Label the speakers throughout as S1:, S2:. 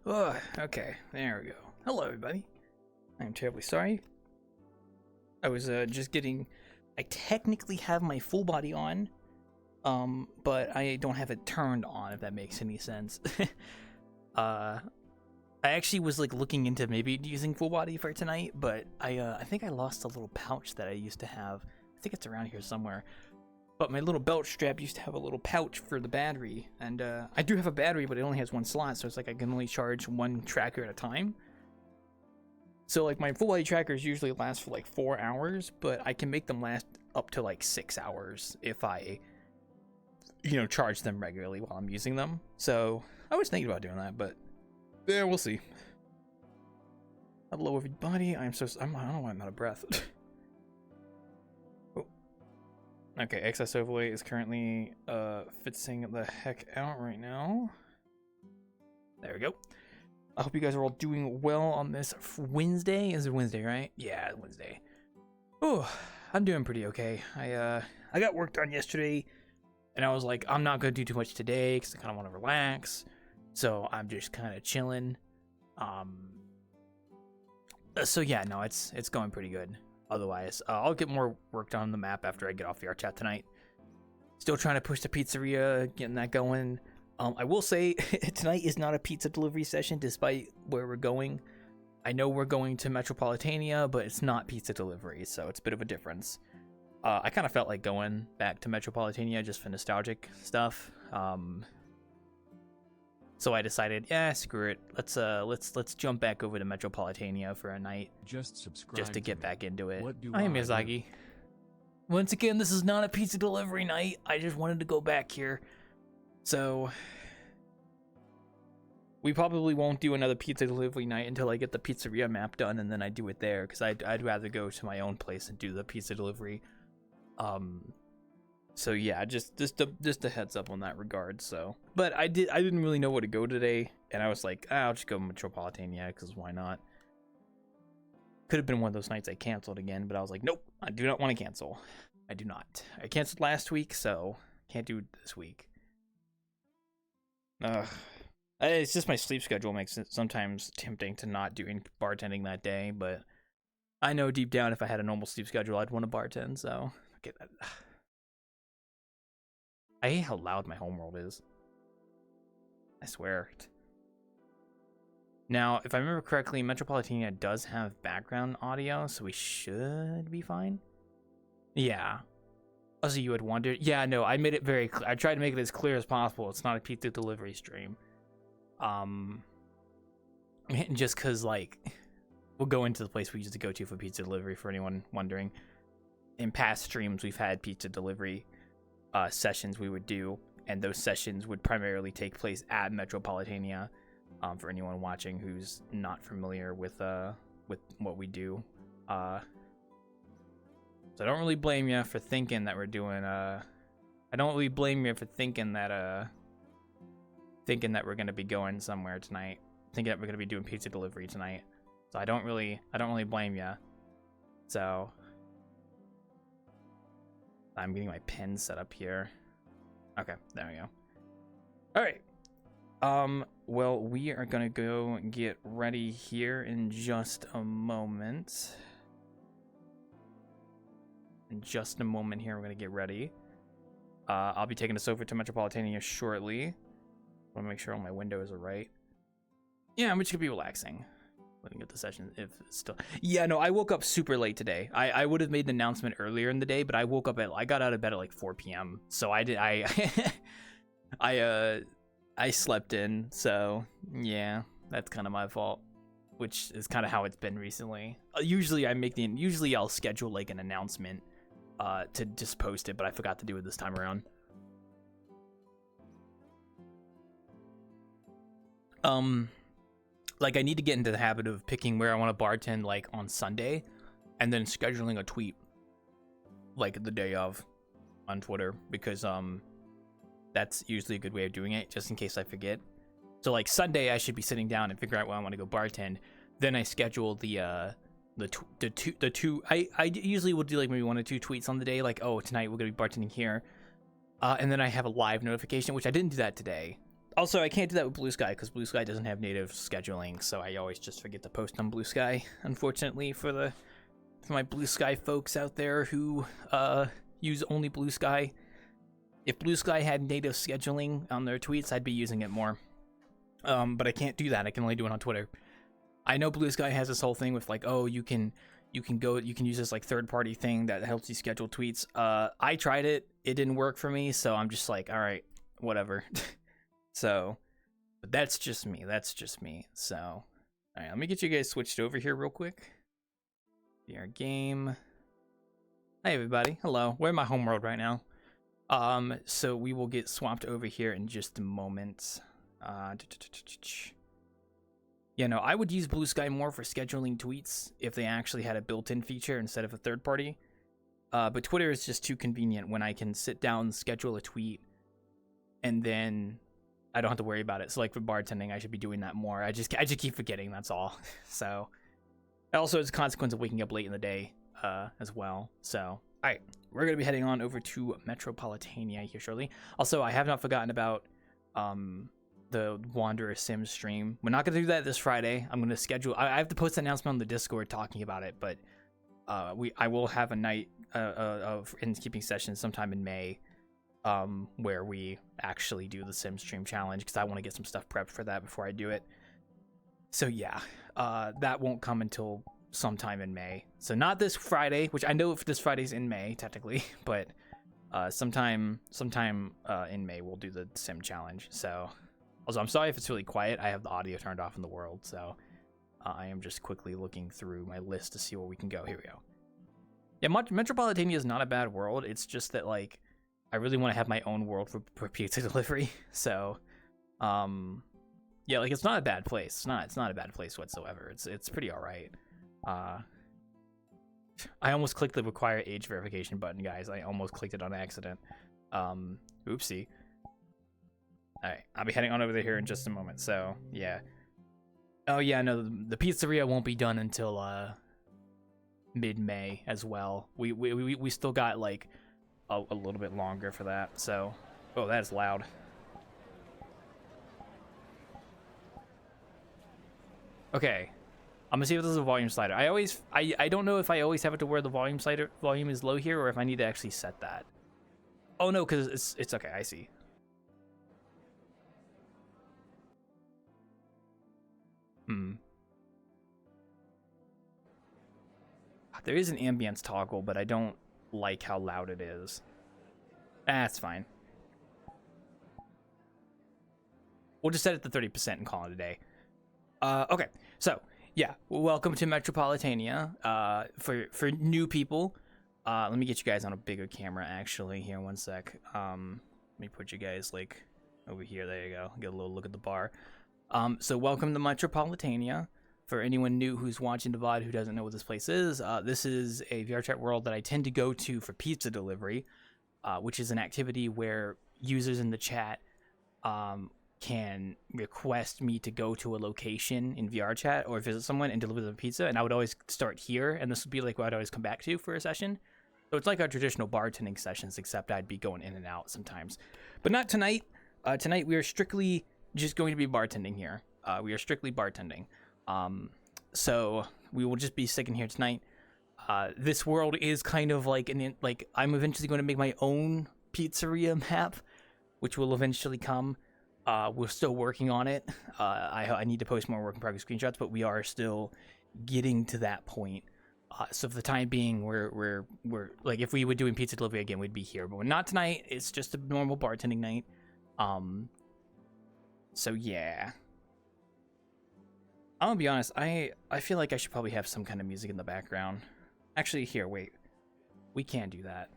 S1: Oh, okay, there we go. Hello, everybody. I'm terribly sorry. I was just getting. I technically have my full body on, but I don't have it turned on. If that makes any sense. I actually was like looking into maybe using full body for tonight, but I think I lost a little pouch that I used to have. I think it's around here somewhere. But my little belt strap used to have a little pouch for the battery, and I do have a battery, but it only has one slot, so it's like I can only charge one tracker at a time. So like my full body trackers usually last for like 4 hours, but I can make them last up to like 6 hours if I, charge them regularly while I'm using them. So I was thinking about doing that, but yeah, we'll see. Hello everybody. I don't know why I'm out of breath. Okay, excess overlay is currently fixing the heck out right now. There we go. I hope you guys are all doing well on this Wednesday. Is it Wednesday, right? Yeah, Wednesday. Oh, I'm doing pretty okay. I got work done yesterday, and I was like, I'm not gonna do too much today because I kind of want to relax. So I'm just kind of chilling. So yeah, no, it's going pretty good. Otherwise, I'll get more work done on the map after I get off VRChat tonight. Still trying to push the pizzeria, getting that going. I will say, tonight is not a pizza delivery session, despite where we're going. I know we're going to Metropolitania, but it's not pizza delivery, so it's a bit of a difference. I kind of felt like going back to Metropolitania just for nostalgic stuff. So I decided, yeah, screw it. Let's jump back over to Metropolitania for a night, just to get back into it. Hi, Miyazaki. Once again, this is not a pizza delivery night. I just wanted to go back here. So we probably won't do another pizza delivery night until I get the pizzeria map done, and then I do it there, because I'd rather go to my own place and do the pizza delivery. So yeah, just a heads up on that regard. So, but I didn't really know where to go today, and I was like, I'll just go Metropolitania, because why not? Could have been one of those nights I canceled again, but I was like, nope, I do not want to cancel. I do not. I canceled last week, so can't do it this week. It's just my sleep schedule makes it sometimes tempting to not doing bartending that day, but I know deep down if I had a normal sleep schedule, I'd want to bartend. So okay. I hate how loud my homeworld is. I swear. Now, if I remember correctly, Metropolitania does have background audio, so we should be fine. Yeah. Also, you had wondered. Yeah, no, I made it very clear. I tried to make it as clear as possible. It's not a pizza delivery stream. Just because, like, we'll go into the place we used to go to for pizza delivery, for anyone wondering. In past streams, we've had pizza delivery sessions we would do, and those sessions would primarily take place at Metropolitania. For anyone watching who's not familiar with what we do, so I don't really blame you for thinking that we're doing. I don't really blame you for thinking that we're gonna be going somewhere tonight, thinking that we're gonna be doing pizza delivery tonight. So I don't really blame you. So I'm getting my pen set up here. Okay, there we go. All right. Well, we are gonna go get ready here in just a moment. In just a moment here, we're gonna get ready. I'll be taking us over to Metropolitania shortly. I want to make sure all my windows are right. Yeah, I'm just gonna be relaxing. Letting get the session if it's still. Yeah, no, I woke up super late today. I would have made the announcement earlier in the day, but I got out of bed at like 4 p.m. So I slept in, so yeah, that's kind of my fault, which is kind of how it's been recently. Usually I'll schedule like an announcement to just post it, but I forgot to do it this time around. Like I need to get into the habit of picking where I want to bartend like on Sunday, and then scheduling a tweet like the day of on Twitter, because that's usually a good way of doing it, just in case I forget. So like Sunday, I should be sitting down and figure out where I want to go bartend. Then I schedule the two. I usually will do like maybe 1 or 2 tweets on the day, like, oh, tonight we're gonna be bartending here, and then I have a live notification, which I didn't do that today. Also, I can't do that with Blue Sky because Blue Sky doesn't have native scheduling, so I always just forget to post on Blue Sky. Unfortunately, for my Blue Sky folks out there who use only Blue Sky, if Blue Sky had native scheduling on their tweets, I'd be using it more. But I can't do that. I can only do it on Twitter. I know Blue Sky has this whole thing with like, oh, you can use this like third-party thing that helps you schedule tweets. I tried it. It didn't work for me, so I'm just like, all right, whatever. So, but that's just me. So, all right, let me get you guys switched over here real quick. VR game. Hey everybody, hello. We're in my home world right now. So we will get swapped over here in just a moment. Yeah, no, I would use Blue Sky more for scheduling tweets if they actually had a built-in feature instead of a third party. But Twitter is just too convenient when I can sit down, schedule a tweet, and then I don't have to worry about it. So like for bartending, I should be doing that more. I just keep forgetting, that's all. So also it's a consequence of waking up late in the day as well. So all right, we're gonna be heading on over to Metropolitania here shortly. Also, I have not forgotten about the Wanderer Sim stream. We're not gonna do that this Friday. I'm gonna schedule. I have to post an announcement on the Discord talking about it, but I will have a night of innkeeping sessions sometime in May, where we actually do the Sim stream challenge because I want to get some stuff prepped for that before I do it. So yeah, that won't come until sometime in May. So not this Friday, which I know if this Friday's in May technically, but sometime in May we'll do the Sim challenge. So also, I'm sorry if it's really quiet. I have the audio turned off in the world, so I am just quickly looking through my list to see where we can go. Here we go. Yeah, Metropolitania is not a bad world. It's just that like I really want to have my own world for pizza delivery. So, yeah, like it's not a bad place. It's not a bad place whatsoever. It's pretty all right. I almost clicked the require age verification button, guys. I almost clicked it on accident. Oopsie. All right, I'll be heading on over there in just a moment. So yeah. Oh yeah, no, the pizzeria won't be done until mid-May as well. We still got like a little bit longer for that. So, oh, that is loud. Okay, I'm gonna see if this is a volume slider. I don't know if I always have it to where the volume is low here, or if I need to actually set that. Oh no, because it's okay. I see. There is an ambience toggle, but I don't like how loud it is. That's fine. We'll just set it to 30% and call it a day. Okay, so yeah, welcome to Metropolitania. For new people, let me get you guys on a bigger camera. Actually, here, one sec. Let me put you guys like over here. There you go. Get a little look at the bar. So welcome to Metropolitania. For anyone new who's watching the VOD who doesn't know what this place is, this is a VRChat world that I tend to go to for pizza delivery, which is an activity where users in the chat can request me to go to a location in VRChat or visit someone and deliver them pizza, and I would always start here, and this would be like what I'd always come back to for a session. So it's like our traditional bartending sessions, except I'd be going in and out sometimes. But not tonight. Tonight we are strictly just going to be bartending here. We are strictly bartending. So we will just be sticking here tonight. This world is kind of like I'm eventually going to make my own pizzeria map, which will eventually come. We're still working on it. I need to post more work in progress screenshots, but we are still getting to that point. So for the time being, we're like, if we were doing pizza delivery again, we'd be here, but we're not tonight. It's just a normal bartending night. So yeah. I'm gonna be honest, I feel like I should probably have some kind of music in the background. Actually, here, wait. We can do that.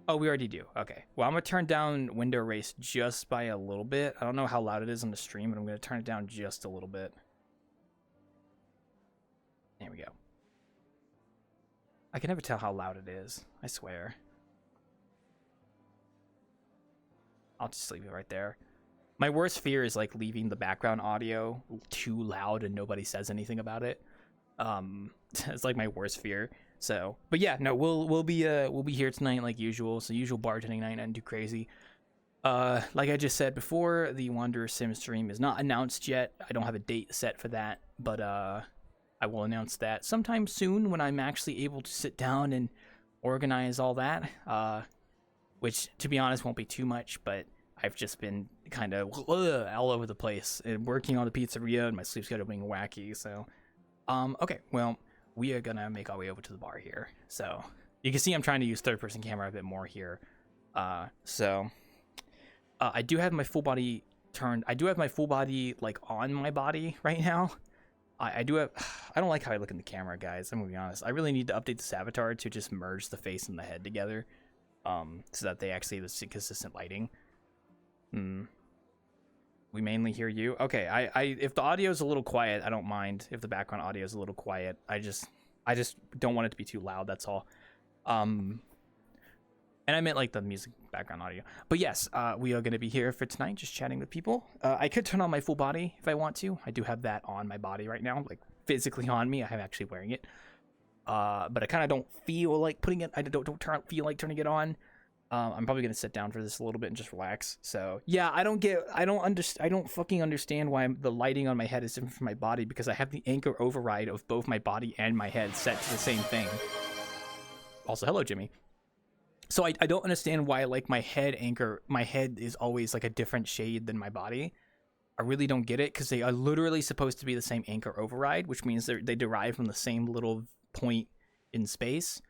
S1: Oh, we already do. Okay. Well, I'm gonna turn down window erase just by a little bit. I don't know how loud it is on the stream, but I'm gonna turn it down just a little bit. There we go. I can never tell how loud it is, I swear. I'll just leave it right there. My worst fear is like leaving the background audio too loud and nobody says anything about it. It's like my worst fear. So, but yeah, no, we'll be here tonight like usual. So usual bartending night, nothing too crazy. Like I just said before, the Wanderer Sim stream is not announced yet. I don't have a date set for that, but I will announce that sometime soon when I'm actually able to sit down and organize all that. Which, to be honest, won't be too much, but I've just been kind of all over the place and working on the pizzeria and my sleep schedule being wacky. So, okay, well, we are gonna make our way over to the bar here. So you can see I'm trying to use third-person camera a bit more here. I do have my full body turned. I do have my full body like on my body right now. I do have. I don't like how I look in the camera, guys. I'm gonna be honest. I really need to update this avatar to just merge the face and the head together, so that they actually have this consistent lighting. We mainly hear you. Okay. If the audio is a little quiet, I don't mind. If the background audio is a little quiet, I just don't want it to be too loud. That's all. And I meant like the music background audio. But yes, we are going to be here for tonight, just chatting with people. I could turn on my full body if I want to. I do have that on my body right now, like physically on me. I'm actually wearing it. But I kind of don't feel like putting it. I don't feel like turning it on. I'm probably going to sit down for this a little bit and just relax. So yeah, I don't fucking understand why the lighting on my head is different from my body, because I have the anchor override of both my body and my head set to the same thing. Also, hello, Jimmy. So I don't understand why like my head is always like a different shade than my body. I really don't get it, because they are literally supposed to be the same anchor override, which means they derive from the same little point in space.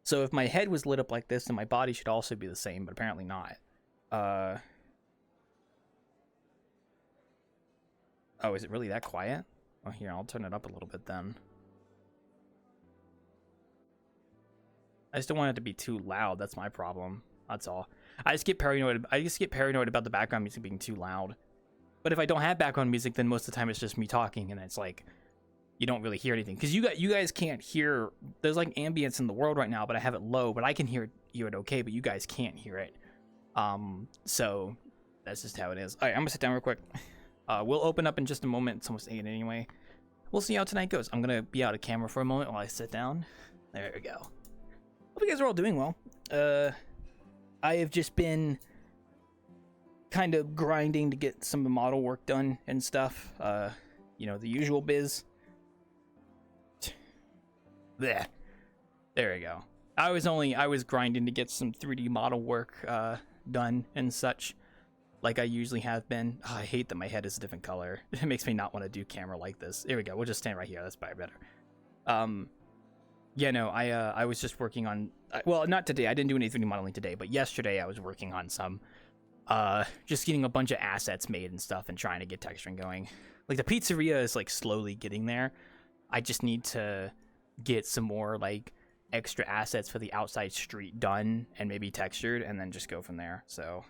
S1: So if my head was lit up like this, then my body should also be the same, but apparently not. Oh, is it really that quiet? Oh, here, I'll turn it up a little bit then. I just don't want it to be too loud. That's my problem. That's all. I just get paranoid about the background music being too loud. But if I don't have background music, then most of the time it's just me talking, and it's like you don't really hear anything, because you guys can't hear. There's like ambience in the world right now, but I have it low, but I can hear it okay, but you guys can't hear it. So that's just how it is. All right, I'm gonna sit down real quick. We'll open up in just a moment. It's almost 8 anyway. We'll see how tonight goes. I'm gonna be out of camera for a moment while I sit down. There we go. Hope you guys are all doing well. I have just been kind of grinding to get some of the model work done and stuff. You know, the usual biz. Blech. There we go. I was grinding to get some 3D model work done and such, like I usually have been. Oh, I hate that my head is a different color. It makes me not want to do camera like this. There we go. We'll just stand right here. That's probably better. Yeah, no, I was just working on, well, not today. I didn't do any 3D modeling today, but yesterday I was working on some, just getting a bunch of assets made and stuff and trying to get texturing going. Like the pizzeria is like slowly getting there. I just need to get some more like extra assets for the outside street done and maybe textured, and then just go from there. So,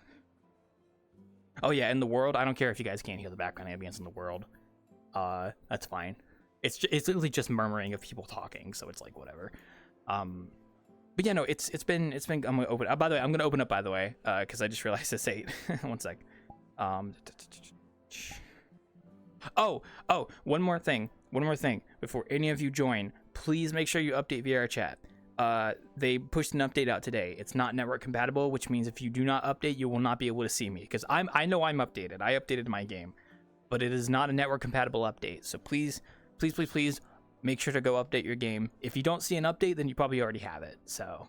S1: oh yeah, in the world, I don't care if you guys can't hear the background ambience in the world. That's fine. It's literally just murmuring of people talking, so it's like whatever. But yeah, no, it's been. I'm gonna open. By the way, I'm gonna open up. By the way, because I just realized it's 8. One sec. Oh, one more thing before any of you join. Please make sure you update VRChat. They pushed an update out today. It's not network compatible, which means if you do not update, you will not be able to see me. Because I know I'm updated. I updated my game, but it is not a network compatible update. So please make sure to go update your game. If you don't see an update, then you probably already have it. So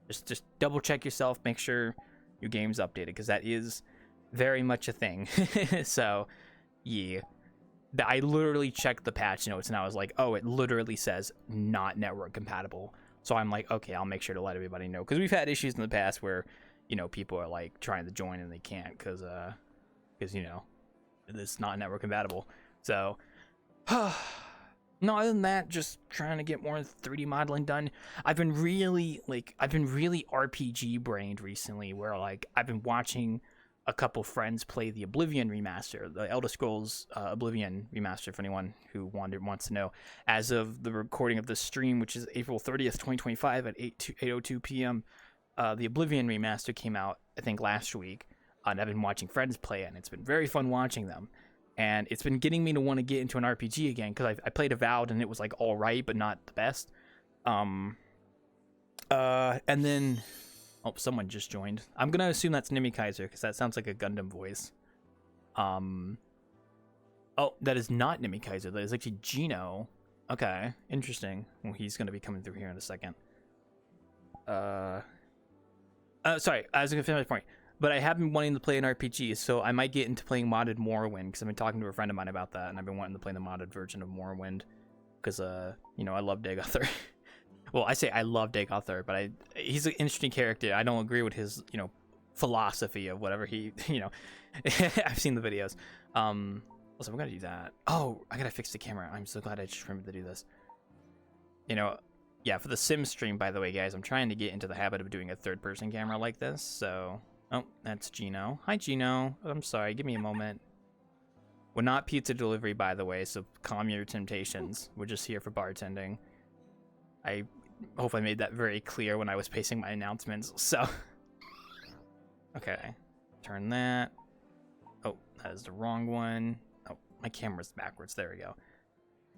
S1: just double check yourself, make sure your game's updated, because that is very much a thing. So yeah, I literally checked the patch notes and I was like, oh, it literally says not network compatible. So I'm like, okay, I'll make sure to let everybody know, because we've had issues in the past where, you know, people are like trying to join and they can't because you know, it's not network compatible. So no, other than that, just trying to get more 3D modeling done. I've been really RPG brained recently, where like I've been watching a couple friends play the Oblivion remaster, the Elder Scrolls Oblivion remaster, for anyone who wants to know. As of the recording of this stream, which is April 30th, 2025 at 8:02 p.m., the Oblivion remaster came out, I think, last week, and I've been watching friends play it, and it's been very fun watching them. And it's been getting me to want to get into an RPG again, because I played Avowed and it was like all right, but not the best. And then Oh, someone just joined. I'm gonna assume that's Nimi Kaiser because that sounds like a Gundam voice. Oh, that is not Nimi Kaiser. That is actually Gino. Okay, interesting. Well, he's gonna be coming through here in a second. Sorry, I was gonna finish my point. But I have been wanting to play an RPG, so I might get into playing modded Morrowind because I've been talking to a friend of mine about that, and I've been wanting to play the modded version of Morrowind because, you know, I love Dagothr. Well, I say I love Dagothr, but he's an interesting character. I don't agree with his, you know, philosophy of whatever he, you know, I've seen the videos. Also, we're gonna do that. Oh, I gotta fix the camera. I'm so glad I just remembered to do this. You know, yeah, for the sim stream, by the way, guys, I'm trying to get into the habit of doing a third-person camera like this, so... Oh, that's Gino. Hi, Gino. I'm sorry, give me a moment. We're not pizza delivery, by the way, so calm your temptations. We're just here for bartending. I hope I made that very clear when I was pacing my announcements, so... Okay, turn that. Oh, that is the wrong one. Oh, my camera's backwards. There we go.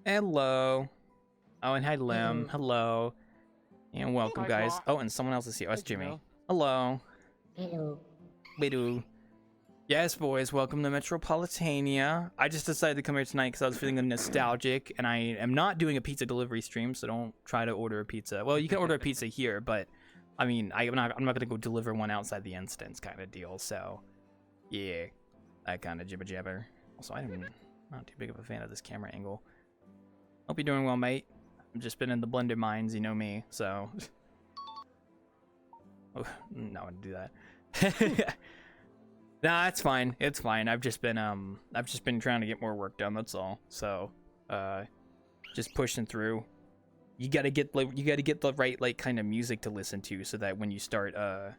S1: Hello. Oh, and hi, Lim. Hello. And welcome, guys. Oh, and someone else is here. Oh, it's Jimmy. Hello.
S2: Hello.
S1: Hello. Yes, boys, welcome to Metropolitania. I just decided to come here tonight because I was feeling nostalgic, and I am not doing a pizza delivery stream, so don't try to order a pizza. Well, you can order a pizza here, but I mean, I'm not gonna go deliver one outside the instance kind of deal. So, yeah, that kind of jibber jabber. Also, I'm not too big of a fan of this camera angle. Hope you're doing well, mate. I've just been in the blended mines, you know me, so. Oh, no, I wouldn't do that. Nah, it's fine. It's fine. I've just been trying to get more work done. That's all. So, just pushing through. You gotta get the right like kind of music to listen to, so that when you start, I'm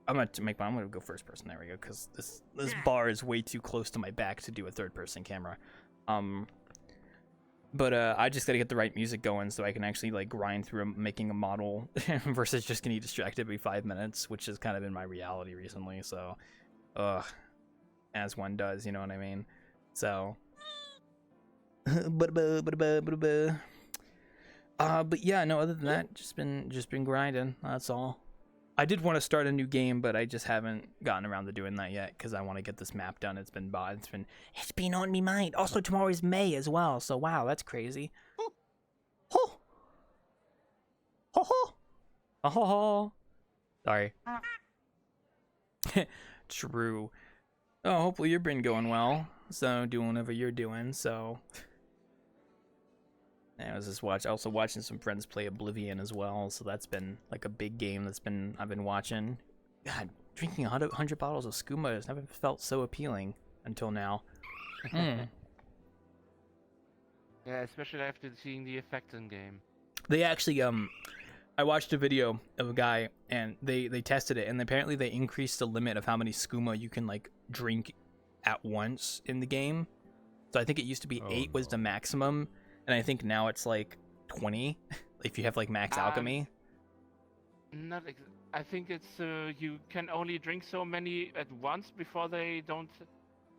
S1: gonna go first person. There we go. Because this bar is way too close to my back to do a third person camera. But I just gotta get the right music going so I can actually like grind through making a model versus just getting distracted every 5 minutes, which has kind of been my reality recently. So, as one does, you know what I mean? So, but yeah, no. Other than that, just been grinding. That's all. I did want to start a new game, but I just haven't gotten around to doing that yet because I want to get this map done. It's been on me mind. Also, tomorrow is May as well, so wow, that's crazy. Ho ho ho ho ho. Sorry. True. Oh, hopefully you've been going well. So doing whatever you're doing. So. I was just also watching some friends play Oblivion as well, so that's been like a big game I've been watching. God, drinking 100 bottles of skooma has never felt so appealing until now.
S3: Yeah, especially after seeing the effects in game.
S1: They actually I watched a video of a guy and they tested it, and apparently they increased the limit of how many skooma you can like drink at once in the game. So I think it used to be 8 was the maximum. And I think now it's like 20 if you have like max alchemy.
S3: I think it's you can only drink so many at once before they don't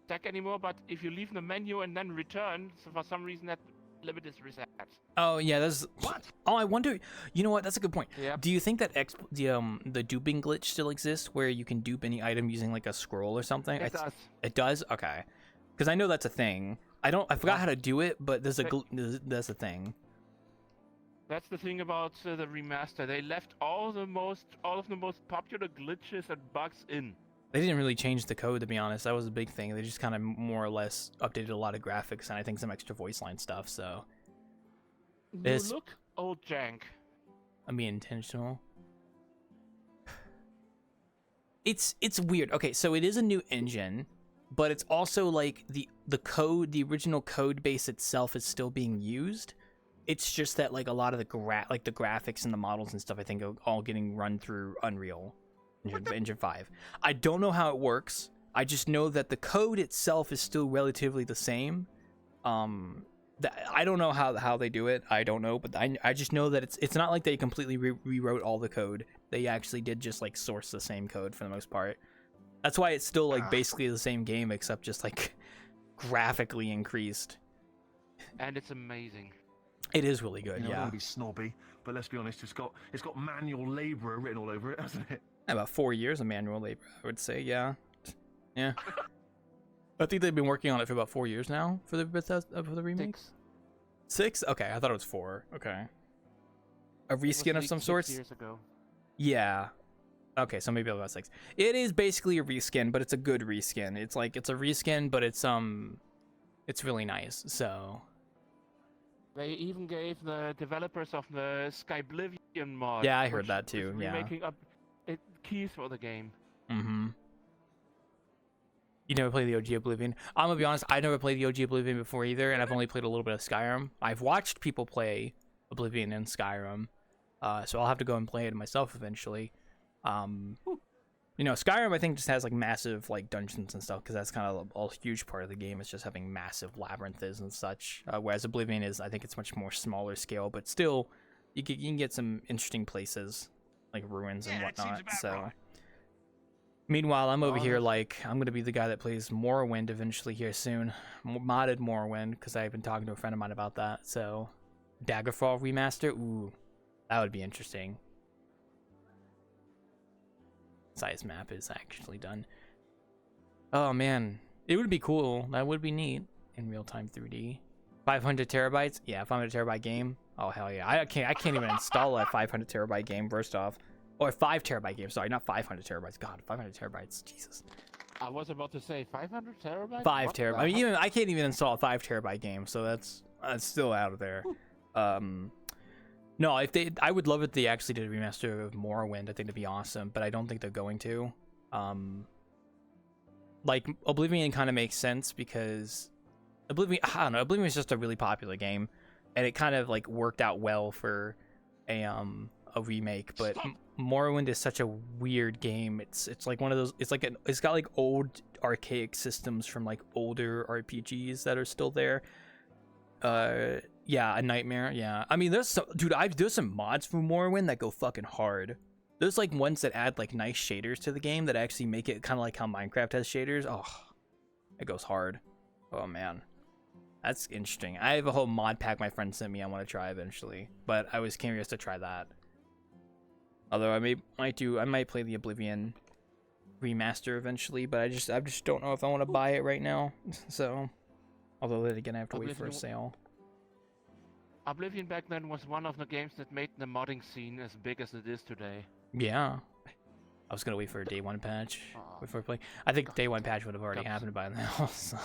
S3: stack anymore. But if you leave the menu and then return, so for some reason that limit is reset.
S1: Oh yeah, that's what. Oh, I wonder. You know what? That's a good point.
S3: Yep.
S1: Do you think that the duping glitch still exists, where you can dupe any item using like a scroll or something?
S3: It does.
S1: It does. Okay, because I know that's a thing. I forgot how to do it, but that's a thing.
S3: That's the thing about the remaster. They left all of the most popular glitches and bugs in.
S1: They didn't really change the code, to be honest. That was a big thing. They just kind of more or less updated a lot of graphics and I think some extra voice line stuff. So
S3: You look old jank.
S1: I'm being intentional. It's weird. Okay, so it is a new engine. But it's also like the original code base itself is still being used. It's just that like a lot of the graphics and the models and stuff I think are all getting run through Unreal Engine 5. I don't know how it works. I just know that the code itself is still relatively the same. I don't know how they do it. I don't know, but I just know that it's not like they completely rewrote all the code. They actually did just like source the same code for the most part. That's why it's still like basically the same game, except just like graphically increased.
S3: And it's amazing.
S1: It is really good.
S4: You know,
S1: yeah.
S4: I don't want to be snobby, but let's be honest, it's got manual labourer written all over it, hasn't it?
S1: About 4 years of manual labor, I would say. Yeah. I think they've been working on it for about 4 years now for the Bethesda, for the remake. 6? Okay, I thought it was 4. Okay. A reskin of some sorts?
S3: 6 years ago.
S1: Yeah. Okay, so maybe about 6. It is basically a reskin, but it's a good reskin. It's like it's a reskin, but it's really nice. So
S3: They even gave the developers of the Skyblivion mod.
S1: yeah, I heard that too. Yeah.
S3: Remaking up keys for the game.
S1: Mm-hmm. You never played the OG Oblivion? I'm gonna be honest, I never played the OG Oblivion before either, and I've only played a little bit of Skyrim. I've watched people play Oblivion and Skyrim, so I'll have to go and play it myself eventually. You know, Skyrim I think just has like massive like dungeons and stuff because that's kind of a huge part of the game. It's just having massive labyrinths and such. Whereas Oblivion is, I think it's much more smaller scale, but still, you can get some interesting places like ruins and whatnot. So. Right. Meanwhile, I'm over here like, I'm going to be the guy that plays Morrowind eventually here soon. Modded Morrowind, because I've been talking to a friend of mine about that. So, Daggerfall remaster? Ooh, that would be interesting. Size map is actually done. Oh man, it would be cool. That would be neat in real-time 3D. 500 terabytes? Yeah, 500 terabyte game. Oh hell yeah. I can't even install a 500 terabyte game first off. Or 5 terabyte game, sorry, not 500 terabytes. God, 500 terabytes, Jesus.
S3: I was about to say 500 terabytes?
S1: 5 terabytes. I mean, I can't even install a 5 terabyte game, so that's still out of there. No, I would love if they actually did a remaster of Morrowind. I think it'd be awesome, but I don't think they're going to. Like, Oblivion kind of makes sense because Oblivion is just a really popular game, and it kind of like worked out well for a remake, but Morrowind is such a weird game. It's like one of those, it's got like old archaic systems from like older RPGs that are still there. Yeah, a nightmare. Yeah, I mean there's some mods for Morrowind that go fucking hard. There's like ones that add like nice shaders to the game that actually make it kind of like how Minecraft has shaders. Oh, it goes hard. Oh man, that's interesting. I have a whole mod pack my friend sent me I want to try eventually, but I was curious to try that. Although I might play the Oblivion remaster eventually, but I just don't know if I want to buy it right now. So, although then again I have to wait for a sale.
S3: Oblivion back then was one of the games that made the modding scene as big as it is today.
S1: Yeah, I was gonna wait for a day one patch before playing. I think day one patch would have already happened by now. So.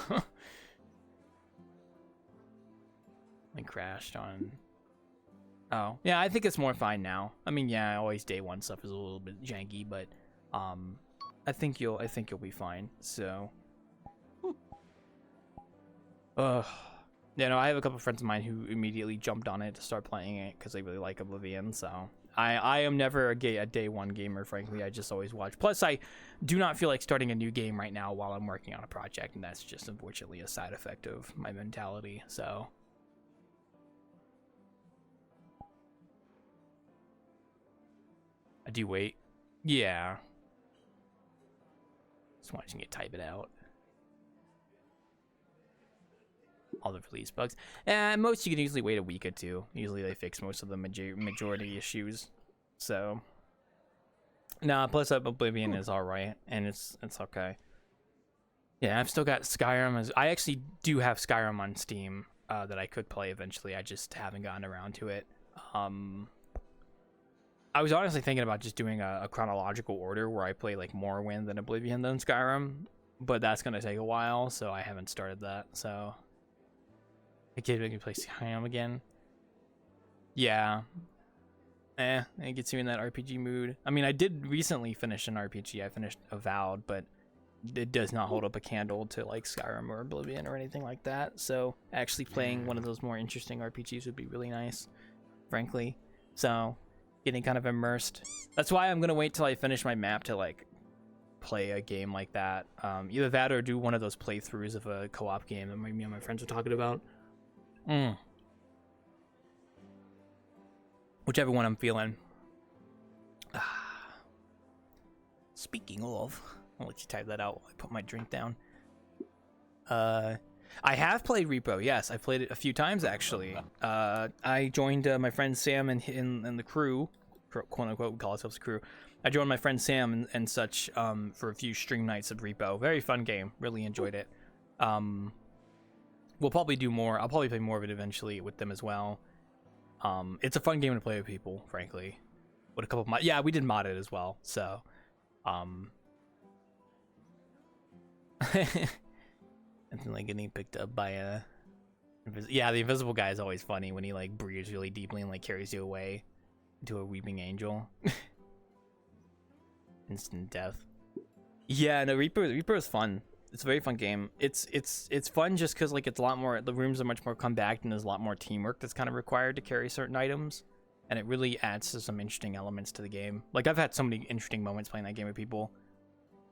S1: I crashed on. Oh, yeah, I think it's more fine now. I mean, yeah, always day one stuff is a little bit janky, but I think you'll be fine. So, you know, I have a couple friends of mine who immediately jumped on it to start playing it because they really like Oblivion. So, I am never a day one gamer, frankly. I just always watch. Plus, I do not feel like starting a new game right now while I'm working on a project, and that's just unfortunately a side effect of my mentality. So. I do wait. Yeah. Just watching it type it out. All the release bugs. Most you can usually wait a week or two. Usually they fix most of the majority issues. So. Nah, plus Oblivion is alright. And it's okay. Yeah, I've still got Skyrim. I actually do have Skyrim on Steam that I could play eventually. I just haven't gotten around to it. I was honestly thinking about just doing a chronological order where I play like Morrowind, then Oblivion, then Skyrim, but that's gonna take a while, so I haven't started that. So I can't make me play Skyrim again. Yeah, it gets you in that RPG mood. I mean, I did recently finish an RPG. I finished Avowed, but it does not hold up a candle to like Skyrim or Oblivion or anything like that. So actually playing one of those more interesting RPGs would be really nice, frankly. So. Getting kind of immersed. That's why I'm gonna wait till I finish my map to like play a game like that. Either that or do one of those playthroughs of a co-op game that me and my friends are talking about. Whichever one I'm feeling. Speaking of, I'll let you type that out while I put my drink down. I have played Repo, yes. I've played it a few times, actually. I joined my friend Sam in the crew quote unquote, we call ourselves a crew. I joined my friend Sam and such for a few stream nights of Repo. Very fun game. Really enjoyed it. We'll probably do more. I'll probably play more of it eventually with them as well. It's a fun game to play with people, frankly. With a couple of yeah, we did mod it as well. So, and then like getting picked up by a yeah, the invisible guy is always funny when he like breathes really deeply and like carries you away into a weeping angel. Instant death. Yeah, no, Reaper is fun. It's a very fun game. It's fun just because like it's a lot more. The rooms are much more compact and there's a lot more teamwork that's kind of required to carry certain items, and it really adds to some interesting elements to the game. Like I've had so many interesting moments playing that game with people,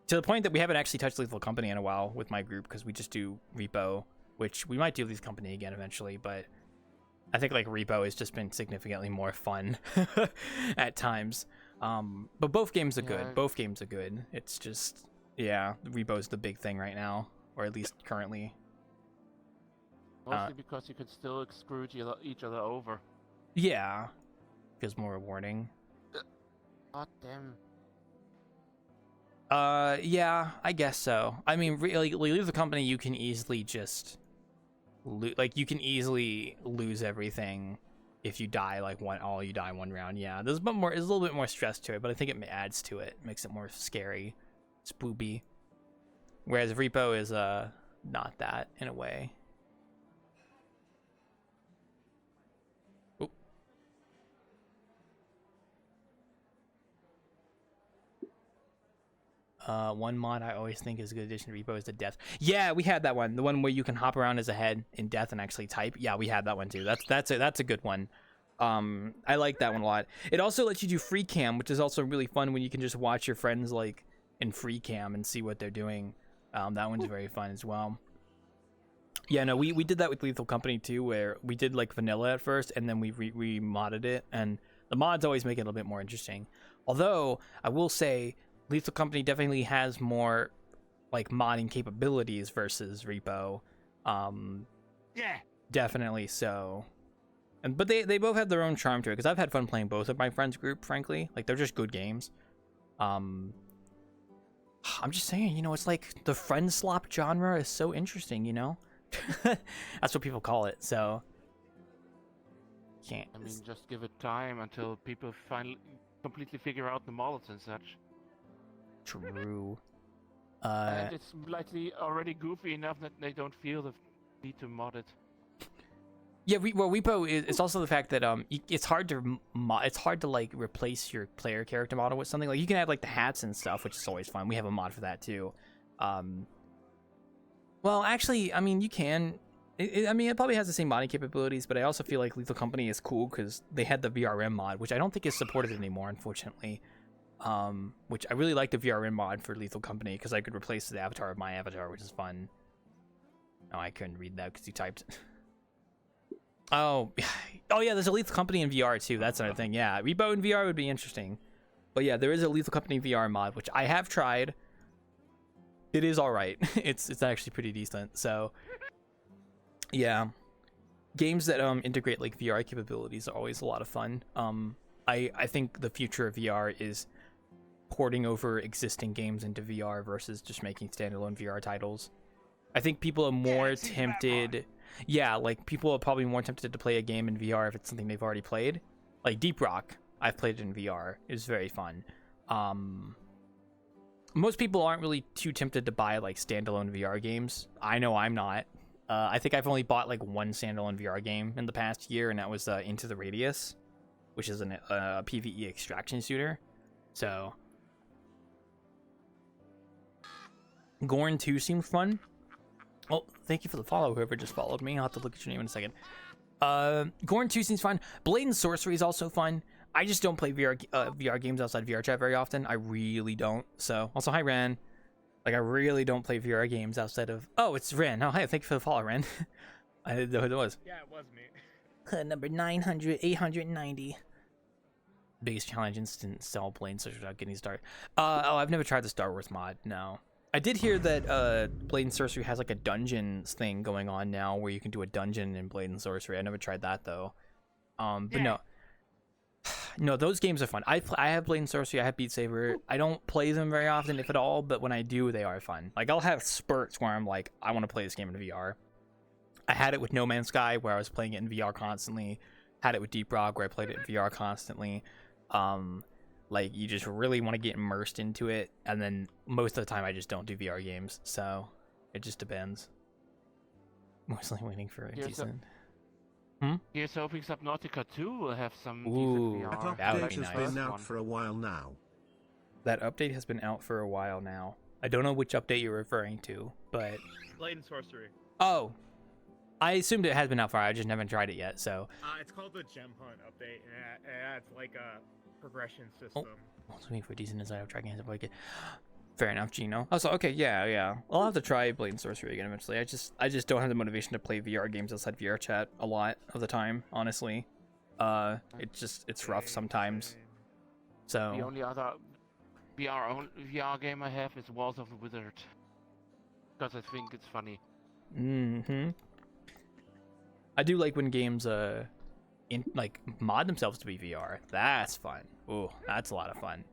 S1: to the point that we haven't actually touched Lethal Company in a while with my group because we just do Repo, which we might do Lethal Company again eventually, but I think like Repo has just been significantly more fun at times. But both games are good. Both games are good. It's just, yeah, Repo's the big thing right now, or at least currently.
S3: Mostly because you could still screw each other over.
S1: Yeah, feels more rewarding.
S3: God damn.
S1: Yeah, I guess so. I mean, like Leave the Company, you can easily just you can easily lose everything if you die like you die one round. Yeah, there's a little bit more stress to it, but I think it adds to it, makes it more scary, spoopy. Whereas Repo is not that in a way. One mod I always think is a good addition to Repo is the Death. Yeah, we had that one. The one where you can hop around as a head in Death and actually type. Yeah, we had that one too. That's a good one. I like that one a lot. It also lets you do free cam, which is also really fun when you can just watch your friends like in free cam and see what they're doing. That one's very fun as well. Yeah, no, we did that with Lethal Company too, where we did like vanilla at first and then we modded it, and the mods always make it a little bit more interesting. Although I will say Lethal Company definitely has more like modding capabilities versus Repo.
S3: Yeah,
S1: definitely so. But they both have their own charm to it, because I've had fun playing both of my friends' group, frankly. Like, they're just good games. I'm just saying, it's like the friend slop genre is so interesting, That's what people call it, so can't.
S3: I mean, just give it time until people finally completely figure out the models and such.
S1: True.
S3: And it's likely already goofy enough that they don't feel the need to mod it.
S1: Yeah, Repo is also the fact that it's hard to like replace your player character model with something. Like you can add like the hats and stuff, which is always fun. We have a mod for that too. Well, actually, I mean, you can. It probably has the same modding capabilities, but I also feel like Lethal Company is cool because they had the VRM mod, which I don't think is supported anymore, unfortunately. Which I really like the VRM mod for Lethal Company because I could replace the avatar of my avatar, which is fun. Oh, I couldn't read that because you typed. Oh yeah, there's a Lethal Company in VR too. That's another thing. Yeah, Repo in VR would be interesting. But yeah, there is a Lethal Company VR mod, which I have tried. It is all right. It's actually pretty decent. So yeah, games that integrate like VR capabilities are always a lot of fun. I think the future of VR is porting over existing games into VR versus just making standalone VR titles. I think people are more tempted. Yeah, like people are probably more tempted to play a game in VR if it's something they've already played. Like Deep Rock, I've played it in VR. It was very fun. Most people aren't really too tempted to buy like standalone VR games. I know I'm not. I think I've only bought like one standalone VR game in the past year, and that was Into the Radius, which is a PvE extraction shooter. So Gorn 2 seemed fun. Oh, thank you for the follow, whoever just followed me. I'll have to look at your name in a second. Gorn 2 seems fun. Blade and Sorcery is also fun. I just don't play VR games outside VRChat very often. I really don't. So, also, hi, Ren. Like, I really don't play VR games outside of... Oh, it's Ren. Oh, hi, thank you for the follow, Ren. I didn't know who it was.
S3: Yeah, it was me.
S1: Number 890. Biggest challenge, instant sell Blade and Sorcery without getting started. Oh, I've never tried the Star Wars mod, no. I did hear that Blade and Sorcery has like a dungeons thing going on now where you can do a dungeon in Blade and Sorcery. I never tried that though. But yeah. No. No, those games are fun. I have Blade and Sorcery. I have Beat Saber. I don't play them very often, if at all. But when I do, they are fun. Like I'll have spurts where I'm like, I want to play this game in VR. I had it with No Man's Sky where I was playing it in VR constantly. Had it with Deep Rock where I played it in VR constantly. Like you just really want to get immersed into it, and then most of the time I just don't do VR games. So it just depends. Mostly waiting for a decent.
S3: Here's hoping Subnautica 2 will have some
S1: Ooh,
S3: decent VR.
S1: that would
S2: update
S1: be
S2: has
S1: nice.
S2: been out for a while now.
S1: That update has been out for a while now. I don't know which update you're referring to, but
S4: Blade and Sorcery.
S1: oh, I assumed it has been out for. I just haven't tried it yet. So
S4: It's called the Gem Hunt update, and it adds like a progression system.
S1: also waiting for a decent design of tracking hands like it. Fair enough, Gino. Oh, so okay, yeah. I'll have to try Blade and Sorcery again eventually. I just don't have the motivation to play VR games outside VRChat a lot of the time, honestly. It's rough sometimes. So
S3: The only other VR game I have is Walls of the Wizard. Because I think it's funny.
S1: I do like when games mod themselves to be VR. That's fun. Ooh, that's a lot of fun.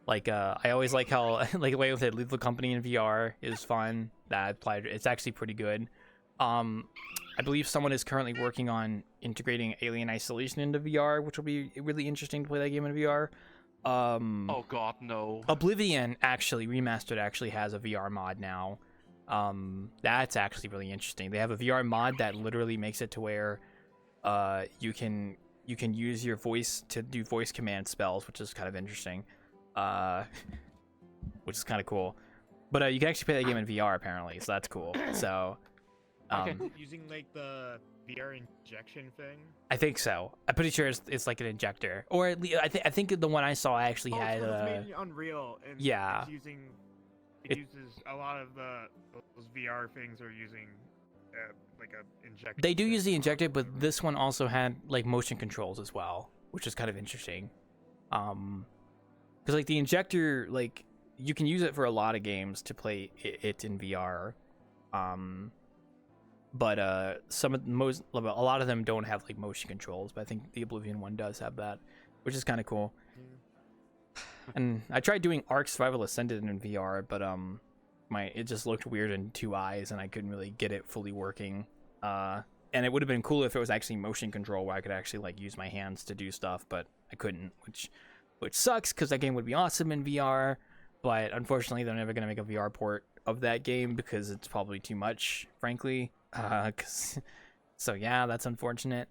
S1: I always like how like the way with Lethal Company in VR is fun. It's actually pretty good. I believe someone is currently working on integrating Alien Isolation into VR, which will be really interesting to play that game in VR.
S3: Oh god, no.
S1: Oblivion Remastered actually has a VR mod now. That's actually really interesting. They have a VR mod that literally makes it to where you can use your voice to do voice command spells, which is kind of interesting. Which is kind of cool. But you can actually play that game in VR apparently, so that's cool. So
S4: Using like the VR injection thing.
S1: I think so. I'm pretty sure it's like an injector, or at least I think the one I saw actually had.
S4: It's made in Unreal, and
S1: yeah.
S4: It uses a lot of those VR things are using like a injector.
S1: They do use the injector, but this one also had like motion controls as well, which is kind of interesting. Because like the injector, like you can use it for a lot of games to play it in VR. But a lot of them don't have like motion controls, but I think the Oblivion one does have that, which is kind of cool. And I tried doing Ark Survival Ascended in VR, but it just looked weird in 2 eyes, and I couldn't really get it fully working. And it would have been cool if it was actually motion control, where I could actually like use my hands to do stuff, but I couldn't, which sucks because that game would be awesome in VR. But unfortunately, they're never gonna make a VR port of that game because it's probably too much, frankly. So yeah, that's unfortunate.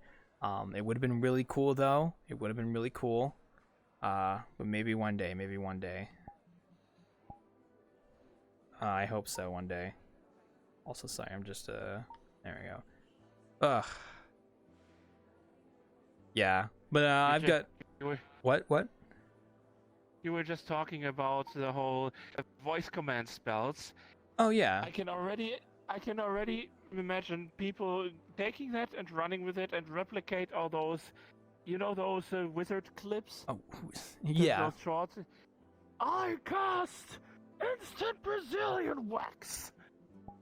S1: It would have been really cool though. It would have been really cool. But maybe one day. I hope so one day. Also, sorry, I'm just there we go. Ugh. Yeah, but I've got what?
S3: You were just talking about the whole voice command spells.
S1: Oh yeah.
S3: I can already imagine people taking that and running with it and replicate all those, those wizard clips.
S1: Oh, yeah.
S3: Those shorts. I cast instant Brazilian wax.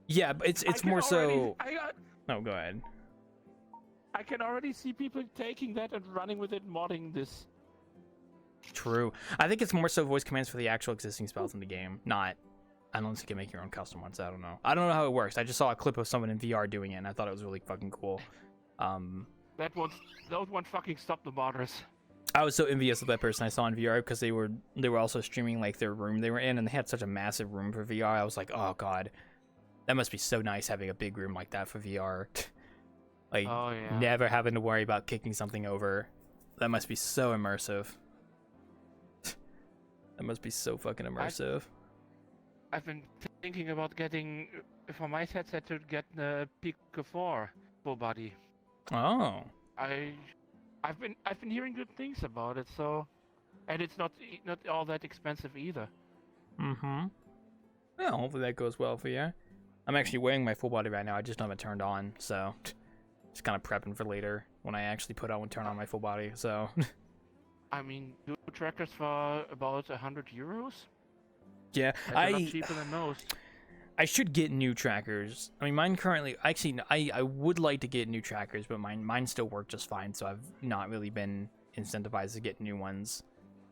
S1: Yeah, but it's more so. Oh, go ahead.
S3: I can already see people taking that and running with it, modding this.
S1: True. I think it's more so voice commands for the actual existing spells in the game, not unless you can make your own custom ones. I don't know how it works. I just saw a clip of someone in VR doing it, and I thought it was really fucking cool.
S3: That won't fucking stop the modders.
S1: I was so envious of that person I saw in VR because they were also streaming like their room they were in, and they had such a massive room for VR. I was like, oh god, that must be so nice having a big room like that for VR. Like,
S3: oh, yeah.
S1: Never having to worry about kicking something over. That must be so immersive. That must be so fucking immersive.
S3: I've been thinking about getting, for my headset, to get the Pico 4 full body.
S1: Oh.
S3: I've been hearing good things about it, so, and it's not all that expensive either.
S1: Mm-hmm. Well, hopefully that goes well for you. I'm actually wearing my full body right now. I just don't have it turned on, so just kind of prepping for later when I actually turn on my full body. So.
S3: I mean, new trackers for about 100 euros.
S1: Yeah,
S3: That's a lot cheaper than most.
S1: I should get new trackers. I mean, mine currently, actually, I would like to get new trackers, but mine still work just fine. So I've not really been incentivized to get new ones.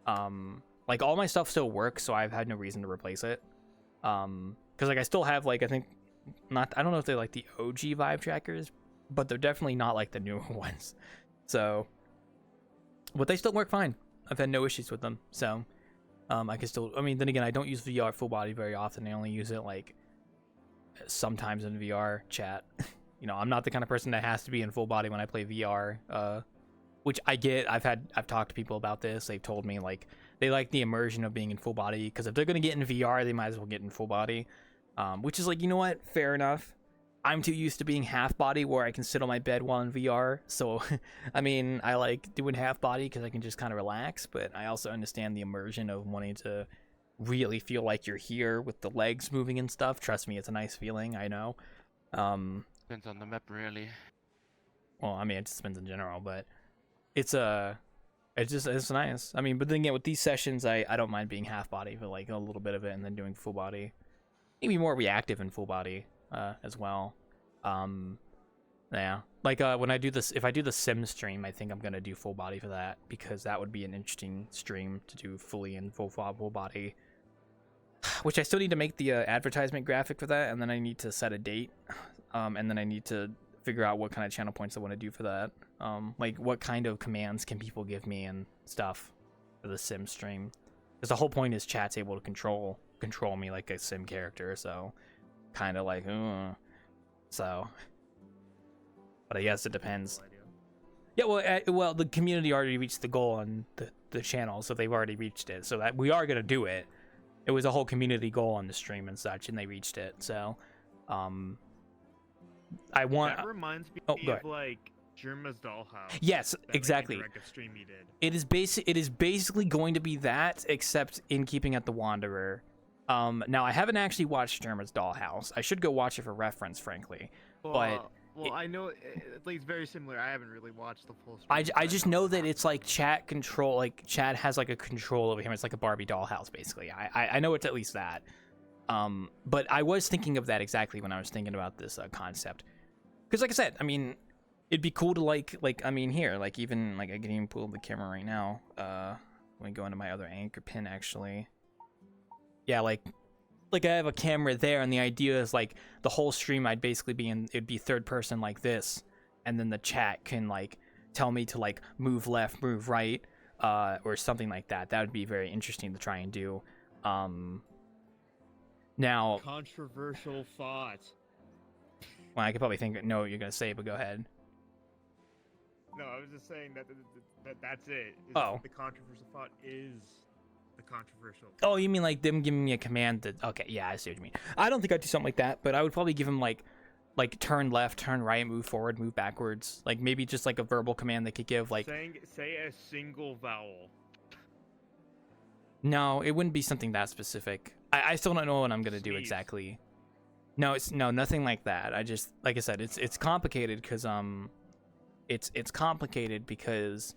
S1: Like all my stuff still works, so I've had no reason to replace it. Because like I still have like I don't know if they're like the OG vibe trackers, but they're definitely not like the newer ones. So, but they still work fine. I've had no issues with them. So, I can still. I mean, then again, I don't use VR full body very often. I only use it like sometimes in VRChat. You know, I'm not the kind of person that has to be in full body when I play VR. Which I get. I've talked to people about this. They've told me like they like the immersion of being in full body because if they're gonna get in VR, they might as well get in full body. Which is like, you know what? Fair enough. I'm too used to being half body where I can sit on my bed while in VR. So, I mean, I like doing half body because I can just kind of relax. But I also understand the immersion of wanting to really feel like you're here with the legs moving and stuff. Trust me, it's a nice feeling. I know.
S3: Depends on the map, really.
S1: Well, I mean, it just depends in general, but it's nice. I mean, but then again, with these sessions, I don't mind being half body for like a little bit of it and then doing full body. Maybe more reactive in full body as well. Yeah, like when I do this, if I do the sim stream, I think I'm gonna do full body for that because that would be an interesting stream to do fully in full body. Which I still need to make the advertisement graphic for that, and then I need to set a date, and then I need to figure out what kind of channel points I want to do for that. Like what kind of commands can people give me and stuff for the sim stream? Because the whole point is chat's able to control me like a sim character, so kind of like so. But I guess it depends. Yeah, well, the community already reached the goal on the channel, so they've already reached it. So that we are gonna do it. It was a whole community goal on the stream and such, and they reached it. So, I want.
S4: That reminds me of like Germa's Dollhouse.
S1: Yes,
S4: that,
S1: exactly.
S4: Like, interactive stream you did.
S1: It is basically going to be that, except in keeping at the Wanderer. Now I haven't actually watched Germa's Dollhouse. I should go watch it for reference, frankly. But
S4: I know at least very similar. I haven't really watched the full stream.
S1: I just know that it's like chat control. Like chat has like a control over him. It's like a Barbie dollhouse, basically. I know it's at least that. But I was thinking of that exactly when I was thinking about this concept. Because like I said, I mean, it'd be cool to like I mean here, like even like I can even pull up the camera right now. Let me go into my other anchor pin actually. Yeah, like I have a camera there, and the idea is like the whole stream I'd basically be in. It'd be third person like this, and then the chat can like tell me to like move left, move right, or something like that. That would be very interesting to try and do. Now,
S4: controversial thought.
S1: Well, I could probably think know what you're gonna say, but go ahead.
S4: No, I was just saying that's it.
S1: Oh,
S4: the controversial thought is the controversial.
S1: Oh, you mean like them giving me a command that? Okay, yeah, I see what you mean. I don't think I'd do something like that, but I would probably give him like turn left, turn right, move forward, move backwards. Like maybe just like a verbal command they could give, like
S4: say a single vowel.
S1: No, it wouldn't be something that specific. I still don't know what I'm gonna do exactly. No, it's nothing like that. I just like I said, it's complicated because it's complicated because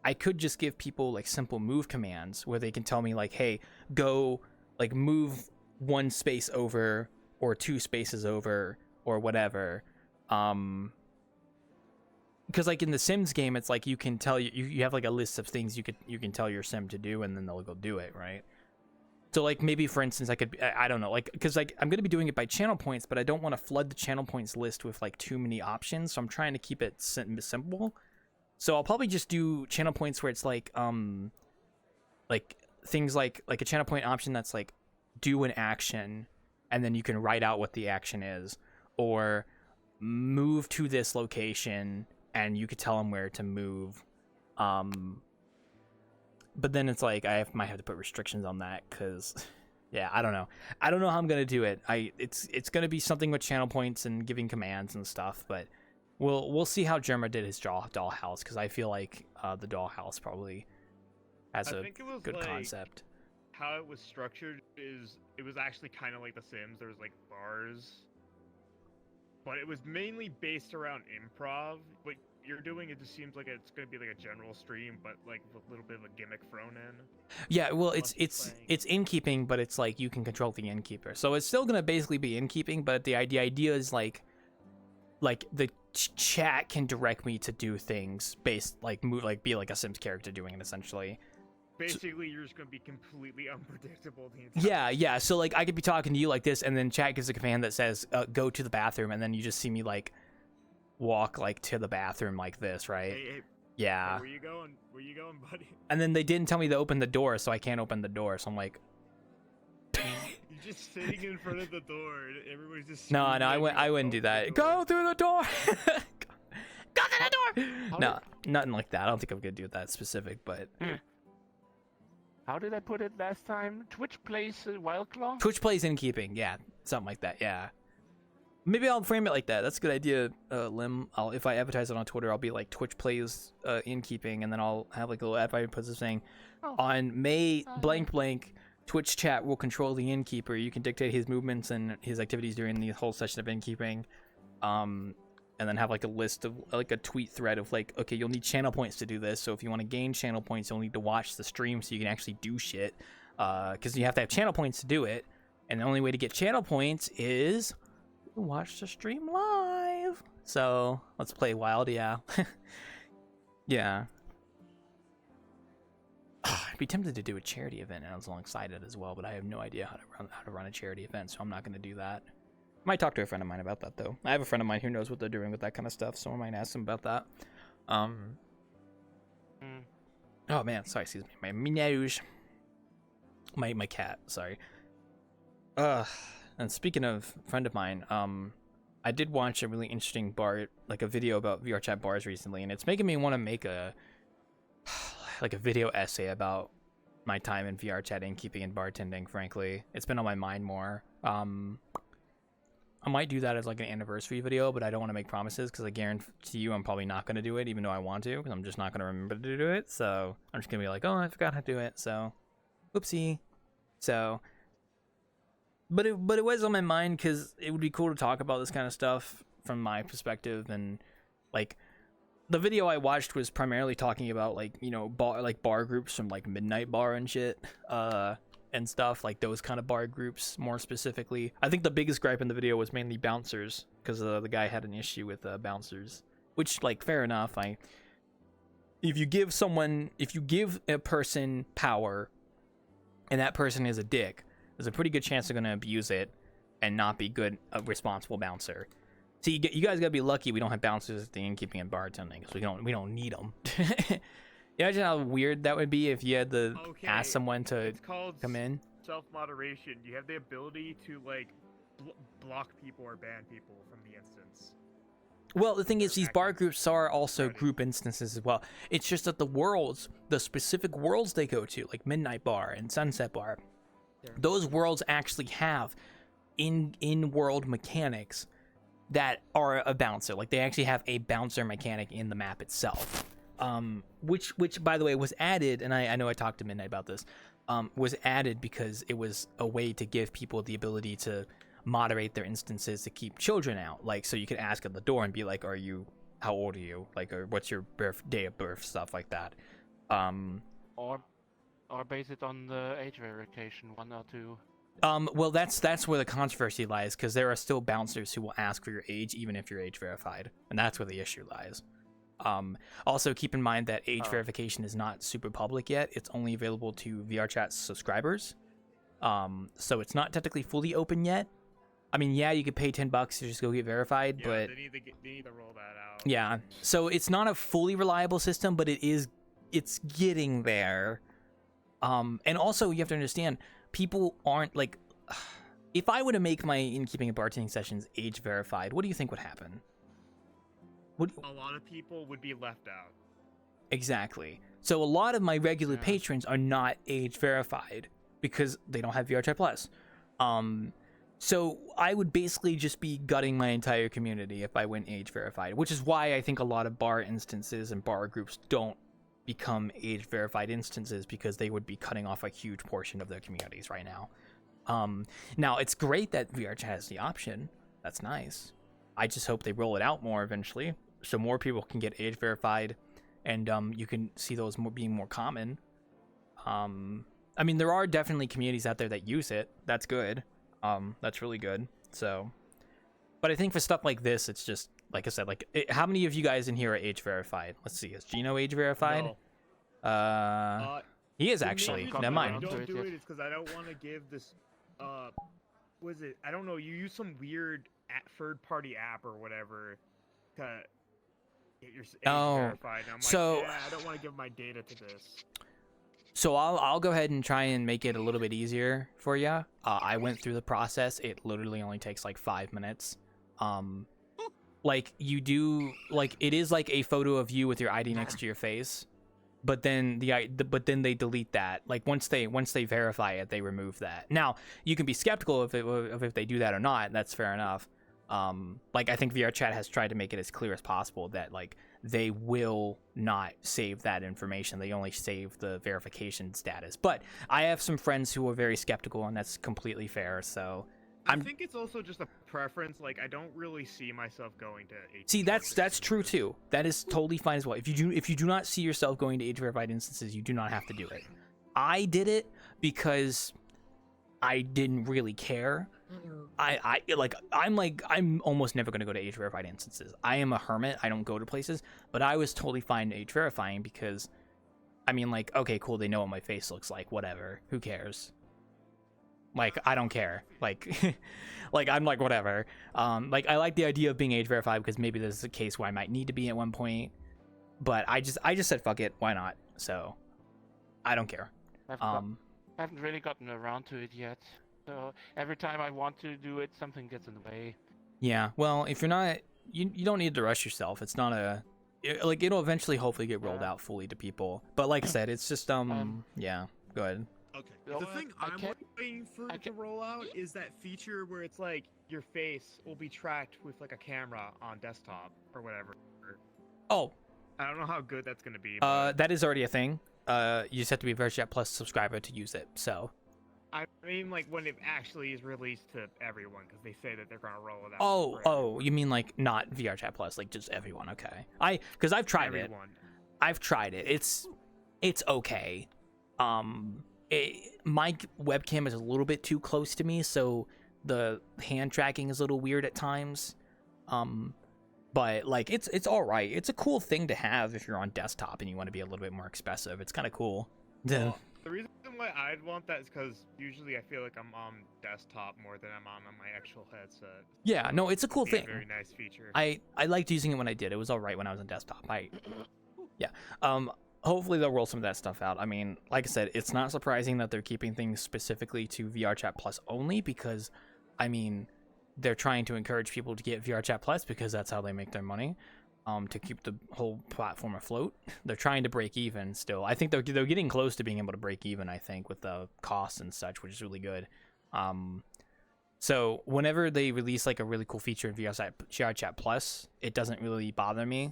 S1: I could just give people like simple move commands where they can tell me like, hey, go like move 1 space over or 2 spaces over or whatever. Because like in the Sims game, it's like you can tell you have like a list of things you can tell your sim to do, and then they'll go do it, right? So like maybe for instance, I don't know, like because like I'm gonna be doing it by channel points, but I don't want to flood the channel points list with like too many options, so I'm trying to keep it simple. So I'll probably just do channel points where it's like things like a channel point option that's like do an action, and then you can write out what the action is, or move to this location, and you could tell them where to move. But then it's like I might have to put restrictions on that because, yeah, I don't know how I'm gonna do it. It's gonna be something with channel points and giving commands and stuff, but we'll see how Germa did his dollhouse because I feel like the dollhouse probably has a good
S4: like,
S1: concept.
S4: How it was structured is it was actually kind of like The Sims. There was like bars, but it was mainly based around improv. What you're doing, it just seems like it's going to be like a general stream, but like with a little bit of a gimmick thrown in.
S1: Yeah, well, it's innkeeping, but it's like you can control the innkeeper, so it's still going to basically be innkeeping. But the idea is like chat can direct me to do things based like move like be like a Sims character doing it essentially.
S4: Basically, you're just gonna be completely unpredictable the entire
S1: Yeah. So like I could be talking to you like this, and then chat gives a command that says go to the bathroom, and then you just see me like walk like to the bathroom like this, right?
S4: Hey,
S1: Yeah.
S4: where you going? Where you going, buddy?
S1: And then they didn't tell me to open the door, so I can't open the door. So I'm like,
S4: You're just sitting in front of the door. And everybody's just.
S1: no, I wouldn't do that. Go through the door. Go through the door. No, nothing like that. I don't think I'm gonna do that specific, but.
S3: How did I put it last time? Twitch plays Wildclaw?
S1: Twitch plays Innkeeping, yeah, something like that, yeah. Maybe I'll frame it like that. That's a good idea, Lim. If I advertise it on Twitter, I'll be like Twitch plays Innkeeping, and then I'll have like a little advertisement post saying, on May blank blank, Twitch chat will control the Innkeeper. You can dictate his movements and his activities during the whole session of Innkeeping. And then have like a list of like a tweet thread of like, okay, you'll need channel points to do this. So if you want to gain channel points, you'll need to watch the stream so you can actually do shit. Because you have to have channel points to do it. And the only way to get channel points is watch the stream live. So let's play Wild, yeah. Yeah. I'd be tempted to do a charity event alongside it as well, but I have no idea how to run a charity event, so I'm not going to do that. Might talk to a friend of mine about that though. I have a friend of mine who knows what they're doing with that kind of stuff, so I might ask them about that. Oh man, sorry, excuse me. My minouge. My cat, sorry. And speaking of friend of mine, I did watch a really interesting a video about VRChat bars recently, and it's making me want to make a video essay about my time in VRChat Innkeeping and bartending, frankly. It's been on my mind more. I might do that as like an anniversary video, but I don't want to make promises because I guarantee you I'm probably not going to do it, even though I want to, because I'm just not going to remember to do it. So I'm just going to be like, oh, I forgot how to do it. So, oopsie. So, but it was on my mind because it would be cool to talk about this kind of stuff from my perspective. And like the video I watched was primarily talking about like, you know, bar groups from like Midnight Bar and shit. And stuff like those kind of bar groups more specifically. I think the biggest gripe in the video was mainly bouncers because the guy had an issue with bouncers, which like fair enough. If you give a person power and that person is a dick, there's a pretty good chance they're going to abuse it and not be a responsible bouncer. So you guys gotta be lucky we don't have bouncers at the Innkeeping and bartending because we don't need them. Imagine how weird that would be if you had to ask someone to come in.
S4: Self-moderation. You have the ability to like block people or ban people from the instance.
S1: Well, the thing is, these bar groups are also group instances as well. It's just that the specific worlds they go to, like Midnight Bar and Sunset Bar, those worlds actually have in-world mechanics that are a bouncer. Like they actually have a bouncer mechanic in the map itself. Which by the way was added, and I know I talked to Midnight about this, was added because it was a way to give people the ability to moderate their instances to keep children out. Like, so you could ask at the door and be like, how old are you? Like, or what's your day of birth, stuff like that.
S3: Or base it on the age verification, 1 or 2.
S1: Well, that's where the controversy lies, because there are still bouncers who will ask for your age even if you're age verified, and that's where the issue lies. Also keep in mind that age verification is not super public yet. It's only available to VRChat subscribers. So it's not technically fully open yet. I mean, yeah, you could pay $10 to just go get verified, but
S4: they need to roll that out.
S1: Yeah. So it's not a fully reliable system, but it's getting there. And also you have to understand, people aren't like, if I were to make my Innkeeping and bartending sessions age verified, what do you think would happen?
S4: A lot of people would be left out.
S1: Exactly. So a lot of my regular patrons are not age verified because they don't have VRChat Plus. So I would basically just be gutting my entire community if I went age verified, which is why I think a lot of bar instances and bar groups don't become age verified instances, because they would be cutting off a huge portion of their communities right now. Now it's great that VRChat has the option. That's nice. I just hope they roll it out more eventually, so more people can get age verified, and you can see those being more common. I mean, there are definitely communities out there that use it. That's good. That's really good. So, but I think for stuff like this, it's just like I said, like how many of you guys in here are age verified? Let's see, is Gino age verified?
S4: No.
S1: He is
S4: The
S1: actually.
S4: main
S3: Never
S4: reason
S1: Never
S4: why
S1: mind.
S4: I don't
S3: Right.
S4: do it is because I don't want to give this. Was it? I don't know. You use some weird third-party app or whatever to get your age
S1: Oh,
S4: verified. And I'm
S1: so-
S4: like, yeah, I don't want to give my data to this.
S1: So I'll go ahead and try and make it a little bit easier for you. I went through the process. It literally only takes like 5 minutes. Like you do, like it is like a photo of you with your ID next to your face, but then but then they delete that. Like once they verify it, they remove that. Now you can be skeptical of if they do that or not. That's fair enough. Like I think VRChat has tried to make it as clear as possible that like they will not save that information. They only save the verification status. But I have some friends who are very skeptical, and that's completely fair. So
S4: I think it's also just a preference. Like I don't really see myself going to age.
S1: see, that's true too. That is totally fine as well. If you do not see yourself going to age verified instances, you do not have to do it. I did it because I didn't really care. I'm almost never going to go to age verified instances. I am a hermit. I don't go to places, but I was totally fine age verifying because I mean, like, okay, cool, they know what my face looks like, whatever, who cares? Like, I don't care. Like like I'm like whatever. Like I like the idea of being age verified because maybe there's a case where I might need to be at one point, but I just said fuck it, why not? So I don't care.
S3: I haven't really gotten around to it yet. So every time I want to do it, something gets in the way.
S1: Yeah, well, if you're not, you don't need to rush yourself. It's not like it'll eventually hopefully get rolled out fully to people. But like I said, it's just yeah. Go ahead.
S4: Okay.
S3: You know
S4: The
S3: what?
S4: thing
S3: I
S4: I'm
S3: can't-
S4: waiting for
S3: I
S4: it to roll out is that feature where it's like your face will be tracked with like a camera on desktop or whatever.
S1: Oh,
S4: I don't know how good that's gonna be. But
S1: that is already a thing. You just have to be a VRChat Plus subscriber to use it. So.
S4: I mean, like when it actually is released to everyone, because they say that they're gonna roll it out.
S1: Oh, you mean like not VRChat Plus, like just everyone? Okay. Because I've tried it.
S4: Everyone.
S1: I've tried it. It's okay. My webcam is a little bit too close to me, so the hand tracking is a little weird at times. But like it's all right. It's a cool thing to have if you're on desktop and you want to be a little bit more expressive. It's kind of cool.
S4: Well, the reason why I'd want that is because usually I feel like I'm on desktop more than I'm on my actual headset.
S1: Yeah, no, it's a cool
S4: It'd be
S1: thing.
S4: A very nice feature.
S1: I liked using it when I did. It was all right when I was on desktop. Hopefully they'll roll some of that stuff out. I mean, like I said, it's not surprising that they're keeping things specifically to VRChat Plus only because, I mean, they're trying to encourage people to get VRChat Plus because that's how they make their money. To keep the whole platform afloat. They're trying to break even still. I think they're getting close to being able to break even, I think, with the costs and such, which is really good. So whenever they release like a really cool feature in VRChat Plus, it doesn't really bother me.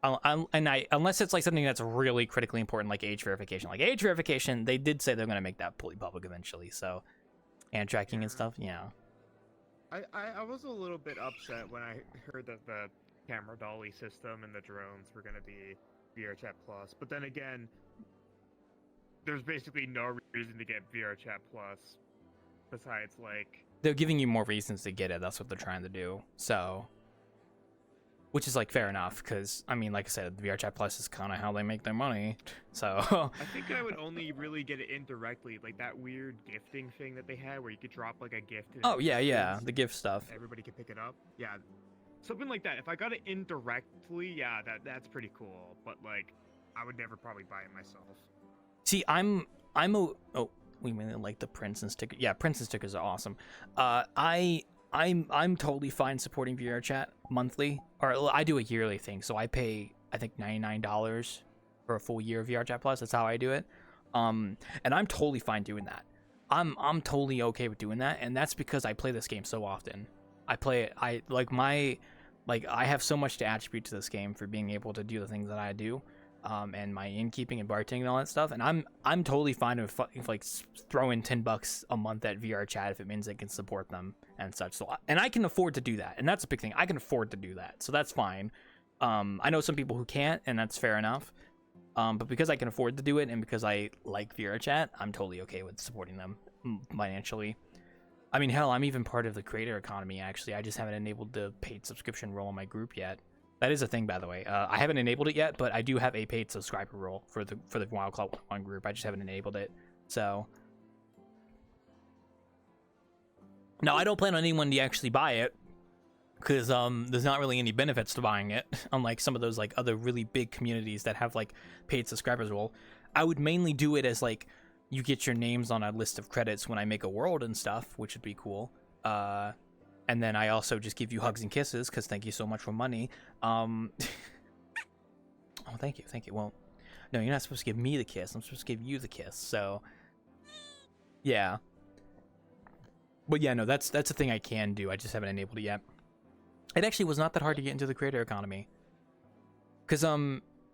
S1: Unless it's like something that's really critically important, like age verification. Like age verification, they did say they're going to make that fully public eventually. So, and tracking and stuff, yeah.
S4: I was a little bit upset when I heard that the camera dolly system and the drones were going to be VRChat Plus, but then again, there's basically no reason to get VRChat Plus besides like
S1: They're giving you more reasons to get it. That's what they're trying to do. So, which is like fair enough because I mean, like I said, VRChat Plus is kind of how they make their money. So
S4: I think I would only really get it indirectly, like that weird gifting thing that they had where you could drop like a gift.
S1: oh yeah, the gift stuff.
S4: Everybody could pick it up. Yeah, something like that. If I got it indirectly, yeah, that's pretty cool. But like, I would never probably buy it myself.
S1: See, we really like the prints and stickers. Yeah, prints and stickers are awesome. I'm totally fine supporting VRChat monthly, or I do a yearly thing. So I pay I think $99 for a full year of VRChat Plus. That's how I do it. And I'm totally fine doing that. I'm totally okay with doing that, and that's because I play this game so often. I play it. I have so much to attribute to this game for being able to do the things that I do. And my innkeeping and bartending and all that stuff, and I'm totally fine with like throwing $10 a month at VRChat if it means I can support them and such. So and I can afford to do that, and that's a big thing. I can afford to do that, so that's fine. I know some people who can't, and that's fair enough. But because I can afford to do it, and because I like VRChat, I'm totally okay with supporting them financially. I mean, hell, I'm even part of the creator economy, actually. I just haven't enabled the paid subscription role in my group yet. That is a thing, by the way. I haven't enabled it yet, but I do have a paid subscriber role for the Wildclaw 1 group. I just haven't enabled it. So... Now, I don't plan on anyone to actually buy it, because there's not really any benefits to buying it, unlike some of those like other really big communities that have like paid subscribers role. I would mainly do it as like you get your names on a list of credits when I make a world and stuff, which would be cool. And then I also just give you hugs and kisses, because thank you so much for money. Oh, thank you. Well, no, you're not supposed to give me the kiss. I'm supposed to give you the kiss. So, yeah. But yeah, no, that's a thing I can do. I just haven't enabled it yet. It actually was not that hard to get into the creator economy. Because,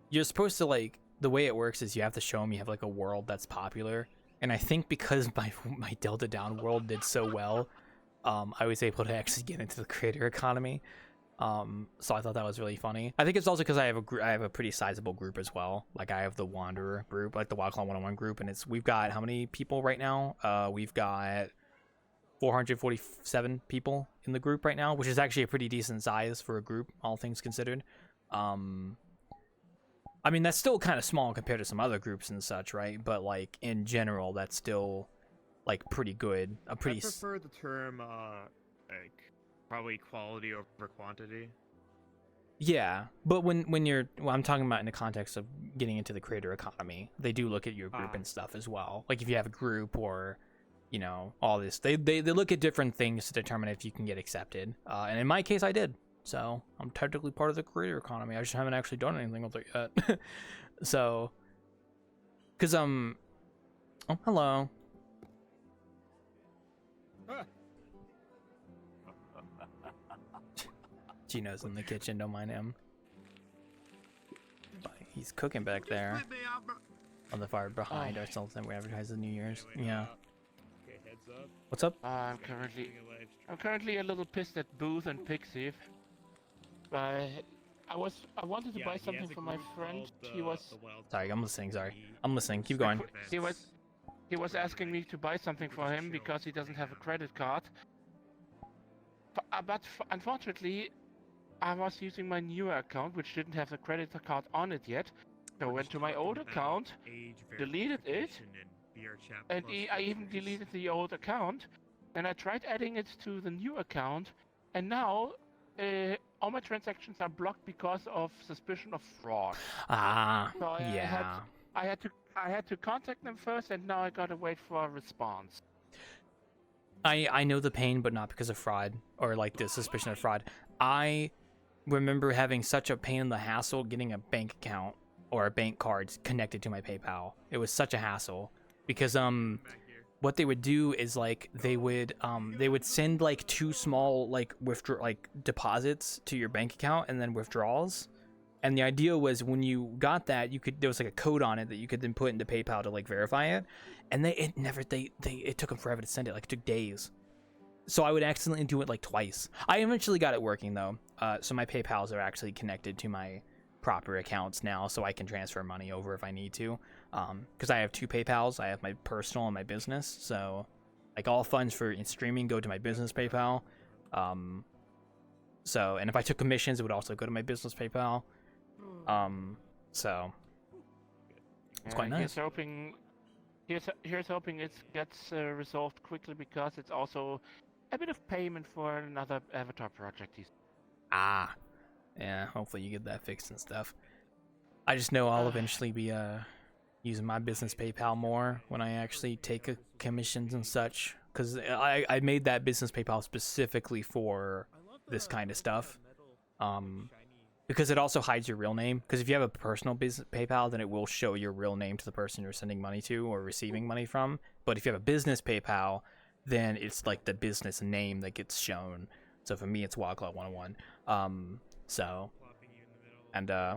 S1: you're supposed to, like, the way it works is you have to show them you have, like, a world that's popular. And I think because my Delta Down world did so well, I was able to actually get into the creator economy. So I thought that was really funny. I think it's also because I have a pretty sizable group as well. Like, I have the Wanderer group, like the Wildclaw 101 group, and we've got how many people right now? We've got 447 people in the group right now, which is actually a pretty decent size for a group, all things considered. I mean, that's still kind of small compared to some other groups and such, right? But like in general, that's still like pretty good.
S4: I prefer the term like probably quality over quantity.
S1: Yeah, but when I'm talking about in the context of getting into the creator economy, they do look at your group and stuff as well. Like if you have a group or you know, all this. They look at different things to determine if you can get accepted. And in my case, I did. So I'm technically part of the creator economy. I just haven't actually done anything with it yet. So, because oh, hello. Gino's in the kitchen. Don't mind him. He's cooking back there on the fire behind ourselves, and we advertise the New Year's. Yeah. What's up?
S3: I'm currently a little pissed at Booth and Pixie. I wanted to buy something for my friend. He was...
S1: Sorry, I'm listening. I'm listening. Keep going.
S3: He was asking me to buy something for him because he doesn't have a credit card. But unfortunately, I was using my new account, which didn't have a credit card on it yet. So I went to my old account, deleted it, and I even deleted the old account. And I tried adding it to the new account, and now all my transactions are blocked because of suspicion of fraud. So
S1: yeah.
S3: I had to contact them first, and now I gotta wait for a response.
S1: I know the pain, but not because of fraud or like the suspicion of fraud. I remember having such a pain in the hassle getting a bank account or a bank card connected to my PayPal. It was such a hassle because what they would do is like they would send like two small like deposits to your bank account and then withdrawals. And the idea was when you got that, there was like a code on it that you could then put into PayPal to like verify it. And it took them forever to send it. Like it took days. So I would accidentally do it like twice. I eventually got it working though. So my PayPals are actually connected to my proper accounts now, so I can transfer money over if I need to. Because I have two PayPals. I have my personal and my business. So like all funds for streaming go to my business PayPal. And if I took commissions, it would also go to my business PayPal. So it's quite nice.
S3: Here's hoping it gets resolved quickly because it's also a bit of payment for another avatar project.
S1: Yeah, hopefully you get that fixed and stuff. I just know I'll eventually be using my business PayPal more when I actually take commissions and such, because I made that business PayPal specifically for this kind of stuff. Because it also hides your real name. Because if you have a personal business PayPal, then it will show your real name to the person you're sending money to or receiving money from. But if you have a business PayPal, then it's like the business name that gets shown. So for me, it's Wildclaw 101.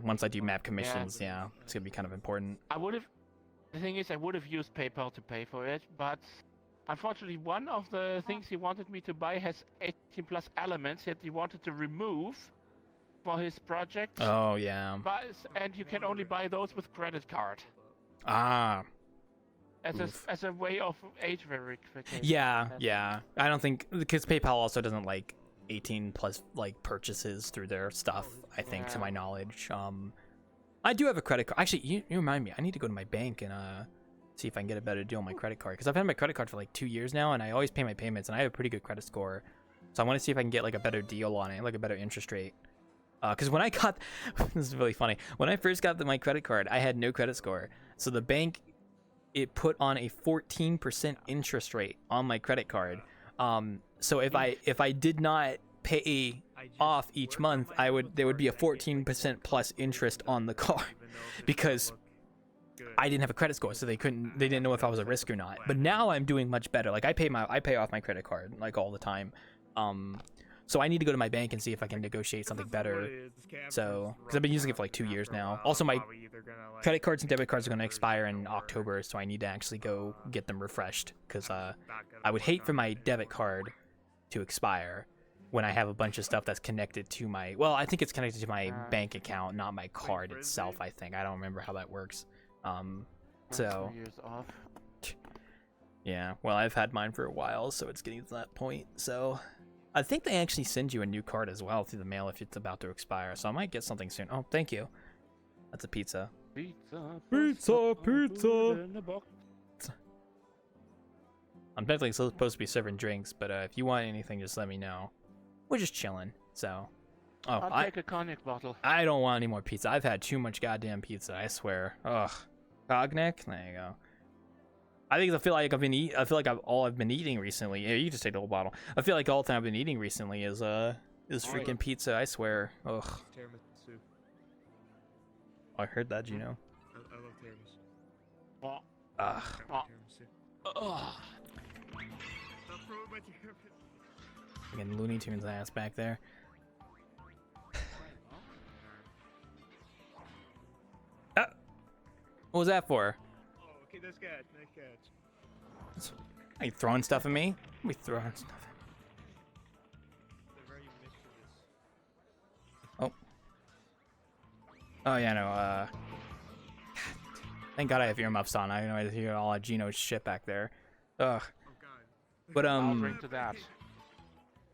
S1: Once I do map commissions, yeah, it's gonna be kind of important.
S3: The thing is, I would have used PayPal to pay for it, but unfortunately, one of the things he wanted me to buy has 18 plus elements that he wanted to remove for his project.
S1: Oh, yeah.
S3: And you can only buy those with credit card. as a way of age verification.
S1: Yeah. I don't think because PayPal also doesn't like 18 plus like purchases through their stuff. I think, to my knowledge. I do have a credit card. Actually, you remind me. I need to go to my bank and see if I can get a better deal on my credit card because I've had my credit card for like 2 years now, and I always pay my payments, and I have a pretty good credit score. So I want to see if I can get like a better deal on it, like a better interest rate. Because when I got, this is really funny. When I first got my credit card, I had no credit score. So the bank, it put on a 14% interest rate on my credit card. So if I did not pay off each month, there would be a 14% plus interest on the card because I didn't have a credit score, so they didn't know if I was a risk or not. But now I'm doing much better. Like I pay off my credit card like all the time. So I need to go to my bank and see if I can negotiate something better. So, because I've been using it for like 2 years now. Also, my credit cards and debit cards are going to expire in October, so I need to actually go get them refreshed. Because I would hate for my debit card to expire when I have a bunch of stuff that's connected to my... Well, I think it's connected to my bank account, not my card itself, I think. I don't remember how that works. So... Yeah, well, I've had mine for a while, so it's getting to that point. So... I think they actually send you a new card as well through the mail if it's about to expire, so I might get something soon. Oh, thank you. That's a pizza. Pizza. I'm technically supposed to be serving drinks, but if you want anything, just let me know. We're just chilling, so... Oh,
S3: I'll take a cognac bottle.
S1: I don't want any more pizza. I've had too much goddamn pizza, I swear. Ugh. Cognac? There you go. I feel like all I've been eating recently. Yeah, you can just take the whole bottle. I feel like all the time I've been eating recently is freaking pizza. I swear. Ugh.
S4: Tiramisu.
S1: I heard that, Gino.
S4: I love tiramisu.
S1: Ugh.
S3: Ugh.
S4: Stop throwing my tiramisu.
S1: Again, Looney Tunes ass back there. What was that for?
S4: Okay, nice catch.
S1: Are you throwing stuff at me? We throwing stuff at me.
S4: They're very mischievous.
S1: Oh yeah, no. Thank God I have earmuffs on. I know I hear all of Gino's shit back there. Ugh.
S4: Oh god.
S1: But
S3: I'll bring to that.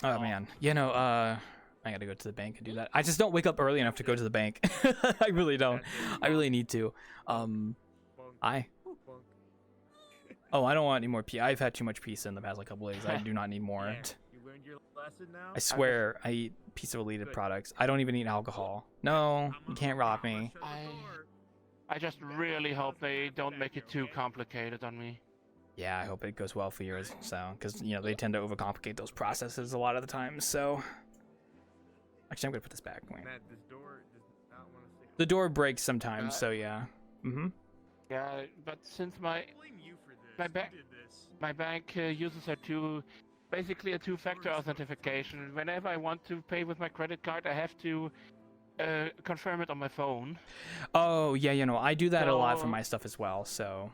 S1: Oh man, I gotta go to the bank and do that. I just don't wake up early enough to go to the bank. I really don't. I really need to. Oh, I don't want any more pizza. I've had too much pizza in the past couple days. I do not need more.
S4: Yeah. You learned your lesson now?
S1: I swear, I eat pizza-related products. I don't even eat alcohol. No, you can't rob me.
S3: I just really hope they don't make it too complicated on me.
S1: Yeah, I hope it goes well for yours. So, because they tend to overcomplicate those processes a lot of the time. So, actually, I'm gonna put this back. Wait.
S4: Matt, this door does not want to stay
S1: The door breaks sometimes, so yeah. Mm-hmm.
S3: Yeah, but since my
S4: My
S3: bank uses basically a two-factor authentication. Whenever I want to pay with my credit card, I have to confirm it on my phone.
S1: Oh yeah, I do that a lot for my stuff as well. So,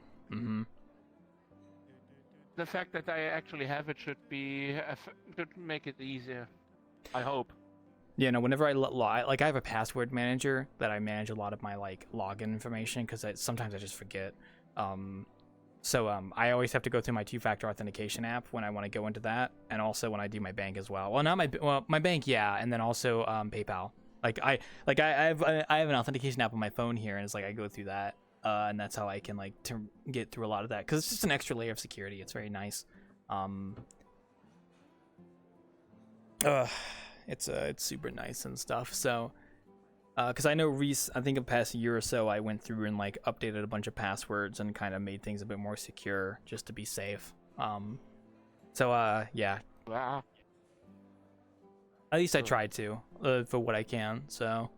S3: the fact that I actually have it should make it easier. I hope.
S1: Yeah, no. Whenever I I have a password manager that I manage a lot of my login information because sometimes I just forget. So I always have to go through my two-factor authentication app when I want to go into that, and also when I do my bank as well. Well, not my bank, yeah, and then also PayPal. I have an authentication app on my phone here, and it's I go through that, and that's how I can to get through a lot of that because it's just an extra layer of security. It's very nice. It's super nice and stuff. So. Because I know I think in the past year or so, I went through and updated a bunch of passwords and kind of made things a bit more secure just to be safe. Yeah.
S3: Wow.
S1: At least I tried to, for what I can. So,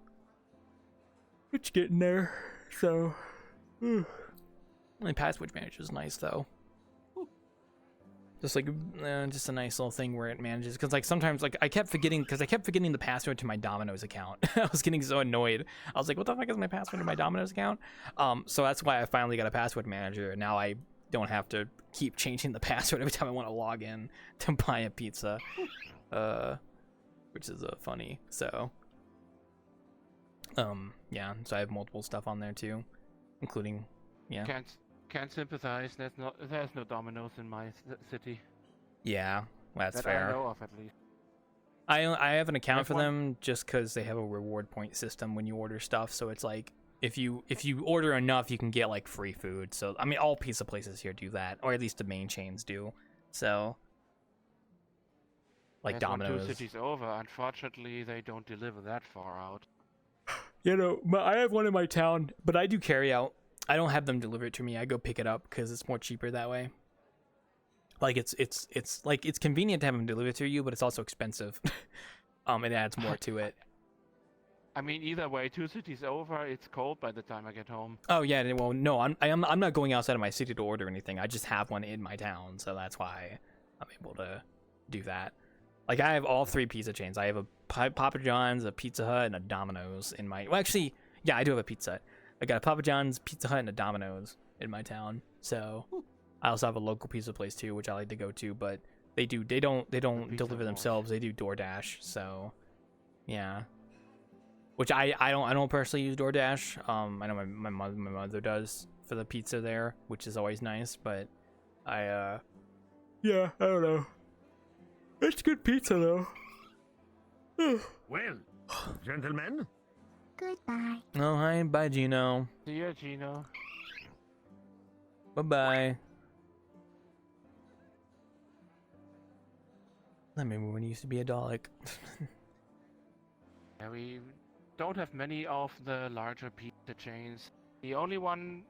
S1: it's getting there. So, the password manager is nice though. Just just a nice little thing where it manages, because sometimes I kept forgetting the password to my Domino's account. I was getting so annoyed. I was like, what the fuck is my password to my Domino's account? So that's why I finally got a password manager, and now I don't have to keep changing the password every time I want to log in to buy a pizza, which is funny. So yeah, so I have multiple stuff on there too, including
S3: Can't sympathize. There's no Domino's in my city.
S1: Yeah, that's
S3: That
S1: fair.
S3: I know of, at least.
S1: I have an account
S3: There's
S1: for
S3: one-
S1: them just because they have a reward point system when you order stuff. So it's like if you order enough, you can get like free food. So I mean, all pizza places here do that, or at least the main chains do. So like
S3: There's one
S1: Domino's.
S3: 2 cities over. Unfortunately, they don't deliver that far out.
S1: You know, I have one in my town, but I do carry out. I don't have them deliver it to me. I go pick it up because it's more cheaper that way. Like it's like it's convenient to have them deliver to you, but it's also expensive. It adds more to it.
S3: I mean, either way, 2 cities over, it's cold by the time I get home.
S1: Oh yeah, well no, I'm not going outside of my city to order anything. I just have one in my town, so that's why I'm able to do that. Like I have all 3 pizza chains. I have a Papa John's, a Pizza Hut, and a Domino's in my. Well, actually, yeah, I do have a Pizza Hut. I got a Papa John's, Pizza Hut, and a Domino's in my town. So I also have a local pizza place too, which I like to go to. But they don't deliver themselves. They do DoorDash. So yeah. Which I don't personally use DoorDash. I know my mother does for the pizza there, which is always nice. But yeah, I don't know. It's good pizza though.
S2: Well, gentlemen,
S5: Goodbye.
S1: Oh hi, bye Gino.
S3: See ya, Gino.
S1: Bye bye. I remember when he used to be a Dalek.
S3: Yeah, we don't have many of the larger pizza chains. The only one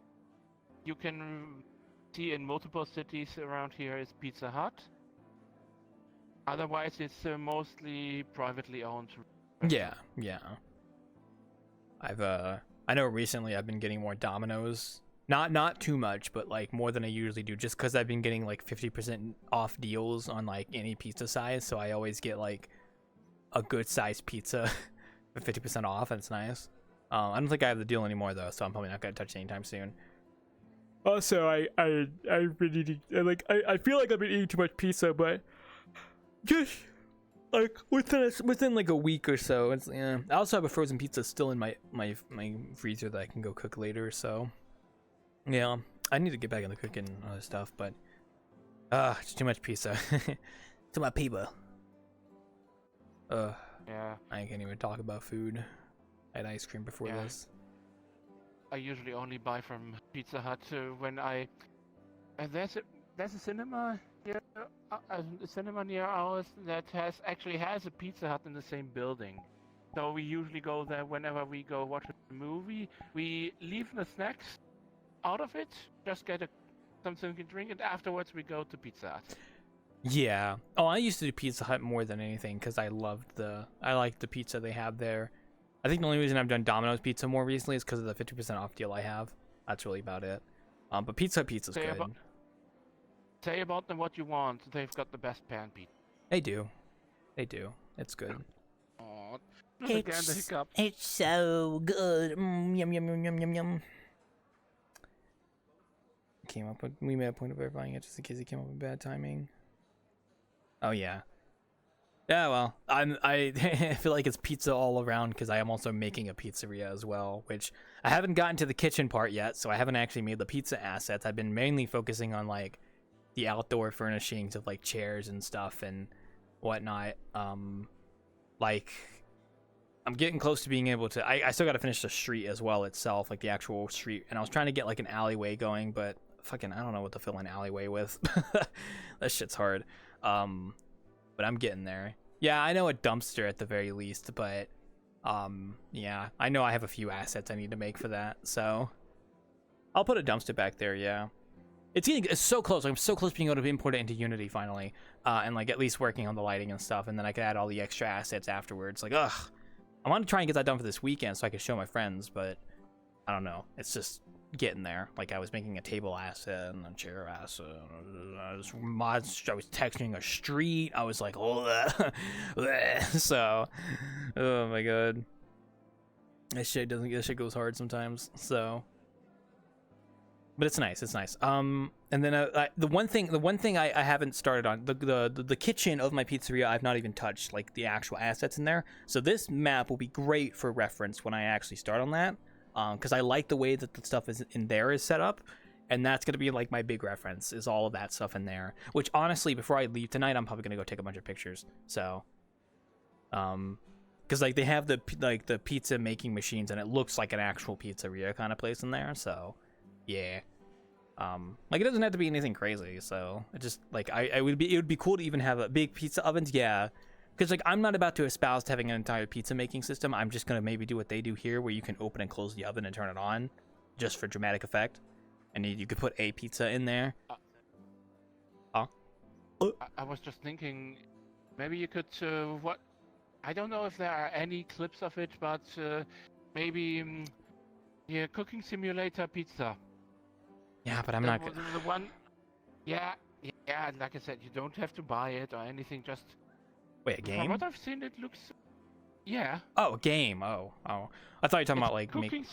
S3: you can see in multiple cities around here is Pizza Hut. Otherwise, it's mostly privately owned.
S1: Yeah. I know recently I've been getting more Domino's. Not too much, but like more than I usually do, just because I've been getting like 50% off deals on like any pizza size, so I always get like a good sized pizza for 50% off, and it's nice. I don't think I have the deal anymore though, so I'm probably not gonna touch it anytime soon. Also, I really I feel like I've been eating too much pizza, but just like within like a week or so, it's yeah. I also have a frozen pizza still in my freezer that I can go cook later, so yeah, I need to get back into cooking and other stuff, but it's too much pizza. Too much pizza.
S3: Yeah.
S1: I can't even talk about food. I had ice cream before
S3: Yeah.
S1: this.
S3: I usually only buy from Pizza Hut when I. And there's a cinema here, a cinema near ours that actually has a Pizza Hut in the same building. So we usually go there whenever we go watch a movie. We leave the snacks out of it, just get something to drink, and afterwards we go to Pizza Hut.
S1: Yeah. Oh, I used to do Pizza Hut more than anything because I liked the pizza they have there. I think the only reason I've done Domino's pizza more recently is because of the 50% off deal I have. That's really about it. But pizza's good.
S3: Say about them what you want. They've got the best pan pizza.
S1: They do. It's good.
S3: Aww. Again, the hiccup.
S1: It's so good. Yum yum yum yum yum yum. We made a point of verifying it just in case it came up with bad timing. Oh yeah. Yeah, well, I feel like it's pizza all around because I am also making a pizzeria as well, which I haven't gotten to the kitchen part yet, so I haven't actually made the pizza assets. I've been mainly focusing on like the outdoor furnishings of like chairs and stuff and whatnot. Like I'm getting close to being able to. I still got to finish the street as well itself, like the actual street, and I was trying to get like an alleyway going, but fucking I don't know what to fill an alleyway with. That shit's hard. But I'm getting there. Yeah, I know a dumpster at the very least, but yeah, I know I have a few assets I need to make for that, so I'll put a dumpster back there. Yeah, it's so close. I'm so close to being able to import it into Unity finally, and like at least working on the lighting and stuff, and then I can add all the extra assets afterwards. Like, ugh, I want to try and get that done for this weekend so I can show my friends, but I don't know. It's just getting there. Like I was making a table asset and a chair asset. I was texturing a street. I was like, oh, so, oh my god, this shit goes hard sometimes. So, but it's nice. And then the one thing I haven't started on the kitchen of my pizzeria. I've not even touched like the actual assets in there. So this map will be great for reference when I actually start on that. Because I like the way that the stuff is in there is set up, And that's gonna be like my big reference, is all of that stuff in there. Which honestly, before I leave tonight, I'm probably gonna go take a bunch of pictures. So, because like they have the pizza making machines, and it looks like an actual pizzeria kind of place in there. So, yeah. Like it doesn't have to be anything crazy. So it just like it would be cool to even have a big pizza ovens. Yeah. Because like I'm not about to espouse to having an entire pizza making system. I'm just gonna maybe do what they do here, where you can open and close the oven and turn it on, just for dramatic effect. And you could put a pizza in there.
S3: I was just thinking, maybe you could what? I don't know if there are any clips of it, but maybe yeah, cooking simulator pizza.
S1: Yeah, but I'm not
S3: the one. Yeah. Like I said, you don't have to buy it or anything. Just
S1: wait, a game?
S3: From what I've seen, it looks. Yeah.
S1: Oh, a game. Oh. I thought you were talking about like
S3: cooking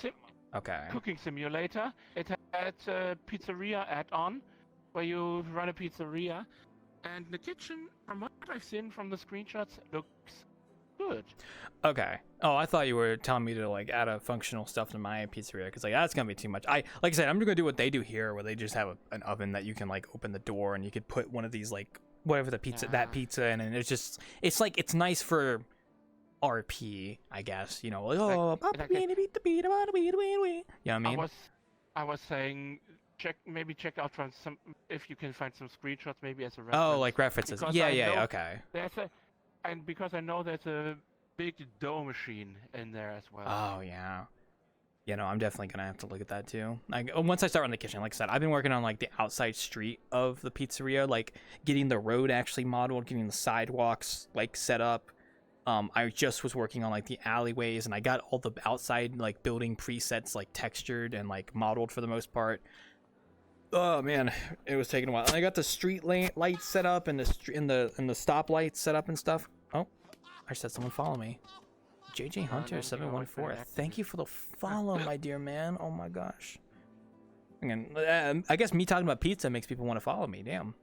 S1: Okay.
S3: Cooking simulator. It had a pizzeria add-on, where you run a pizzeria, and the kitchen, from what I've seen from the screenshots, looks good.
S1: Okay. Oh, I thought you were telling me to like add a functional stuff to my pizzeria, because like that's gonna be too much. Like I said, I'm gonna do what they do here, where they just have an oven that you can like open the door and you could put one of these like whatever the pizza that pizza in, and it's nice for RP, I guess. You know, like, oh, you know what I mean?
S3: I was saying, check out from some, if you can find some screenshots maybe as a reference.
S1: Oh, like references.
S3: Because
S1: Yeah, okay.
S3: And because I know there's a big dough machine in there as well.
S1: Oh yeah. You know, I'm definitely gonna have to look at that too. Like once I start on the kitchen, like I said, I've been working on like the outside street of the pizzeria, like getting the road actually modeled, getting the sidewalks like set up. I just was working on like the alleyways, and I got all the outside like building presets like textured and like modeled for the most part. Oh man, it was taking a while. And I got the street lights set up and the stoplights set up and stuff. Oh, I said someone follow me. JJ Hunter 714. Thank you for the follow, my dear man. Oh my gosh. Again, I guess me talking about pizza makes people want to follow me. Damn.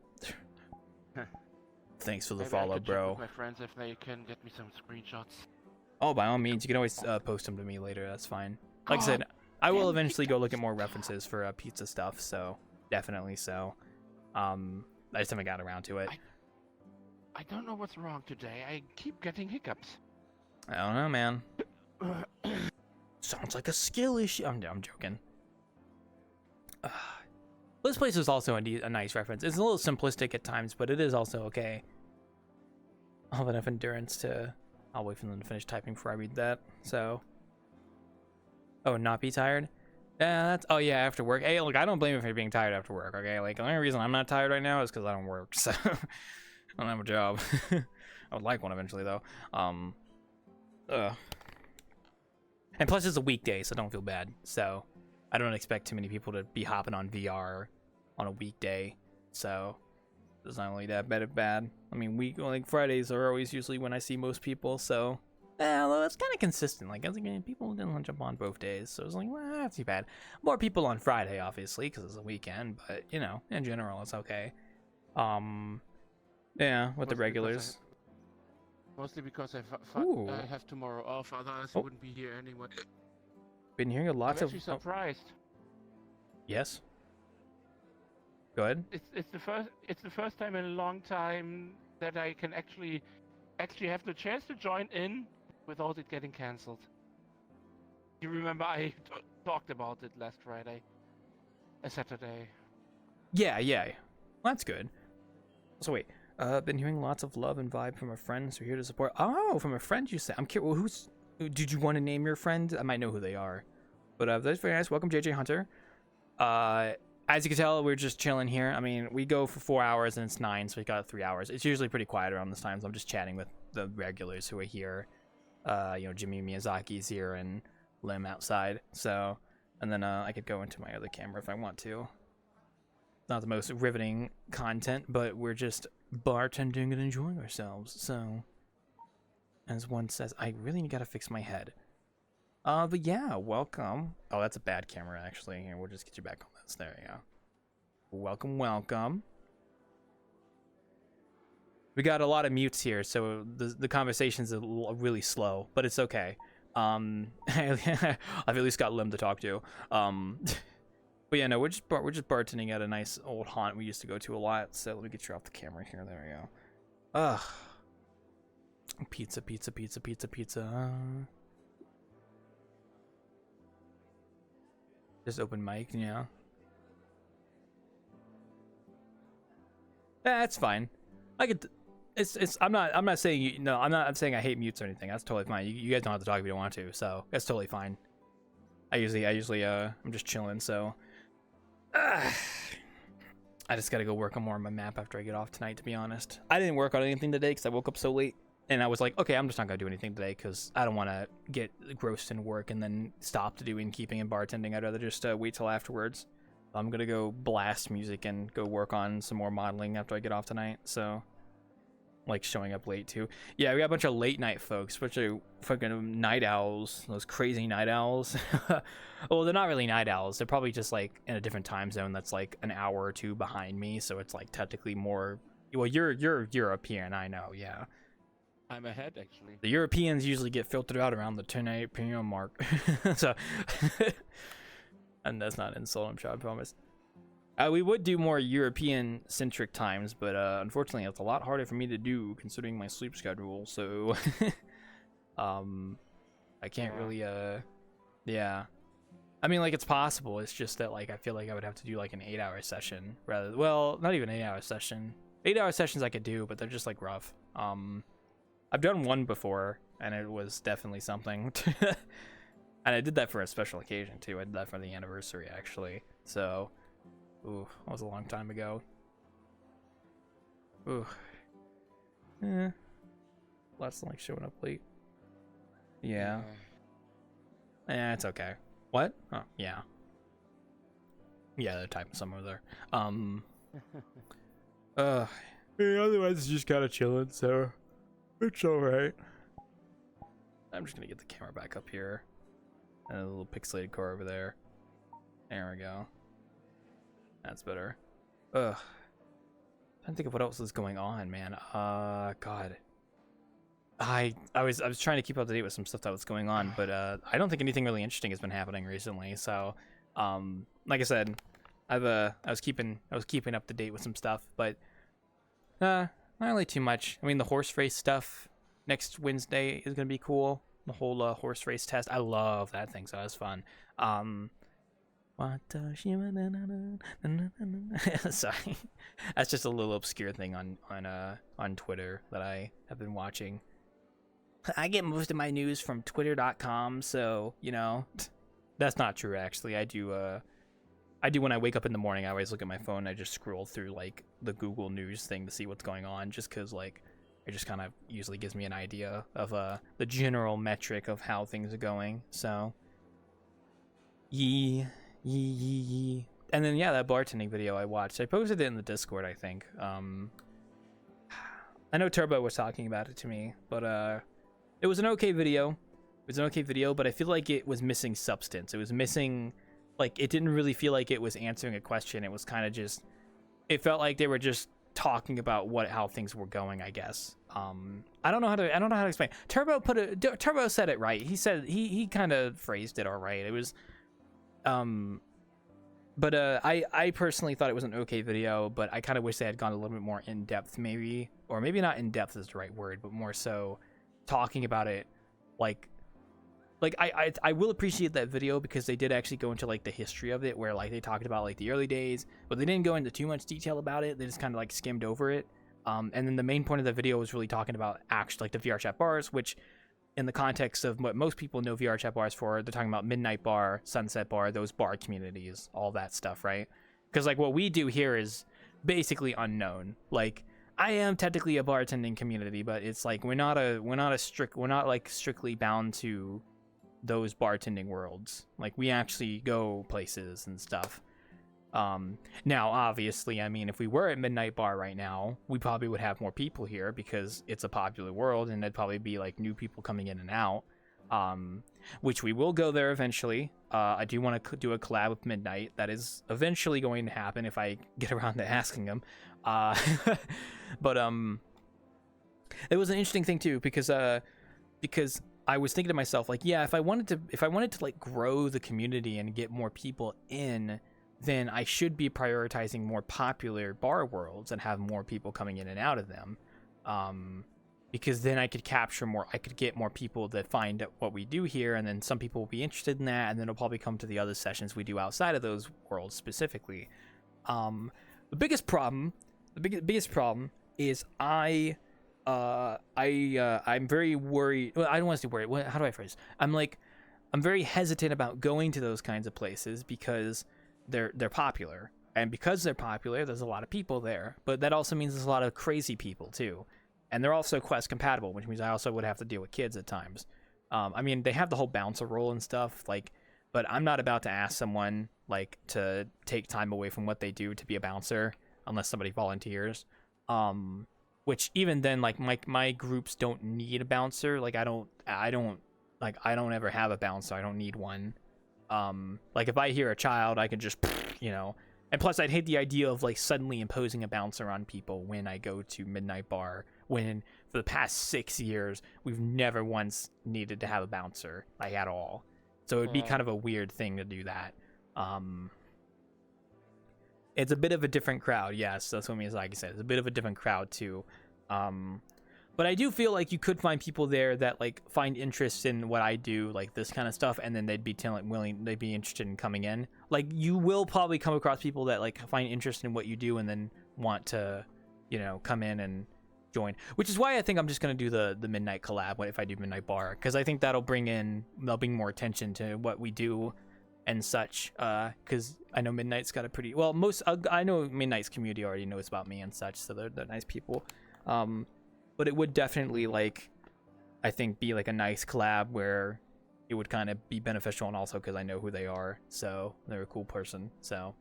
S1: Thanks for the follow, bro.
S3: Check with my friends if they can get me some screenshots.
S1: Oh, by all means, you can always post them to me later. That's fine. Like I said, I will eventually go look at more references for pizza stuff. So definitely so. I just haven't got around to it.
S3: I don't know what's wrong today. I keep getting hiccups.
S1: I don't know, man. Sounds like a skill issue. I'm joking. This place is also a nice reference. It's a little simplistic at times, but it is also okay. I'll have enough endurance to... I'll wait for them to finish typing before I read that, so... Oh, not be tired? Yeah, that's... Oh, yeah, after work. Hey, look, I don't blame you for being tired after work, okay? Like, the only reason I'm not tired right now is because I don't work, so... I don't have a job. I would like one eventually, though. And plus, it's a weekday, so don't feel bad. So, I don't expect too many people to be hopping on VR on a weekday. So, it's not really that bad. I mean, Fridays are always usually when I see most people. So, although it's kind of consistent. Like, I was thinking people didn't jump on both days. So, it's like, well, not too bad. More people on Friday, obviously, because it's a weekend. But, you know, in general, it's okay. Yeah, with the regulars.
S3: Mostly because I have tomorrow off, otherwise I wouldn't be here anyway.
S1: Been hearing lots of...
S3: I'm actually surprised.
S1: Yes? Go ahead.
S3: It's the first time in a long time that I can actually have the chance to join in without it getting cancelled. You remember I talked about it last Friday, Saturday.
S1: Yeah. Well, that's good. So wait. Been hearing lots of love and vibe from a friend, so here to support. Oh, from a friend, you said. I'm curious. Well, did you want to name your friend? I might know who they are. But that's very nice. Welcome, JJ Hunter. As you can tell, we're just chilling here. I mean, we go for 4 hours and it's 9, so we got 3 hours. It's usually pretty quiet around this time, so I'm just chatting with the regulars who are here. Jimmy Miyazaki's here and Lim outside. So, and then I could go into my other camera if I want to. Not the most riveting content, but we're just bartending and enjoying ourselves. So, as one says, I really gotta fix my head. But yeah, welcome. Oh, that's a bad camera, actually. Here, we'll just get you back on this. There you go. Welcome. We got a lot of mutes here, so the conversation's really slow, but it's okay. I've at least got Lim to talk to. But yeah, no, we're just bartending at a nice old haunt we used to go to a lot. So let me get you off the camera here. There we go. Ugh. Pizza. Just open mic, yeah. That's fine. I could. I'm not saying I'm saying I hate mutes or anything. That's totally fine. You guys don't have to talk if you don't want to. So that's totally fine. I usually I'm just chilling. So I just gotta go work on more on my map after I get off tonight. To be honest, I didn't work on anything today because I woke up so late, and I was like, okay, I'm just not gonna do anything today because I don't want to get grossed in work and then stop to do innkeeping and bartending. I'd rather just wait till afterwards. I'm gonna go blast music and go work on some more modeling after I get off tonight. So, like, showing up late too. Yeah, we got a bunch of late night folks, a bunch of fucking night owls. Those crazy night owls. Well, they're not really night owls. They're probably just like in a different time zone that's like an hour or two behind me. So it's like technically more. Well, you're European, I know. Yeah.
S3: I'm ahead actually.
S1: The Europeans usually get filtered out around the 10 p.m. mark. So. And that's not an insult, I'm sure, I promise. We would do more European-centric times, but unfortunately, it's a lot harder for me to do considering my sleep schedule. So, I can't really, yeah. I mean, like, it's possible. It's just that, like, I feel like I would have to do, like, an 8-hour session rather. Well, not even an 8-hour session. 8-hour sessions I could do, but they're just, like, rough. I've done one before, and it was definitely something. And I did that for a special occasion, too. I did that for the anniversary, actually. So, ooh, that was a long time ago. Ooh. Less than, like, showing up late. Yeah. Yeah, it's okay. What? Oh, yeah. Yeah, they're typing somewhere there. Yeah, otherwise, it's just kind of chilling, so it's alright. I'm just gonna get the camera back up here. And a little pixelated car over there. There we go. That's better. Ugh. Trying to think of what else is going on, man. God. I was trying to keep up to date with some stuff that was going on, but I don't think anything really interesting has been happening recently. So, like I said, I was keeping up to date with some stuff, but not really too much. I mean, the horse race stuff next Wednesday is gonna be cool. The whole horse race test. I love that thing, so that's fun. Sorry, that's just a little obscure thing on Twitter that I have been watching. I get most of my news from Twitter.com, so you know, that's not true. Actually, I do when I wake up in the morning. I always look at my phone. I just scroll through like the Google News thing to see what's going on, just because like. It just kind of usually gives me an idea of the general metric of how things are going. So, yee. And then, yeah, that bartending video I watched. I posted it in the Discord, I think. I know Turbo was talking about it to me, but it was an okay video. But I feel like it was missing substance. It was missing, like, it didn't really feel like it was answering a question. It was kind of just, it felt like they were just talking about how things were going, I guess. I don't know how to explain. Turbo said it right. He said he kind of phrased it all right. It was but I personally thought it was an okay video, but I kind of wish they had gone a little bit more in depth, maybe, or maybe not in depth is the right word, but more so talking about it like I will appreciate that video because they did actually go into like the history of it, where like they talked about like the early days, but they didn't go into too much detail about it. They just kind of like skimmed over it. And then the main point of the video was really talking about actually like the VRChat bars, which in the context of what most people know VRChat bars for, they're talking about Midnight Bar, Sunset Bar, those bar communities, all that stuff, right? Because like what we do here is basically unknown. Like I am technically a bartending community, but it's like we're not like strictly bound to those bartending worlds. Like we actually go places and stuff. Now obviously, I mean, if we were at Midnight Bar right now, we probably would have more people here because it's a popular world, and there'd probably be like new people coming in and out, which we will go there eventually. I do want to do a collab with Midnight. That is eventually going to happen if I get around to asking them. But it was an interesting thing too, because I was thinking to myself, like, yeah, if I wanted to like grow the community and get more people in, then I should be prioritizing more popular bar worlds and have more people coming in and out of them. Because then I could get more people that find what we do here, and then some people will be interested in that, and then they'll probably come to the other sessions we do outside of those worlds specifically. The biggest problem is I'm very worried. Well, I don't want to say worried. How do I phrase? I'm very hesitant about going to those kinds of places because they're popular, and because they're popular, there's a lot of people there. But that also means there's a lot of crazy people too. And they're also Quest compatible, which means I also would have to deal with kids at times. I mean, they have the whole bouncer role and stuff, but I'm not about to ask someone, to take time away from what they do to be a bouncer, unless somebody volunteers. Which even then, my groups don't need a bouncer. I don't ever have a bouncer. I don't need one. If I hear a child, I can just, And plus, I'd hate the idea of, suddenly imposing a bouncer on people when I go to Midnight Bar, when for the past 6 years, we've never once needed to have a bouncer, at all. So it would be kind of a weird thing to do that. It's a bit of a different crowd, yes, that's what I mean, like I said, it's a bit of a different crowd, too. But I do feel like you could find people there that, find interest in what I do, this kind of stuff, and then they'd be they'd be interested in coming in. You will probably come across people that, find interest in what you do and then want to, come in and join. Which is why I think I'm just going to do the Midnight collab if I do Midnight Bar, because I think that'll bring more attention to what we do and such, because I know Midnight's got a pretty... Well, I know Midnight's community already knows about me and such, so they're nice people. But it would definitely, I think, be, a nice collab where it would kind of be beneficial, and also because I know who they are, so they're a cool person, so...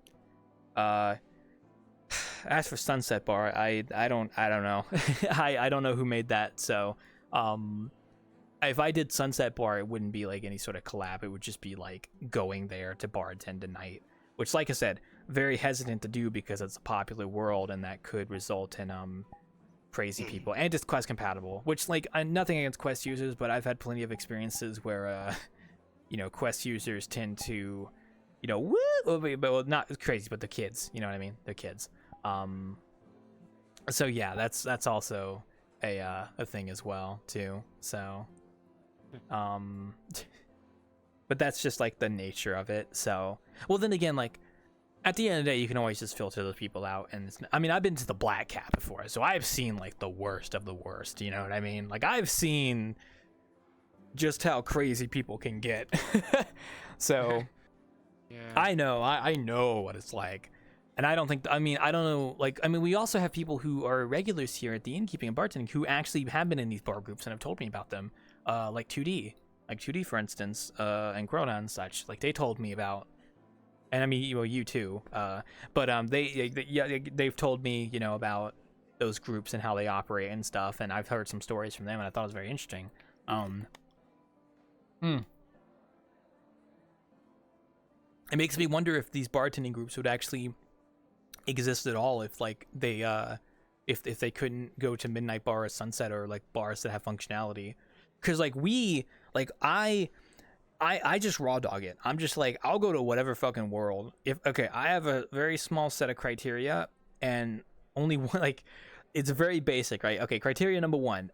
S1: As for Sunset Bar, I don't know. I don't know who made that, so... If I did Sunset Bar, it wouldn't be, any sort of collab, it would just be, going there to bartend a night. Which, like I said, very hesitant to do because it's a popular world, and that could result in, crazy people, and it's Quest compatible, which nothing against Quest users, but I've had plenty of experiences where Quest users tend to well, not crazy, but the kids, you know what I mean, they're kids. So yeah, that's also a thing as well too, so but that's just the nature of it. So well, then again, at the end of the day, you can always just filter those people out. And I've been to the Black Cat before, so I've seen the worst of the worst. You know what I mean? I've seen just how crazy people can get. So
S3: Yeah.
S1: I know what it's like. And I don't think, I don't know, we also have people who are regulars here at the innkeeping and bartending who actually have been in these bar groups and have told me about them. 2D, 2D, for instance, and Corona and such. They told me about. And you too. But they've told me, about those groups and how they operate and stuff. And I've heard some stories from them, and I thought it was very interesting. It makes me wonder if these bartending groups would actually exist at all if they if they couldn't go to Midnight Bar or Sunset or bars that have functionality. Because I just raw dog it. I'm just I'll go to whatever fucking world. I have a very small set of criteria, and only one, it's very basic, right? Okay, criteria number one,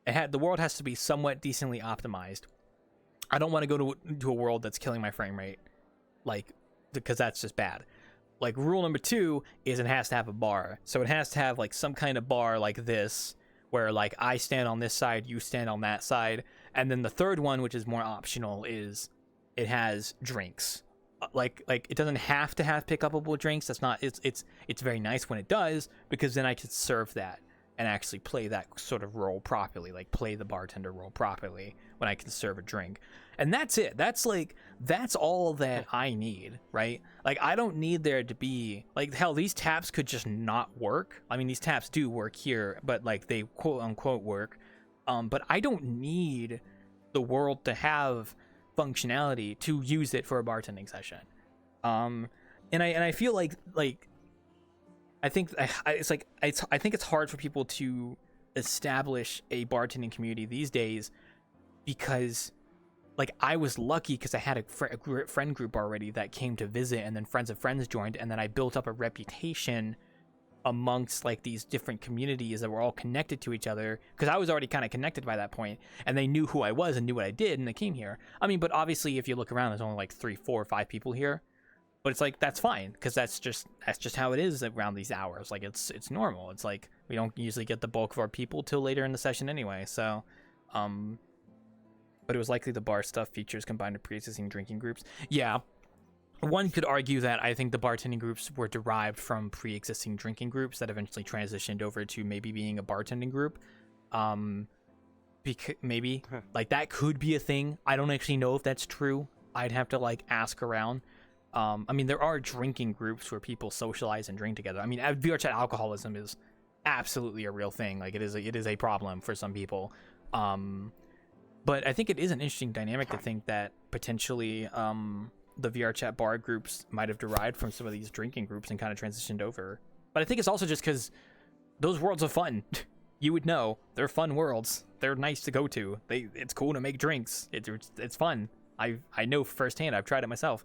S1: the world has to be somewhat decently optimized. I don't want to go to a world that's killing my frame rate, because that's just bad. Rule number two is it has to have a bar. So it has to have some kind of bar like this, where I stand on this side, you stand on that side. And then the third one, which is more optional, is it has drinks. It doesn't have to have pick-upable drinks. That's not, it's very nice when it does, because then I can serve that and actually play that sort of role properly, play the bartender role properly when I can serve a drink. And that's it. That's all that I need, right? I don't need there to be, hell, these taps could just not work. These taps do work here, but they quote unquote work. But I don't need the world to have functionality to use it for a bartending session. And I feel I think it's hard for people to establish a bartending community these days, because like I was lucky because I had a friend group already that came to visit, and then friends of friends joined, and then I built up a reputation amongst like these different communities that were all connected to each other, because I was already kind of connected by that point, and they knew who I was and knew what I did, and they came here. I mean, but obviously if you look around, there's only like 3, 4, 5 people here, but it's like that's fine, because that's just how it is around these hours. Like it's normal. It's like we don't usually get the bulk of our people till later in the session anyway. So but it was likely the bar stuff features combined with pre-existing drinking groups. Yeah, one could argue that I think the bartending groups were derived from pre-existing drinking groups that eventually transitioned over to maybe being a bartending group. Because maybe like that could be a thing. I don't actually know if that's true. I'd have to like ask around. I mean, there are drinking groups where people socialize and drink together. I mean, VRChat alcoholism is absolutely a real thing. Like it is a problem for some people. But I think it is an interesting dynamic to think that potentially the VRChat bar groups might have derived from some of these drinking groups and kind of transitioned over. But I think it's also just because those worlds are fun. You would know they're fun worlds. They're nice to go to. It's cool to make drinks. It's fun. I know firsthand. I've tried it myself.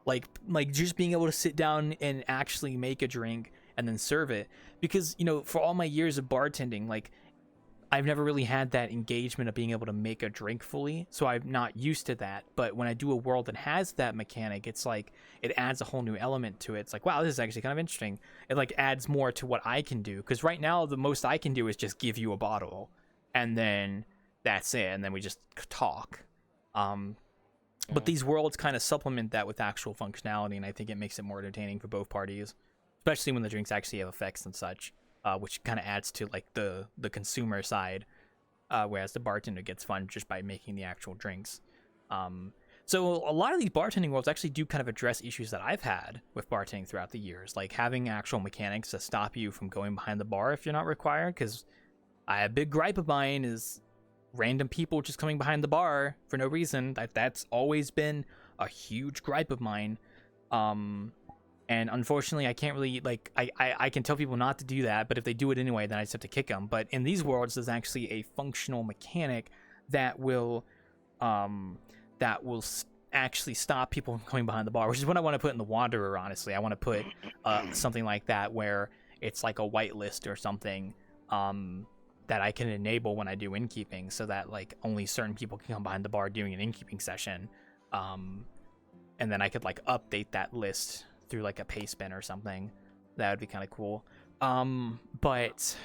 S1: Like just being able to sit down and actually make a drink and then serve it, because for all my years of bartending, like I've never really had that engagement of being able to make a drink fully, so I'm not used to that. But when I do a world that has that mechanic, it's like it adds a whole new element to it. It's like, wow, this is actually kind of interesting. It like adds more to what I can do, because right now the most I can do is just give you a bottle and then that's it, and then we just talk. But these worlds kind of supplement that with actual functionality, and I think it makes it more entertaining for both parties, especially when the drinks actually have effects and such, which kind of adds to like the consumer side, whereas the bartender gets fun just by making the actual drinks. So a lot of these bartending worlds actually do kind of address issues that I've had with bartending throughout the years, like having actual mechanics to stop you from going behind the bar if you're not required, because a big gripe of mine is random people just coming behind the bar for no reason. That's always been a huge gripe of mine. And unfortunately, I can't really, like, I can tell people not to do that, but if they do it anyway, then I just have to kick them. But in these worlds, there's actually a functional mechanic that will actually stop people from coming behind the bar, which is what I want to put in the Wanderer, honestly. I want to put something like that where it's like a whitelist or something, that I can enable when I do innkeeping, so that like only certain people can come behind the bar doing an innkeeping session. And then I could like update that list through like a paste bin or something. That would be kind of cool. But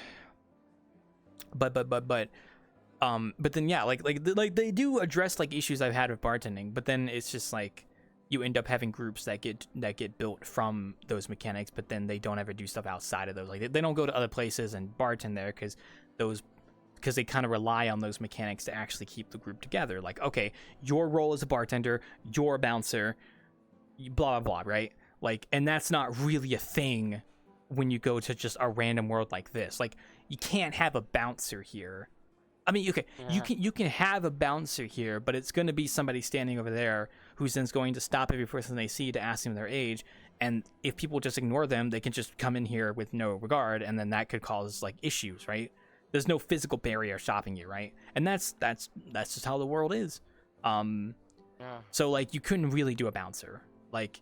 S1: then yeah, like they do address like issues I've had with bartending, but then it's just like you end up having groups that get built from those mechanics, but then they don't ever do stuff outside of those. Like they don't go to other places and bartend there because they kind of rely on those mechanics to actually keep the group together. Like, okay, your role as a bartender, you're a bouncer, blah blah blah, right? Like, and that's not really a thing when you go to just a random world like this. Like, you can't have a bouncer here. I mean, okay, yeah. you can have a bouncer here, but it's going to be somebody standing over there who's then going to stop every person they see to ask them their age. And if people just ignore them, they can just come in here with no regard, and then that could cause like issues, right? There's no physical barrier stopping you, right? And that's just how the world is. So like you couldn't really do a bouncer. Like,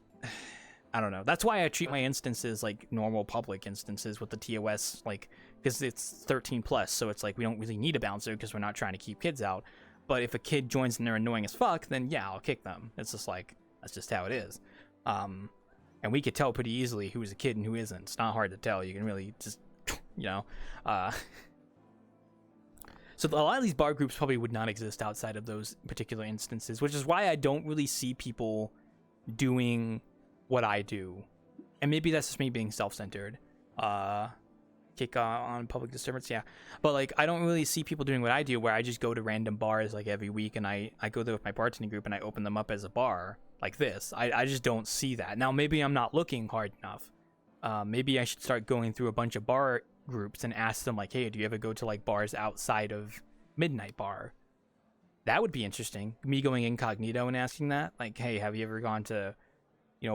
S1: I don't know. That's why I treat my instances like normal public instances with the TOS, like, because it's 13 plus, so it's like we don't really need a bouncer because we're not trying to keep kids out. But if a kid joins and they're annoying as fuck, then yeah, I'll kick them. It's just like, that's just how it is. And we could tell pretty easily who's a kid and who isn't. It's not hard to tell. You can really just, So a lot of these bar groups probably would not exist outside of those particular instances, which is why I don't really see people doing what I do. And maybe that's just me being self-centered. Kick on public disturbance, yeah. But like, I don't really see people doing what I do, where I just go to random bars like every week, and I go there with my bartending group and I open them up as a bar like this. I just don't see that. Now, maybe I'm not looking hard enough. Maybe I should start going through a bunch of bar groups and ask them like, hey, do you ever go to like bars outside of Midnight Bar? That would be interesting. Me going incognito and asking that, like, hey, have you ever gone to,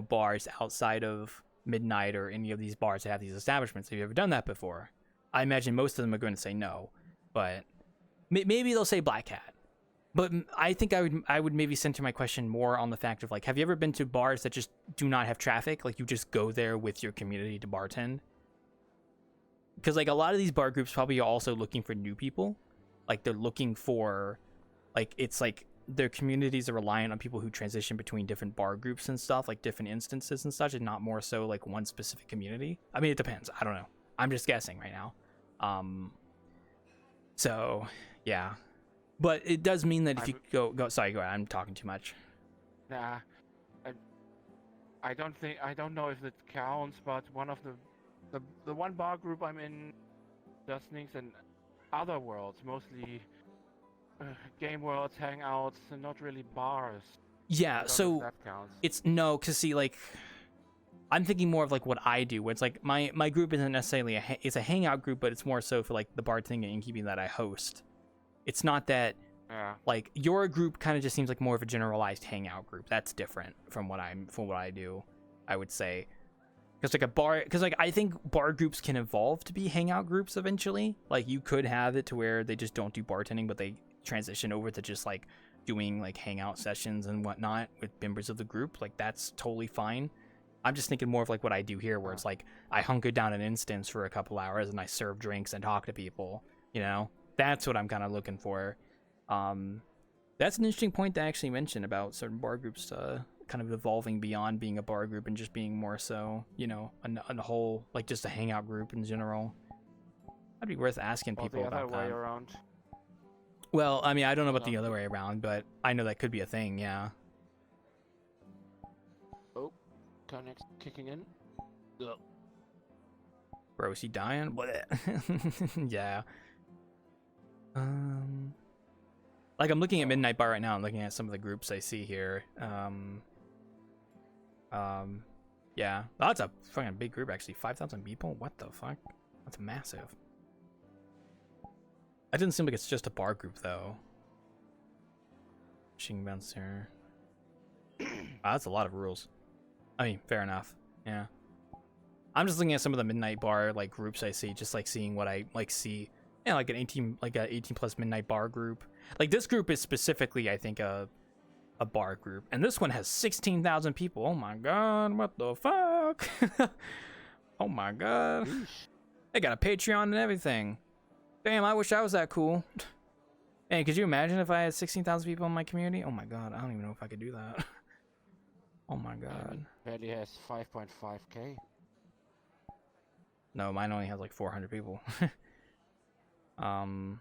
S1: bars outside of Midnight or any of these bars that have these establishments? Have you ever done that before? I imagine most of them are going to say no, but maybe they'll say Black Hat. But I think I would maybe center my question more on the fact of like, have you ever been to bars that just do not have traffic? Like you just go there with your community to bartend? Because like a lot of these bar groups probably are also looking for new people. Like they're looking for, like it's like their communities are reliant on people who transition between different bar groups and stuff, like different instances and such, and not more so like one specific community. I mean, it depends. I don't know. I'm just guessing right now. So yeah, but it does mean that if you go, sorry, go ahead. I'm talking too much.
S3: Nah, I don't know if it counts, but one of the one bar group I'm in does things in other worlds, mostly game worlds, hangouts, and not really bars.
S1: Yeah, so
S3: that counts.
S1: It's no, cause see, like, I'm thinking more of like what I do, where it's like my group isn't necessarily it's a hangout group, but it's more so for like the bartending and innkeeping that I host. It's not that like your group kind of just seems like more of a generalized hangout group. That's different from what I do, I would say. Because like I think bar groups can evolve to be hangout groups eventually. Like you could have it to where they just don't do bartending, but they transition over to just like doing like hangout sessions and whatnot with members of the group. Like that's totally fine. I'm just thinking more of like what I do here, where it's like I hunker down an instance for a couple hours and I serve drinks and talk to people. You know, that's what I'm kind of looking for. That's an interesting point to actually mention about certain bar groups kind of evolving beyond being a bar group and just being more so, you know, a whole, like just a hangout group in general. That'd be worth asking people about that.
S3: The other way around.
S1: Well, I mean, I don't know about the other way around, but I know that could be a thing, yeah.
S3: Oh, connect kicking in. Ugh.
S1: Bro, is he dying? What? Yeah. Like I'm looking at Midnight Bar right now. I'm looking at some of the groups I see here. Yeah, that's a fucking big group actually. 5,000 people. What the fuck? That's massive. That doesn't seem like it's just a bar group though. Machine bouncer. That's a lot of rules. I mean, fair enough. Yeah. I'm just looking at some of the Midnight Bar like groups I see, just like seeing what I like see. Yeah, like an 18 plus Midnight Bar group. Like this group is specifically, I think, a bar group, and this one has 16,000 people. Oh my god, what the fuck? Oh my god, they got a Patreon and everything. Damn, I wish I was that cool. Man, could you imagine if I had 16,000 people in my community? Oh my god, I don't even know if I could do that. Oh my god.
S3: Barely has 5.5k.
S1: No, mine only has like 400 people. 8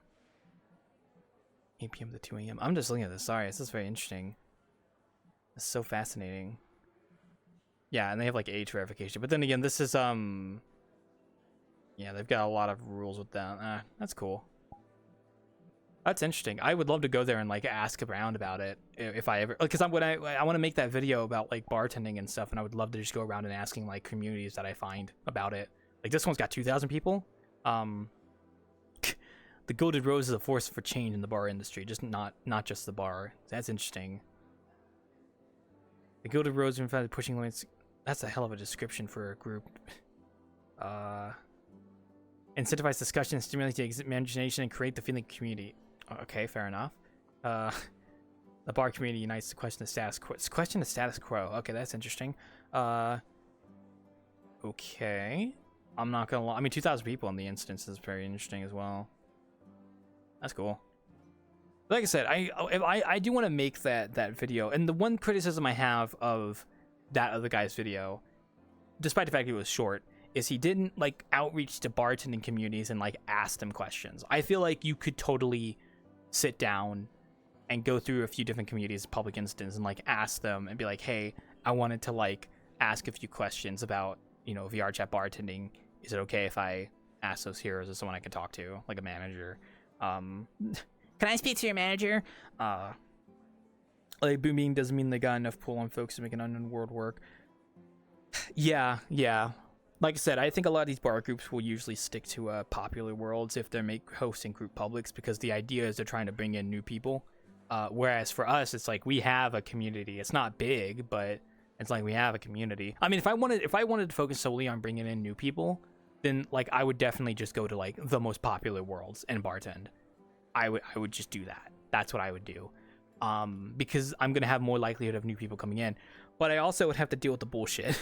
S1: p.m. to 2 a.m. I'm just looking at this. Sorry, this is very interesting. It's so fascinating. Yeah, and they have like age verification. But then again, this is yeah, they've got a lot of rules with that. That's cool. That's interesting. I would love to go there and like ask around about it if I ever, because I want to make that video about like bartending and stuff, and I would love to just go around and asking like communities that I find about it. Like this one's got 2,000 people. The Gilded Rose is a force for change in the bar industry, just not just the bar. That's interesting. The Gilded Rose, in fact, pushing limits. That's a hell of a description for a group. Incentivize discussion, stimulate the imagination, and create the feeling of community. Okay, fair enough. The bar community unites to question the status quo. Question the status quo. Okay, that's interesting. Okay. I'm not gonna lie. I mean, 2,000 people in the instance is very interesting as well. That's cool. Like I said, I do want to make that video, and the one criticism I have of that other guy's video, despite the fact it was short, is he didn't like outreach to bartending communities and like ask them questions. I feel like you could totally sit down and go through a few different communities, public instance, and like ask them and be like, hey, I wanted to like ask a few questions about, you know, VRChat bartending. Is it okay if I ask those here? Is there someone I can talk to, like a manager? Can I speak to your manager? Like booming doesn't mean they got enough pull on folks to make an unknown world work. Yeah. Like I said, I think a lot of these bar groups will usually stick to popular worlds if they're hosting group publics, because the idea is they're trying to bring in new people. Whereas for us, it's like we have a community. It's not big, but it's like we have a community. I mean, if I wanted to focus solely on bringing in new people, then like I would definitely just go to like the most popular worlds and bartend. I would just do that. That's what I would do. because I'm gonna have more likelihood of new people coming in. But I also would have to deal with the bullshit,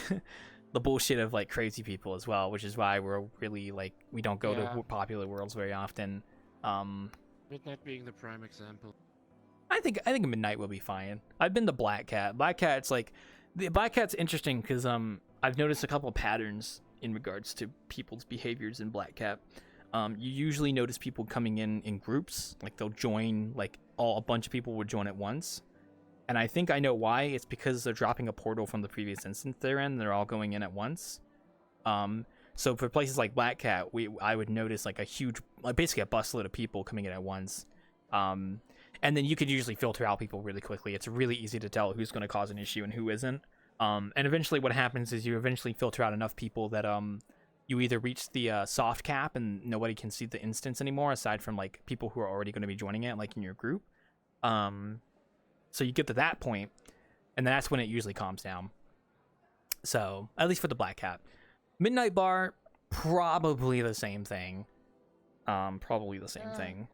S1: the bullshit of like crazy people as well, which is why we're really like we don't go to popular worlds very often.
S3: Midnight being the prime example.
S1: I think Midnight will be fine. I've been to Black Cat. Black Cat's like the Black Cat's interesting because I've noticed a couple of patterns in regards to people's behaviors in Black Cat. You usually notice people coming in groups, like they'll join, like a bunch of people would join at once. And I think I know why. It's because they're dropping a portal from the previous instance they're in. They're all going in at once. So for places like Black Cat, I would notice like a huge, like basically a busload of people coming in at once. And then you could usually filter out people really quickly. It's really easy to tell who's going to cause an issue and who isn't. And eventually what happens is you eventually filter out enough people that you either reach the soft cap and nobody can see the instance anymore aside from like people who are already going to be joining it, like in your group. So you get to that point, and that's when it usually calms down. So at least for the Black Cat. Midnight Bar, probably the same thing. Thing.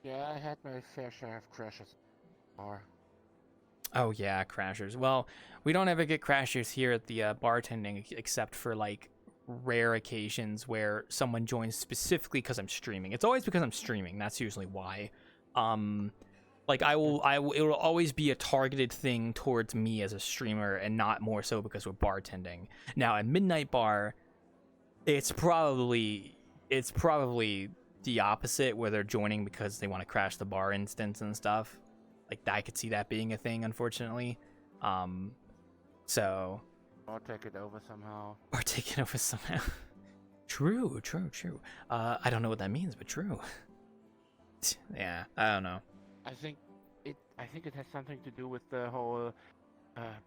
S3: Yeah, I had my fair share of crashes.
S1: Oh yeah, crashers. Well, we don't ever get crashers here at the bartending except for like rare occasions where someone joins specifically because I'm streaming. It's always because I'm streaming. That's usually why. Like it will always be a targeted thing towards me as a streamer and not more so because we're bartending. Now at Midnight Bar, it's probably the opposite where they're joining because they want to crash the bar instance and stuff. Like I could see that being a thing, unfortunately. So
S3: Or take it over somehow.
S1: True. I don't know what that means, but true. Yeah, I don't know.
S3: I think it has something to do with the whole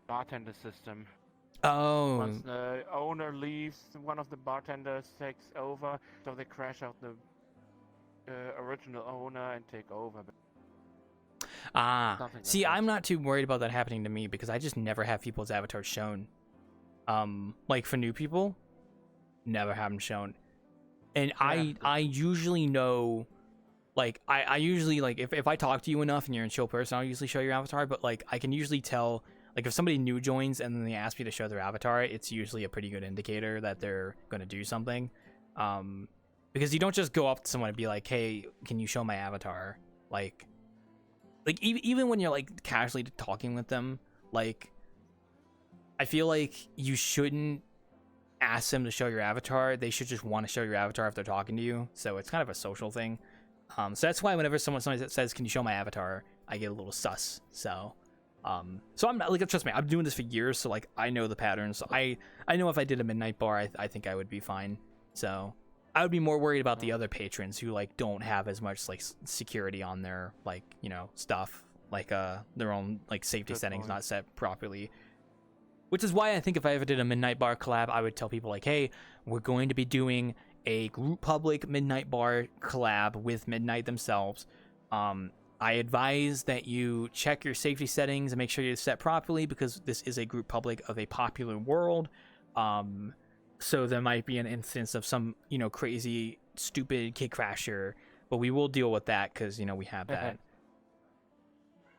S3: bartender system.
S1: Oh.
S3: Once the owner leaves, one of the bartenders takes over, so they crash out the original owner and take over.
S1: See, I'm not too worried about that happening to me because I just never have people's avatars shown. Like for new people, never have them shown. And yeah. I usually know, like, I usually, like, if I talk to you enough and you're a chill person, I'll usually show your avatar, but, like, I can usually tell, like, if somebody new joins and then they ask me to show their avatar, it's usually a pretty good indicator that they're going to do something. Because you don't just go up to someone and be like, hey, can you show my avatar? Like even when you're, like, casually talking with them, like, I feel like you shouldn't ask them to show your avatar. They should just want to show your avatar if they're talking to you. So it's kind of a social thing. So that's why whenever somebody says, can you show my avatar, I get a little sus. So I'm not, like, trust me, I've been doing this for years. So, like, I know the patterns. I know if I did a Midnight Bar, I think I would be fine. So I would be more worried about the other patrons who, like, don't have as much, like, security on their, like, you know, stuff. Like, their own, like, safety settings not set properly. Which is why I think if I ever did a Midnight Bar collab, I would tell people, like, hey, we're going to be doing a group public Midnight Bar collab with Midnight themselves. I advise that you check your safety settings and make sure you're set properly because this is a group public of a popular world. So there might be an instance of some, you know, crazy, stupid kid crasher, but we will deal with that because, you know, we have that.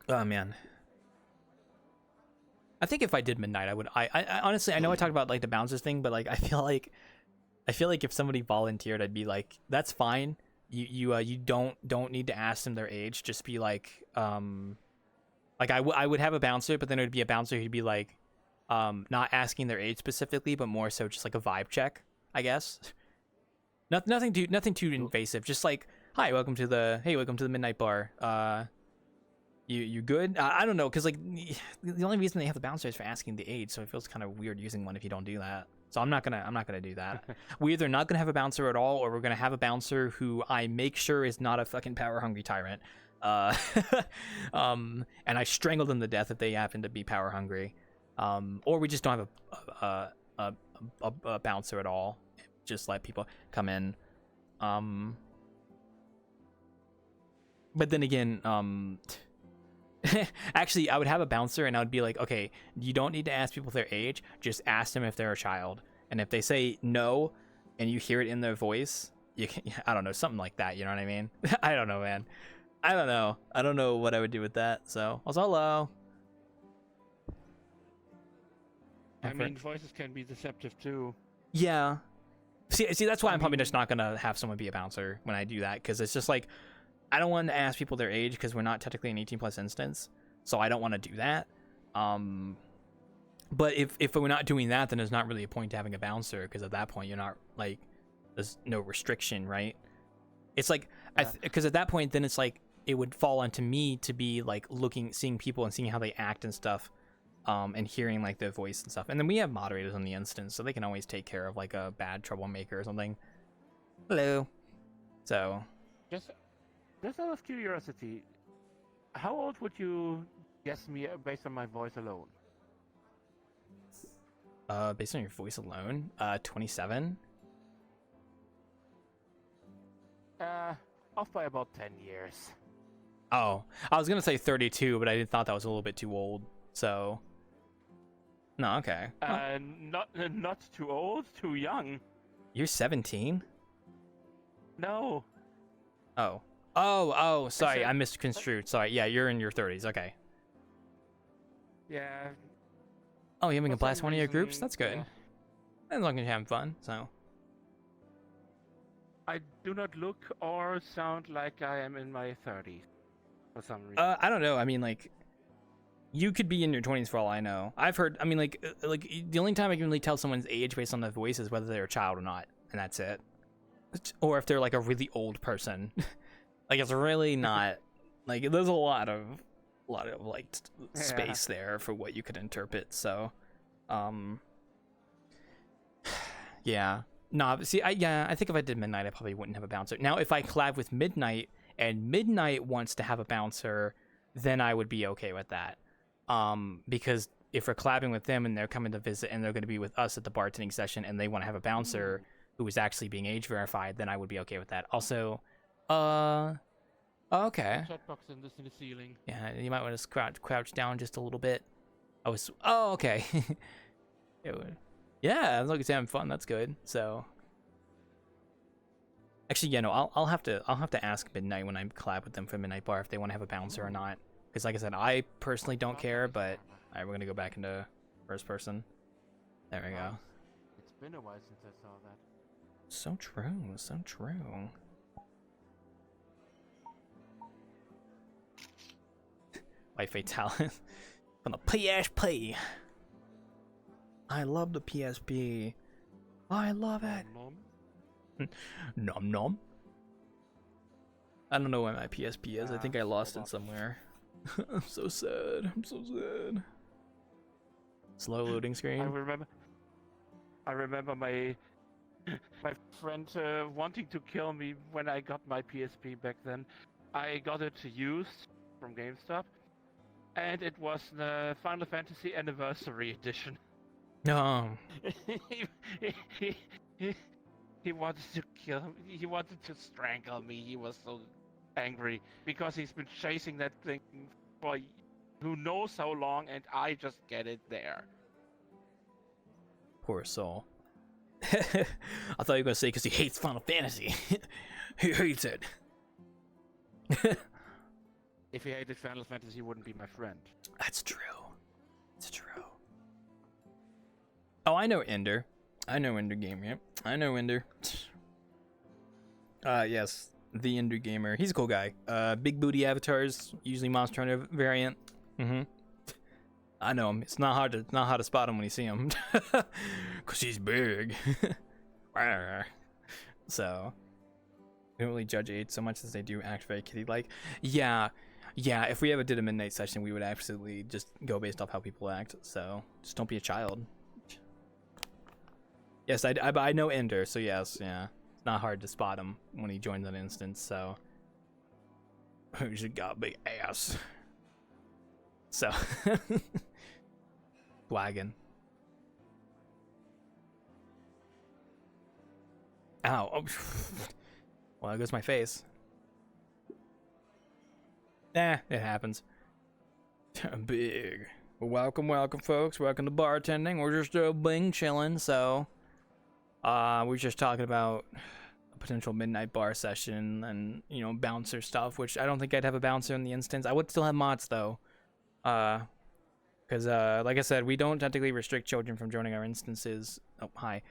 S1: Oh, man. I think if I did Midnight, I would. I honestly, I know I talked about, like, the bouncers thing, but, like, I feel like if somebody volunteered, I'd be like, that's fine. You don't need to ask them their age. Just be like I would have a bouncer, but then it would be a bouncer who'd be like, not asking their age specifically, but more so just like a vibe check, I guess. Nothing too invasive. Just like, hi, welcome to the Midnight Bar. You good? I don't know, because, like, the only reason they have the bouncer is for asking the age, so it feels kind of weird using one if you don't do that. So I'm not gonna do that. We're either not gonna have a bouncer at all, or we're gonna have a bouncer who I make sure is not a fucking power hungry tyrant. And I strangle them to death if they happen to be power hungry. Or we just don't have a bouncer at all. Just let people come in. But then again, actually, I would have a bouncer and I would be like, okay, you don't need to ask people their age. Just ask them if they're a child. And if they say no and you hear it in their voice, you can, I don't know, something like that. You know what I mean? I don't know, man. I don't know. I don't know what I would do with that. So, also hello.
S3: I mean, voices can be deceptive too.
S1: Yeah. See, that's why I'm probably just not gonna have someone be a bouncer when I do that, because it's just like I don't want to ask people their age because we're not technically an 18+ instance, so I don't want to do that. But if we're not doing that, then there's not really a point to having a bouncer, because at that point you're not like there's no restriction, right? It's like because at that point then it's like it would fall onto me to be like seeing people and seeing how they act and stuff. And hearing like their voice and stuff, and then we have moderators on the instance, so they can always take care of like a bad troublemaker or something. Hello. So,
S3: just out of curiosity, how old would you guess me based on my voice alone?
S1: Based on your voice alone, 27.
S3: Off by about 10 years.
S1: Oh, I was gonna say 32, but I thought that was a little bit too old. So. No, okay.
S3: Not too old, too young.
S1: You're 17?
S3: No.
S1: Oh, sorry, I misconstrued. Sorry, yeah, you're in your 30s, okay.
S3: Yeah.
S1: Oh, you're having a blast one of your groups?
S3: reason,
S1: That's good.
S3: yeah.
S1: As long as you're having fun, so.
S3: I do not look or sound like I am in my 30s, for some reason.
S1: I don't know, I mean, like, you could be in your 20s for all I know. I've heard, I mean, like the only time I can really tell someone's age based on their voice is whether they're a child or not, and that's it. Or if they're like a really old person. Like, it's really not, like, there's a lot of like space there for what you could interpret, so, yeah. No, see, I think if I did Midnight, I probably wouldn't have a bouncer. Now, if I collab with Midnight, and Midnight wants to have a bouncer, then I would be okay with that. Because if we're collabing with them and they're coming to visit and they're going to be with us at the bartending session and they want to have a bouncer who is actually being age verified, then I would be okay with that. Also, okay.
S3: Chat box in the ceiling.
S1: Yeah, you might want to crouch down just a little bit. Oh, okay. Yeah, as long as you're having fun, that's good. So, actually, yeah, no, I'll have to ask Midnight when I collab with them for Midnight Bar if they want to have a bouncer or not. Because, like I said, I personally don't care, but alright, we're gonna go back into first person. There we go.
S3: It's been a while since I saw that.
S1: So true, so true. White Fatality from the PSP. I love the PSP. I love it. Nom nom. I don't know where my PSP is. I think I lost it somewhere. I'm so sad. I'm so sad. Slow loading screen.
S3: I remember my friend wanting to kill me when I got my PSP back then. I got it used from GameStop, and it was the Final Fantasy Anniversary Edition.
S1: No.
S3: He wanted to kill me. He wanted to strangle me. He was so angry because he's been chasing that thing for who knows how long, and I just get it there.
S1: Poor soul. I thought you were gonna say because he hates Final Fantasy. He hates it.
S3: If he hated Final Fantasy, he wouldn't be my friend.
S1: That's true. It's true. Oh, I know Ender. I know Ender Gamer. I know Ender. Yes, the Ender Gamer. He's a cool guy. Big booty avatars, usually Monster Hunter variant. I know him. It's not hard to spot him when you see him, cause he's big. So, we don't really judge age so much as they do act very kitty-like. Yeah. If we ever did a midnight session, we would absolutely just go based off how people act. So, just don't be a child. Yes, I know Ender, so yes, yeah. It's not hard to spot him when he joins an instance, so. He's got a big ass. So. Wagon. Ow. Oh. Well, there goes my face. It happens. Big. Well, welcome, folks. Welcome to Bartending. We're just being chilling, so. We're just talking about a potential midnight bar session and, you know, bouncer stuff, which I don't think I'd have a bouncer in the instance. I would still have mods though. Because like I said, we don't technically restrict children from joining our instances. Oh, hi.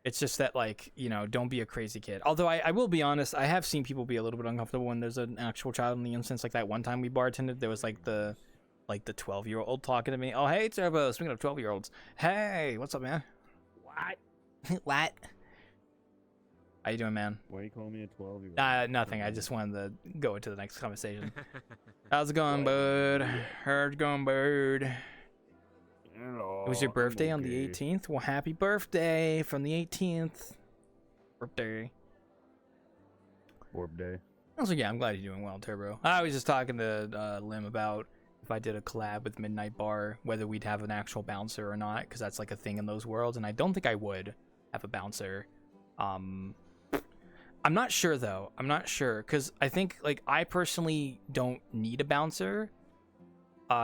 S1: It's just that, like, you know, don't be a crazy kid. Although I will be honest, I have seen people be a little bit uncomfortable when there's an actual child in the instance. Like that one time we bartended, there was like the 12-year-old talking to me. Oh, hey, Turbo. Speaking of 12-year-olds, hey, what's up, man? What? What? How you doing, man?
S2: Why are you calling me a 12-year-old?
S1: Nothing. I just wanted to go into the next conversation. How's it going, bud? How's it going, bud? It was your birthday on the 18th? Well, happy birthday from the 18th. Birthday. Also, yeah, I'm glad you're doing well, Turbo. I was just talking to Lim about if I did a collab with Midnight Bar, whether we'd have an actual bouncer or not, because that's like a thing in those worlds, and I don't think I would have a bouncer. I'm not sure, though. I'm not sure, because I think, like, I personally don't need a bouncer.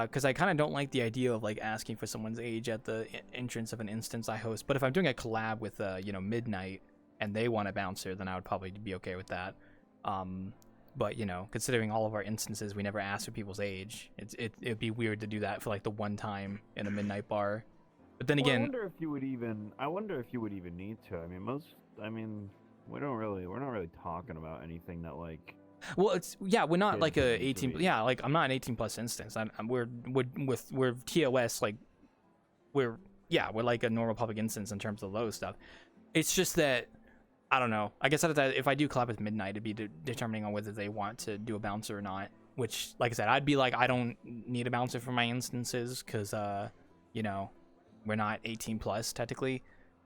S1: Because I kind of don't like the idea of like asking for someone's age at the entrance of an instance I host. But if I'm doing a collab with you know, Midnight and they want a bouncer, then I would probably be okay with that. But you know, considering all of our instances, we never ask for people's age. It'd be weird to do that for like the one time in a Midnight Bar. But then again,
S2: I wonder if you would even need to. I mean, we're not really talking about anything that like.
S1: Well, we're not like a 18.
S2: be.
S1: Yeah, like I'm not an 18 plus instance. We're TOS, like we're like a normal public instance in terms of low stuff. It's just that I don't know. I guess if I do collab with Midnight, it'd be determining on whether they want to do a bouncer or not. Which, like I said, I'd be like, I don't need a bouncer for my instances because you know, we're not 18 plus technically.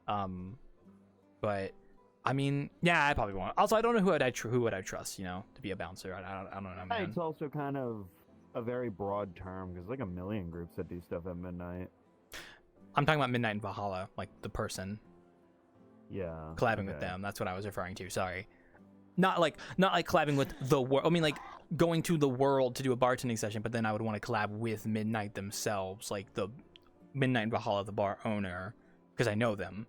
S1: But I mean, yeah, I probably won't. Also, I don't know who would I trust, you know, to be a bouncer. I don't know, man.
S2: It's also kind of a very broad term because like a million groups that do stuff at midnight.
S1: I'm talking about Midnight in Valhalla, like the person.
S2: Yeah.
S1: Collabing with them. That's what I was referring to. Sorry. Not like collabing with the world. I mean, like going to the world to do a bartending session, but then I would want to collab with Midnight themselves, like the Midnight in Valhalla, the bar owner, because I know them.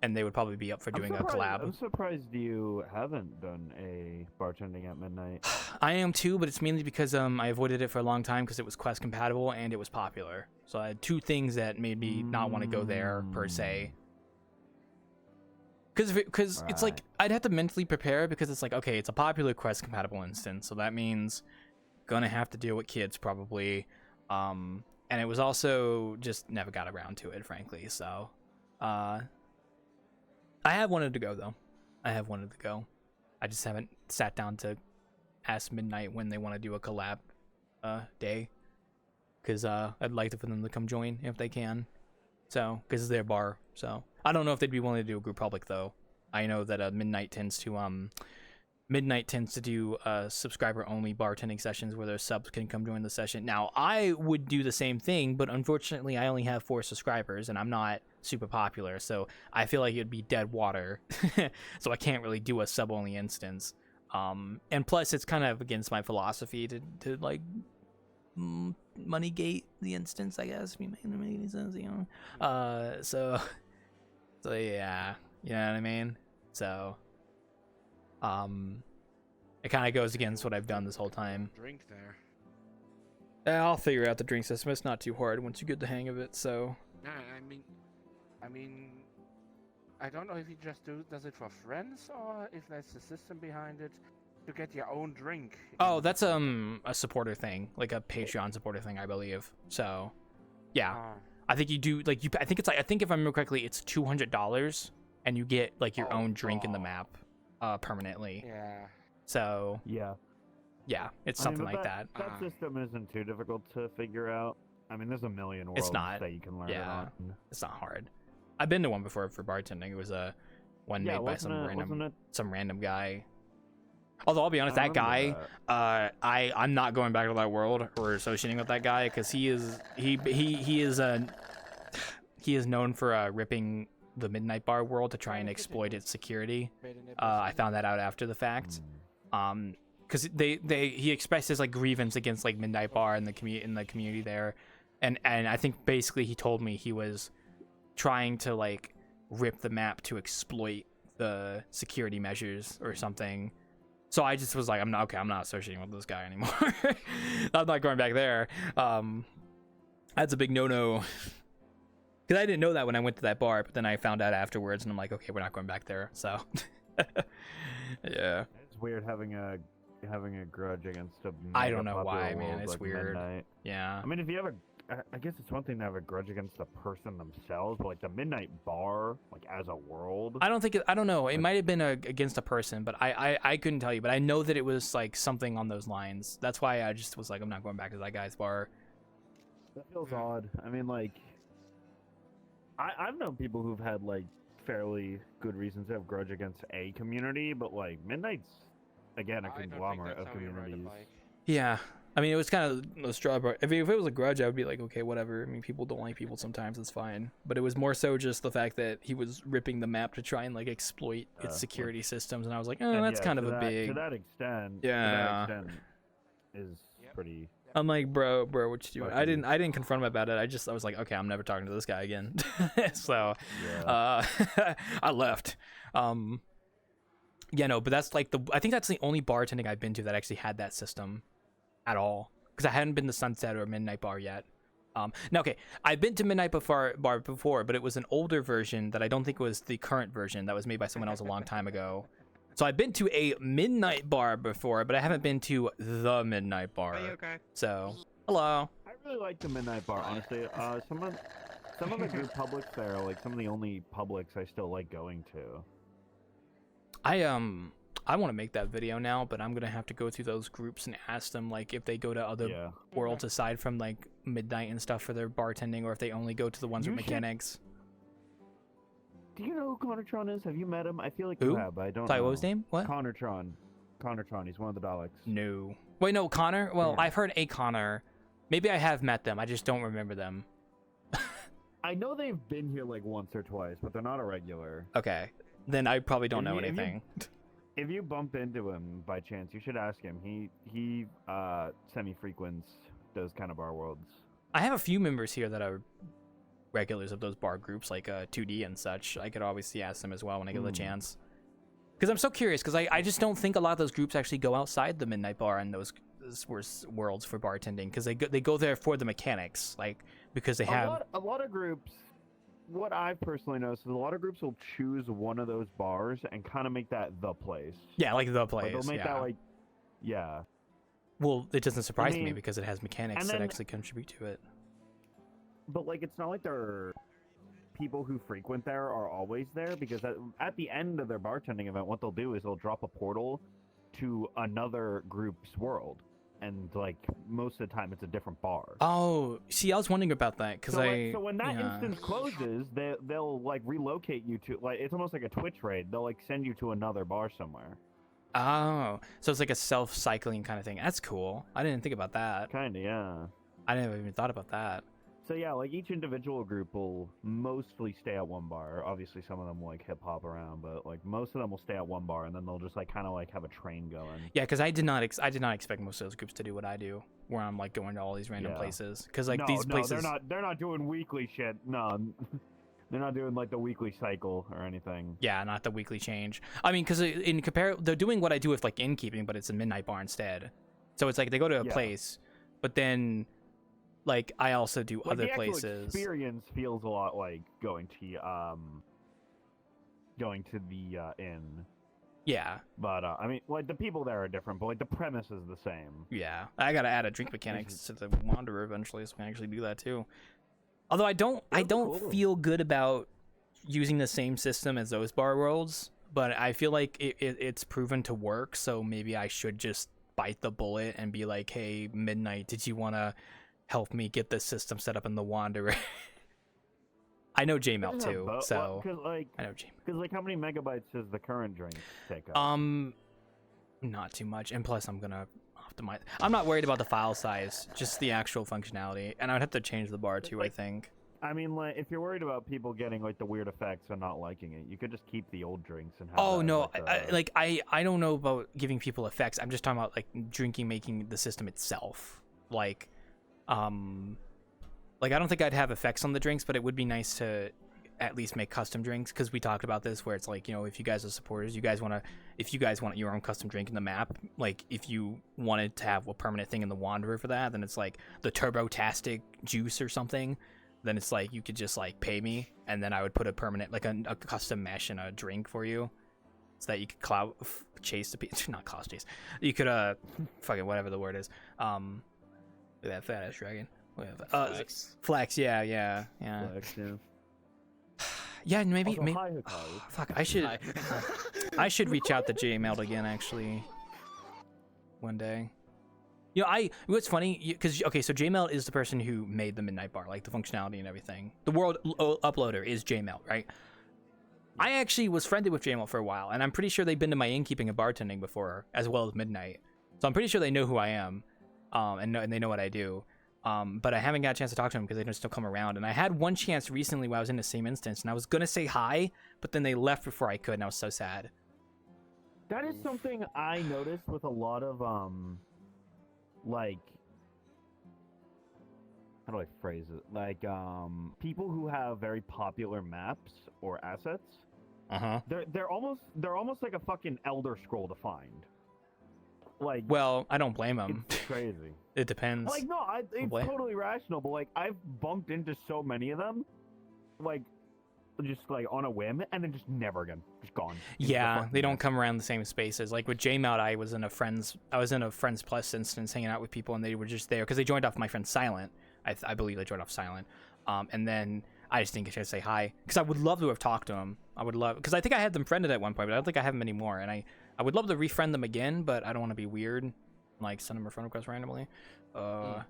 S1: And they would probably be up for doing a collab.
S2: I'm surprised you haven't done a bartending at midnight.
S1: I am too, but it's mainly because I avoided it for a long time because it was Quest compatible and it was popular. So I had two things that made me not want to go there per se. Because it's like I'd have to mentally prepare because it's like, okay, it's a popular Quest compatible instance, so that means gonna have to deal with kids probably. And it was also just never got around to it, frankly. So I have wanted to go, though. I just haven't sat down to ask Midnight when they want to do a collab day. Because I'd like for them to come join if they can. So, because it's their bar. So, I don't know if they'd be willing to do a group public, though. I know that Midnight tends to do subscriber-only bartending sessions where their subs can come join the session. Now, I would do the same thing, but unfortunately, I only have 4 subscribers, and I'm not super popular, so I feel like it'd be dead water. So I can't really do a sub-only instance. And plus, it's kind of against my philosophy to like, money gate the instance, I guess. If you make any sense, you know? So yeah, you know what I mean? So... it kind of goes against what I've done this whole time.
S3: Drink there.
S1: I'll figure out the drink system. It's not too hard once you get the hang of it. So.
S3: No, I mean, I don't know if he just does it for friends or if there's a system behind it to get your own drink.
S1: Oh, that's a supporter thing, like a Patreon supporter thing, I believe. So, yeah, I think you do like I think it's like I think if I remember correctly, it's $200 and you get like your own drink in the map. Permanently.
S3: Yeah.
S1: So
S2: yeah,
S1: it's something like that.
S2: That system isn't too difficult to figure out. I mean, there's a million worlds that you can learn it on.
S1: It's not hard. I've been to one before for bartending. It was one made by some random guy. Although I'll be honest, that guy, I'm not going back to that world or associating with that guy because he is known for ripping the Midnight Bar world to try and exploit its security. I found that out after the fact. Because he expressed his like grievance against like Midnight Bar and the community there, and I think basically he told me he was trying to like rip the map to exploit the security measures or something. So I just was like, I'm not associating with this guy anymore. I'm not going back there. That's a big no-no. Because I didn't know that when I went to that bar, but then I found out afterwards, and I'm like, okay, we're not going back there. So, yeah.
S2: It's weird having a grudge against a.
S1: I don't know
S2: popular
S1: why, man.
S2: world
S1: It's
S2: like
S1: weird.
S2: Midnight.
S1: Yeah.
S2: I mean, if you have I guess it's one thing to have a grudge against the person themselves, but like the Midnight Bar, like as a world.
S1: I don't know. It might have been against a person, but I couldn't tell you. But I know that it was like something on those lines. That's why I just was like, I'm not going back to that guy's bar.
S2: That feels odd. I mean, like, I've known people who've had like fairly good reasons to have grudge against a community, but like Midnight's again a conglomerate of communities.
S1: Yeah. I mean, it was kind of a straw. If it was a grudge, I would be like, okay, whatever. I mean, people don't like people sometimes. It's fine. But it was more so just the fact that he was ripping the map to try and like exploit its security systems, and I was like, oh, that's kind of a big.
S2: To that extent,
S1: yeah.
S2: To that extent is pretty.
S1: I'm like, bro, what you doing? I didn't confront him about it. I was like, okay, I'm never talking to this guy again. So, I left. Yeah, no, but that's like I think that's the only bartending I've been to that actually had that system at all, because I hadn't been to Sunset or Midnight Bar yet. Now, okay, I've been to Midnight Bar before, but it was an older version that I don't think was the current version that was made by someone else a long time ago. So I've been to a Midnight Bar before, but I haven't been to the Midnight Bar.
S5: Are you okay?
S1: So, hello.
S2: I really like the Midnight Bar, honestly. Some of the group publics there are like some of the only publics I still like going to.
S1: I want to make that video now, but I'm gonna have to go through those groups and ask them like if they go to other worlds aside from like Midnight and stuff for their bartending, or if they only go to the ones with mechanics.
S2: Do you know who Connortron is? Have you met him? I feel like
S1: who?
S2: You have, but I don't
S1: Sorry,
S2: know.
S1: what was his name? What?
S2: Connortron. He's one of the Daleks.
S1: No. Wait, no, Connor? Well,
S2: Yeah.
S1: I've heard a Connor. Maybe I have met them. I just don't remember them.
S2: I know they've been here like once or twice, but they're not a regular.
S1: Okay. Then I probably don't know
S2: If you-
S1: anything.
S2: If you bump into him by chance, you should ask him. He semi-frequents those kind of bar worlds.
S1: I have a few members here that are regulars of those bar groups, like 2D and such. I could obviously ask them as well when I get the chance. Because I'm so curious, because I just don't think a lot of those groups actually go outside the Midnight Bar and those worlds for bartending, because they go there for the mechanics, like, because they have...
S2: A lot of groups... What I've personally noticed is a lot of groups will choose one of those bars and kind of make that the place.
S1: Yeah, like the place.
S2: Like they'll make that like, yeah.
S1: Well, it doesn't surprise me because it has mechanics that actually contribute to it.
S2: But like, it's not like they're people who frequent there are always there, because at the end of their bartending event, what they'll do is they'll drop a portal to another group's world. And like most of the time, it's a different bar.
S1: Oh, see, I was wondering about that because
S2: so when that instance closes, they'll like relocate you to like it's almost like a Twitch raid. They'll like send you to another bar somewhere.
S1: Oh, so it's like a self-cycling kind of thing. That's cool. I didn't think about that.
S2: Kinda, yeah.
S1: I never even thought about that.
S2: So yeah, like each individual group will mostly stay at one bar. Obviously, some of them will like hip hop around, but like most of them will stay at one bar, and then they'll just like kind of like have a train going.
S1: Yeah, because I did not expect most of those groups to do what I do, where I'm like going to all these random places. Because like these places,
S2: they're not doing weekly shit. No, they're not doing like the weekly cycle or anything.
S1: Yeah, not the weekly change. I mean, because they're doing what I do with like innkeeping, but it's a Midnight Bar instead. So it's like they go to a place, but then. Like I also do like other places.
S2: The experience feels a lot like going to the inn.
S1: Yeah.
S2: But I mean, like the people there are different, but like the premise is the same.
S1: Yeah, I gotta add a drink mechanics to the Wanderer eventually, so we can actually do that too. Although I don't feel good about using the same system as those bar worlds, but I feel like it's proven to work. So maybe I should just bite the bullet and be like, "Hey, Midnight, did you wanna help me get this system set up in the Wanderer?" I know JML too, so I know JML.
S2: Because like, how many megabytes does the current drink take up?
S1: Not too much, and plus I'm gonna optimize. I'm not worried about the file size, just the actual functionality, and I'd have to change the bar too. I think.
S2: I mean, like, if you're worried about people getting like the weird effects and not liking it, you could just keep the old drinks and have. Oh
S1: no, I don't know about giving people effects. I'm just talking about like making the system itself, like I don't think I'd have effects on the drinks, but it would be nice to at least make custom drinks, because we talked about this, where it's like, you know, if you guys are supporters, if you guys want your own custom drink in the map, like if you wanted to have a permanent thing in the Wanderer for that, then it's like the Turbotastic juice or something. Then it's like you could just like pay me, and then I would put a permanent, like a custom mesh in a drink for you, so that you could chase the not cloud chase. You could fucking whatever the word is. Look at that fat ass dragon. Flex. Yeah.
S2: Flex, yeah.
S1: Yeah, maybe.
S2: Also, hi, Hikaru.
S1: Fuck, I should reach out to Jmail again actually. One day. You know, what's funny, because okay, so Jmail is the person who made the Midnight Bar, like the functionality and everything. The world uploader is Jmail, right? I actually was friended with Jmail for a while, and I'm pretty sure they've been to my innkeeping and bartending before, as well as Midnight. So I'm pretty sure they know who I am, and they know what I do. But I haven't got a chance to talk to them because they don't still come around. And I had one chance recently where I was in the same instance, and I was gonna say hi, but then they left before I could, and I was so sad.
S2: That is something I noticed with a lot of like, how do I phrase it? Like people who have very popular maps or assets. They're almost like a fucking Elder Scroll to find. Like,
S1: well, I don't blame them.
S2: It's crazy.
S1: It depends.
S2: Like, no, it's totally rational, but like I've bumped into so many of them, like just like on a whim, and then just never again, just gone.
S1: Yeah, they don't come around the same spaces. Like with JMout, I was in a friends plus instance, hanging out with people, and they were just there because they joined off my friend Silent. I believe they joined off Silent, and then I just didn't get to say hi because I would love to have talked to them. I would love, because I think I had them friended at one point, but I don't think I have them anymore, and I would love to refriend them again, but I don't want to be weird, like send them a friend request randomly. Oh,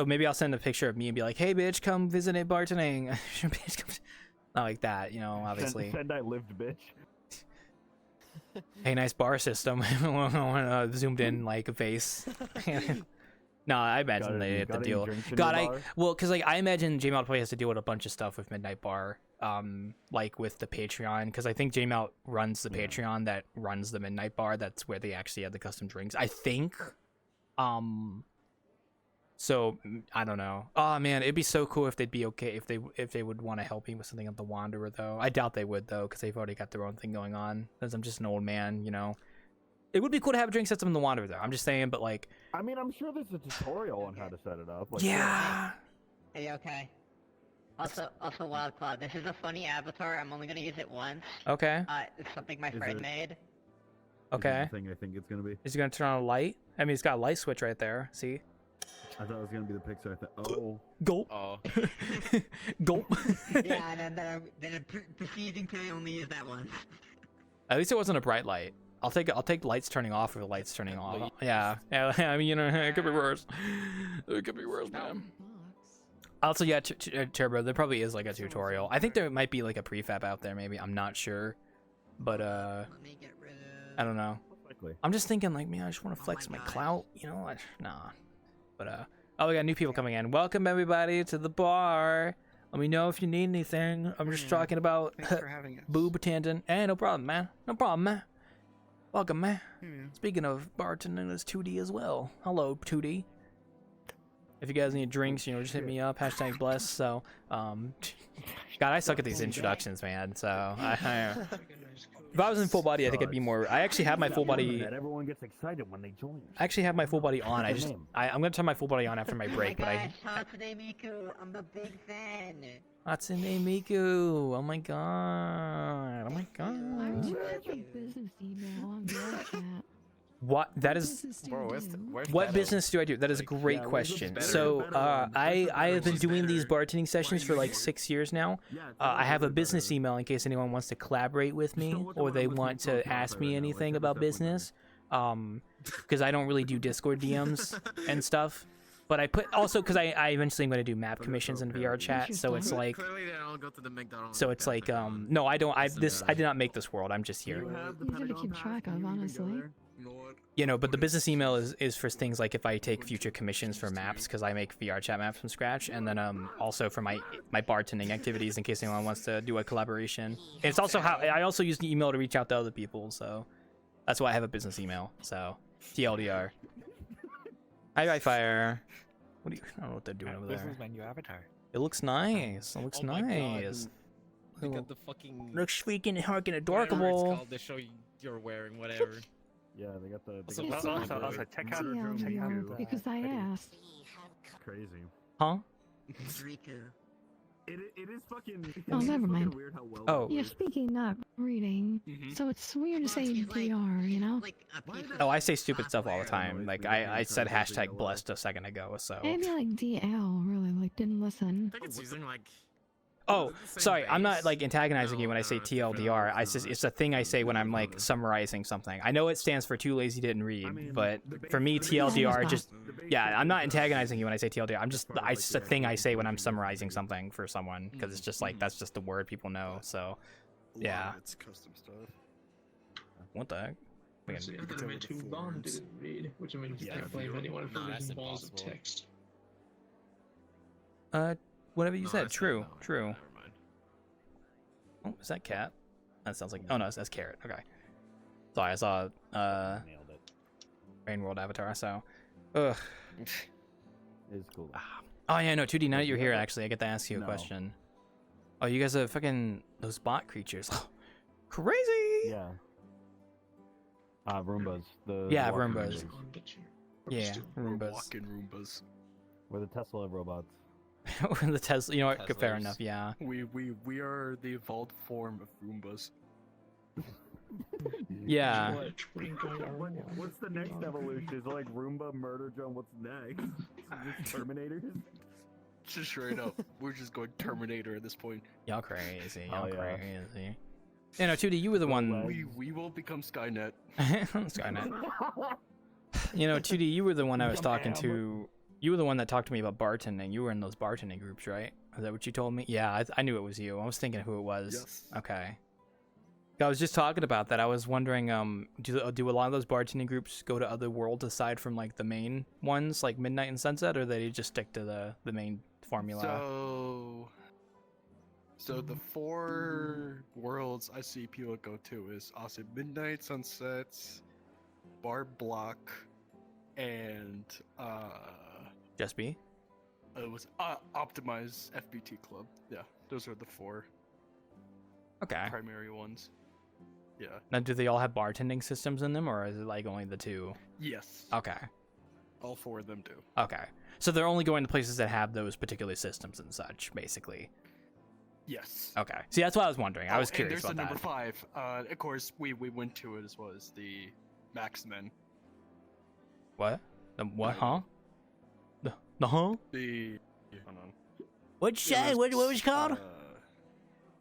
S1: maybe I'll send a picture of me and be like, "Hey, bitch, come visit at Bartending." Bitch, come... Not like that, you know. Obviously.
S2: Send I lived, bitch.
S1: Hey, nice bar system. Zoomed in like a face. No, I imagine they have to deal. Because like I imagine JMout probably has to deal with a bunch of stuff with Midnight Bar, like with the Patreon, because I think JMout runs the Patreon that runs the Midnight Bar. That's where they actually have the custom drinks, I think. So I don't know. Oh man, it'd be so cool if they'd be okay if they would want to help me with something at the Wanderer though. I doubt they would though, because they've already got their own thing going on. Because I'm just an old man, you know. It would be cool to have a drink system in the Wanderer though. I'm just saying, but like.
S2: I mean, I'm sure there's a tutorial on how to set it up. Like,
S1: yeah.
S5: Hey, okay. Also, Wild Cloud, this is a funny avatar. I'm only gonna use it once.
S1: Okay.
S5: It's something my friend made.
S1: Okay.
S2: Is it the thing I think it's gonna be?
S1: Is he gonna turn on a light? I mean, it's got a light switch right there. See?
S2: I thought it was gonna be the picture. Oh.
S1: Gulp.
S3: Oh.
S1: Gulp.
S5: Yeah, and then proceeding to only use that once.
S1: At least it wasn't a bright light. I'll take lights turning off or lights turning on. Yeah. I mean, you know, it could be worse. It could be worse, man. Also, yeah, Turbo, there probably is like a tutorial. I think there might be like a prefab out there, maybe. I'm not sure, but
S5: Let me get rid of...
S1: I don't know. I'm just thinking like, man, I just want to flex my clout, you know? Nah. But oh, we got new people coming in. Welcome everybody to the bar. Let me know if you need anything. I'm just talking about boob tendon. Hey, no problem, man. No problem, man. Welcome, man. Speaking of bartending, there's 2D as well. Hello, 2D. If you guys need drinks, you know, just hit me up. Hashtag bless. So, God, I suck at these introductions, man. So, if I was in full body, I think I'd be more. I actually have my full body.
S2: Everyone gets excited when they join.
S1: I actually have my full body on. I'm gonna turn my full body on after my break.
S5: Oh my gosh, Hatsune Miku, I'm a big fan.
S1: Hatsune Miku. Oh my god. Oh my god.
S6: Why don't you have a business email on VRChat?
S1: What? That is.
S6: Bro,
S1: what business do I do? That is a great question. So I have been doing these bartending sessions for like 6 years now. I have a business email in case anyone wants to collaborate with me or they want to ask me anything about business. Because I don't really do Discord DMs and stuff. But I put also because I eventually am going to do map commissions in VRChat, so it's like, no, I don't. I did not make this world. I'm just here.
S6: Easy to keep track of, honestly.
S1: You know, but the business email is for things like if I take future commissions for maps, because I make VRChat maps from scratch, and then also for my bartending activities in case anyone wants to do a collaboration. And it's also how I also use the email to reach out to other people, so that's why I have a business email. So TLDR. Hi, Fire. What do you? I don't know what they're doing over there.
S7: This is my new avatar.
S1: It looks nice. It looks nice.
S7: They got the fucking
S1: looks freaking fucking
S7: whatever it's
S1: adorable.
S7: called, the show you're wearing, whatever.
S2: Yeah, they got the.
S7: So
S2: They got
S7: what's
S2: the
S7: up?
S2: also, check out
S6: TLDR, because I asked.
S2: Crazy.
S1: Huh?
S5: Riku.
S2: It is fucking.
S6: Oh, never mind.
S2: Weird how well.
S1: Oh.
S6: Yeah, speaking not reading, so it's weird to say DR, you know?
S1: Oh, I say stupid stuff all the time. Like I said hashtag blessed a second ago, so.
S6: Maybe like DL really like didn't listen.
S7: I think it's using like.
S1: Oh, sorry, I'm not like antagonizing you when I say TLDR. It's a thing I say when I'm like summarizing something. I know it stands for too lazy didn't read, but for me TLDR just I'm not antagonizing you when I say TLDR. It's just a thing I say when I'm summarizing something for someone because it's just like that's just the word people know. So yeah.
S8: It's custom stuff.
S1: What the heck?
S9: Actually, I meant who Bomb didn't read, which I mean, you can't blame anyone for reading balls of text.
S1: Whatever you said. True. True. Oh, is that cat? That sounds like. Oh no, that's carrot. Okay. Sorry, I saw
S2: Nailed it.
S1: Rain World Avatar. So, ugh.
S2: It's cool.
S1: Oh yeah, no. 2D. Now that you're here, actually, I get to ask you a
S2: No.
S1: question. Oh, you guys are fucking those bot creatures. Crazy.
S2: Yeah. Roombas. The
S1: Yeah,
S2: walking
S1: Roombas. Yeah, Roombas.
S8: Walking Roombas.
S2: We're the Tesla robots.
S1: The Tesla. You know what? Fair
S7: Teslas.
S1: enough. Yeah.
S8: We are the evolved form of Roombas.
S1: Yeah.
S2: What's the next evolution? Is it like Roomba, Murder Drone? What's next? Just Terminators?
S8: Just straight up. We're just going Terminator at this point.
S1: Y'all crazy.
S2: Oh,
S1: Y'all
S2: yeah.
S1: crazy. You know, 2D. You were the one.
S8: We will become Skynet.
S1: Skynet. You know, 2D. You were the one I was talking to. You were the one that talked to me about bartending. You were in those bartending groups, right? Is that what you told me? Yeah, I knew it was you. I was thinking who it was.
S8: Yes.
S1: Okay. I was just talking about that. I was wondering, do a lot of those bartending groups go to other worlds aside from like the main ones, like Midnight and Sunset, or they just stick to the main formula?
S8: So the 4 worlds I see people go to is also Midnight Sunsets, Bar Block, and
S1: Just be.
S8: it was Optimize FBT Club. Yeah, those are the 4
S1: Okay.
S8: primary ones. Yeah.
S1: Now, do they all have bartending systems in them, or is it like only the 2?
S8: Yes.
S1: Okay.
S8: All 4 of them do.
S1: Okay. So they're only going to places that have those particular systems and such, basically.
S8: Yes.
S1: Okay. See, that's what I was wondering. I was
S8: and
S1: curious
S8: there's
S1: about
S8: the
S1: that.
S8: number 5. Of course, we went to it as well as the Maxmen.
S1: What? The what? Huh? The huh?
S8: The hold on.
S1: What'd you say? What was it called?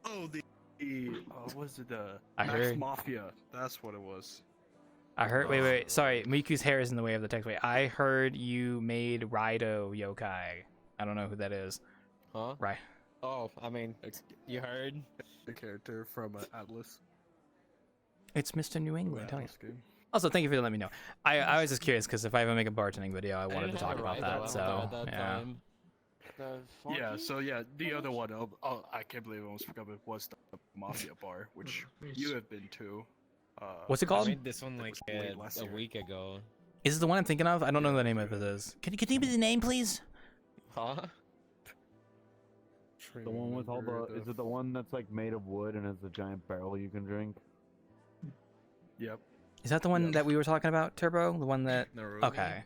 S8: What was it?
S1: I
S8: Max
S1: heard-
S8: Mafia. That's what it was.
S1: I heard. Wait. Sorry, Miku's hair is in the way of the text. Wait, I heard you made Raido yokai. I don't know who that is.
S7: Huh?
S1: Right.
S7: Oh, I mean, you heard?
S8: The character from Atlas.
S1: It's Mr. New England. Tell you.
S8: Atlas game.
S1: Also, thank you for letting me know. I was just curious because if I ever make a bartending video, I wanted to
S7: didn't
S1: talk
S7: have a
S1: about
S7: Raido
S1: that. So
S7: avatar at that
S1: yeah.
S7: time.
S8: Yeah, so yeah, the other one, I can't believe I almost forgot it, was the Mafia Bar, which you have been to.
S1: What's it
S7: I
S1: called?
S7: made this one like
S8: was late last
S7: a
S8: year.
S7: week ago.
S1: Is it the one I'm thinking of? I don't know the name of it is. Can you give me the name, please?
S7: Huh?
S2: The one with all the. Is it the one that's like made of wood and has a giant barrel you can drink?
S8: Yep.
S1: Is that the one that we were talking about, Turbo? The one that?
S7: Naruto.
S1: Okay.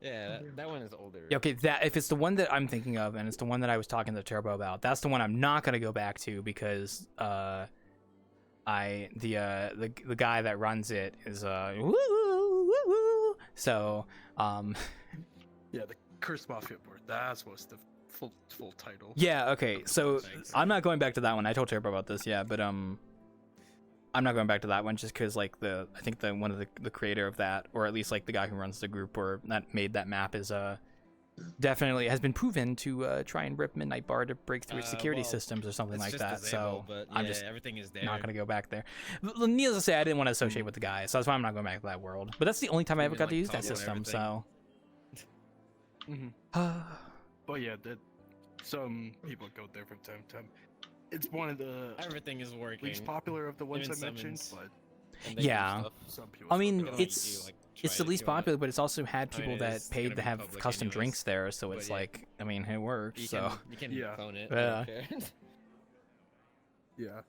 S7: Yeah, that one is older.
S1: Yeah, okay, that if it's the one that I'm thinking of and it's the one that I was talking to Turbo about, that's the one I'm not gonna go back to because the guy that runs it is woo woo woo woo. So
S8: Yeah, the Cursed Mafia Bar. That's what's the full title.
S1: yeah, okay. So I'm not going back to that one. I told Turbo about this, yeah, but I'm not going back to that one just because like I think one of the creator of that, or at least like the guy who runs the group or that made that map is definitely has been proven to try and rip Midnight Bar to break through its security
S7: well,
S1: systems or something
S7: It's
S1: like
S7: just
S1: that.
S7: disabled,
S1: So
S7: but
S1: I'm
S7: yeah,
S1: just
S7: everything is there.
S1: not gonna go back there. Needless to say, I didn't want to associate with the guy, so that's why I'm not going back to that world. But that's the only time I ever
S7: Even,
S1: got to
S7: like,
S1: use that
S7: combo and
S1: system.
S7: everything.
S1: So
S8: But yeah, some people go there from time to time. It's one of the
S7: Everything is working.
S8: least popular of the ones
S7: Even
S8: I mentioned,
S7: Simmons.
S8: but
S7: And they do
S1: Yeah.
S7: stuff.
S8: some people.
S1: I
S8: still
S1: mean,
S8: go.
S7: They
S1: it's-
S7: do, like,
S1: It's
S7: try
S1: the
S7: it
S1: least
S7: if you want.
S1: popular, but it's also had
S7: I mean,
S1: people
S7: it
S1: that
S7: is
S1: paid
S7: gonna
S1: to
S7: be
S1: have
S7: public
S1: custom
S7: anyways,
S1: drinks there, so
S7: but
S1: it's
S7: yeah.
S1: like, I mean, it works.
S7: You
S1: So
S7: can
S8: Yeah.
S7: phone it.
S1: Yeah.
S7: I don't care.
S8: Yeah.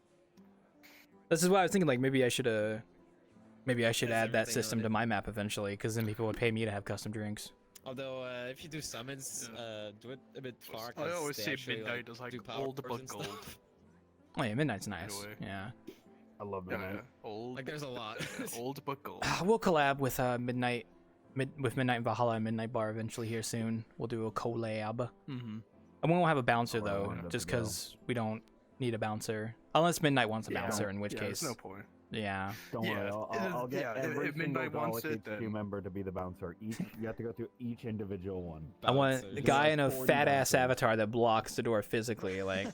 S1: this is why I was thinking, like, maybe I should add
S7: That's
S1: that
S7: everything
S1: system
S7: on
S1: to
S7: it.
S1: my map eventually, because then people would pay me to have custom drinks.
S7: Although, if you do summons, do it a bit far.
S8: I
S7: 'cause
S8: always
S7: they
S8: say
S7: actually,
S8: midnight is like
S7: do powers
S8: old but
S7: and
S8: gold.
S7: stuff.
S1: Oh yeah, midnight's nice.
S8: way.
S1: Yeah.
S2: I love
S8: Yeah,
S2: that.
S8: old.
S7: Like, there's a lot.
S8: Old but gold.
S1: We'll collab with Midnight and Valhalla and Midnight Bar eventually here soon. We'll do a collab.
S8: Mm-hmm.
S1: And we won't have a bouncer
S2: Oh, I
S1: though,
S2: wanted to
S1: just
S2: go.
S1: because we don't need a bouncer. Unless Midnight wants a
S2: Yeah.
S1: bouncer, in which
S8: Yeah,
S1: case,
S8: there's no point.
S1: yeah.
S2: Don't worry,
S8: Yeah,
S2: I'll get
S8: yeah, if
S2: every single
S8: Midnight wants
S2: Dalek
S8: it,
S2: HQ
S8: then-
S2: member to be the bouncer. Each you have to go through each individual one.
S1: I want
S7: Bouncers.
S1: a guy
S2: like
S1: in a
S2: 40
S1: fat ass
S2: bouncers.
S1: avatar that blocks the door physically, like,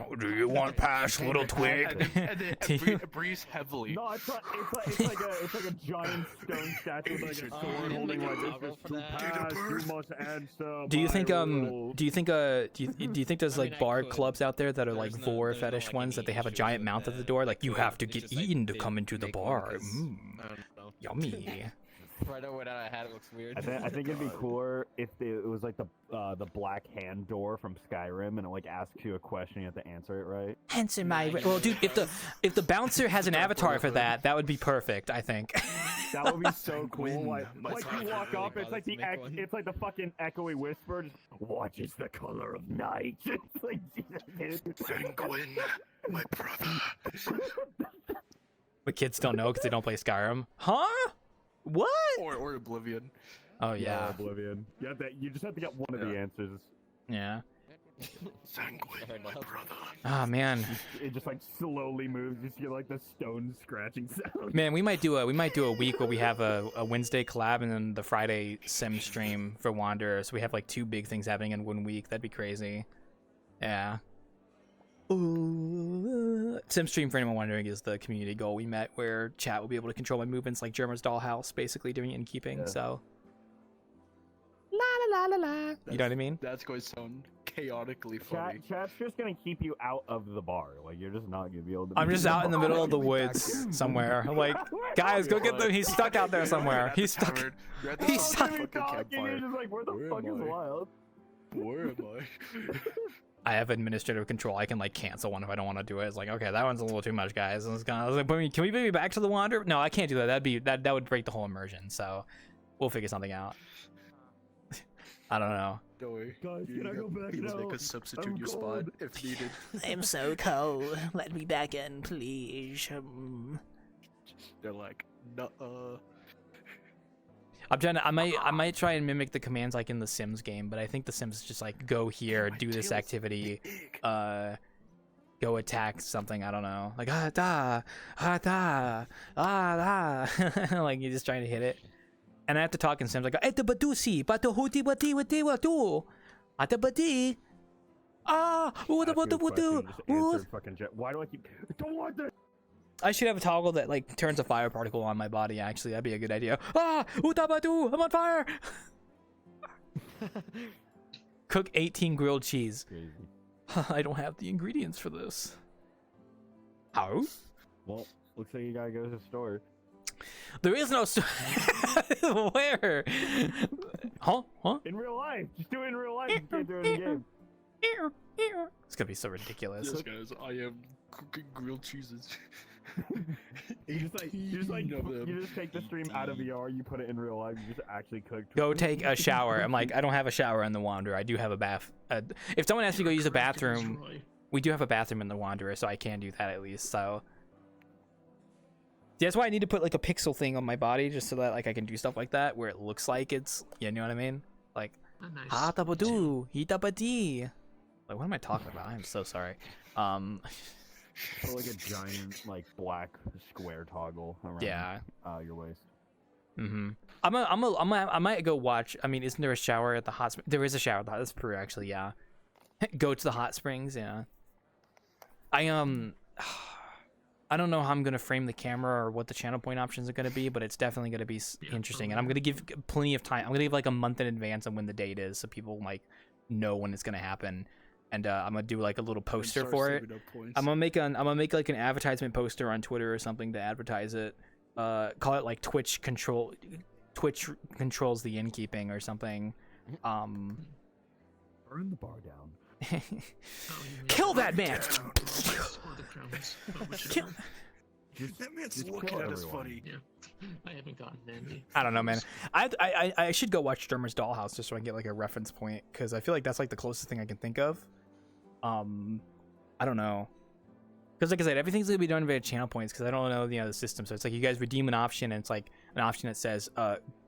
S1: "Oh, do you want pass, little twig?
S8: And then
S1: Do you-
S8: breathe heavily.
S2: No, it's like a giant stone statue with like a
S8: Should-
S2: sword
S7: you have,
S2: holding
S7: like, a
S2: like this.
S7: toggle
S2: Is
S7: for
S2: to
S7: that?
S2: pass, you must answer.
S1: Do you think
S2: my rule.
S1: do you think there's
S7: I mean,
S1: like
S7: I
S1: bar
S7: could.
S1: clubs out there that are like
S7: There's
S1: vor
S7: there's
S1: fetish
S7: like,
S1: ones that
S7: any
S1: they have a
S7: issues
S1: giant
S7: with
S1: mouth at the
S7: that.
S1: door,
S7: I
S1: like you
S7: could.
S1: have to
S7: It's
S1: get
S7: just, like,
S1: eaten to
S7: they
S1: come into the
S7: make one
S1: bar.
S7: 'cause-
S1: Mm,
S7: I don't know.
S1: yummy.
S7: Right away that I had it looks weird.
S2: I think it'd be cooler if it was like the black hand door from Skyrim, and it like asks you a question, you have to answer it right.
S1: Answer my well, dude. If the bouncer has an avatar for that, that would be perfect. I think.
S2: That would be so cool.
S8: Win.
S2: Like
S8: My
S2: you
S8: father
S2: walk
S7: really
S2: up, it's like
S7: bothered to make one.
S2: it's like the fucking echoey whisper. Just, what is the color of night? It's like
S8: Sanguine, my brother.
S1: The kids don't know because they don't play Skyrim. Huh? What?
S8: Or Oblivion.
S1: Oh yeah.
S2: Oblivion. You just have to get one of the
S8: Yeah.
S2: answers.
S1: Yeah.
S8: Sanguine,
S7: Fair
S8: my
S7: enough.
S8: brother.
S1: Oh man.
S2: It just like slowly moves. You see like the stone scratching sound.
S1: Man, we might do a week where we have a Wednesday collab and then the Friday sim stream for Wanderer. So we have like two big things happening in 1 week. That'd be crazy. Yeah. Ooh. Sim stream, for anyone wondering, is the community goal we met where chat will be able to control my movements like Germer's dollhouse, basically doing it in keeping.
S2: Yeah.
S1: So. La la la la la. You know what I mean?
S8: That's going to sound chaotically funny.
S2: Chat's just gonna keep you out of the bar. Like you're just not gonna be able to.
S1: I'm
S2: be
S1: just
S2: in
S1: out in the
S2: bar.
S1: middle of the woods somewhere. I'm like, guys, go get them. He's stuck out there somewhere. He's stuck.
S8: You're at the
S1: He's
S8: fucking
S1: stuck.
S2: Talking,
S8: campfire.
S2: you're just like, where the
S8: Where
S2: fuck
S8: am
S2: is
S8: I?
S2: Wild?
S8: Where am I?
S1: I have administrative control. I can like cancel one if I don't want to do it. It's like, okay, that one's a little too much, guys. And I was like, can we bring me back to the Wanderer? No, I can't do that. That would break the whole immersion. So we'll figure something out. I don't know.
S8: Don't worry.
S2: Guys,
S8: You
S2: can I go back
S8: people
S2: now?
S8: that could substitute
S2: I'm
S8: your spot
S2: cold.
S8: if needed.
S1: I'm so cold. Let me back in, please.
S8: They're like, nuh-uh.
S1: I'm trying to. I might try and mimic the commands like in the Sims game, but I think the Sims just like go here, do this activity, go attack something. I don't know, like da like you're just trying to hit it. And I have to talk in Sims like ete badusi batu huti bati wati watu ate bati what about the wudu.
S2: Why do I keep? Don't want this.
S1: I should have a toggle that like turns a fire particle on my body. Actually, that'd be a good idea. Utabatu, I'm on fire. Cook 18 grilled cheese. I don't have the ingredients for this. How?
S2: Well, looks like you gotta go to the store.
S1: There is no where? Huh?
S2: In real life, just do it in real life. You can't do it in game.
S1: It's gonna be so ridiculous.
S8: Yes, guys, I am cooking grilled cheeses.
S2: You just take the stream out of
S8: 18.
S2: VR. You put it in real life. You just actually cook.
S1: Go take a shower. I'm like, I don't have a shower in the Wanderer. I do have a bath. If someone asks me to go use a bathroom, we do have a bathroom in the Wanderer, so I can do that at least. So that's why I need to put like a pixel thing on my body, just so that like I can do stuff like that where it looks like it's, you know what I mean? Like,
S9: Nice.
S1: hitabadu. Like, what am I talking about? I'm so sorry.
S2: Put like a giant like black square toggle around
S1: Yeah.
S2: Your waist.
S1: Mm-hmm. I might go watch. I mean, isn't there a shower at the hot? There is a shower at the hot. That's Peru, actually. Yeah. Go to the hot springs. Yeah. I don't know how I'm gonna frame the camera or what the channel point options are gonna be, but it's definitely gonna be interesting. And I'm gonna give plenty of time. I'm gonna give like a month in advance on when the date is, so people like know when it's gonna happen. And I'm gonna do like a little poster for it. I'm gonna make like an advertisement poster on Twitter or something to advertise it. Call it like Twitch Twitch controls the innkeeping or something.
S2: Burn the bar down.
S1: Kill that man! Kill.
S8: That man's
S2: just
S8: looking
S2: kill
S8: at us
S2: everyone.
S8: funny.
S9: Yeah, I haven't gotten any.
S1: I don't know, man. I should go watch Sturmer's Dollhouse just so I can get like a reference point, because I feel like that's like the closest thing I can think of. I don't know, because like I said, everything's gonna be done via channel points because I don't know the system. So it's like you guys redeem an option, and it's like an option that says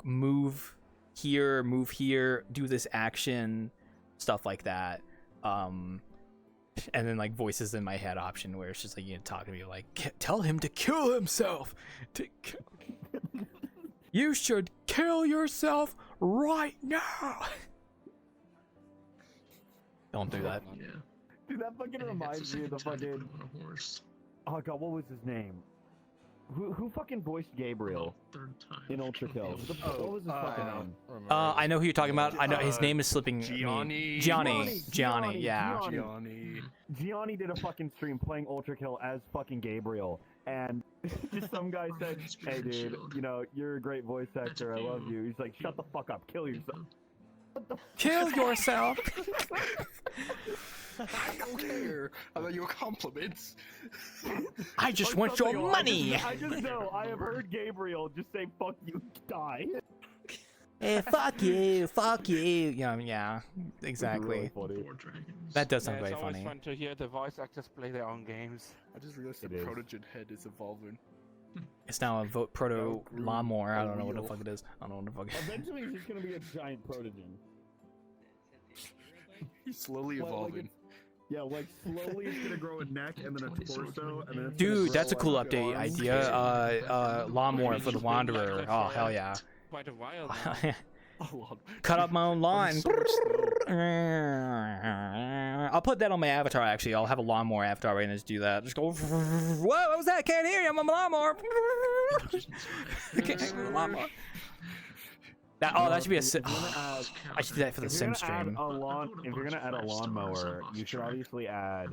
S1: move here, do this action, stuff like that. And then like voices in my head option where it's just like you talk to me like, tell him to kill himself. You should kill yourself right now. Don't do that.
S9: Yeah.
S2: Dude, that fucking reminds me of the fucking. Oh god, what was his name? Who fucking voiced Gabriel in Ultra Kill? What was his fucking name?
S1: I know who you're talking about. I know his name is slipping.
S8: Gianni.
S1: Gianni. Yeah.
S2: Gianni did a fucking stream playing Ultra Kill as fucking Gabriel, and just some guy said, "Hey, dude, you know you're a great voice actor. I love you." He's like, "Shut the fuck up. Kill yourself."
S1: Kill yourself.
S8: I don't care about your compliments.
S1: I just want your money.
S2: I just know. I have heard Gabriel just say "fuck you," die.
S1: Hey, fuck you, fuck you. Yeah, exactly.
S2: Really
S1: That does sound
S3: Yeah,
S1: very
S3: it's always
S1: funny.
S3: fun to hear the voice actors play their own games.
S8: I just realized the
S2: It is.
S8: Protogen head is evolving.
S1: It's now a vote proto
S8: Grew
S1: lawnmower. I don't know what the
S8: wheel.
S1: fuck it is. I don't know what the fuck it is.
S2: Eventually, he's gonna be a giant protogen.
S8: He's slowly
S2: Like
S8: evolving.
S2: Yeah, like slowly it's gonna grow a neck and then a torso and then it's
S1: Dude,
S2: gonna
S1: that's a
S2: grow,
S1: cool
S2: like,
S1: update
S2: arms.
S1: idea. Lawnmower for the Wanderer. Oh, hell yeah.
S3: Quite a while now.
S1: Cut up my own lawn.
S8: So much snow.
S1: I'll put that on my avatar, actually. I'll have a lawnmower avatar right and just do that. Just go, whoa, what was that? Can't hear you. I'm on my lawnmower. Can't hear the lawnmower. That should be a. I should do that for the
S2: If
S1: sim
S2: you're gonna add
S1: stream.
S2: a lawn, if you're gonna add a lawnmower, you should obviously add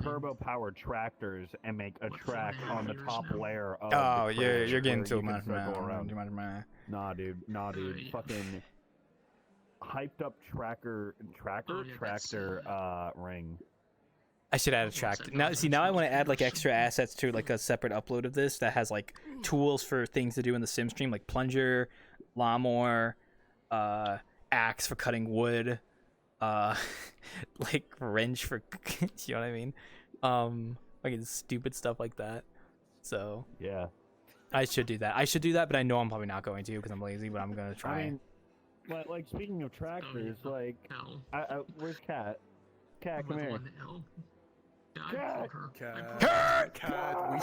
S2: turbo-powered tractors and make a track on the top layer of.
S1: Oh,
S2: the
S1: yeah,
S2: trailer
S1: you're getting
S2: where
S1: too
S2: you can
S1: much,
S2: circle around.
S1: man.
S2: Nah, dude,
S9: yeah.
S2: fucking hyped up tractor ring.
S1: I should add a track. Now, see, now I want to add like extra assets to like a separate upload of this that has like tools for things to do in the sim stream, like plunger, lawnmower, axe for cutting wood, like wrench for, you know what I mean? Like stupid stuff like that. So
S2: Yeah.
S1: I should do that, but I know I'm probably not going to because I'm lazy. But I'm gonna try.
S2: I mean, like speaking of tractors, like, where's Cat? Cat, come here. Cat!
S8: Cat, we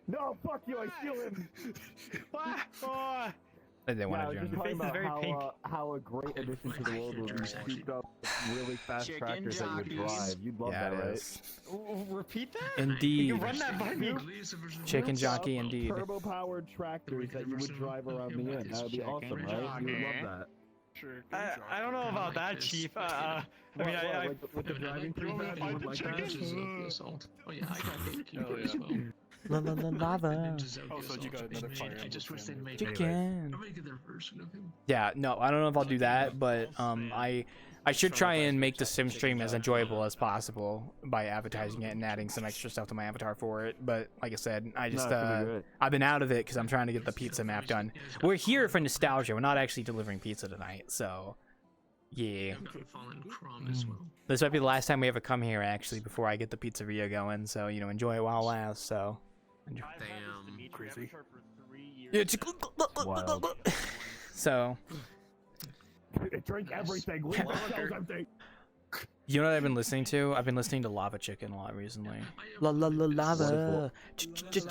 S2: No, fuck you! I steal him.
S1: They want
S2: I
S1: to
S2: was
S1: join.
S2: just talking about
S4: very pink.
S2: how a great addition to the world would be souped up really fast tractors that you would drive. You'd love
S1: Yeah,
S2: that,
S1: it
S2: right?
S1: is.
S4: Repeat that?
S1: Indeed.
S4: You can run that by me.
S1: Chicken jockey, indeed.
S2: Turbo-powered tractors that you would drive around the inn. That would be awesome, right? You would love that.
S8: Sure,
S4: I don't know about that, Chief. I mean, I
S2: with the driving feedback, you would like that?
S9: Oh yeah, I got gatekeeper
S8: Hell yeah.
S9: as well.
S1: Lava.
S8: Oh, so you got another Fire
S9: I
S8: Emblem
S9: just wish they
S8: fan.
S9: made
S1: Chicken.
S9: I'm gonna get their version of him.
S1: Yeah, no, I don't know if I'll do that, but I should try and make the sim stream as enjoyable as possible by advertising it and adding some extra stuff to my avatar for it. But like I said, I just I've been out of it because I'm trying to get the pizza map done. We're here for nostalgia. We're not actually delivering pizza tonight, so yeah.
S9: I've got Fallen Crom as well.
S1: This might be the last time we ever come here actually before I get the pizzeria going. So enjoy it while it lasts. So. Enjoy.
S4: Damn.
S8: Crazy.
S1: Yeah, it's
S2: Wild.
S1: so.
S2: Drink everything. Leave the cells empty.
S1: You know what I've been listening to? I've been listening to Lava Chicken a lot recently. Lava chicken.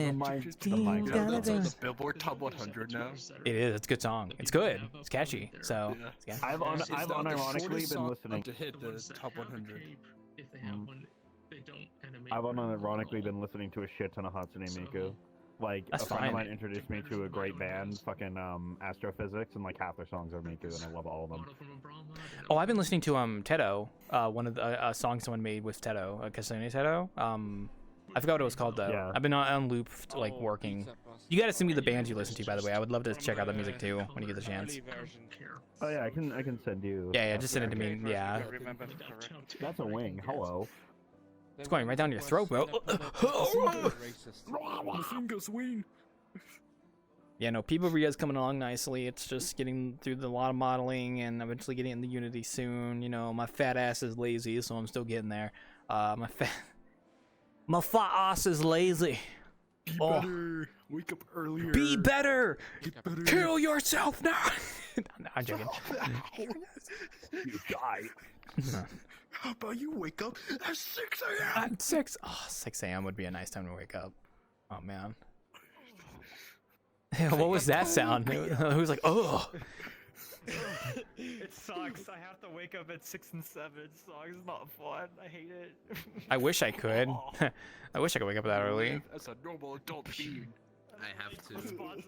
S8: The Billboard Top 100 now.
S1: It is. It's a good song. It's good. It's catchy. So.
S8: Yeah.
S2: I've unironically been listening.
S8: To hit the top 100.
S9: If they have one, they don't animate.
S2: I've unironically been listening to a shit ton of Hatsune Miku. Like
S1: That's
S2: a friend of
S1: fine.
S2: mine introduced me to a great band, fucking Astrophysics, and like half their songs are me too, and I love all of them.
S1: Oh, I've been listening to Tedo, one of the songs someone made with Tedo, Kasune Tedo. I forgot what it was called though.
S2: Yeah.
S1: I've been on loop like working. You gotta send me the bands you listen to, by the way. I would love to check out the music too when you get the chance.
S2: Oh yeah, I can send you.
S1: Yeah, just send it to me. Yeah.
S2: That's a wing. Hello.
S1: It's going right down your throat, bro. Yeah, no, P-Baria's coming along nicely. It's just getting through a lot of modeling and eventually getting into Unity soon. You know, my fat ass is lazy, so I'm still getting there. My fat ass is lazy.
S8: Be better. Wake up earlier.
S1: Be better.
S8: Get better.
S1: Kill yourself now. No, I'm joking.
S2: You die.
S8: How about you wake up at 6 a.m.?
S1: At 6. Oh, 6 a.m. would be a nice time to wake up. Oh man. What was that sound? Who's like, oh.
S10: It sucks. I have to wake up at 6 and 7. It sucks. It's not fun. I hate it.
S1: I wish I could. I wish I could wake up that early.
S8: That's a normal adult being.
S7: I have to.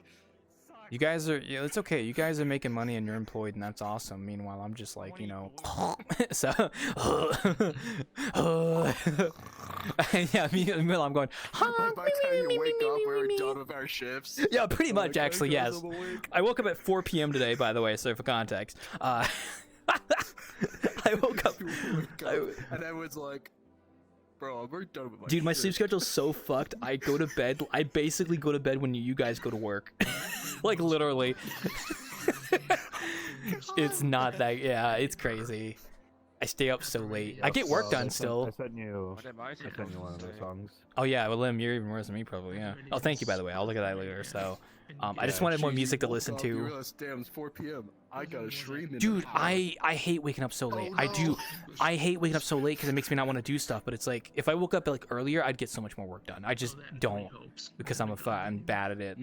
S1: You guys are, yeah, it's okay. You guys are making money and you're employed, and that's awesome. Meanwhile, I'm just like, you know, so, yeah, meanwhile, I'm going,
S8: Like by the time you wake up, we're done with our shifts.
S1: yeah, pretty much,
S8: Like,
S1: actually,
S8: guys,
S1: yes.
S8: I'm awake.
S1: I woke up at 4 p.m. today, by the way, so for context. I woke up.
S8: And I was like, bro, we're done with my
S1: Dude, my
S8: shit.
S1: sleep schedule's so fucked. I go to bed. I basically go to bed when you guys go to work. Like, literally. It's not that. Yeah, it's crazy. I stay up so late. I get work done still.
S2: I sent you one of those songs.
S1: Oh, yeah, well, Lim, you're even worse than me, probably, yeah. Oh, thank you, by the way. I'll look at that later, so. I just wanted more
S8: Gee,
S1: music to
S8: you
S1: listen
S8: woke up, you
S1: to.
S8: realize, damn, it's 4 p.m. I gotta stream in
S1: Dude,
S8: an hour.
S1: I hate waking up so late.
S8: Oh,
S1: I
S8: no.
S1: do. I hate waking up so late because it makes me not want to do stuff. But it's like if I woke up like earlier, I'd get so much more work done. I just don't because I'm bad at it.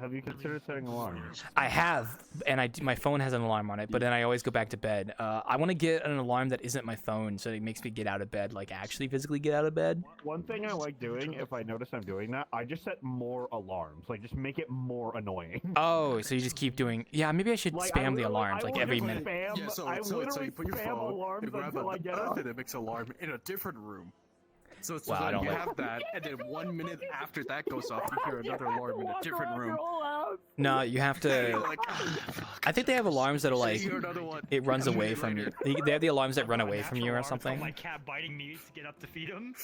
S2: Have you considered setting alarms?
S1: I have, and my phone has an alarm on it, but then I always go back to bed. I want to get an alarm that isn't my phone, so it makes me get out of bed, like actually physically get out of bed.
S2: One thing I like doing, if I notice I'm doing that, I just set more alarms. Like, just make it more annoying.
S1: Oh, so you just keep doing? Yeah, maybe I should
S2: Like,
S1: spam the alarms
S2: I
S1: like
S2: will
S1: every
S2: just
S1: minute.
S2: Spam,
S8: Yeah, so
S2: I
S8: so
S2: literally
S8: you put your
S2: spam
S8: phone,
S2: alarms
S8: you grab
S2: until I get
S8: a
S2: up.
S8: dynamics alarm in a different room. So it's
S1: Wow, I
S8: like
S1: don't
S8: you
S1: like-
S8: have that, and then 1 minute after that goes off, you hear another alarm in a different room.
S1: No, you have to.
S8: Like,
S1: I think they have alarms that'll like
S8: you hear another one.
S1: it runs away from you. They have the alarms that run away from you or
S10: My
S1: something.
S10: cat biting me to get up to feed him.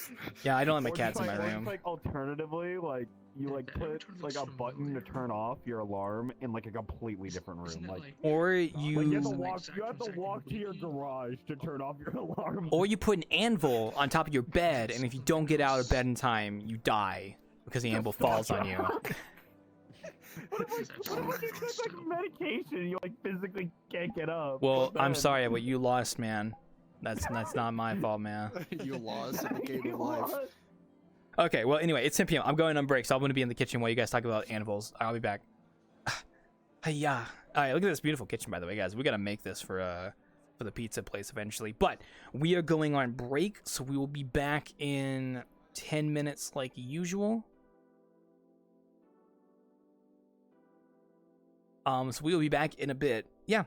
S1: Yeah, I don't let my
S2: Or just,
S1: cats in my
S2: or just,
S1: room.
S2: like alternatively, like you like put like a button to turn off your alarm in like a completely different room. Like
S1: Or
S2: you have to
S1: you
S2: walk to your garage to turn off your alarm.
S1: or you put an anvil on top of your bed, and if you don't get out of bed in time, you die because the anvil falls on you.
S2: What if you take like medication? You like physically can't get up.
S1: Well,
S2: But
S1: I'm
S2: then-
S1: sorry, but you lost, man. That's not my fault, man.
S8: You lost in the game
S2: You
S8: of life.
S2: lost.
S1: Okay, well, anyway, it's 10 p.m. I'm going on break, so I'm going to be in the kitchen while you guys talk about anvils. I'll be back. Hiya. All right, look at this beautiful kitchen, by the way, guys. We got to make this for the pizza place eventually. But we are going on break, so we will be back in 10 minutes like usual. So we will be back in a bit. Yeah.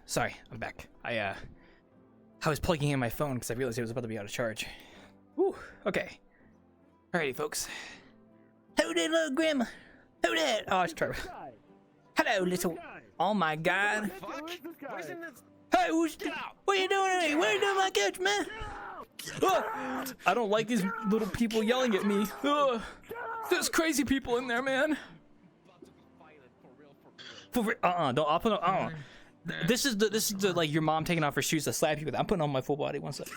S1: Sorry, I'm back. I was plugging in my phone because I realized it was about to be out of charge. Woo, okay. Alrighty, folks. Who that little grandma? Who that? Oh, it's Trevor. Hello, little. Oh my God. Hey, what are you doing to me? What are you doing my couch, man? I don't like these little people yelling at me. There's crazy people in there, man. Don't open up. This is the like your mom taking off her shoes to slap you with. I'm putting on my full body. One sec.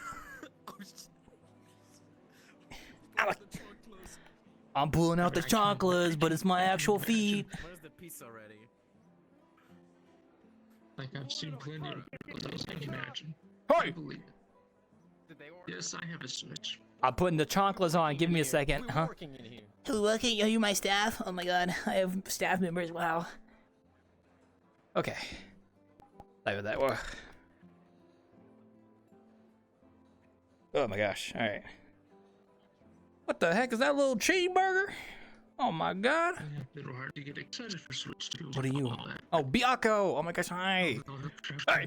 S1: I'm pulling out the chocolates, but it's my actual feet.
S7: Where's the pizza already?
S9: Like I've seen plenty of those, I can imagine.
S1: Hey!
S9: I believe it. Yes, I have a Switch.
S1: I'm putting the chocolates on. Give me a second, huh?
S7: Working in here.
S1: Who working? Are you my staff? Oh my God, I have staff members. Wow. Okay. Play with that. Whoa. Oh my gosh. All right. What the heck is that little cheeseburger? Oh my God.
S9: A little hard to get excited for Switch 2.
S1: What are you? Oh, Biako. Oh my gosh. Hi. Hey.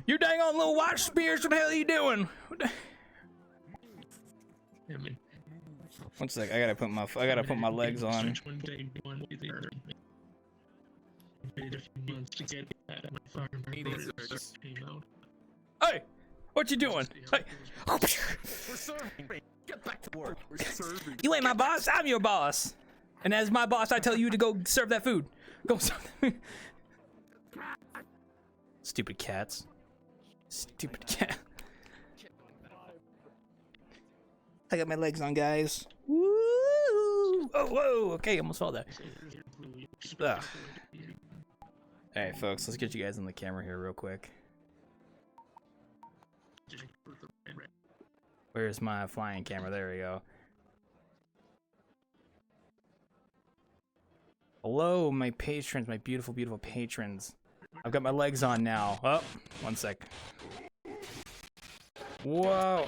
S1: You dang on little watch spears. What the hell are you doing? One sec. I gotta put my legs on. Hey, what you doing? Hey.
S7: We're serving. Get back to work. We're serving.
S1: You ain't my boss. I'm your boss. And as my boss, I tell you to go serve that food. Go serve that food. Stupid cats. Stupid cat. I got my legs on, guys. Woo! Oh, whoa! Okay, almost fell there. Ugh. All right, folks, let's get you guys on the camera here real quick. Where's my flying camera? There we go. Hello, my patrons, my beautiful, beautiful patrons. I've got my legs on now. Oh, one sec. Whoa.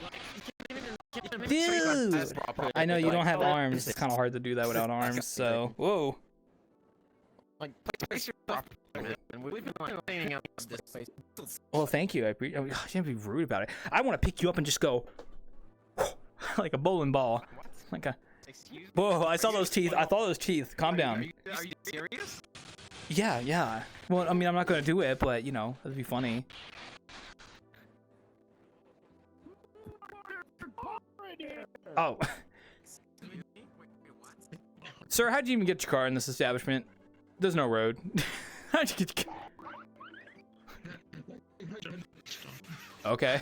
S1: Dude! I know you don't have arms. It's kind of hard to do that without arms, so... Whoa.
S7: Like, place your and we've been like cleaning up this place.
S1: Well, thank you. I can't be rude about it. I want to pick you up and just go... like a bowling ball. Like a... Whoa, I saw those teeth. I saw those teeth. Calm down.
S7: Are you serious?
S1: Yeah, yeah. Well, I mean, I'm not going to do it, but, you know, it'd be funny. Oh. Sir, how'd you even get your car in this establishment? There's no road. How'd you get your car? Okay.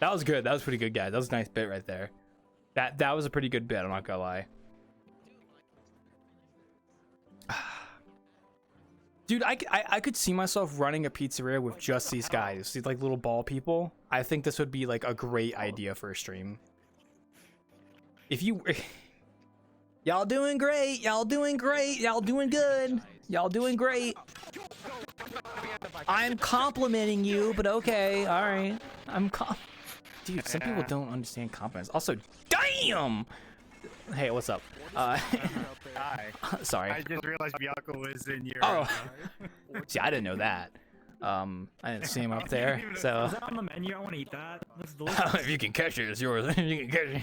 S1: That was good. That was pretty good, guys. That was a nice bit right there. That was a pretty good bit, I'm not gonna lie. Dude, I could see myself running a pizzeria with just these guys, these like little ball people. I think this would be like a great idea for a stream. If you... Y'all doing great, y'all doing great, y'all doing good, y'all doing great. I'm complimenting you, but okay, alright. Dude, some people don't understand compliments. Also, damn! Hey, what's up?
S2: Hi.
S1: Sorry.
S2: I just realized Biako was in your...
S1: Oh. See, I didn't know that. I didn't see him up there, so...
S10: Is that on the menu? I want to eat that. That's delicious.
S1: If you can catch it, it's yours. If you can catch it.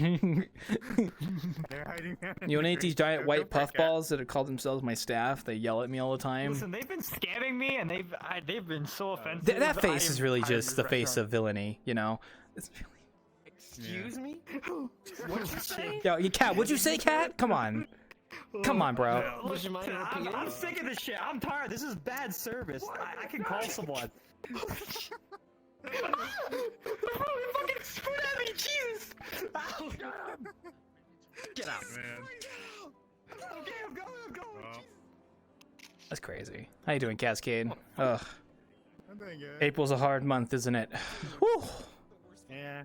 S1: You want to eat these giant white puffballs that call themselves my staff? They yell at me all the time.
S10: Listen, they've been scamming me, and they've been so offensive.
S1: That face is really just the face of villainy, you know? It's really...
S7: Excuse me?
S10: What'd you say?
S1: Yo, Cat, what'd you say, Cat? Come on. Come on, bro.
S7: Would you mind repeating?
S10: I'm sick of this shit. I'm tired. This is bad service. I can call someone. Fucking screwed at me, Jesus! Ow.
S7: Get out,
S4: man.
S10: Okay, I'm going.
S4: Well.
S1: That's crazy. How you doing, Cascade? Ugh.
S2: I'm doing good.
S1: April's a hard month, isn't it? Whew.
S2: Yeah.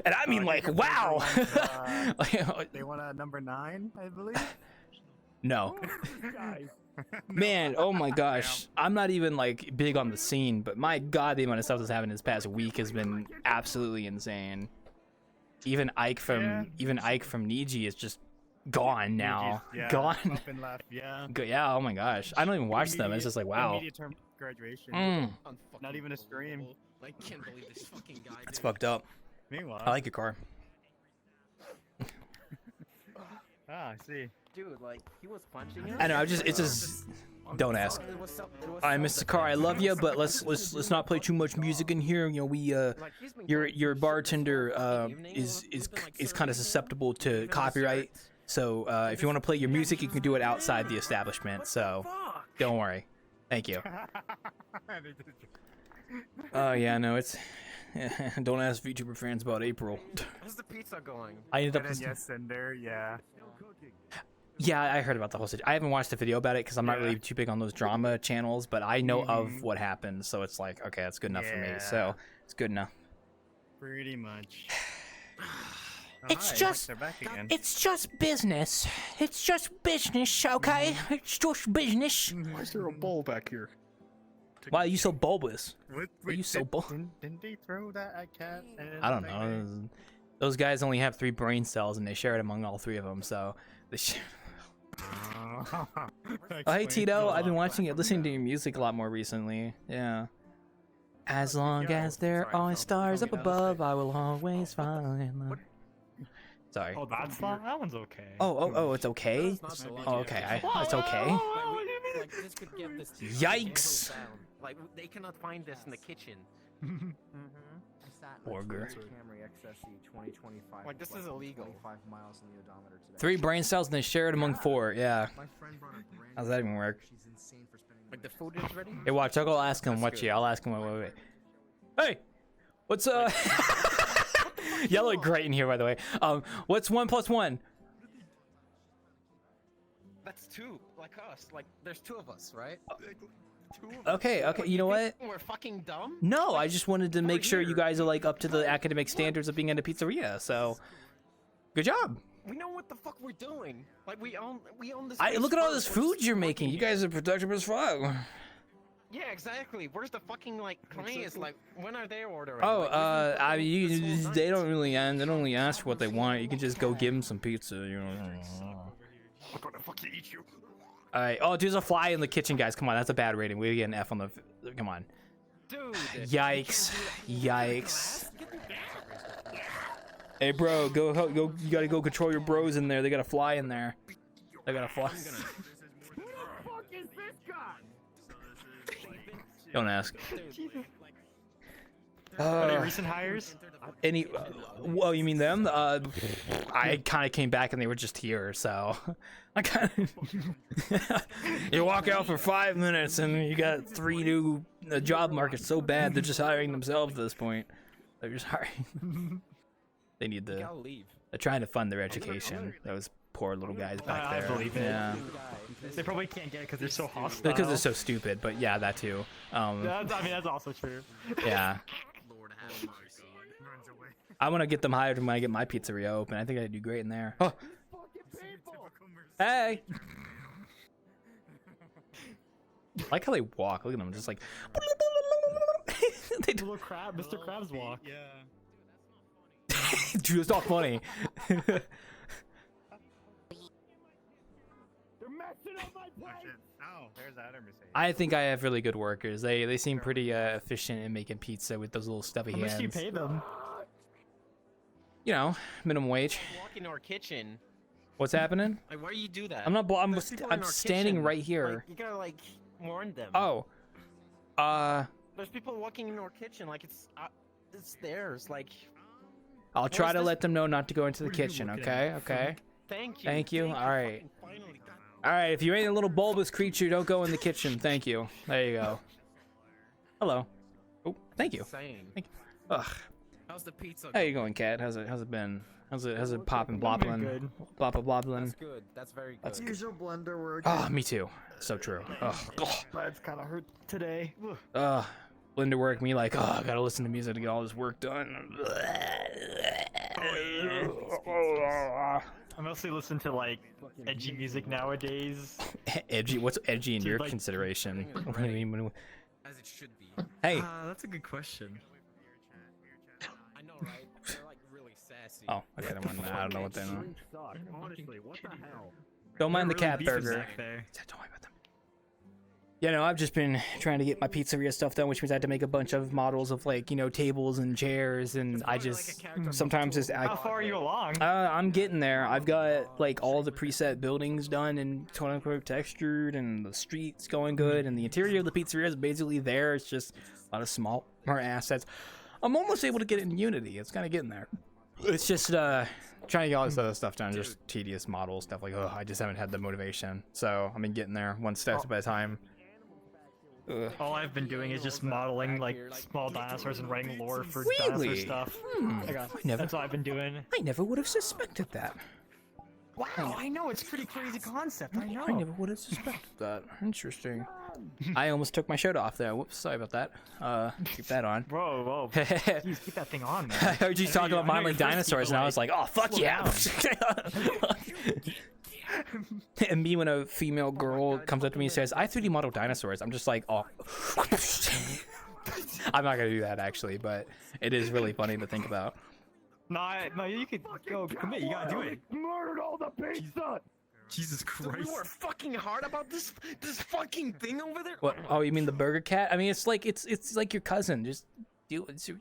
S1: And I mean, like, wow.
S2: They want a number 9, I believe.
S1: No. Man, oh my gosh. I'm not even like big on the scene, but my god, the amount of stuff that's happened this past week has been absolutely insane. Even Ike from Niji is just gone now.
S2: Yeah,
S1: Gone.
S2: up and left, yeah.
S1: Yeah. Oh my gosh. I don't even watch them. It's just like wow.
S2: Immediate term graduation. Not even a stream.
S7: I can't believe this fucking guy.
S1: It's fucked up.
S2: Meanwhile,
S1: I like your car.
S2: I see.
S7: Dude, like he was punching us.
S1: I know. It's just. Don't ask. Alright, Mr. Carr, I love you, but let's not play too much music in here. You know, we your bartender is kind of susceptible to copyright. So if you want to play your music, you can do it outside the establishment. So don't worry. Thank you. Oh yeah, no, it's. Don't ask VTuber fans about April.
S7: How's the pizza going?
S2: I ended up. Yes, Cinder. Yeah.
S1: Yeah, I heard about the whole situation. I haven't watched the video about it because I'm not really too big on those drama channels, but I know of what happened, so it's like, okay, that's good enough for me. So it's good enough.
S2: Pretty much.
S1: It's just business. It's just business, okay? It's just business.
S8: Why is there a bowl back here?
S1: Why are you so bulbous?
S2: Why
S1: are you so bulbous?
S2: Didn't they throw that at Cat?
S1: I don't know. Those guys only have 3 brain cells, and they share it among all 3 of them, so they oh, hey Tito, I've been listening to your music a lot more recently. Yeah. As long as there are stars up above, I will always find love. Sorry.
S10: Oh, that's not. That one's okay.
S1: Oh, it's okay. Oh, okay. It's okay.
S7: Like, this could get this
S1: Yikes!
S7: Like they cannot find this in the kitchen.
S1: Burger.
S7: Like this is illegal.
S1: 3 brain cells and they share it among 4. Yeah. How's that even work?
S7: Like the food is ready.
S1: Hey, watch. I'll go ask him. Watch you. I'll ask him. Wait. Hey, what's Y'all look great in here, by the way. What's 1 + 1?
S7: That's 2, like us. Like there's 2 of us, right?
S1: Okay. You know what?
S7: We're fucking dumb.
S1: No, I just wanted to make sure you guys are like up to the academic standards of being at a pizzeria. So, good job.
S7: We know what the fuck we're doing. Like we own this.
S1: Look at all this food you're making. You guys are productive as fuck.
S7: Yeah, exactly. Where's the fucking like clients? Like when are they ordering?
S1: Oh, they don't really ask for what they want. You can just go give them some pizza. You know.
S2: I'm gonna fucking eat you.
S1: All right. Oh, there's a fly in the kitchen, guys. Come on, that's a bad rating. We get an F on the. Come on.
S7: Dude.
S1: Yikes. Hey, bro, go. You gotta go control your bros in there. They got a fly in there. They got a fly.
S2: Who the fuck is this guy?
S1: Don't ask.
S10: Any recent hires?
S1: Any? Well, you mean them? I kind of came back and they were just here, so I kind of. You walk out for 5 minutes and you got 3 new. The job market's so bad they're just hiring themselves at this point. They're just hiring. They need the. They're trying to fund their education. Those poor little guys back there.
S10: I believe it.
S1: Yeah.
S10: They probably can't get it because they're so hostile.
S1: Because they're so stupid, but yeah, that too.
S10: That's also true.
S1: Yeah. I want to get them hired when I get my pizzeria open. I think I'd do great in there. Oh. Hey. I like how they walk. Look at them, just like.
S10: They do little crab, Mr. Krabs walk.
S8: Yeah.
S1: Dude, it's not funny.
S2: They're messing up my plate. Oh, there's that Mercedes.
S1: I think I have really good workers. They seem pretty efficient in making pizza with those little stubby hands.
S10: How much do you pay them?
S1: You know, minimum wage.
S7: Walk in our kitchen.
S1: What's happening?
S7: Like, why do you do that?
S1: I'm not. I'm
S7: our
S1: standing
S7: kitchen.
S1: right here.
S7: Like, you gotta like warn them.
S1: Oh.
S7: There's people walking in our kitchen. Like it's theirs. Like.
S1: I'll try to let them know not to go into the kitchen. Okay. Okay.
S7: Thank you.
S1: Thank you. All right. All right. If you ain't a little bulbous creature, don't go in the kitchen. Thank you. There you go. Hello. Oh, thank you. Thank you. Ugh.
S7: How's the pizza?
S1: How you going, Cat? How's it been? How's it popping, blobbling, blobbling?
S7: That's good. That's very good.
S2: Usual blender work.
S1: Oh, me too. So true. Ugh.
S10: My head's kind of hurt today.
S1: Blender work. Me like, I gotta listen to music to get all this work done.
S10: I mostly listen to like edgy music nowadays.
S1: Edgy? What's edgy in
S10: Dude,
S1: your
S10: like-
S1: consideration? What do you mean?
S7: As it should be.
S1: Hey.
S9: That's a good question.
S7: I know, right? They're like really sassy.
S1: Oh, okay, I don't know what they know.
S2: Honestly, what the hell?
S1: Don't mind the
S10: They're
S1: cat
S10: really beefing
S1: burger.
S10: back there.
S1: Yeah, don't worry about them. Yeah, no, I've just been trying to get my pizzeria stuff done, which means I had to make a bunch of models of like, you know, tables and chairs, and I just sometimes just
S10: How far are you along?
S1: I'm getting there. I've got like all the preset buildings done and quote unquote textured, and the streets going good, and the interior of the pizzeria is basically there. It's just a lot of smaller assets. I'm almost able to get it in Unity. It's kind of getting there. It's just trying to get all this other stuff done, just tedious model stuff. Like, oh, I just haven't had the motivation. So I've been getting there one step at a time.
S10: All I've been doing is just modeling like small dinosaurs and writing lore for dinosaur
S1: Really?
S10: stuff.
S1: Never.
S10: That's what I've been doing.
S1: I never would have suspected that.
S10: Wow, I know, it's a pretty crazy concept, I know.
S1: I never would have suspected that. Interesting. I almost took my shirt off there. Whoops, sorry about that. Keep that on.
S10: Whoa. Jeez, keep that thing on, man.
S1: I heard you talking about modeling dinosaurs, and I was like, oh, fuck yeah. And me, when a female girl comes up to me and says, I 3D model dinosaurs, I'm just like, oh. I'm not going to do that, actually, but it is really funny to think about.
S10: No, you could go commit. You gotta do it.
S2: Murdered all the pizza.
S7: Jesus Christ! We were fucking hard about this fucking thing over there.
S1: What? Oh, you mean the burger cat? I mean, it's like like your cousin. Just do it. It's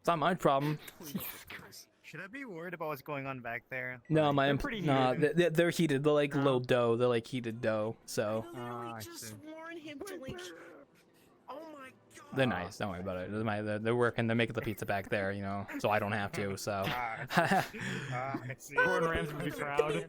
S1: not my problem.
S11: Should I be worried about what's going on back there?
S1: No, they're heated. They're like little dough. They're like heated dough. So.
S7: I just warned him to like. Oh my god.
S1: They're nice. Don't worry about it. They're working. They're making the pizza back there, you know, so I don't have to. So.
S10: Gordon Ramsay would be proud.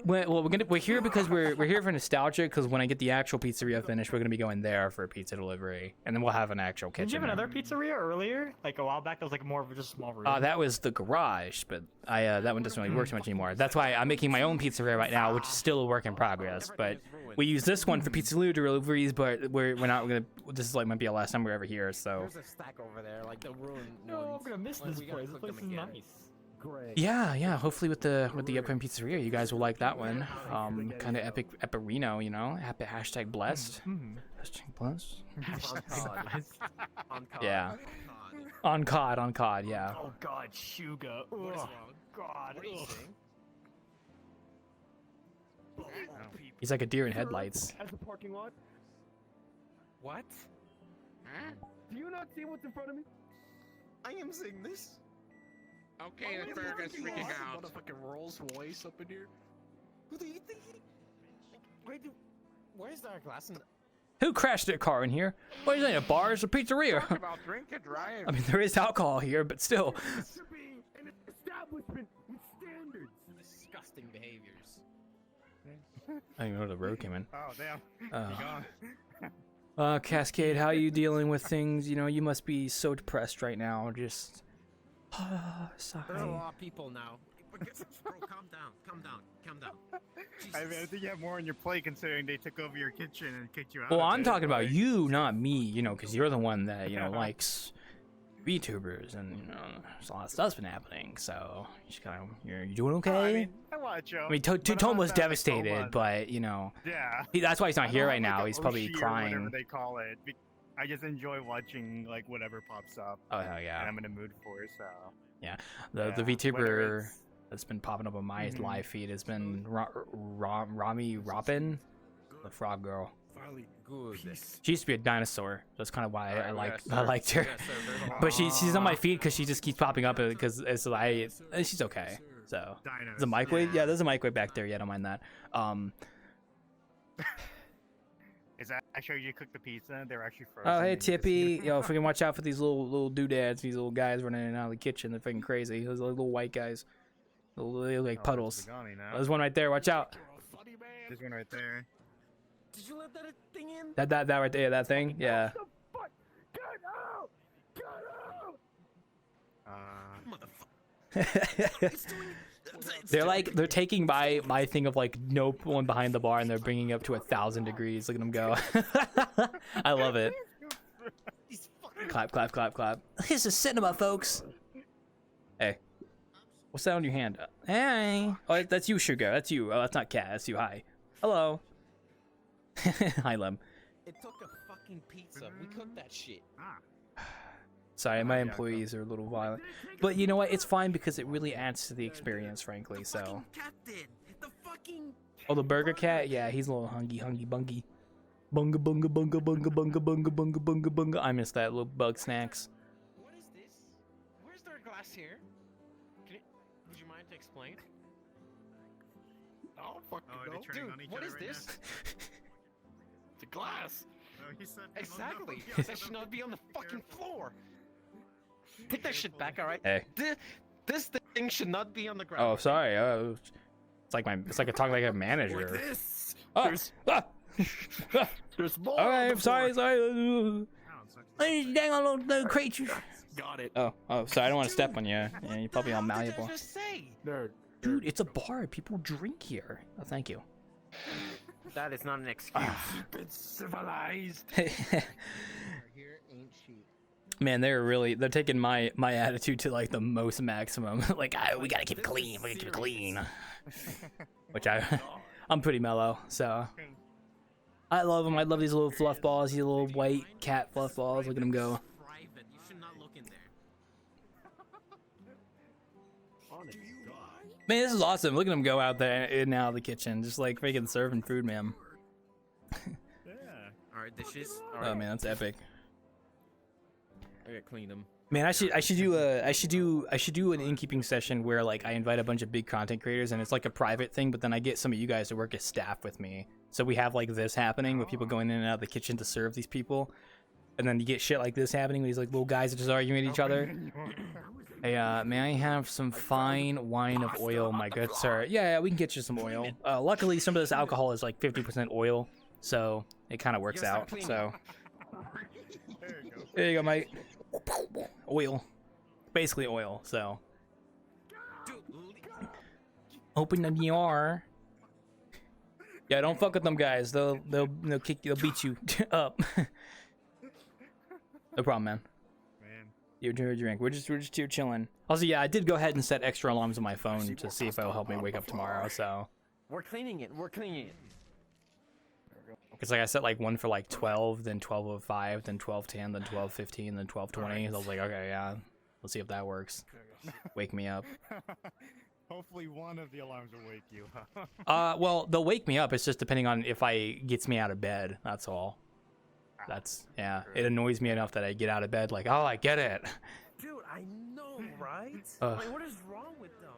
S1: Well, we're here because we're here for nostalgia. Because when I get the actual pizzeria finished, we're gonna be going there for pizza delivery, and then we'll have an actual kitchen.
S10: Did you have
S1: there.
S10: another pizzeria earlier? Like a while back, that was like more of just a small room.
S1: That was the garage, but that one doesn't really work too much anymore. That's why I'm making my own pizzeria right now, which is still a work in progress. But we use this one for pizza deliveries, but we're not gonna. This is like might be our last time we're ever here. So.
S7: There's a stack over there, like the ruined
S10: No,
S7: ones.
S10: I'm gonna miss this place. This place is nice.
S2: Great.
S1: Yeah. Hopefully with the upcoming pizzeria, you guys will like that one. Kind of epic-reno, you know. Hashtag blessed. Hashtag blessed.
S7: On COD.
S1: Yeah. On COD. Yeah.
S10: Oh God, Suga. Oh God.
S1: He's like a deer in headlights.
S2: As a parking lot.
S7: What?
S2: Do you not see what's in front of me?
S7: I am seeing this.
S3: Okay, the burger's freaking out.
S8: Motherfucking Rolls Royce up in here.
S7: Who do you think? Where's our glass?
S1: Who crashed their car in here? What is it? A bar? It's a pizzeria.
S3: Talk about drink and drive.
S1: I mean, there is alcohol here, but still.
S2: It should be an establishment with standards.
S7: Disgusting behaviors.
S1: I don't even know the road came in.
S11: Oh damn. You gone.
S1: Cascade, how are you dealing with things? You know, you must be so depressed right now. Just. Sigh.
S7: There's a lot of people now. Bro, calm down.
S11: I mean, I think you have more on your plate considering they took over your kitchen and kicked you out.
S1: Well,
S11: of
S1: I'm
S11: it,
S1: talking about
S11: like-
S1: you, not me, you know, because you're the one that, you know, likes VTubers, and, you know, there's a lot of stuff's been happening, so you doing okay?
S11: Oh, I mean, I watch them.
S1: I mean, Tom was devastated, but, you know,
S11: yeah.
S1: that's why he's not
S11: I
S1: here
S11: don't
S1: right
S11: like
S1: now.
S11: the
S1: He's probably
S11: Oshi or
S1: crying.
S11: whatever they call it. I just enjoy watching, like, whatever pops up.
S1: Oh, hell yeah.
S11: And I'm in a mood for, so.
S1: Yeah, the
S11: whether
S1: VTuber
S11: it's-
S1: that's been popping up on my live feed has been Rami Robin, the frog girl.
S7: Good.
S1: She used to be a dinosaur. That's kind of why I
S7: yes,
S1: liked her.
S7: yes, sir, there's a lot.
S1: But she's on my feed because she just keeps popping up because she's okay. So there's a microwave. Yeah, there's a microwave back there. Yeah, don't mind that.
S11: Is that actually you cook the pizza? They're actually frozen.
S1: Oh, hey
S11: and you just-
S1: Tippy, yo, freaking watch out for these little doodads, these little guys running in and out of the kitchen. They're freaking crazy. Those little white guys, they look like puddles.
S11: Oh, there's a Pagani now.
S1: There's one right there. Watch out.
S11: There's one right there.
S7: Did you let that thing in?
S1: That right there. That thing. Yeah.
S2: Get out! Get out!
S1: They're taking my thing of like no one behind the bar and they're bringing it up to 1,000 degrees. Look at them go. I love it. Clap, clap, clap, clap. This is cinema, folks. Hey, what's that on your hand? Hey. Oh, that's you, Sugar. That's you. Oh, that's not Cat. That's you. Hi. Hello. Hi, Lem.
S7: It took a fucking pizza. We cooked that shit.
S1: Sorry, my employees are a little violent. But you know what? It's fine because it really adds to the experience, frankly, so. Oh, the burger cat? Yeah, he's a little hungy bungy. Bunga bunga bunga bunga bunga bunga bunga bunga bunga. I miss that little bug snacks.
S7: What is this? Where's there a glass here? Would you mind to explain?
S8: Oh, fuck no.
S7: Dude, what is this?
S8: It's a glass.
S11: Oh, he said
S7: Exactly. That should not be on the fucking floor. Take that shit back, alright?
S1: Hey.
S7: This thing should not be on the ground.
S1: Oh, sorry. It's like I talk like a manager.
S8: Like this.
S1: Oh,
S8: There's more.
S1: All right, I'm sorry. Dang on little creature.
S8: Got it.
S1: Oh, sorry. I don't want to step on you. Yeah, you're probably all malleable.
S7: Just say?
S8: Nerd.
S1: Dude, it's a bar. People drink here. Oh, thank you.
S7: That is not an excuse.
S8: It's civilized.
S7: Here ain't cheap.
S1: Man, they're taking my attitude to like the most maximum. Like, we gotta keep it clean. We gotta keep it clean. Which I'm pretty mellow, so I love them. I love these little fluff balls. These little white cat fluff balls. Look at them go.
S7: Private. You should not look in there.
S1: Man, this is awesome. Look at them go out there in and out of the kitchen, just like freaking serving food, man.
S11: Yeah.
S7: Alright, dishes.
S1: Oh man, that's epic.
S7: I gotta clean them.
S1: Man, I should do an innkeeping session where like I invite a bunch of big content creators and it's like a private thing, but then I get some of you guys to work as staff with me. So we have like this happening with people going in and out of the kitchen to serve these people, and then you get shit like this happening with these like little guys that just arguing with each other. Hey, may I have some fine wine of oil, my good sir? Yeah, we can get you some oil. Luckily, some of this alcohol is like 50% oil, so it kind of works out. So there you go, mate. Oil, basically oil. So open the door. Yeah, don't fuck with them guys. They'll kick you. They'll beat you up. No problem, man. You drink. We're just here chilling. Also, yeah, I did go ahead and set extra alarms on my phone to see if it'll help me wake up tomorrow. So
S7: We're cleaning it.
S1: it's like I set like one for like 12, then 12:05, then 12:10, then 12:15, then 12:20. I was like, okay, yeah, let's see if that works. Wake me up.
S11: Hopefully one of the alarms will wake you.
S1: Well, they'll wake me up. It's just depending on if I gets me out of bed. That's all. Yeah. It annoys me enough that I get out of bed like, oh, I get it.
S7: Dude, I know, right? Like, what is wrong with them?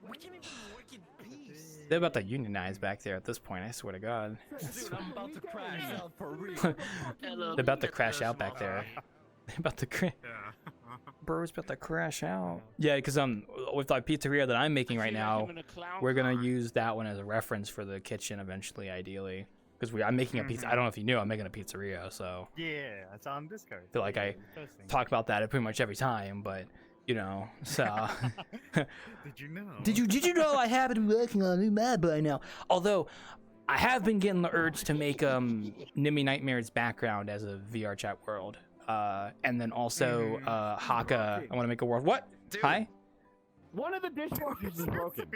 S7: We can't even work in peace.
S1: They're about to unionize back there at this point. I swear to God.
S7: Dude, I'm about to crash out for real.
S1: They're about to crash out back there. They're about to crash. Bro's about to crash out. Yeah, because with the pizzeria that I'm making right now, we're gonna use that one as a reference for the kitchen eventually, ideally. Because I'm making a pizza. I don't know if you knew, I'm making a pizzeria, so.
S11: Yeah, it's on Discord.
S1: I feel like I talk about that pretty much every time, but you know, so.
S11: Did you know?
S1: Did you know I have been working on a new map by now? Although, I have been getting the urge to make Nimmy Nightmare's background as a VRChat world. And then also Haka. I want to make a world. What? Dude. Hi?
S2: One of the dishwashers is broken.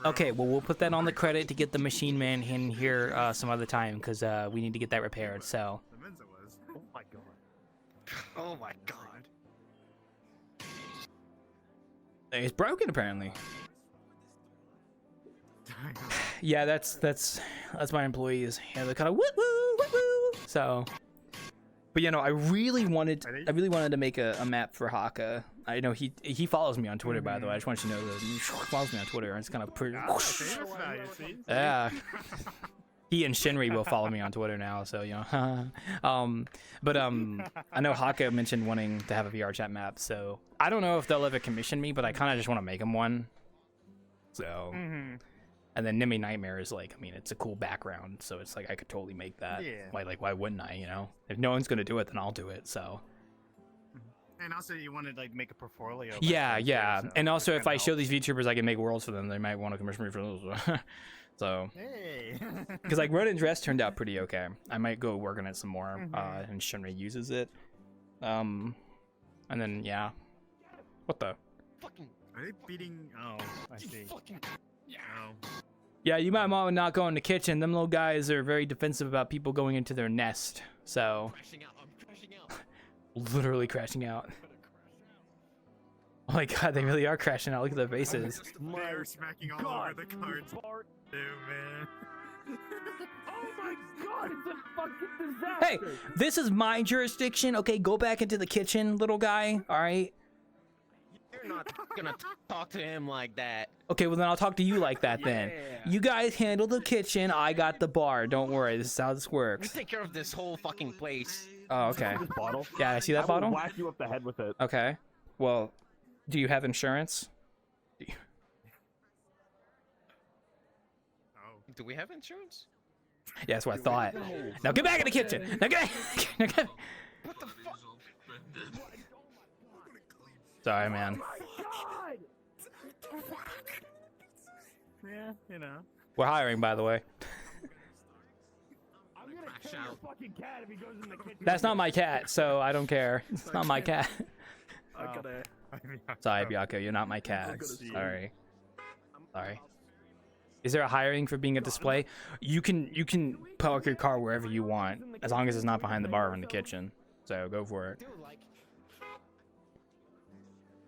S1: Okay, well, we'll put that on the credit to get the machine man in here some other time, because we need to get that repaired, so.
S11: Oh my god.
S8: Oh my god.
S1: It's broken, apparently. Yeah, that's my employees. Yeah, they're kind of woo woo woo woo. So, but you know, I really wanted to make a map for Haka. I know he follows me on Twitter, by the way. I just want you to know that he follows me on Twitter, and it's kind of pretty. Yeah. He and Shinri will follow me on Twitter now, so you know. But I know Haka mentioned wanting to have a VRChat map, so I don't know if they'll ever commission me, but I kind of just want to make him one. So, and then Nimmy Nightmare is like, I mean, it's a cool background, so it's like I could totally make that.
S11: Yeah.
S1: Why wouldn't I? You know, if no one's gonna do it, then I'll do it. So.
S11: And also, you want to like make a portfolio.
S1: Yeah.
S11: So
S1: And also, if I show these VTubers I can make worlds for them, they might want to commission me for those. So,
S11: hey.
S1: Because like Ronin's Rest turned out pretty okay. I might go work on it some more. And Shinri uses it. And then yeah. What the?
S11: Fucking. Are they beating? Oh, I see.
S7: Fucking.
S11: Yeah.
S1: Yeah, you might want to not go in the kitchen. Them little guys are very defensive about people going into their nest. So.
S7: I'm crashing out.
S1: Literally crashing out. Oh my god, they really are crashing out. Look at their faces.
S11: They're smacking all over the cards. Ew, man.
S2: Oh my god, it's a fucking disaster!
S1: Hey, this is my jurisdiction. Okay, go back into the kitchen, little guy. All right.
S12: You're not gonna talk to him like that.
S1: Okay, well then I'll talk to you like that then. You guys handle the kitchen. I got the bar. Don't worry. This is how this
S12: We
S1: works.
S12: take care of this whole fucking place.
S1: Oh, okay.
S2: This bottle.
S1: Yeah, I see that
S2: I
S1: bottle.
S2: will whack you up the head with it.
S1: Okay. Well, do you have insurance?
S12: Do we have insurance?
S1: Yeah, that's what I thought. Now get back in the kitchen. Now get. Now get.
S12: What the fuck?
S1: Sorry, man.
S11: Yeah, you know.
S1: We're hiring, by the way.
S2: I'm gonna kill your fucking cat if he goes in the kitchen.
S1: That's not my cat, so I don't care. It's not my cat. Sorry, Bianco, you're not my cat. Sorry. Sorry. Is there a hiring for being a display? You can park your car wherever you want, as long as it's not behind the bar or in the kitchen. So go for it.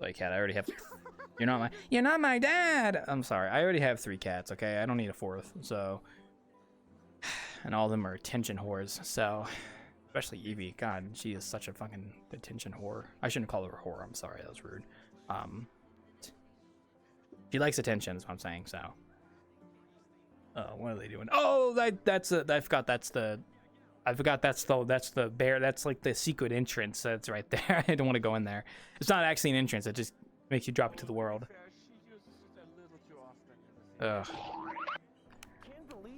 S1: Like cat, I already have. You're not my dad. I'm sorry. I already have 3 cats. Okay, I don't need a 4th. So, and all of them are attention whores. So, especially Evie. God, she is such a fucking attention whore. I shouldn't call her a whore. I'm sorry, that was rude. She likes attention, is what I'm saying. So, what are they doing? Oh, I forgot that's the bear. That's like the secret entrance that's right there. I don't want to go in there. It's not actually an entrance. It just makes you drop into the world. Ugh.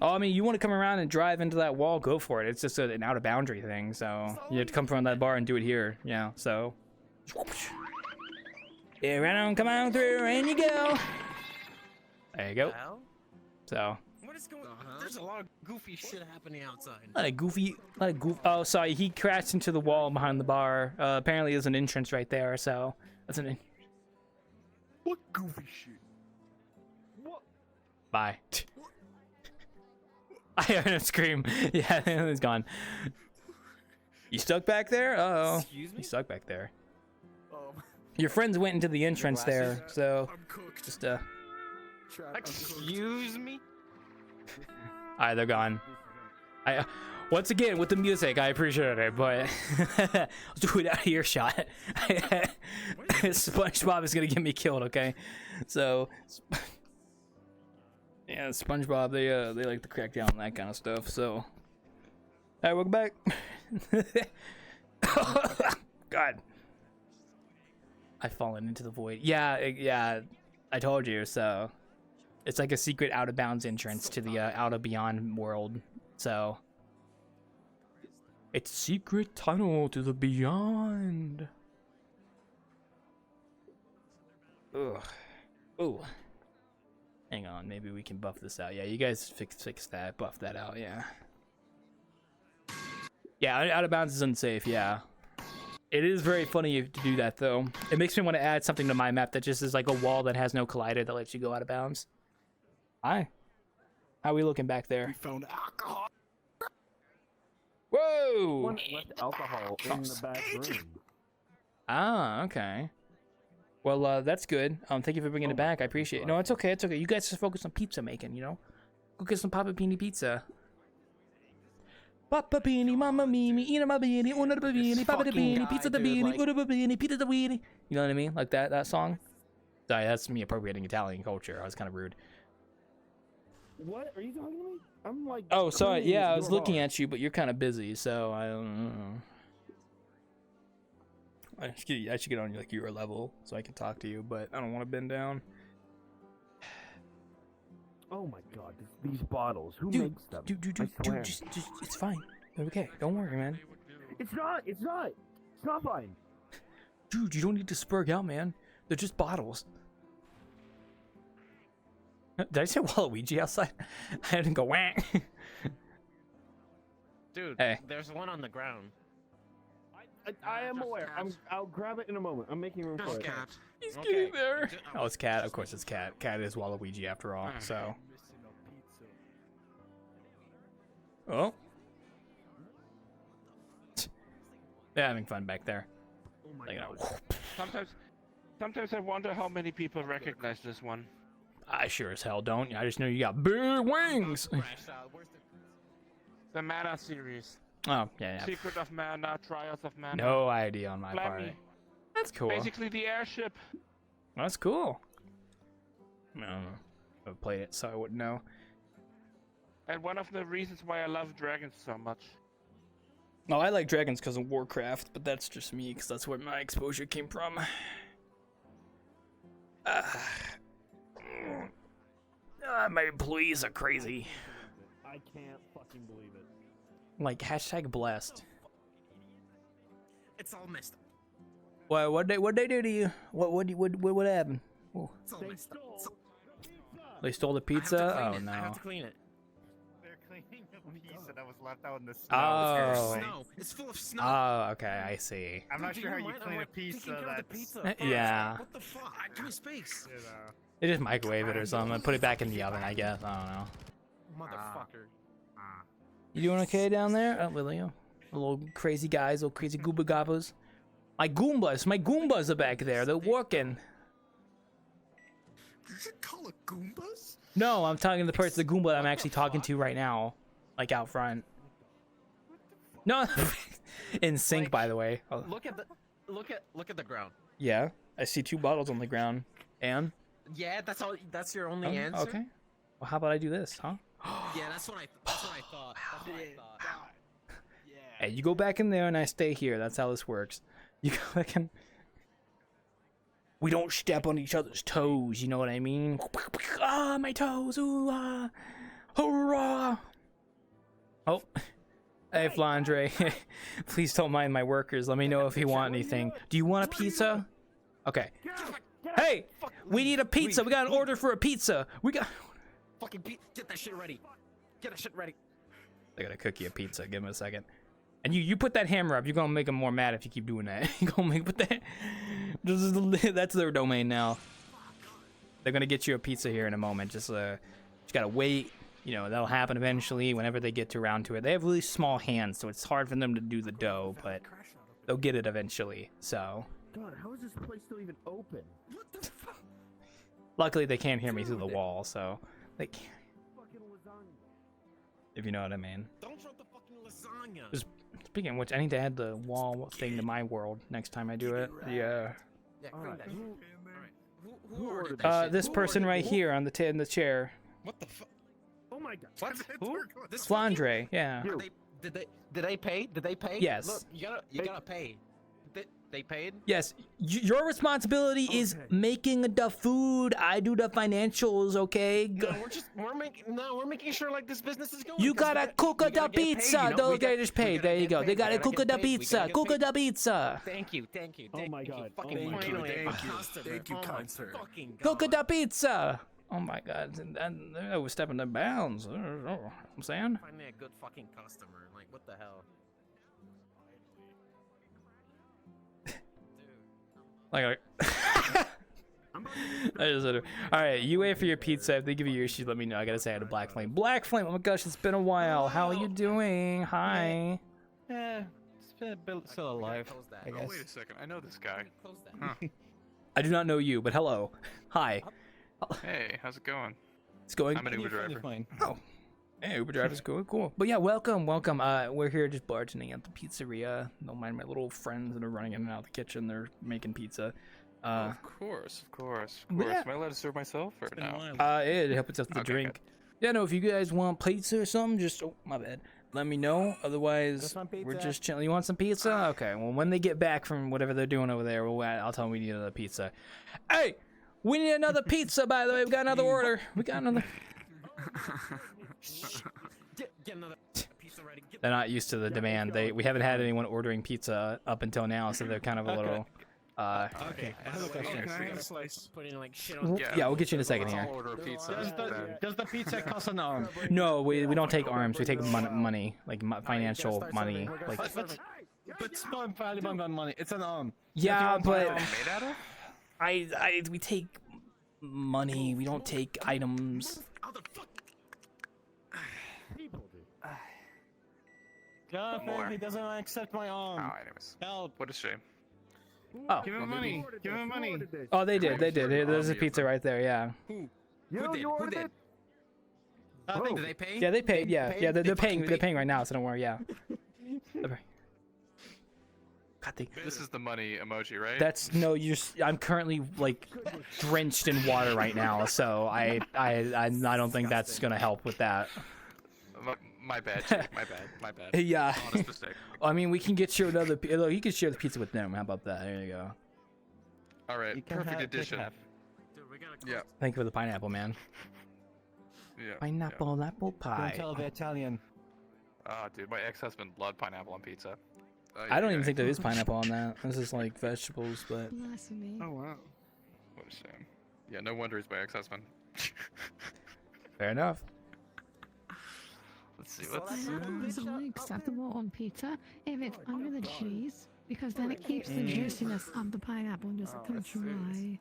S1: Oh, I mean, you want to come around and drive into that wall, go for it. It's just an out of boundary thing, so you have to come from that bar and do it here. Yeah, so. Yeah, right on, come on through, and you go. There you go. So.
S12: What is going on? There's a lot of goofy shit happening outside.
S1: Not a goof. Oh, sorry, he crashed into the wall behind the bar. Apparently, there's an entrance right there, so that's an.
S8: What goofy shit?
S2: What?
S1: Bye. I heard him scream. Yeah, he's gone. You stuck back there? Uh oh.
S12: Excuse me?
S1: You stuck back there. Your friends went into the entrance there, so just
S12: Excuse me?
S1: Alright, they're gone. Once again with the music, I appreciate it, but let's do it out of earshot. SpongeBob is gonna get me killed, okay? So yeah, SpongeBob, they like to crack down on that kind of stuff. So, alright, welcome back. God, I've fallen into the void. Yeah, I told you. So, it's like a secret out of bounds entrance to the out of beyond world. So, it's secret tunnel to the beyond. Ugh. Ooh. Hang on, maybe we can buff this out. Yeah, you guys fix that, buff that out, yeah. Yeah, out of bounds is unsafe, yeah. It is very funny to do that, though. It makes me want to add something to my map that just is like a wall that has no collider that lets you go out of bounds. Hi. How are we looking back there?
S8: We found alcohol.
S1: Whoa!
S2: One left alcohol in the back room.
S1: Ah, okay. Well, that's good. Thank you for bringing it back. I appreciate it. No, it's okay. It's okay. You guys just focus on pizza making, you know? Go get some Papa Beanie pizza. Papa Beanie, Mama Mimi, Ina Ma Beanie, Una da Beanie, Papa da Beanie, Pizza da Beanie, Una da Beanie, Pizza da Beanie. You know what I mean? Like that song? Sorry, that's me appropriating Italian culture. I was kind of rude.
S2: What? Are you talking to me? I'm like...
S1: Oh, sorry. Yeah, I was looking at you, but you're kind of busy, so I don't know. I should get on like your level so I can talk to you, but I don't want to bend down.
S2: Oh my god, these bottles. Who
S1: Dude,
S2: makes them?
S1: Dude, just, it's fine. Okay, don't worry, man.
S2: It's not fine.
S1: Dude, you don't need to spurg out, man. They're just bottles. Did I say Waluigi outside? I didn't go whack.
S12: Dude,
S1: hey.
S12: There's one on the ground.
S2: I am aware. I'll grab it in a moment. I'm making room for it.
S12: Cat.
S1: He's getting there. Oh, it's Cat. Of course it's Cat. Cat is Waluigi after all, so. Oh. They're having fun back there.
S11: Oh my
S1: Like,
S11: god.
S3: Sometimes I wonder how many people recognize this one.
S1: I sure as hell don't. I just know you got big wings.
S3: The Mana series.
S1: Oh, yeah.
S3: Secret of Mana, Trials of Mana.
S1: No idea on my part.
S3: Blammy.
S1: That's cool.
S3: Basically the airship.
S1: That's cool. I don't know. I've played it, so I wouldn't know.
S3: And one of the reasons why I love dragons so much.
S1: No, I like dragons because of Warcraft, but that's just me, because that's where my exposure came from. My employees are crazy.
S2: I can't fucking believe it.
S1: Like, hashtag blessed.
S12: It's all messed up.
S1: What they do to you? What happened? Oh.
S12: It's all messed up.
S1: They stole the pizza? Oh no.
S12: I have to clean it.
S11: They're cleaning a pizza that was left out in the snow.
S1: Oh.
S12: Snow. It's full of snow.
S1: Oh, okay, I see.
S11: I'm not
S12: Do
S11: sure how
S12: you
S11: you
S12: mind?
S11: clean
S12: I'm,
S11: a
S12: like, taking
S11: pizza
S12: care of the
S11: that's...
S12: pizza.
S1: Yeah.
S12: What the fuck? Give me space.
S1: They just microwave it or something. Put it back in the oven, I guess. I don't know.
S12: Motherfucker.
S1: You doing okay down there? Oh, Lilio. Little crazy guys, little crazy Goomba Gobbas. My Goombas are back there. They're working.
S8: Did you call it Goombas?
S1: No, I'm talking to the person, the Goomba I'm actually talking to right now. Like out front. No, in sync, by the way. Oh.
S12: Look at the ground.
S1: Yeah, I see 2 bottles on the ground. And?
S12: Yeah, that's all. That's your only answer.
S1: Okay. Well, how about I do this, huh?
S12: Yeah, that's what I thought.
S1: Hey, you go back in there and I stay here. That's how this works. You go back in. We don't step on each other's toes, you know what I mean? Ah, my toes, ooh, ah, hurrah! Oh, hey, Flandre, please don't mind my workers. Let me know if you want anything. Do you want a pizza? Okay. Hey, we need a pizza. We got an order for a pizza. We got.
S12: Fucking get that shit ready. Get that shit ready.
S1: I gotta cook you a pizza. Give him a second. And you put that hammer up. You're gonna make them more mad if you keep doing that. You're gonna make put that. That's their domain now. They're gonna get you a pizza here in a moment. Just gotta wait. You know, that'll happen eventually whenever they get around to it. They have really small hands, so it's hard for them to do the dough, but they'll get it eventually. So.
S2: God, how is this place still even open?
S12: What the fuck?
S1: Luckily, they can't hear me through the wall, so they can't. If you know what I mean.
S12: Don't drop the fucking lasagna.
S1: Just speaking of which, I need to add the wall thing to my world next time I do it. Yeah.
S12: Yeah,
S2: Alright,
S12: that.
S2: who-
S12: Alright. Who ordered that shit?
S1: This person right here on the in the chair.
S12: What the fuck?
S2: Oh my god.
S12: What? Who? This
S1: Flandre, yeah.
S12: Did they pay? Did they pay?
S1: Yes.
S12: Look, you gotta pay. They paid?
S1: Yes, your responsibility is making the food. I do the financials, okay?
S12: No, we're making sure like this business is going.
S1: You gotta cook the pizza. They just paid. There you go. They gotta cook the pizza. Cook the pizza.
S12: Thank you.
S2: Oh my god.
S12: Fucking finally,
S8: Thank you, kind sir.
S1: Cook the pizza. Oh my god, and they were stepping the bounds. You know what I'm saying?
S12: Find me a good fucking customer. Like, what the hell?
S1: Like, alright, you wait for your pizza. If they give you your sheet, let me know. I gotta say hi to Black Flame. Black Flame, oh my gosh, it's been a while. How are you doing? Hi.
S10: Yeah, it's been a bit still alive, I guess.
S13: Oh, wait a second. I know this guy.
S1: I do not know you, but hello. Hi.
S13: Hey, how's it going?
S1: It's going.
S13: I'm an Uber driver.
S1: Oh. Hey, Uber driver's cool. But yeah, welcome. We're here just bartending at the pizzeria. Don't mind my little friends that are running in and out of the kitchen. They're making pizza.
S13: Of course.
S1: Yeah.
S13: Am I allowed to serve myself or no?
S1: It helps us to drink.
S13: Good.
S1: Yeah, no, if you guys want pizza or something, just, oh, my bad. Let me know. Otherwise, we're just chilling. You want some pizza? Okay, well, when they get back from whatever they're doing over there, I'll tell them we need another pizza. Hey, we need another pizza, by the way. We got another order. We got another.
S12: Get another pizza ready.
S1: They're not used to the demand. We haven't had anyone ordering pizza up until now, so they're kind of a little.
S10: Okay, I have a question.
S8: Can I have a slice?
S12: Putting like shit on.
S1: Yeah, we'll get you in a second here.
S13: I'll order a pizza.
S10: Does the pizza cost an arm?
S1: No, we don't take arms. We take money, like financial money. Like.
S10: But it's more valuable than money. It's an arm.
S1: Yeah, but
S13: Made out of?
S1: we take money. We don't take items.
S10: God, he doesn't accept my arm.
S13: Oh, anyways.
S10: Help.
S13: What a shame.
S1: Oh.
S11: Give him money. Give him money.
S1: Oh, they did. They did. There's a pizza right there. Yeah.
S12: Who
S2: You
S12: did? Who did? Did they pay?
S1: Yeah, they paid. Yeah, yeah. They're paying.
S12: fucking
S1: They're paying right now. So don't worry. Yeah. God,
S13: This is the money emoji, right?
S1: That's no. I'm currently like drenched in water right now, so I don't think that's gonna help with that.
S13: My bad, Jake. My bad.
S1: Yeah.
S13: Honest mistake.
S1: I mean, we can get you another. Look, you can share the pizza with them. How about that? There you go.
S13: All right, perfect addition. Yeah.
S1: Thank you for the pineapple, man.
S13: Yeah.
S1: Pineapple apple pie.
S14: Don't tell the Italian.
S13: Ah, dude, my ex-husband loved pineapple on pizza.
S1: I don't even think there is pineapple on that. This is like vegetables, but.
S6: Blasphemy.
S11: Oh wow.
S13: What a shame. Yeah, no wonder he's my ex-husband.
S1: Fair enough.
S13: Let's see.
S6: Pineapple is only acceptable on pizza if it's under the cheese, because then it keeps the juiciness of the pineapple and doesn't come dry.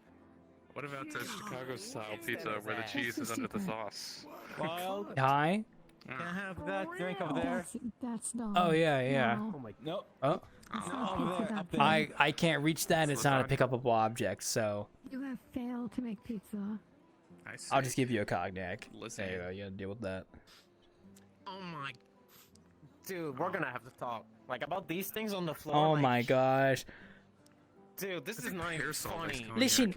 S13: What about the Chicago-style pizza where the cheese is under the sauce?
S14: Wild.
S1: Hi.
S14: Can I have that drink over there?
S6: That's dumb.
S1: Oh yeah, yeah.
S6: No.
S14: Oh my. No.
S1: Oh.
S6: It's
S14: No,
S6: not
S14: over
S6: pizza
S14: there.
S6: that
S14: Up
S6: big.
S14: there.
S1: I can't reach that. It's not a pick-upable object, so
S6: You have failed to make pizza.
S13: I see.
S1: I'll just give you a cognac.
S13: Listen.
S1: There you go. You gotta deal with that.
S12: Oh my. Dude, we're gonna have to talk. Like, about these things on the floor.
S1: Oh
S12: like,
S1: my gosh.
S12: Dude, this is not even funny.
S1: Listen,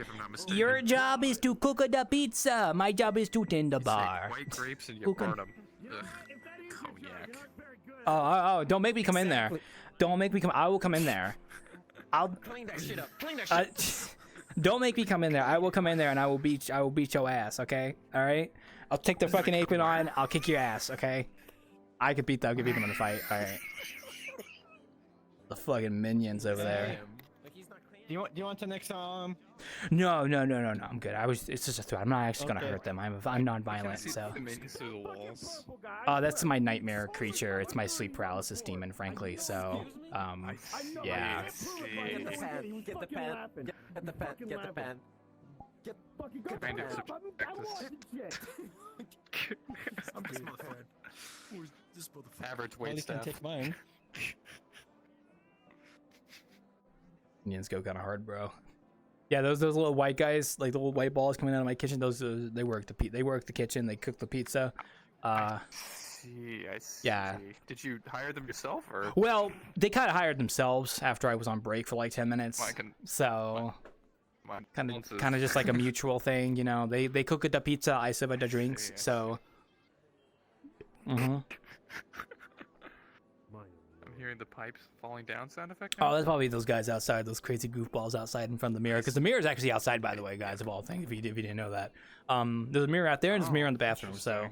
S1: your job is to cook the pizza. My job is to tend the bar.
S13: White grapes and you
S1: Who can-
S13: burn them. Ugh. Cognac.
S1: Oh, don't make me come in there. Don't make me come. I will come in there. I'll.
S12: Clean that shit up. Clean that shit.
S1: Don't make me come in there. I will come in there and I will beat your ass. Okay. All right. I'll take the fucking apron on. I'll kick your ass. Okay. I could beat them in a fight. All right. The fucking minions over there.
S14: Do you want to next
S1: No. I'm good. It's just a threat. I'm not actually gonna hurt them. I'm non-violent. So.
S13: The minions through the walls.
S1: Oh, that's my nightmare creature. It's my sleep paralysis demon, frankly. So, yeah.
S12: Get the pen. Get the pen. Get the pen. Get the pen.
S13: Kind of subject this. Average weight stuff.
S14: take mine.
S1: Minions go kind of hard, bro. Yeah, those little white guys, like the little white balls coming out of my kitchen. Those they work the kitchen. They cook the pizza.
S13: I see.
S1: Yeah.
S13: Did you hire them yourself, or?
S1: Well, they kind of hired themselves after I was on break for like 10 minutes.
S13: Well,
S1: So
S13: my
S1: kind
S13: condolences.
S1: of just like a mutual thing, you know. They cook the pizza, I serve the drinks. So.
S13: I'm hearing the pipes falling down sound effect.
S1: Oh, that's probably those guys outside, those crazy goofballs outside in front of the mirror. Because the mirror is actually outside, by the way, guys, of all things, if you didn't know that. There's a mirror out there and there's a mirror in the bathroom. So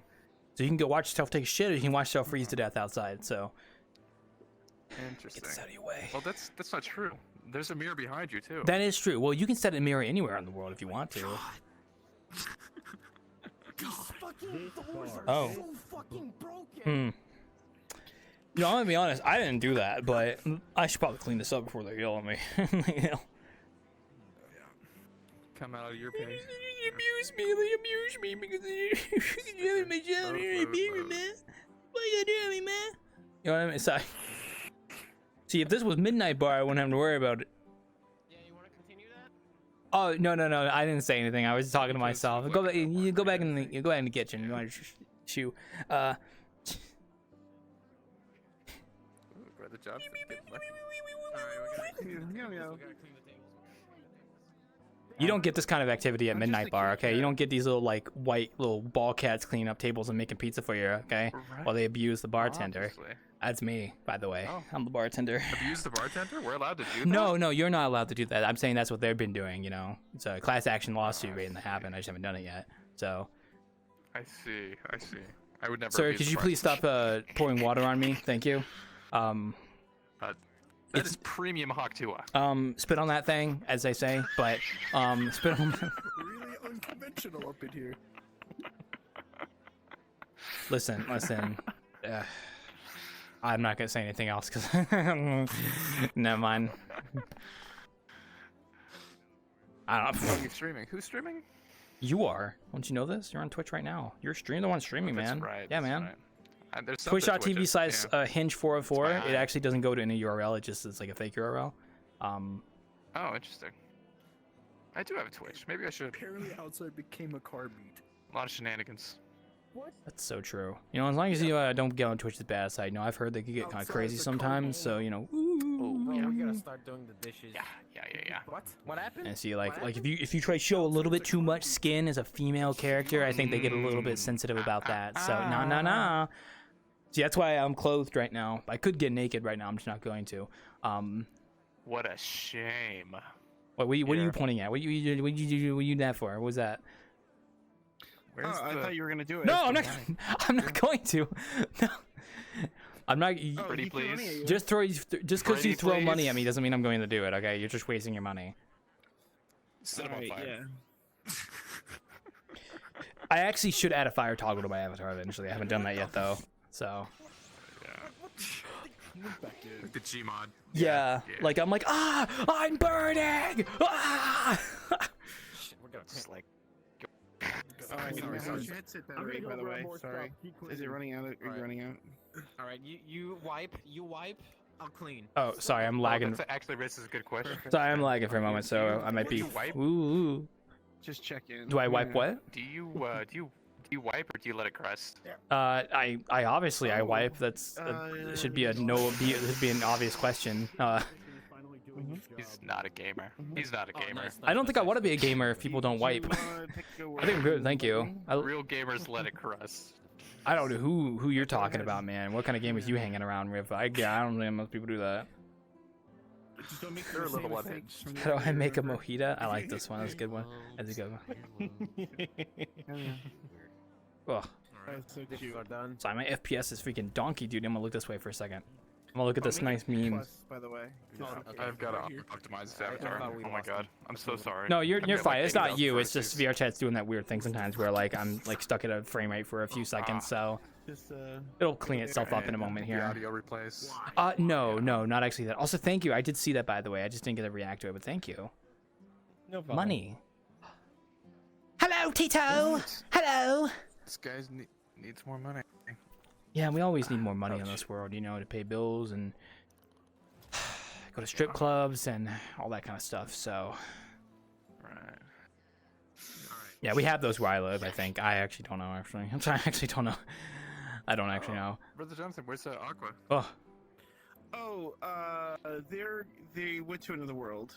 S1: you can go watch yourself take a shit or you can watch yourself freeze to death outside. So
S13: Interesting.
S1: get this out of your way.
S13: Well, that's not true. There's a mirror behind you too.
S1: That is true. Well, you can set a mirror anywhere in the world if you want to. Oh. No, I'm gonna be honest. I didn't do that, but I should probably clean this up before they yell at me. You know?
S13: Come out of your page.
S1: They abuse me because they're doing my job. You're a beaver, man. What you doing me, man? You know what I mean? So, see, if this was Midnight Bar, I wouldn't have to worry about it.
S12: Yeah, you want to continue that?
S1: Oh no! I didn't say anything. I was just talking to myself. Go back. You go back in the kitchen. You want to shoe?
S13: The job's
S1: You don't get this kind of activity at Midnight Bar, okay? You don't get these little like white little ball cats cleaning up tables and making pizza for you, okay? While they abuse the bartender.
S13: Obviously.
S1: That's me, by the way.
S13: Oh.
S1: I'm the bartender.
S13: Abuse the bartender? We're allowed to do that?
S1: No, you're not allowed to do that. I'm saying that's what they've been doing, you know? It's a class action lawsuit waiting to happen. I just haven't done it yet. So.
S13: I see. I would never.
S1: Sir,
S13: abuse
S1: could
S13: the
S1: you please stop pouring water on me? Thank you.
S13: That is premium Hawktua.
S1: Spit on that thing, as they say, but spit on.
S8: Really unconventional up in here.
S1: Listen. I'm not gonna say anything else because never mind. I don't know.
S13: Are you streaming? Who's streaming?
S1: You are. Don't you know this? You're on Twitch right now. You're the one streaming,
S13: That's
S1: man.
S13: right,
S1: Yeah,
S13: that's
S1: man.
S13: right. There's some
S1: Twitch.tv/hinge404.
S13: It's my
S1: It actually doesn't go to any URL. It just is like a fake URL.
S13: Oh, interesting. I do have a Twitch. Maybe I should.
S8: Apparently, outside became a car beat.
S13: A lot of shenanigans.
S1: That's so true. You know, as long as you don't get on Twitch's bad side. You know, I've heard they can get kind of crazy sometimes. So you know.
S12: Bro, we gotta start doing the dishes.
S13: Yeah.
S12: What? What happened?
S1: And see, like if you try to show a little bit too much skin as a female character, I think they get a little bit sensitive about that. So nah. See, that's why I'm clothed right now. I could get naked right now. I'm just not going to.
S13: What a shame.
S1: What are you pointing at? What you that for? What was that?
S11: I thought you were gonna do it.
S1: No, I'm not. I'm not going to. No. I'm not.
S13: Pretty please.
S1: Just because you throw money at me doesn't mean I'm going to do it. Okay, you're just wasting your money.
S13: Set him on fire.
S11: Yeah.
S1: I actually should add a fire toggle to my avatar eventually. I haven't done that yet though. So.
S13: Like the Gmod.
S1: Yeah. Like I'm like I'm burning.
S12: We're gonna just like.
S11: Sorry. Headset that way, by the way. Sorry. Is it running out? Are you running out?
S12: All right, you wipe. I'll clean.
S1: Oh, sorry, I'm lagging.
S13: Actually, this is a good question.
S1: Sorry, I'm lagging for a moment, so I might be. Ooh.
S11: Just check in.
S1: Do I wipe what?
S13: Do you wipe or do you let it crest?
S1: I obviously I wipe. That's it should be a no. It should be an obvious question.
S13: He's not a gamer. He's not a gamer.
S1: I don't think I want to be a gamer if people don't wipe. I think I'm good, thank you.
S13: Real gamers let it crest.
S1: I don't know who you're talking about, man. What kind of gamers you hanging around with? I don't think most people do that.
S13: They're a little unhinged.
S1: How do I make a mojito? I like this one. That's a good one. That's a good one. Oh.
S11: So cute.
S1: Sorry, my FPS is freaking donkey, dude. I'm gonna look this way for a second. I'm gonna look at this nice meme.
S11: By the way.
S13: I've got to optimize this avatar. Oh my god. I'm so sorry.
S1: No, you're fine. It's not you. It's just VRChat's doing that weird thing sometimes where like I'm like stuck at a frame rate for a few seconds, so it'll clean itself up in a moment here.
S13: Audio replays.
S1: No, not actually that. Also, thank you. I did see that, by the way. I just didn't get to react to it, but thank you.
S14: No problem.
S1: Money. Hello, Tito. Hello.
S13: This guy needs more money.
S1: Yeah, we always need more money in this world, you know, to pay bills and go to strip clubs and all that kind of stuff. So,
S13: Right.
S1: yeah, we have those where I live. I think. I actually don't know. Actually, I'm sorry. I actually don't know. I don't actually know.
S13: Brother Johnson, where's the Aqua?
S11: They went to another world.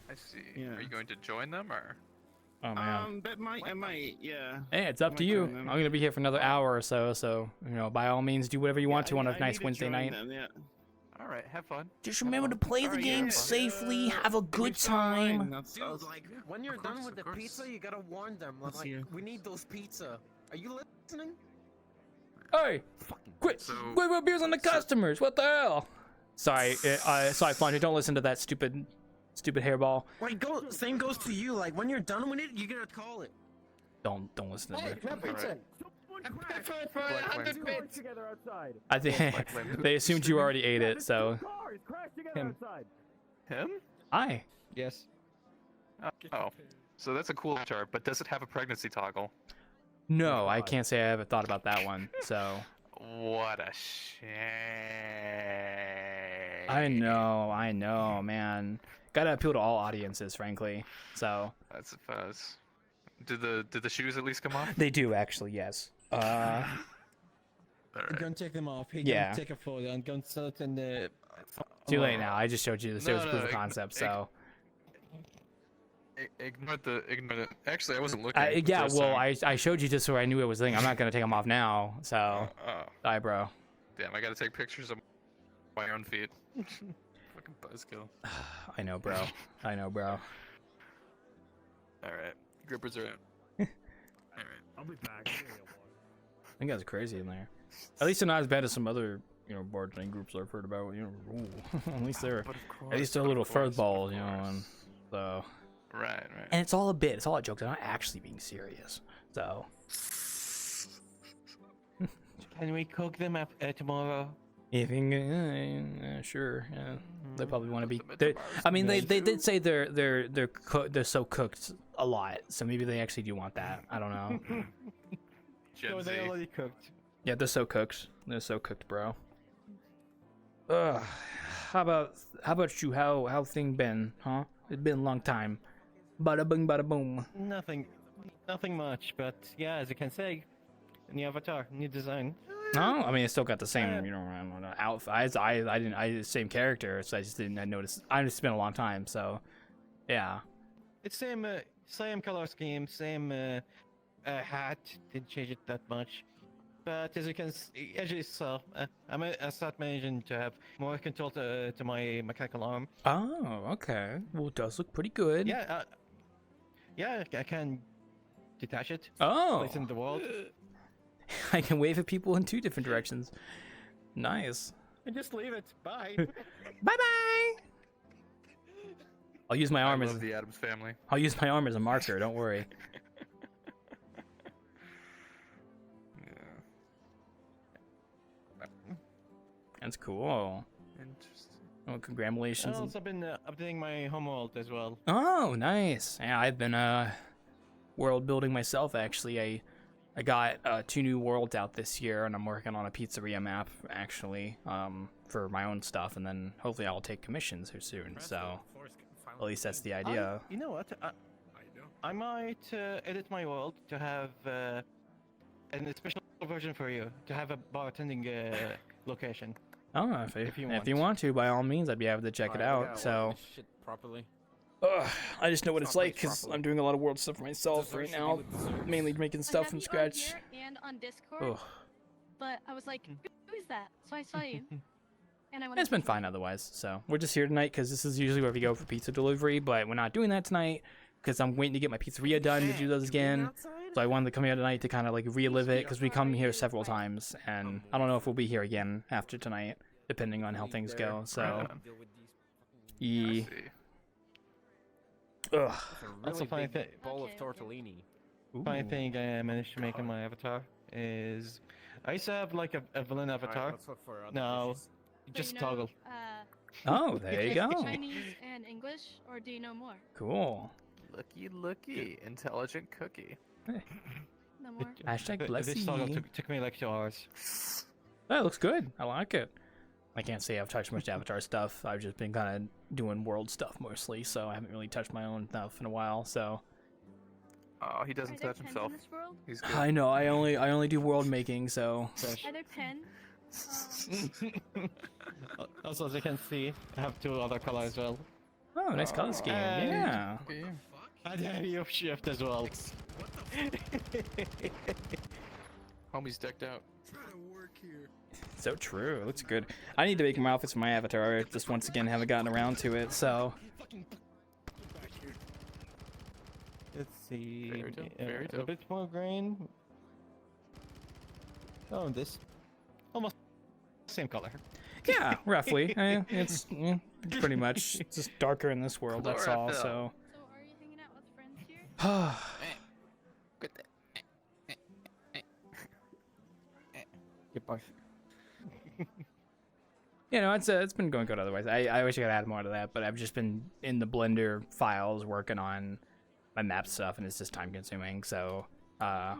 S13: I see.
S11: Yeah.
S13: Are you going to join them or?
S1: Oh man.
S11: I might, yeah.
S1: Hey, it's up to you. I'm gonna be here for another hour or so. So, you know, by all means, do whatever you want to on a nice Wednesday night.
S13: All right, have fun.
S1: Just remember to play the game safely. Have a good time.
S12: Dude, like when you're done with the pizza, you gotta warn them. Like, we need those pizza. Are you listening?
S1: Hey, quit beers on the customers. What the hell? Sorry, sorry, Flandre. Don't listen to that stupid hairball.
S12: Like, same goes to you. Like, when you're done with it, you gotta call it.
S1: Don't listen to that.
S11: I
S1: think they assumed you already ate it, so.
S13: Him?
S1: Hi.
S14: Yes.
S13: Oh, so that's a cool avatar, but does it have a pregnancy toggle?
S1: No, I can't say I haven't thought about that one. So.
S13: What a shame.
S1: I know, man. Gotta appeal to all audiences, frankly. So.
S13: I suppose. Did the shoes at least come off?
S1: They do actually, yes.
S14: I'm gonna take them off. He's
S1: Yeah.
S14: gonna take a photo. I'm gonna sell it in the.
S1: Too late now. I just showed you the service proof of concept, so.
S13: Ignore the. Actually, I wasn't looking.
S1: Yeah, well, I showed you just so I knew it was a thing. I'm not gonna take them off now, so. Bye, bro.
S13: Damn, I gotta take pictures of my own feet. Fucking buzzkill.
S1: I know, bro.
S13: All right, grippers are out.
S2: All right, I'll be back.
S1: I think that's crazy in there. At least they're not as bad as some other, you know, bartending groups I've heard about. You know, at least they're a little fuzzballs, you know, and so.
S13: Right.
S1: And it's all a bit. It's all a joke. They're not actually being serious. So.
S14: Can we cook them up tomorrow?
S1: If you can, sure. Yeah. They probably want to be. I mean, they did say they're so cooked a lot. So maybe they actually do want that. I don't know.
S14: No, they already cooked.
S1: Yeah, they're so cooked. They're so cooked, bro. Ugh. how about you? How thing been, huh? It's been a long time. Bada boom, bada boom.
S12: Nothing much, but yeah, as you can say, new avatar, new design.
S1: No, I mean it's still got the same, you know, outfit. I same character, so I just didn't notice. I just been a long time, so yeah.
S12: It's same color scheme, same hat. Didn't change it that much. But as you saw, I start managing to have more control to my mechanical arm.
S1: Oh, okay. Well, it does look pretty good.
S12: Yeah, yeah, I can detach it.
S1: Oh.
S12: Place it in the world.
S1: I can wave at people in 2 different directions. Nice.
S12: And just leave it. Bye.
S1: Bye. I'll use my arm
S13: I
S1: as
S13: love the Addams Family.
S1: I'll use my arm as a marker. Don't worry. That's cool.
S13: Interesting.
S1: Oh, congratulations.
S12: I've also been updating my homeworld as well.
S1: Oh, nice. Yeah, I've been world building myself actually. I got 2 new worlds out this year, and I'm working on a pizzeria map actually for my own stuff, and then hopefully I'll take commissions here soon. So at least that's the idea.
S12: You know what? I might edit my world to have a special version for you to have a bartending location.
S1: Oh, if you want to, by all means, I'd be happy to check it out. So.
S14: Shit properly.
S1: I just know what it's like because I'm doing a lot of world stuff for myself right now, mainly making stuff from scratch.
S15: And on Discord, but I was like, who is that? So I saw you. And I
S1: It's been fine otherwise. So we're just here tonight because this is usually where we go for pizza delivery, but we're not doing that tonight because I'm waiting to get my pizzeria done to do those again. So I wanted to come here tonight to kind of like relive it because we come here several times, and I don't know if we'll be here again after tonight, depending on how things go. So, yeah. Ugh.
S12: That's a funny thing.
S14: Bowl of tortellini.
S12: Funny thing I managed to make in my avatar is I used to have like a villain avatar. No, just toggle.
S1: Oh, there you go.
S15: Chinese and English, or do you know more?
S1: Cool.
S13: Looky, intelligent cookie.
S15: No more.
S1: Hashtag bless
S12: This toggle took me like 2 hours.
S1: That looks good. I like it. I can't say I've touched much Avatar stuff. I've just been kind of doing world stuff mostly, so I haven't really touched my own stuff in a while. So.
S13: Oh, he doesn't touch himself. He's good.
S1: I know. I only do world making, so.
S15: Are there 10?
S12: Also, as you can see, I have 2 other colors as well.
S1: Oh, nice color scheme. Yeah.
S12: And I have you shift as well.
S13: Homie's decked out.
S1: So true. It looks good. I need to make more outfits for my avatar. Just once again haven't gotten around to it. So.
S12: Let's see.
S13: Very dope.
S12: A bit more green. Oh, this almost same color.
S1: Yeah, roughly. It's pretty much just darker in this world. That's all. So.
S15: So are you hanging out with friends here?
S12: Goodbye.
S1: You know, it's been going good otherwise. I wish I could add more to that, but I've just been in the Blender files working on my map stuff, and it's just time consuming. So,
S15: Shadow?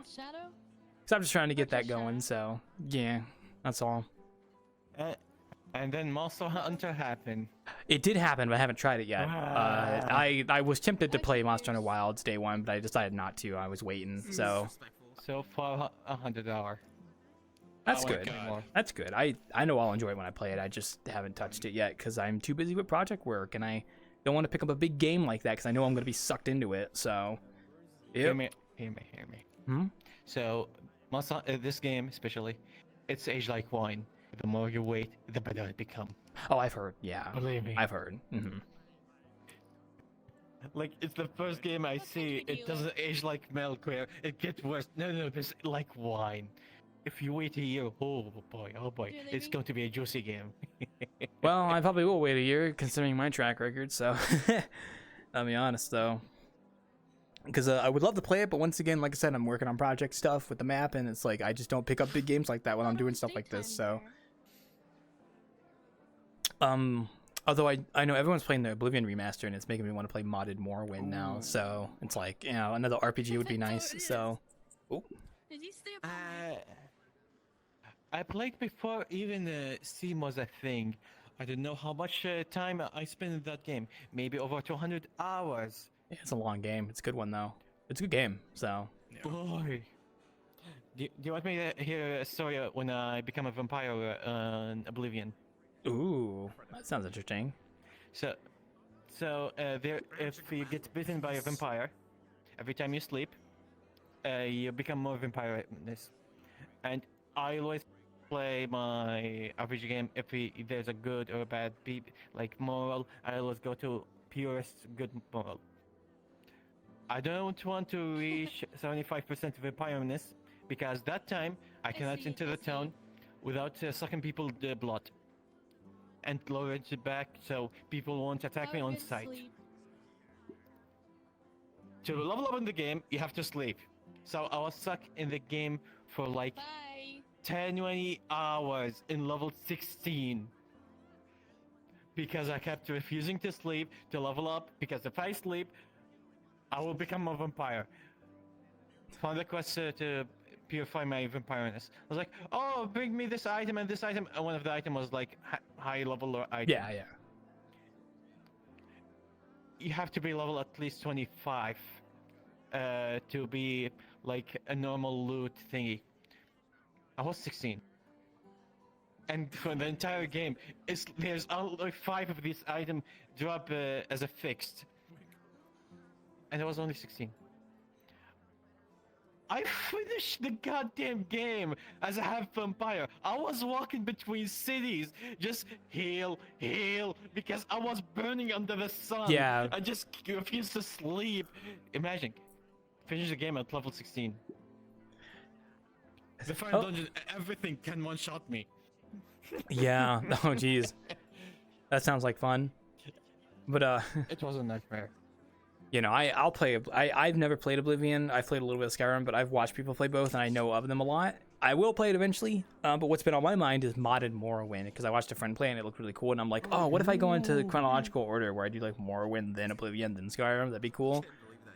S1: so I'm just trying to get that going. So, yeah, that's all.
S12: And then Monster Hunter happened.
S1: It did happen, but I haven't tried it yet. I was tempted to play Monster Hunter Wilds day 1, but I decided not to. I was waiting. So
S12: far, $100.
S1: That's good. That's good. I know I'll enjoy it when I play it. I just haven't touched it yet because I'm too busy with project work, and I don't want to pick up a big game like that because I know I'm going to be sucked into it. So,
S12: Hear me. So, this game especially, it's aged like wine. The more you wait, the better it becomes.
S1: Oh, I've heard. Yeah,
S12: believe me.
S1: I've heard. Mm-hmm.
S12: Like, it's the first game I see. It doesn't age like milk where it gets worse. No, it's like wine. If you wait a year, oh boy, it's going to be a juicy game.
S1: Well, I probably will wait a year considering my track record. So, I'll be honest though, because I would love to play it, but once again, like I said, I'm working on project stuff with the map, and it's like I just don't pick up big games like that when I'm doing stuff like this. So, although I know everyone's playing the Oblivion remaster, and it's making me want to play modded Morrowind now. So it's like, you know, another RPG would be nice. So,
S15: Did you stay
S12: I played before even Steam was a thing. I don't know how much time I spent in that game. Maybe over 200 hours.
S1: Yeah, it's a long game. It's a good one though. It's a good game. So.
S12: Boy. Do you want me to hear a story when I become a vampire in Oblivion?
S1: Ooh, that sounds interesting.
S12: So if you get bitten by a vampire, every time you sleep, you become more vampire-ness. And I always play my RPG game if there's a good or a bad moral. I always go to purest good moral. I don't want to reach 75% vampire-ness because that time I cannot enter the town without sucking people's blood and lower it back so people won't attack me on sight. To level up in the game, you have to sleep. So I was stuck in the game for like 10-20 hours in level 16 because I kept refusing to sleep to level up, because if I sleep I will become a vampire. Found a quest to purify my vampireness. I was like, oh, bring me this item and this item, and one of the items was like high level item.
S1: Yeah.
S12: You have to be level at least 25 to be like a normal loot thingy. I was 16. And for the entire game, there's only 5 of these items drop as a fixed. And I was only 16. I finished the goddamn game as a half vampire. I was walking between cities, just heal, because I was burning under the sun.
S1: Yeah.
S12: I just refused to sleep. Imagine, finish the game at level 16. The final dungeon, everything can one-shot me.
S1: Yeah. Oh, jeez. That sounds like fun. But
S12: it was a nightmare.
S1: You know, I'll play. I've never played Oblivion. I've played a little bit of Skyrim, but I've watched people play both, and I know of them a lot. I will play it eventually. But what's been on my mind is modded Morrowind, because I watched a friend play and it looked really cool. And I'm like, oh, what if I go into chronological order where I do like Morrowind, then Oblivion, then Skyrim? That'd be cool.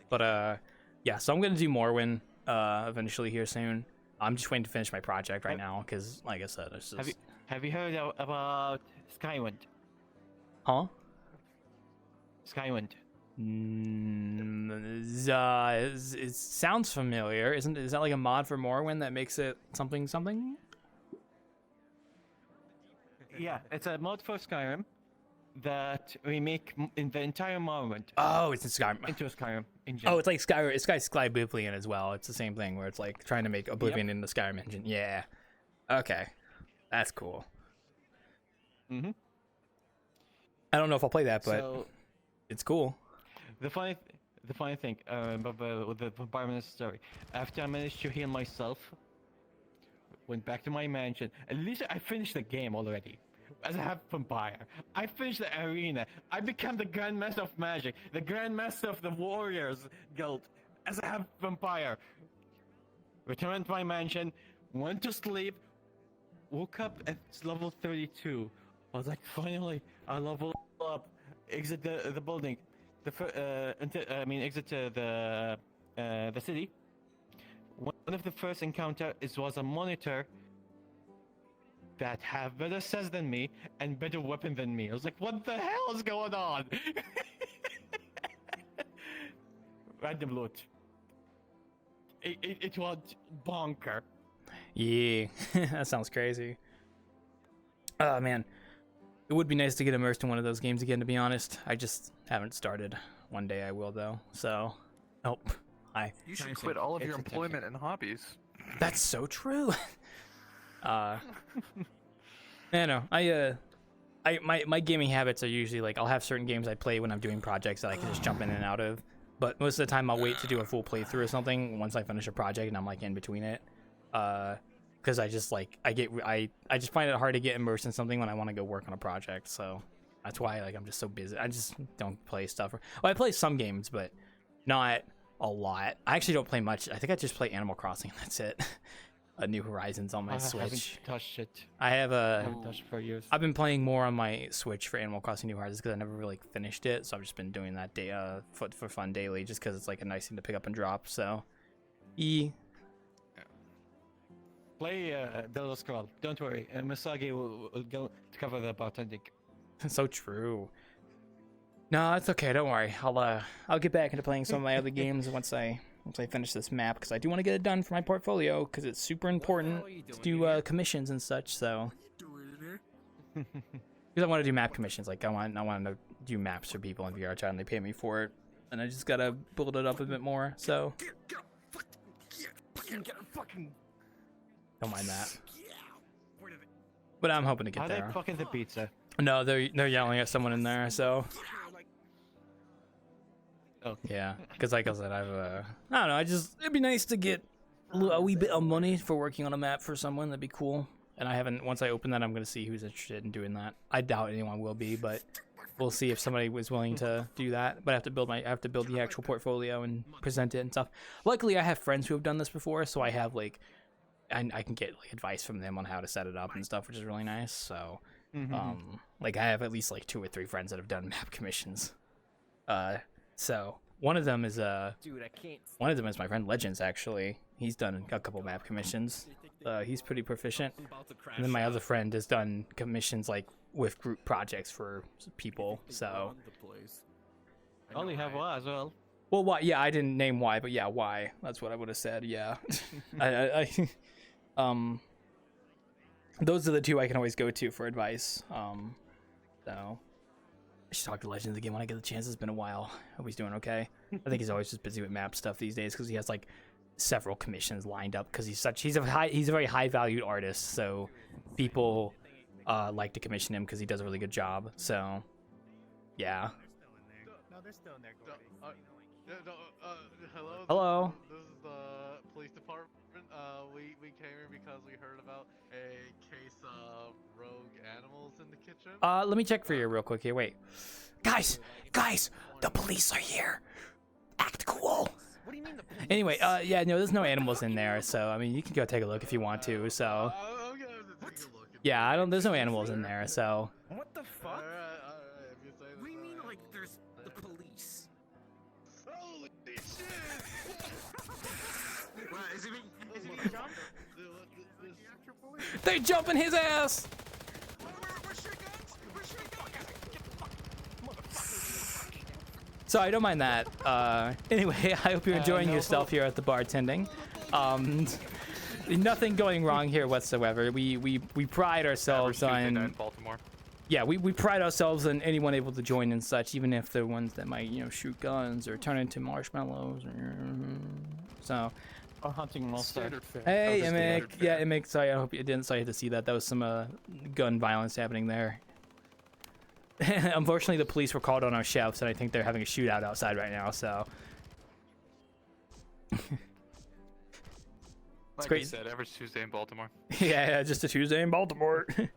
S1: But yeah. So I'm gonna do Morrowind eventually here soon. I'm just waiting to finish my project right now, because like I said, it's just...
S12: Have you heard about Skywind?
S1: Huh?
S12: Skywind.
S1: It sounds familiar. Is that like a mod for Morrowind that makes it something?
S12: Yeah, it's a mod for Skyrim that remake in the entire Morrowind.
S1: Oh, it's in Skyrim.
S12: Into Skyrim.
S1: Oh, it's like Skyrim. It's Skyblivion as well. It's the same thing where it's like trying to make Oblivion in the Skyrim engine. Yeah. Okay, that's cool.
S12: Mm-hmm.
S1: I don't know if I'll play that, but it's cool.
S12: The funny thing with the vampire story, after I managed to heal myself, went back to my mansion. At least I finished the game already. As a half vampire, I finished the arena. I became the Grandmaster of Magic, the Grandmaster of the Warriors Guild, as a half vampire. Returned to my mansion, went to sleep, woke up at level 32. I was like, finally, I level up. Exit the building. Exit the city. One of the first encounter was a monitor that have better stats than me and better weapon than me. I was like, what the hell is going on? Random loot. It was bonker.
S1: Yeah, that sounds crazy. Oh man, it would be nice to get immersed in one of those games again, to be honest. I just haven't started. One day I will though. So,
S13: You should quit all of your employment and hobbies.
S1: That's so true. I know. My gaming habits are usually like I'll have certain games I play when I'm doing projects that I can just jump in and out of. But most of the time I'll wait to do a full playthrough or something once I finish a project and I'm like in between it. Because I just like I just find it hard to get immersed in something when I want to go work on a project. So that's why like I'm just so busy. I just don't play stuff. Well, I play some games, but not a lot. I actually don't play much. I think I just play Animal Crossing. That's it. New Horizons on my Switch.
S12: I haven't touched it.
S1: I haven't
S12: touched it for years.
S1: I've been playing more on my Switch for Animal Crossing New Horizons because I never really finished it. So I've just been doing that for fun daily, just because it's like a nice thing to pick up and drop. So,
S12: Play Elder Scrolls. Don't worry, Misagi will go to cover the bartending.
S1: So true. No, it's okay. Don't worry. I'll get back into playing some of my other games once I finish this map, because I do want to get it done for my portfolio, because it's super important to do commissions and such. So, because I want to do map commissions. Like I want to do maps for people in VRChat, and they pay me for it, and I just gotta build it up a bit more. So, don't mind that. But I'm hoping to get there.
S12: Are they fucking the pizza?
S1: No, they're yelling at someone in there. So.
S12: Oh.
S1: Yeah, because like I said, I don't know, it'd be nice to get a wee bit of money for working on a map for someone. That'd be cool. And I haven't, once I open that, I'm going to see who's interested in doing that. I doubt anyone will be, but we'll see if somebody was willing to do that. But I have to build the actual portfolio and present it and stuff. Luckily, I have friends who have done this before, so I have I can get like advice from them on how to set it up and stuff, which is really nice. So, like I have at least like 2 or 3 friends that have done map commissions. So one of them is one of them is my friend Legends. Actually, he's done a couple map commissions. He's pretty proficient. And then my other friend has done commissions like with group projects for people. So
S12: I only have Y as well.
S1: Well, why? Yeah, I didn't name Y, but yeah, Y. That's what I would have said. Yeah, those are the 2 I can always go to for advice. So. I should talk to Legends again when I get the chance. It's been a while. Hope he's doing okay. I think he's always just busy with map stuff these days because he has like several commissions lined up because he's a very high valued artist. So people like to commission him because he does a really good job. So yeah.
S11: No, they're still in there.
S16: Hello.
S1: Hello.
S16: This is the police department. We came here because we heard about a case of rogue animals in the kitchen.
S1: Let me check for you real quick here. Wait, guys, the police are here. Act cool.
S7: What do you mean the police?
S1: Anyway, yeah, no, there's no animals in there, so I mean, you can go take a look if you want to. So,
S16: I'm gonna have to take a look.
S1: yeah, there's no animals in there, so.
S7: What the fuck?
S16: Alright, if you say
S7: What do you mean, like, there's the police?
S16: Holy shit!
S11: Is he being jumped?
S1: They jumping his ass. Sorry, don't mind that. Anyway, I hope you're enjoying yourself here at the bartending. Nothing going wrong here whatsoever. We pride ourselves on.
S13: Baltimore.
S1: Yeah, we pride ourselves on anyone able to join and such, even if they're ones that might shoot guns or turn into marshmallows. So.
S12: Or hunting monster.
S1: Hey, Emic. Yeah, Emic. Sorry, I hope you didn't. Sorry to see that. That was some gun violence happening there. Unfortunately, the police were called on our chefs, and I think they're having a shootout outside right now. So it's
S13: Like
S1: great.
S13: I said, every Tuesday in Baltimore.
S1: Yeah, just a Tuesday in Baltimore. I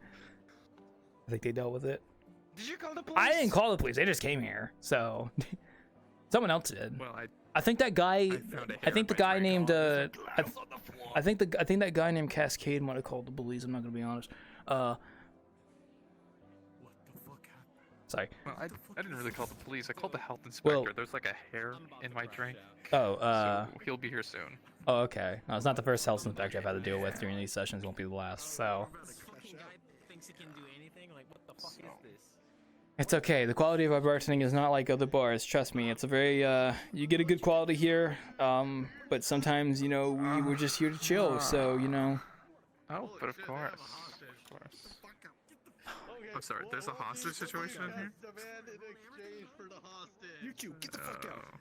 S1: think they dealt with it.
S7: Did you call the police?
S1: I didn't call the police. They just came here. So someone else did.
S13: Well,
S1: I think that guy. I think the guy named. I think that guy named Cascade might have called the police. I'm not gonna be honest. Sorry.
S13: Well, I didn't really call the police. I called the health inspector.
S1: Well,
S13: There's like a hair in my drink.
S1: Oh,
S13: so he'll be here soon.
S1: Oh, okay. No, it's not the first health inspector I've had to deal with during these sessions. Won't be the last. So.
S7: Thinks he can do anything? Like, what the fuck is this?
S1: It's okay. The quality of our bartending is not like other bars. Trust me. It's a very you get a good quality here. But sometimes we're just here to chill. So
S13: Oh, but of course. I'm sorry, there's a hostage situation in here?
S11: You two, get the fuck out.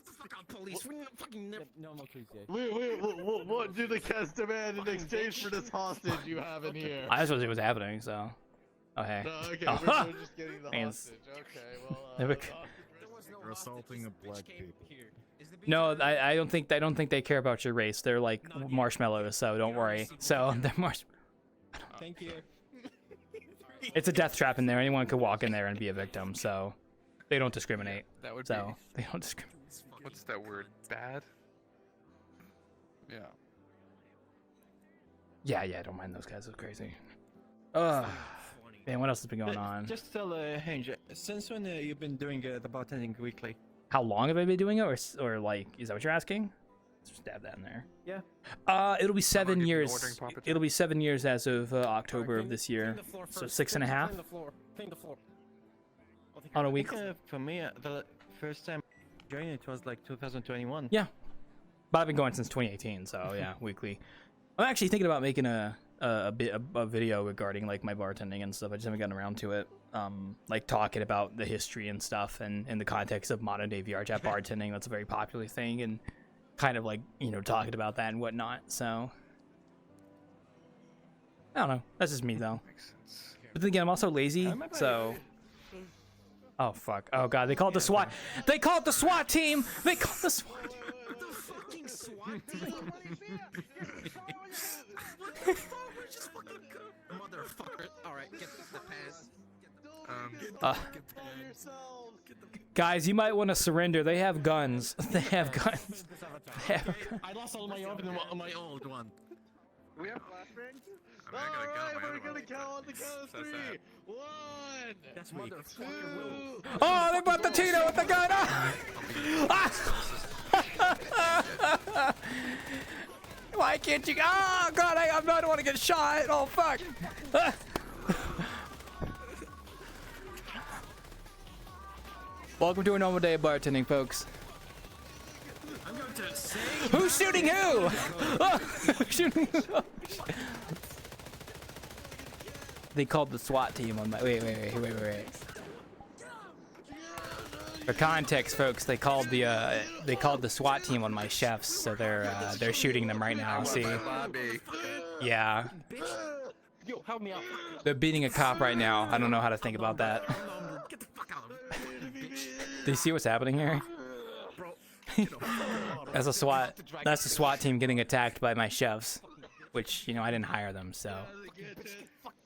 S7: Fuck out, police. We fucking
S14: no more Tuesday.
S16: What do the cast demand in exchange for this hostage you have in here?
S1: I just was it was happening. So. Oh hey.
S16: No, okay,
S1: Oh.
S16: we're just getting the hostage. Okay, well.
S11: You're assaulting a black people.
S1: No, I don't think they care about your race. They're like marshmallows, so don't worry. So they're
S14: Thank you.
S1: It's a death trap in there. Anyone could walk in there and be a victim. So they don't discriminate.
S13: That would
S1: so they don't discriminate.
S13: What's that word? Bad? Yeah.
S1: Yeah. Don't mind those guys. It's crazy. Ugh. Man, what else has been going on?
S12: Just tell Hinge, since when you've been doing the bartending weekly?
S1: How long have I been doing it, or like, is that what you're asking? Stab that in there.
S2: Yeah.
S1: It'll be 7
S13: ordering
S1: years.
S13: Papa John.
S1: It'll be 7 years as of October of this year. So 6.5
S14: Clean the floor. Clean the floor.
S1: on a week.
S12: For me, the first time I joined it was like 2021.
S1: Yeah, but I've been going since 2018, so yeah, weekly. I'm actually thinking about making a video regarding like my bartending and stuff. I just haven't gotten around to it. Like talking about the history and stuff, and in the context of modern day VRChat bartending, that's a very popular thing, and kind of like, you know, talking about that and whatnot. So I don't know. That's just me though. But then again, I'm also lazy, so. Oh fuck! Oh god! They called the SWAT. They called the SWAT team. They called the SWAT.
S7: The fucking SWAT team. Motherfucker! All right, get the pass.
S1: Guys, you might want to surrender. They have guns. They have guns. They have guns.
S14: I lost all my open my old one.
S16: We have flashbangs?
S13: I mean, I got a gun on my
S16: Alright, we're
S13: other
S16: gonna
S13: one,
S16: count on the count of
S13: so sad.
S16: 3. 1.
S14: That's motherfucker will.
S1: Oh, they brought the Tito with the gun. Ah! Why can't you? Oh god, I don't want to get shot. Oh fuck. Ah. Welcome to a normal day of bartending, folks.
S7: I'm going to say.
S1: Who's shooting who? Oh, who's shooting who? They called the SWAT team on my. Wait. For context, folks, they called the SWAT team on my chefs, so they're shooting them right now. See? Yeah.
S14: Yo, help me out.
S1: They're beating a cop right now. I don't know how to think about that.
S7: Get the fuck out of here.
S1: Do you see what's happening here? That's a SWAT. That's the SWAT team getting attacked by my chefs, which, you know, I didn't hire them, so.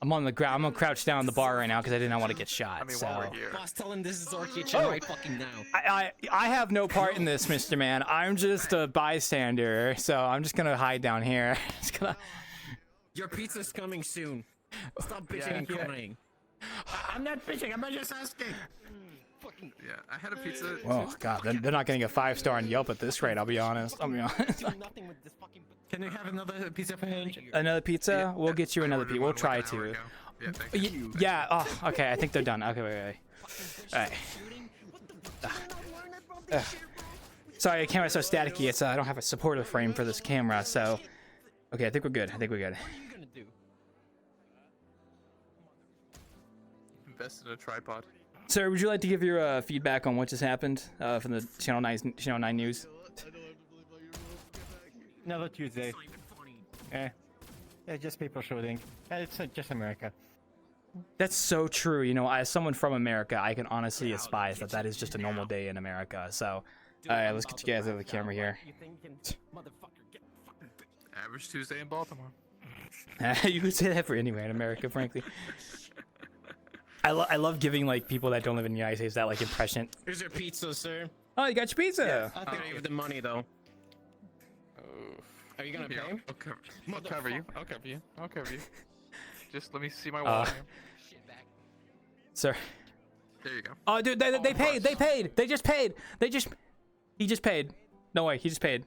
S1: I'm on the ground. I'm gonna crouch down in the bar right now because I didn't want to get shot.
S13: I mean,
S1: so.
S13: while we're here.
S14: Boss, tell him this is our kitchen right fucking now.
S1: I have no part in this, Mr. Man. I'm just a bystander, so I'm just gonna hide down here. Just gonna.
S14: Your pizza's coming soon. Stop bitching and crying. I'm not bitching. I'm just asking.
S13: Yeah, I had a pizza.
S1: Oh god, they're not getting a 5-star on Yelp at this rate. I'll be honest.
S14: Can we have another pizza for him?
S1: Another pizza? We'll get you another pizza. We'll try
S13: Like an hour
S1: to.
S13: ago. Yeah, thank you.
S1: Yeah. Oh, okay. I think they're done. Okay, wait. All right. Sorry, the camera's so staticky. It's I don't have a supporter frame for this camera, so. Okay, I think we're good.
S14: What are you gonna do?
S13: Invest in a tripod.
S1: Sir, would you like to give your feedback on what just happened from the Channel 9 news?
S12: Another Tuesday. Yeah, just people shooting. It's just America.
S1: That's so true. You know, as someone from America, I can honestly espouse that is just a normal day in America. So, all right, let's get you guys out of the camera here.
S13: Average Tuesday in Baltimore.
S1: You could say that for anywhere in America, frankly. I love giving like people that don't live in the United States that like impression.
S14: Here's your pizza, sir.
S1: Oh, you got your pizza.
S14: I think I give the money though. Are you gonna pay him?
S13: I'll cover you. I'll cover you. Just let me see my wallet.
S1: Sir.
S13: There you go.
S1: Oh, dude, they paid. They paid. They just paid. He just paid. No way, he just paid.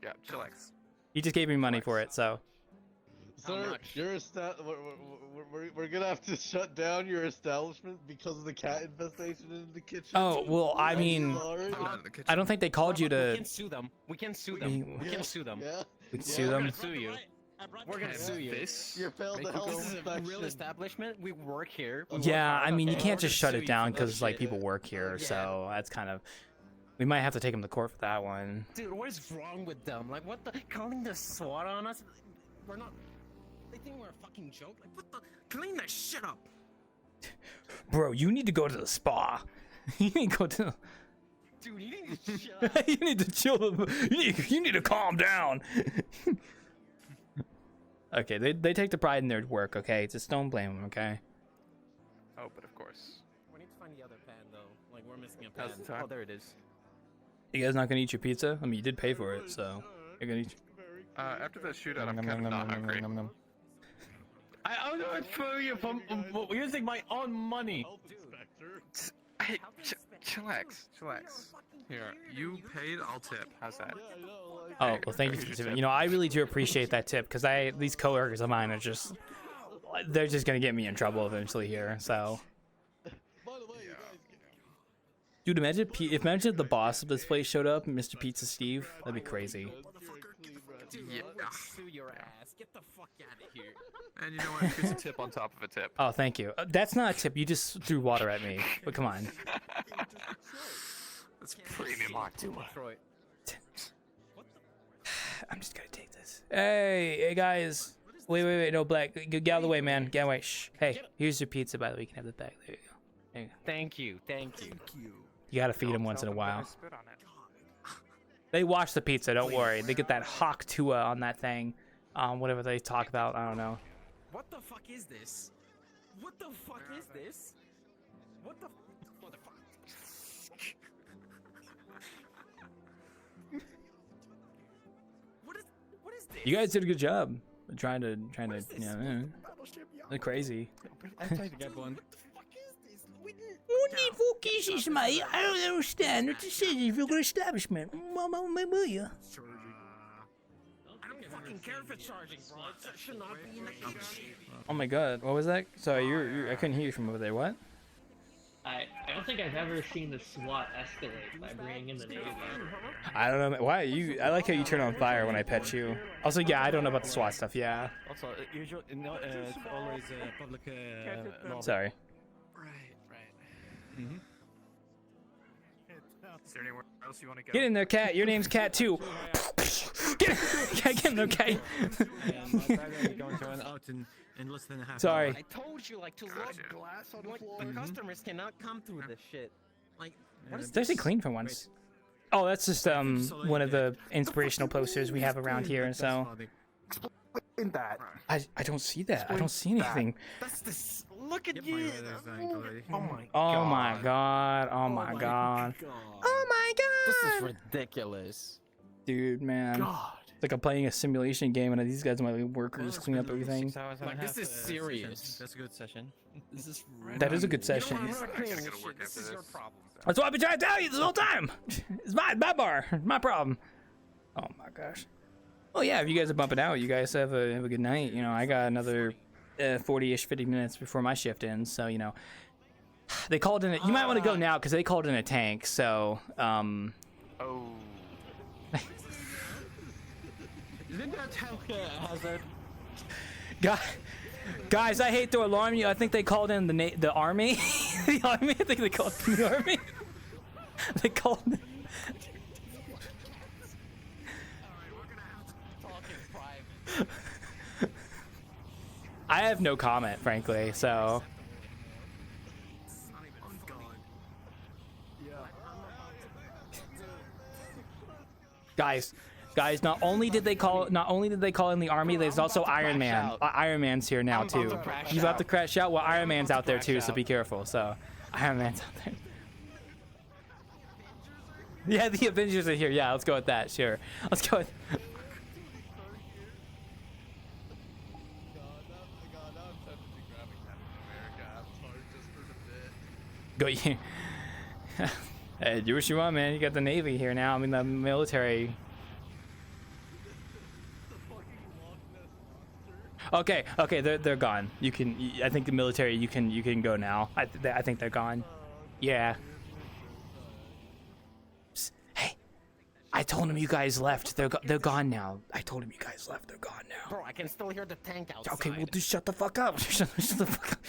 S13: Yeah, chillax.
S1: He just gave me money for it, so.
S16: Sir, we're gonna have to shut down your establishment because of the cat infestation in the kitchen.
S1: Oh, well, I mean, I don't think they called you to.
S14: We can sue them. We can sue them. We can sue them.
S16: Yeah.
S1: We can sue
S14: We're
S1: them.
S14: gonna sue you. We're gonna sue you.
S16: You failed the health
S14: This is a
S16: inspection.
S14: real establishment. We work here.
S1: Yeah, I mean, you can't just shut it down because like people work here, so that's kind of. We might have to take them to court for that one.
S14: Dude, what is wrong with them? Like, what the? Calling the SWAT on us? We're not. They think we're a fucking joke. Like, what the? Clean that shit up.
S1: Bro, you need to go to the spa. You need to go to.
S14: Dude, you need to shut
S1: You need to chill. You need to calm down. Okay, they take the pride in their work. Okay, just don't blame them. Okay.
S13: Oh, but of course.
S14: We need to find the other pan though. Like, we're missing a pan.
S13: How's the time?
S14: Oh, there it is.
S1: You guys not gonna eat your pizza? I mean, you did pay for it, so you're gonna eat.
S13: After that shootout, I'm kind of not hungry.
S12: I'll do it for you for using my own money.
S13: Chillax. Here, you paid, I'll tip. How's that?
S1: Oh, well, thank you for the tip. You know, I really do appreciate that tip because these coworkers of mine are just, they're just gonna get me in trouble eventually here. So, dude, imagine if the boss of this place showed up, and Mr. Pizza Steve. That'd be crazy.
S13: Yeah.
S14: Sue your ass. Get the fuck out of here.
S13: And you know what? Here's a tip on top of a tip.
S1: Oh, thank you. That's not a tip. You just threw water at me. But come on.
S13: That's premium October.
S1: I'm just gonna take this. Hey guys. Wait, no, Black. Get out of the way, man. Get away. Shh. Hey, here's your pizza, by the way. You can have the bag. There you go. There you go.
S14: Thank you.
S1: You gotta feed him once in a while. They wash the pizza, don't worry. They get that hawk tua on that thing. Whatever they talk about, I don't know.
S14: What the fuck is this? What the fuck is this? What the fuck? What is this?
S1: You guys did a good job. Trying to, you know, they're crazy.
S14: I tried to get one.
S1: What the fuck is this, mate? I don't understand. It's a civil establishment. Mama, will you?
S14: I don't fucking care if it's charging, bro. That should not be in the kitchen.
S1: Oh my god, what was that? Sorry, I couldn't hear you from over there. What?
S17: I don't think I've ever seen the SWAT escalate by bringing in the Navy.
S1: I don't know. Why I like how you turn on fire when I pet you. Also, yeah, I don't know about the SWAT stuff. Yeah.
S12: Also, usually, it's always public law.
S1: Sorry.
S12: Mm-hmm.
S4: Is there anywhere else you want to go?
S1: Get in there, Cat. Your name's Cat too. Get in there, Cat.
S12: In less than a half
S1: Sorry.
S12: hour.
S14: I told you, like, to look glass on the floor. Customers cannot come through this shit. Like, what is
S1: It's actually clean for once. Oh, that's just one of the inspirational posters we have around here. So I don't see that. I don't see anything.
S14: That's this. Look at you.
S1: Oh my god. Oh my god. Oh my god.
S14: This is ridiculous.
S1: Dude, man.
S14: God.
S1: It's like I'm playing a simulation game and these guys are my workers clean up everything.
S14: Like, this is serious.
S12: That's a good session. This is
S1: That is a good session.
S14: This is your problem.
S1: That's what I've been trying to tell you this whole time. It's my bar. It's my problem. Oh my gosh. Oh yeah, if you guys are bumping out, you guys have a good night. You know, I got another 40-ish, 50 minutes before my shift ends. So, you know, they called in. You might want to go now because they called in a tank. So,
S13: Oh.
S12: Isn't that hazard?
S1: Guys, I hate to alarm you. I think they called in the army. The army. I think they called in the army. They called. I have no comment, frankly. So. Guys, not only did they call in the army, there's also Iron Man. Iron Man's here now too. He's about to crash out. Well, Iron Man's out there too, so be careful. So, Iron Man's out there. Yeah, the Avengers are here. Yeah, let's go with that. Sure, let's go with. Go you. Hey, do what you want, man. You got the Navy here now. I mean, the military. Okay, they're gone. You can. I think the military. You can go now. I think they're gone. Yeah. Psst, hey, I told him you guys left. They're gone now. I told him you guys left. They're gone now.
S14: Bro, I can still hear the tank outside.
S1: Okay, well, just shut the fuck up. Shut the fuck up.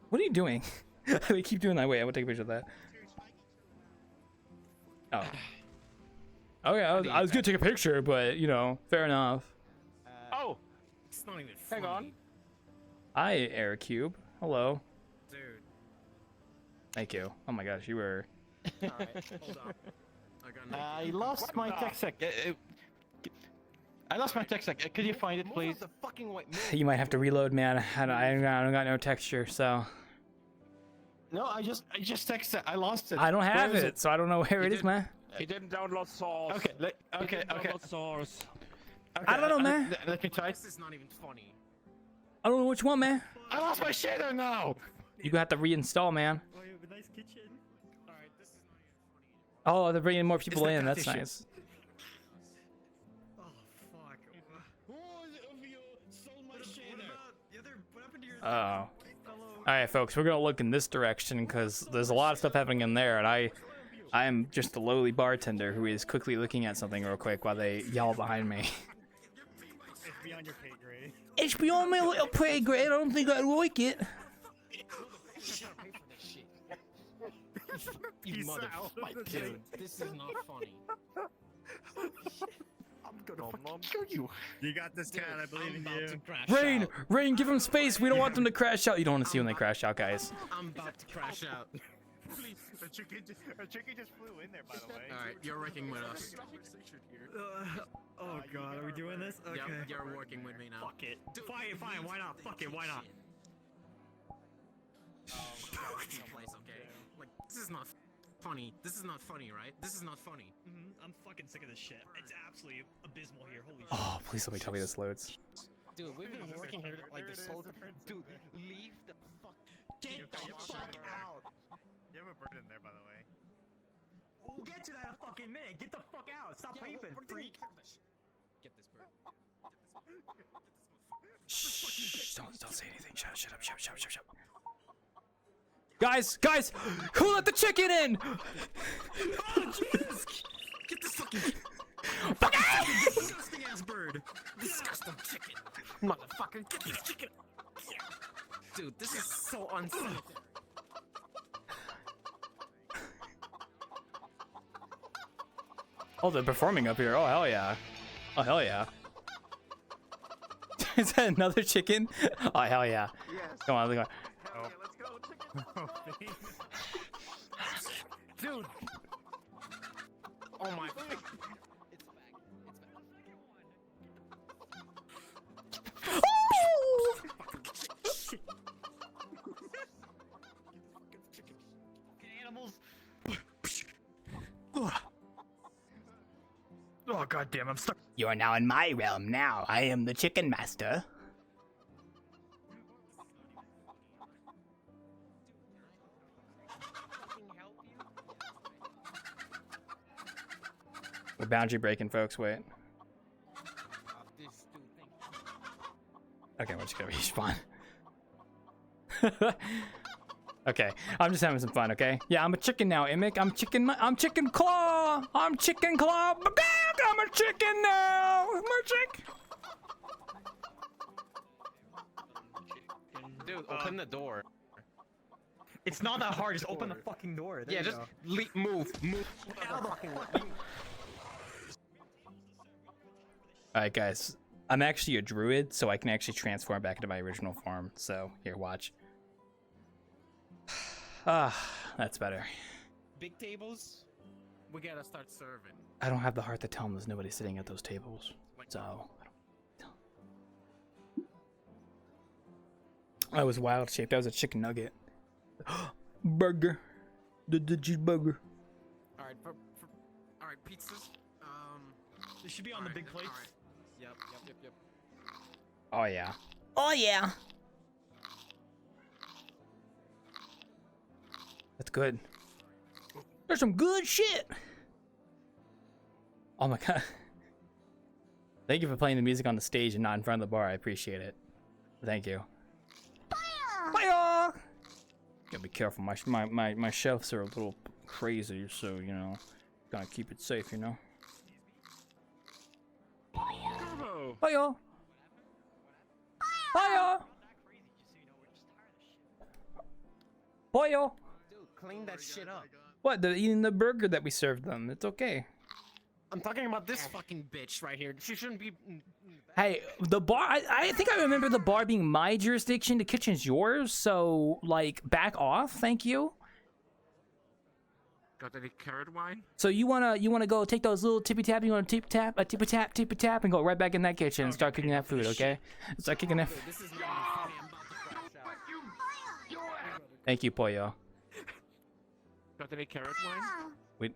S1: What are you doing? They keep doing that. Wait, I will take a picture of that. Oh. Okay, I was gonna take a picture, but you know, fair enough.
S14: Oh, it's not even funny. Hang on.
S1: Hi, Aircube. Hello.
S14: Dude.
S1: Thank you. Oh my gosh, you were.
S14: Alright, hold on.
S12: I lost my tech sec. I lost my tech sec. Could you find it, please?
S1: You might have to reload, man. I don't got no texture, so.
S12: No, I just texted. I lost it.
S1: I don't have it, so I don't know where it is, man.
S3: He didn't download Source.
S12: Okay.
S3: Download Source.
S12: Okay,
S1: I don't know, man.
S12: Let me try.
S14: This is not even funny.
S1: I don't know what you want, man.
S12: I lost my shader now.
S1: You gonna have to reinstall, man.
S10: Oh, you have a nice kitchen. Alright, this is
S1: Oh, they're bringing more people
S14: the
S1: in. That's
S14: competition.
S1: nice.
S10: Oh, fuck.
S7: What happened to your
S1: Oh. Alright, folks, we're gonna look in this direction because there's a lot of stuff happening in there, and I am just a lowly bartender who is quickly looking at something real quick while they yell behind me.
S11: It's beyond your pay grade.
S1: It's beyond my little pay grade. I don't think I like it.
S14: You
S11: Peace out.
S14: motherfucker. Dude, this is not funny.
S2: I'm gonna fucking kill you.
S11: You got this, cat. I believe in you.
S1: Rain, Rain, give them space. We don't want them to crash out. You don't want to see when they crash out, guys.
S14: I'm about to crash out.
S11: A chicken just flew in there, by the way.
S14: Alright, you're working with us.
S10: Oh god, are we doing this? Okay.
S14: Yep, you're working with me now.
S10: Fuck it. Fine, why not? Fuck it, why not?
S14: Someplace, okay? Like, this is not funny. This is not funny, right? This is not funny.
S10: I'm fucking sick of this shit. It's absolutely abysmal here. Holy shit.
S1: Oh, please let me tell me this loads.
S14: Dude, we've been working here like this whole time. Dude, leave the fuck. Get the fuck out.
S11: You have a bird in there, by the way.
S10: We'll get to that in a fucking minute. Get the fuck out. Stop piping, freak.
S14: Get this bird.
S1: Shh, don't say anything. Shut up. Guys, who let the chicken in?
S14: Oh, Jesus! Get this fucking disgusting ass bird. Disgusting chicken. Motherfucker, get this chicken. Dude, this is so unsanitary.
S1: Oh, they're performing up here. Oh, hell yeah. Oh, hell yeah. Is that another chicken? Oh, hell yeah.
S2: Yes.
S1: Come on, let's go.
S2: Okay, let's go, chicken.
S14: Dude. Oh my.
S10: Animals. Oh goddamn, I'm stuck.
S1: You are now in my realm now. I am the chicken master. We're boundary breaking, folks. Wait. Okay, we're just gonna respawn. Okay, I'm just having some fun. Okay. Yeah, I'm a chicken now, Immick. I'm chicken claw. I'm chicken claw. I'm a chicken now. I'm a chick.
S14: Dude, open the door.
S10: It's not that hard. Just open the fucking door. There
S14: Yeah,
S10: you
S14: just
S10: go.
S14: move.
S1: Alright, guys. I'm actually a druid, so I can actually transform back into my original form. So, here, watch. Ah, that's better.
S14: Big tables. We gotta start serving.
S1: I don't have the heart to tell them there's nobody sitting at those tables. So, I was wild shaped. That was a chicken nugget. Burger. The cheeseburger.
S14: Alright, alright, pizzas.
S10: It should be on the big plates.
S14: Alright. Yep.
S1: Oh, yeah. Oh, yeah. That's good. There's some good shit. Oh my god. Thank you for playing the music on the stage and not in front of the bar. I appreciate it. Thank you. Fire! Gotta be careful. My shelves are a little crazy, so you know, gotta keep it safe. You know. Fire! Fire! Fire!
S14: Dude, clean that shit up.
S1: What? They're eating the burger that we served them. It's okay.
S14: I'm talking about this fucking bitch right here. She shouldn't be.
S1: Hey, the bar, I think I remember the bar being my jurisdiction, the kitchen's yours, so, like, back off, thank you.
S3: Got any carrot wine?
S1: So you wanna go take those little tippy-tap, you wanna tippy-tap, and go right back in that kitchen and start cooking that food, okay? Start cooking that food.
S14: This is not funny. I'm about to crash out.
S1: Thank you, Pollo.
S3: Got any carrot wine?
S1: We,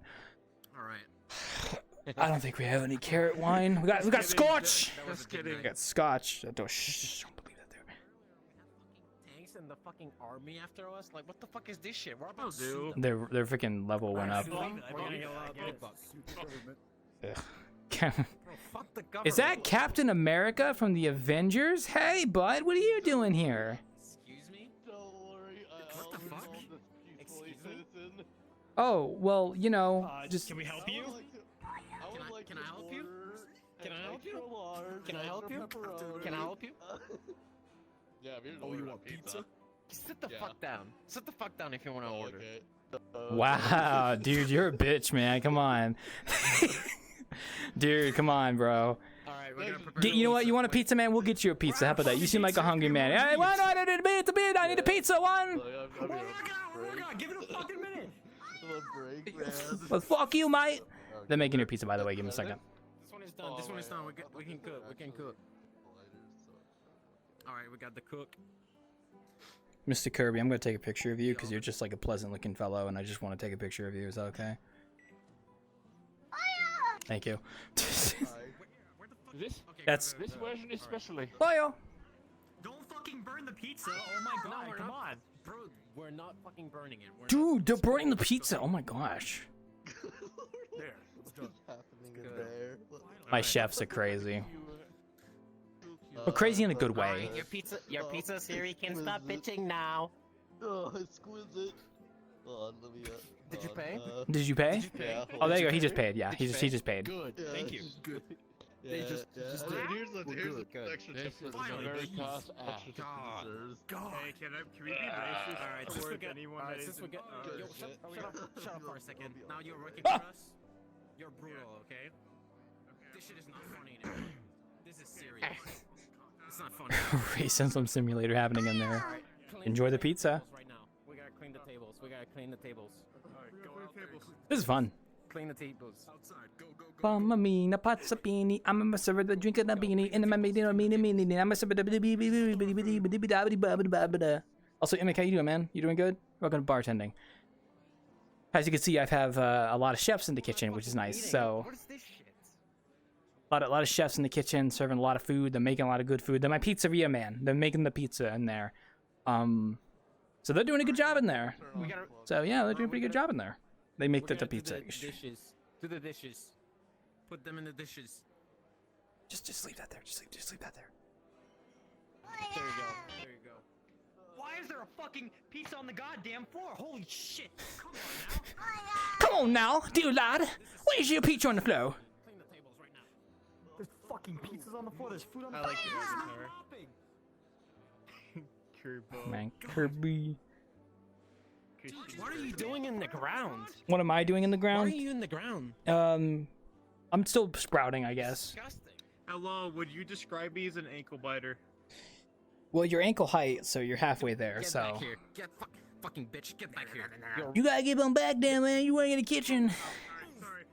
S14: Alright.
S1: I don't think we have any carrot wine. We got scotch!
S3: Just kidding.
S1: We got scotch. Don't believe that there.
S14: Tanks and send the fucking army after us? Like, what the fuck is this shit? We're about to
S3: do.
S1: Their freaking level went up. Is that Captain America from the Avengers? Hey, bud, what are you doing here?
S14: Excuse me?
S16: Don't worry,
S14: What the fuck?
S16: Excuse me?
S1: Oh, well, you know, just
S10: Can we help you?
S14: Can I help you? Can I help you? Can I help you? Can I help you?
S16: Yeah, if you're
S14: Oh, you want pizza? Sit the fuck down. Sit the fuck down if you want to order.
S1: wow, dude, you're a bitch, man. Come on. Dude, come on, bro.
S14: Alright, we're gonna prepare
S1: You know what? You want a pizza, man? We'll get you a pizza. How about that? You seem like a hungry man. Hey, one, I need a pizza, I need a pizza, one.
S10: Oh my god, give it a fucking minute.
S1: Well, fuck you, mate. They're making your pizza, by the way. Give me a second.
S14: This one is done. This one is done. We can cook. We can cook. Alright, we got the cook.
S1: Mr. Kirby, I'm gonna take a picture of you because you're just like a pleasant-looking fellow, and I just want to take a picture of you. Is that okay? Thank you. That's
S3: this version especially.
S1: Fire.
S10: Don't fucking burn the pizza. Oh my god, come on.
S14: Bro, we're not fucking burning it. We're
S1: Dude, they're burning the pizza. Oh my gosh.
S10: There, it's done.
S1: My chefs are crazy. But crazy in a good way.
S14: Your pizza's here. You can stop bitching now.
S16: Oh, exquisite. Hold on, let me,
S14: Did you pay?
S1: Did you pay?
S16: Yeah,
S1: Oh, there you go. He just paid. Yeah, he just paid.
S10: Good,
S16: Yeah,
S10: thank you.
S16: Good.
S10: They just
S16: Here's the
S14: good.
S16: extra
S3: This
S16: tip
S3: is
S16: for
S3: a
S16: the
S3: very cost
S16: extra tip for the
S10: God.
S4: Hey, can we be racist
S10: Alright, since we
S4: towards
S10: get,
S4: anyone that
S14: since we
S4: isn't
S14: get,
S4: ours?
S14: yo, shut up for a second. Now you're working for us. You're brutal, okay? This shit is not funny anymore. This is serious. It's not funny.
S1: Racism simulator happening in there.
S14: Alright, clean
S1: Enjoy the pizza.
S14: Right now. We gotta clean the tables. We gotta clean the tables.
S1: This is fun.
S14: Clean the tables. Outside. Go.
S1: Mamma mia, pazza beanie. I'm a server the drink of the beanie. And I'm a meanie. I'm a server the. Also, Emmett, how you doing, man? You doing good? Welcome to bartending. As you can see, I have a lot of chefs in the kitchen, which is nice. So,
S14: What is this shit?
S1: a lot of chefs in the kitchen, serving a lot of food. They're making a lot of good food. They're my pizzeria, man. They're making the pizza in there. So they're doing a good job in there. So yeah, they're doing a pretty good job in there. They make the pizza.
S14: Do the dishes. Put them in the dishes.
S1: Just leave that there. Just leave that there.
S14: There you go. There you go.
S10: Why is there a fucking pizza on the goddamn floor? Holy shit. Come on now.
S1: Come on now, dear lad. Where's your pizza on the floor?
S14: Clean the tables right now.
S10: There's fucking pizzas on the floor. There's food on the
S4: I
S10: floor.
S4: like your avatar.
S1: Man, Kirby.
S14: Dude, what are you doing in the ground?
S1: What am I doing in the
S14: Why
S1: ground?
S14: are you in the ground?
S1: I'm still sprouting, I guess.
S14: Disgusting.
S4: Hello, would you describe me as an ankle biter?
S1: Well, you're ankle height, so you're halfway there.
S14: Get
S1: So
S14: back here. Get fucking bitch. Get back here.
S1: you gotta get on back there, man. You ain't in the kitchen.
S4: Sorry.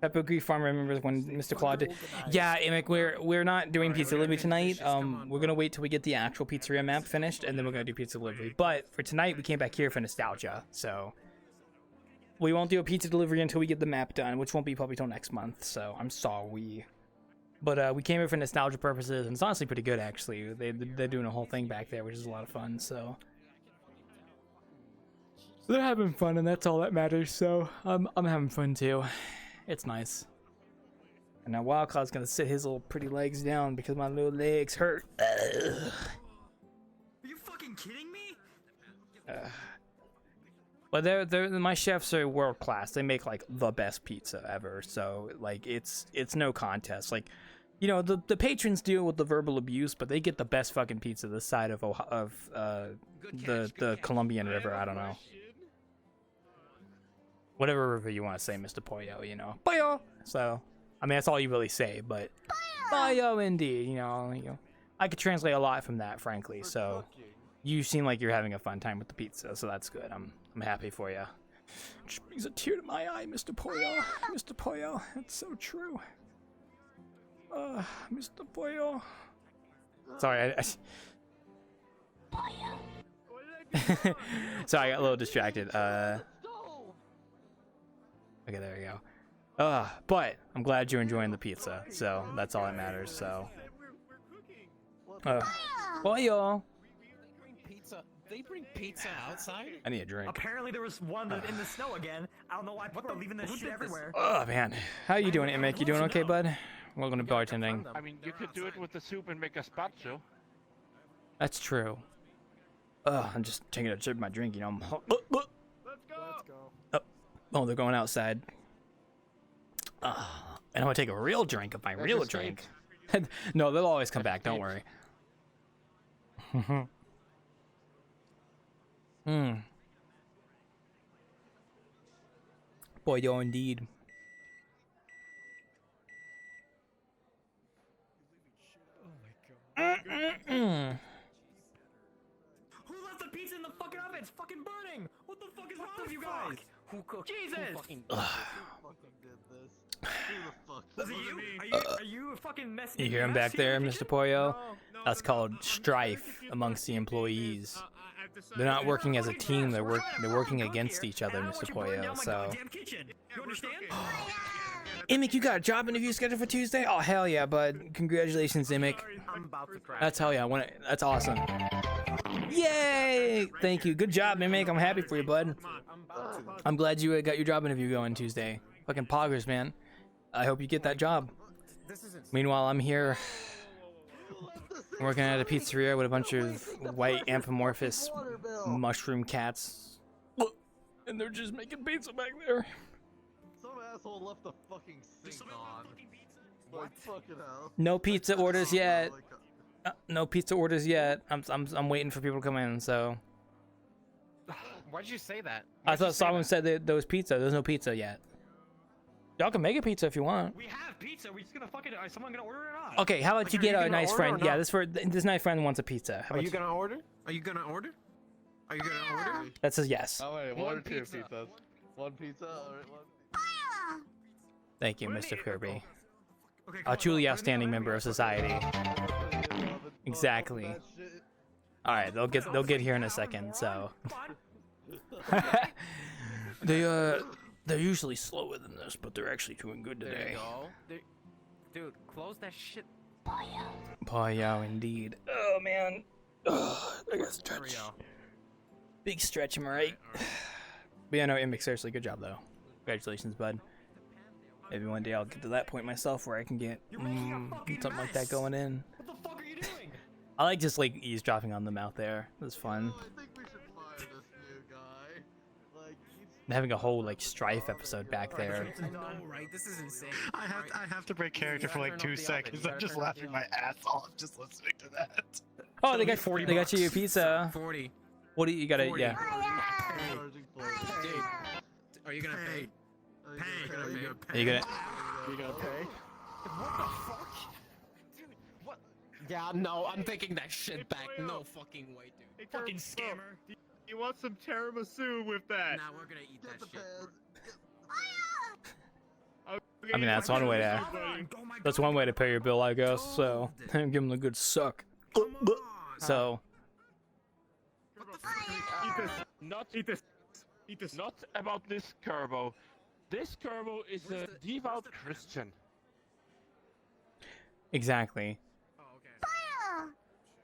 S1: Pepper Grief Farm remembers when Mr. Claude did. Yeah, Emic, we're not doing pizza delivery tonight. We're gonna wait till we get the actual pizzeria map finished, and then we're gonna do pizza delivery. But for tonight, we came back here for nostalgia, so we won't do a pizza delivery until we get the map done, which won't be probably till next month. So I'm sorry, but we came here for nostalgia purposes, and it's honestly pretty good actually. They're doing a whole thing back there, which is a lot of fun. So they're having fun, and that's all that matters. So I'm having fun too. It's nice. And now Wildcloud's gonna sit his little pretty legs down because my little legs hurt.
S10: Are you fucking kidding me?
S1: But my chefs are world class. They make like the best pizza ever. So like it's no contest. Like, you know, the patrons deal with the verbal abuse, but they get the best fucking pizza this side of the Colombian River. I don't know. Whatever river you want to say, Mr. Pollo, you know. Pollo! So, I mean, that's all you really say, but... Pollo, indeed, you know. I could translate a lot from that, frankly, so... You seem like you're having a fun time with the pizza, so that's good. I'm happy for you. Just brings a tear to my eye, Mr. Pollo. Mr. Pollo, that's so true. Mr. Pollo. Sorry, Sorry, I got a little distracted. Okay, there you go. But I'm glad you're enjoying the pizza, so that's all that matters. So, Pollo.
S14: they bring pizza outside?
S1: I need a drink.
S10: Apparently there was one in the snow again. I don't know why people are leaving this shit everywhere.
S1: Oh man, how you doing, Emic? You doing okay, bud? Welcome to bartending.
S3: I mean, you could do it with the soup and make a gazpacho.
S1: That's true. I'm just taking a sip of my drink, you know.
S11: Let's go.
S1: Oh, they're going outside. And I'm gonna take a real drink of my real drink. No, they'll always come back. Don't worry. Boy, yo, indeed.
S10: Who left the pizza in the fucking oven? It's fucking burning! What the fuck is wrong with you guys?
S14: Who cooked?
S10: Jesus!
S14: Who fucking did this? Who the fuck?
S10: Was it you? Are you a fucking mess?
S1: You hear him back there, Mr. Pollo? That's called strife amongst the employees. They're not working as a team. They're working against each other, Mr. Pollo. So.
S10: You understand?
S1: Emic, you got a job interview scheduled for Tuesday? Oh hell yeah, bud! Congratulations, Emic.
S10: I'm about to crash.
S1: That's hell yeah. That's awesome. Yay! Thank you. Good job, Emic. I'm happy for you, bud. I'm glad you got your job interview going Tuesday. Fucking poggers, man. I hope you get that job. Meanwhile, I'm here working at a pizzeria with a bunch of white amorphous mushroom cats. And they're just making pizza back there.
S16: Some asshole left the fucking sink on. Like fucking hell.
S1: No pizza orders yet. No pizza orders yet. I'm waiting for people to come in. So.
S12: Why'd you say that?
S1: I thought someone said that there was pizza. There's no pizza yet. Y'all can make a pizza if you want.
S10: We have pizza. We're just gonna fucking. Is someone gonna order it or not?
S1: Okay, how about you get a nice friend? Yeah, this nice friend wants a pizza.
S14: Are you gonna order? Are you gonna order? Are you gonna order?
S1: That says yes.
S16: Oh wait, one or two pizzas. One pizza. All right, one.
S1: Thank you, Mr. Kirby. A truly outstanding member of society. Exactly. All right, they'll get here in a second. So. They're usually slower than this, but they're actually doing good today.
S14: There you go. Dude, close that shit.
S1: Pollo, indeed. Oh man. Oh, I got stretch. Big stretch, am I right? But yeah, no, Emic, seriously, good job though. Congratulations, bud. Maybe one day I'll get to that point myself where I can get something like that going in.
S10: What the fuck are you doing?
S1: I like just like eavesdropping on them out there. It was fun.
S16: I think we should fire this new guy. Like,
S1: Having a whole like strife episode back there.
S14: I know, right? This is insane.
S11: I have to break character for like 2 seconds. I'm just laughing my ass off just listening to that.
S1: Oh, they got you your pizza.
S14: 40.
S1: What do you gotta? 40. Yeah.
S14: Dude, are you gonna pay?
S1: Are you gonna?
S11: You gonna pay?
S10: What the fuck? Dude, what?
S14: Yeah, no, I'm taking that shit back. No fucking way, dude.
S4: Hey,
S10: Fucking scammer.
S4: You want some tiramisu with that?
S14: Nah, we're gonna eat that shit.
S1: I mean, that's one way to. That's one way to pay your bill, I guess. So, give them a good suck. So.
S4: Eat this.
S3: Not about this Kerbo. This Kerbo is a devout Christian.
S1: Exactly.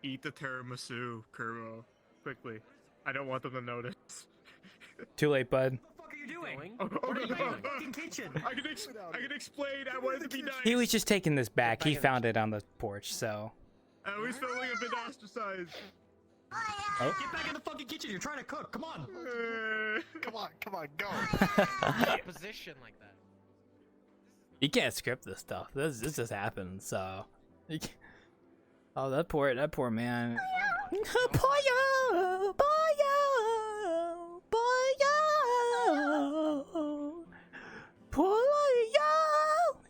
S4: Eat the tiramisu, Kerbo. Quickly. I don't want them to notice.
S1: Too late, bud.
S10: What the fuck are you doing?
S4: What
S10: are you doing in the fucking kitchen?
S4: I can explain. I wanted to be nice.
S1: He was just taking this back. He found it on the porch, so.
S4: I always felt like I've been ostracized.
S1: Oh.
S10: Get back in the fucking kitchen. You're trying to cook. Come on.
S11: Come on, go.
S12: Position like that.
S1: You can't script this stuff. This just happens. So. Oh, that poor man. Pollo.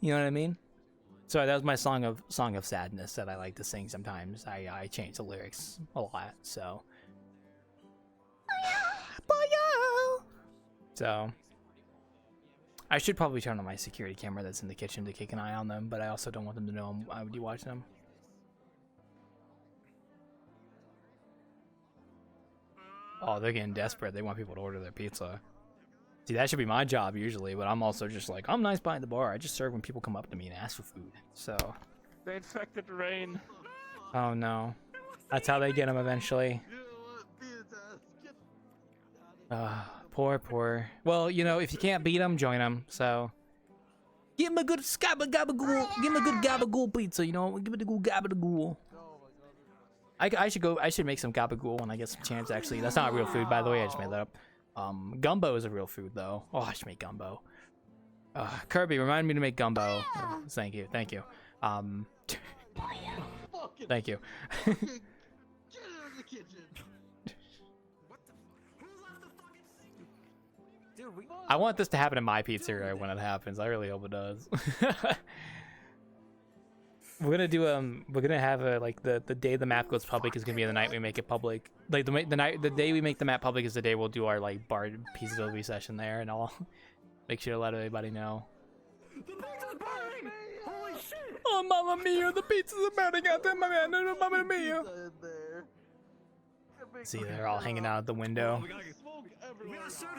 S1: You know what I mean? Sorry, that was my song of sadness that I like to sing sometimes. I change the lyrics a lot, so. So. I should probably turn on my security camera that's in the kitchen to keep an eye on them, but I also don't want them to know I would be watching them. Oh, they're getting desperate. They want people to order their pizza. See, that should be my job usually, but I'm also just like, I'm nice behind the bar. I just serve when people come up to me and ask for food. So.
S3: They infected Rain.
S1: Oh no. That's how they get him eventually.
S16: You know what? Be its
S1: Poor. Well, you know, if you can't beat them, join them. So, give him a good gabagool. Give him a good gabagool pizza. You know, give it a good gabagool. I should make some gabagool when I get some chance. Actually, that's not real food, by the way. I just made that up. Gumbo is a real food, though. Oh, I should make gumbo. Kirby, remind me to make gumbo. Thank you. Thank you. I want this to happen in my pizzeria when it happens. I really hope it does. We're gonna have like the day the map goes public is gonna be the night we make it public. Like the day we make the map public is the day we'll do our like bar pizza delivery session there, and I'll make sure to let everybody know.
S10: The pizza's burning! Holy shit!
S1: Oh, mamma mia! The pizza's burning out there, my man! Mamma mia! See, they're all hanging out the window.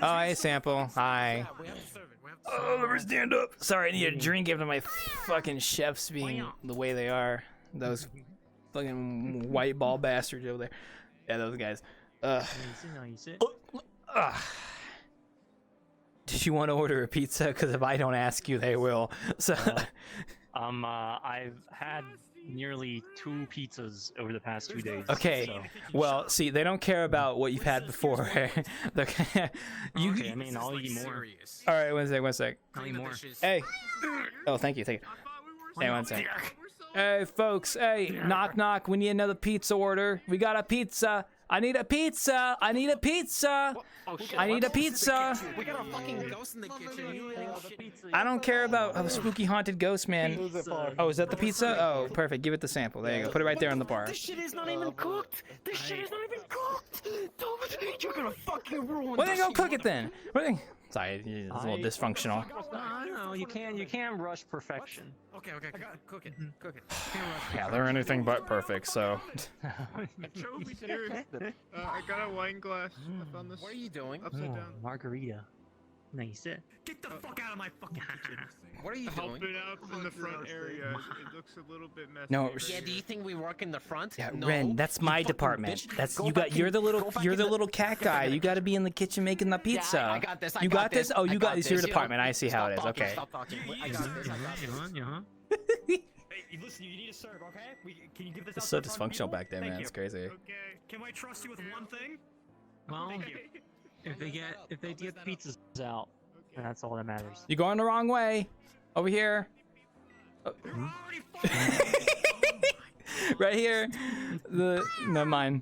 S1: Oh, hey, Sample. Hi. Oh, let me stand up. Sorry, I need a drink after my fucking chefs being the way they are. Those fucking white ball bastards over there. Yeah, those guys. Did you want to order a pizza? Because if I don't ask you, they will. So.
S18: I've had nearly 2 pizzas over the past 2 days.
S1: Okay,
S18: so.
S1: well, see, they don't care about what you've had before.
S18: Okay, I mean, I'll eat more.
S1: All right, one sec.
S18: I'll eat more.
S1: Hey. Oh, thank you. Hey, one sec. Hey, folks. Hey, knock, knock. We need another pizza order. We got a pizza. I need a pizza. I need a pizza. I need a pizza.
S14: We got a fucking ghost in the kitchen.
S1: I don't care about a spooky haunted ghost, man. Oh, is that the pizza? Oh, perfect. Give it the sample. There you go. Put it right there on the bar.
S10: This shit is not even cooked. This shit is not even cooked. You're gonna fucking ruin.
S1: Well, then go cook it then. Sorry, it's a little dysfunctional.
S18: No, you can't rush perfection.
S14: Okay, cook it.
S1: Yeah, they're anything but perfect, so.
S4: I got a wine glass. I found this.
S14: What are you doing?
S4: Upside down.
S18: Margarita. Nice.
S10: Get the fuck out of my fucking kitchen.
S14: What are you doing?
S4: Help it out in the front area. It looks a little bit messy.
S1: No.
S14: Yeah, do you think we work in the front?
S1: Yeah,
S14: no.
S1: Ren, that's my department. That's you got. You're the little cat guy. You got to be in the kitchen making the pizza.
S14: Yeah, I got this.
S1: You got this? Oh, you got this. Your
S14: You
S1: department. I see how it is. Okay.
S14: Stop talking. I got this.
S10: Hey, listen, you need to serve, okay? Can you give this
S1: It's
S10: out
S1: so
S10: to the front
S1: dysfunctional
S10: people?
S1: back there,
S10: Thank
S1: man.
S10: you.
S1: It's crazy.
S4: Okay.
S10: Can I trust you with one thing?
S18: Well,
S10: Thank you.
S18: if they get pizzas out, then that's all that matters.
S1: You're going the wrong way. Over here. Oh. Right here. Never mind.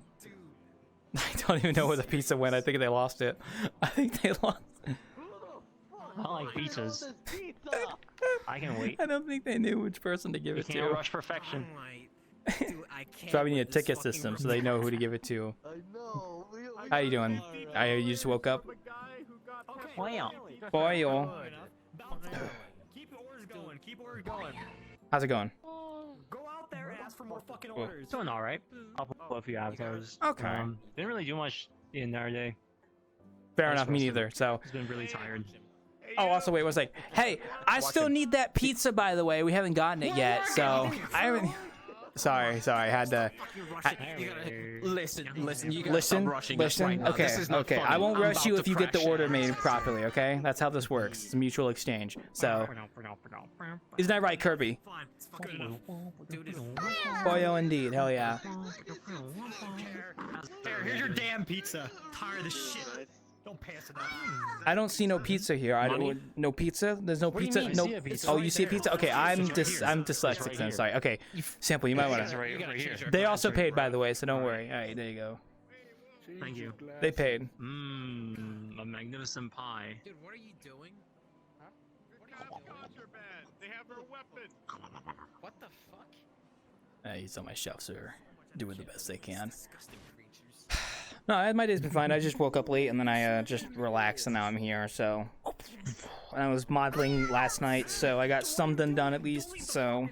S1: I don't even know where the pizza went. I think they lost it. I think they lost.
S18: I like pizzas. I can wait.
S1: I don't think they knew which person to give it to.
S18: You can't rush perfection.
S1: Probably need a ticket system so they know who to give it to. How you doing? You just woke up?
S18: Wow.
S1: Boyle.
S10: Keep orders going. Keep orders going.
S1: How's it going?
S10: Go out there and ask for more fucking orders.
S18: Doing all right. I'll pull a few avatars.
S1: Okay.
S18: Didn't really do much the entire day.
S1: Fair enough. Me neither. So.
S18: It's been really tired.
S1: Oh, also wait, one sec. Hey, I still need that pizza, by the way. We haven't gotten it yet, so I haven't. Sorry, I had to.
S14: Listen. You gotta
S1: Listen.
S14: stop rushing us right now.
S1: Okay,
S14: This is not
S1: okay.
S14: funny.
S1: I won't
S14: I'm
S1: rush you
S14: about
S1: if
S14: to
S1: you get the
S14: crash
S1: order
S14: out.
S1: made properly. Okay, that's how this works. It's a mutual exchange. So, isn't that right, Kirby? Boyo, indeed. Hell yeah.
S10: There, here's your damn pizza. Tired of this shit. Don't pass it up.
S1: I don't see no pizza here. I don't. No pizza. There's no
S18: What do you
S1: pizza.
S18: mean?
S1: No.
S18: I see a pizza.
S1: Oh,
S18: It's
S1: you
S18: right
S1: see a
S18: there.
S1: pizza? Okay, I'm
S18: It's right here.
S1: I'm
S18: It's
S1: dyslexic
S18: right
S1: then.
S18: here.
S1: Sorry. Okay, Sample, you might want
S18: It's
S1: to.
S18: right here.
S1: They also paid, by the way, so don't worry. All right, there you go.
S18: Thank you.
S1: They paid.
S18: A magnificent pie.
S14: Dude, what are you doing?
S4: They have their weapon.
S14: What the fuck?
S1: He's on my shelf, sir. Doing the best they can. No, my day's been fine. I just woke up late and then I just relaxed and now I'm here. So, and I was modeling last night, so I got something done at least. So.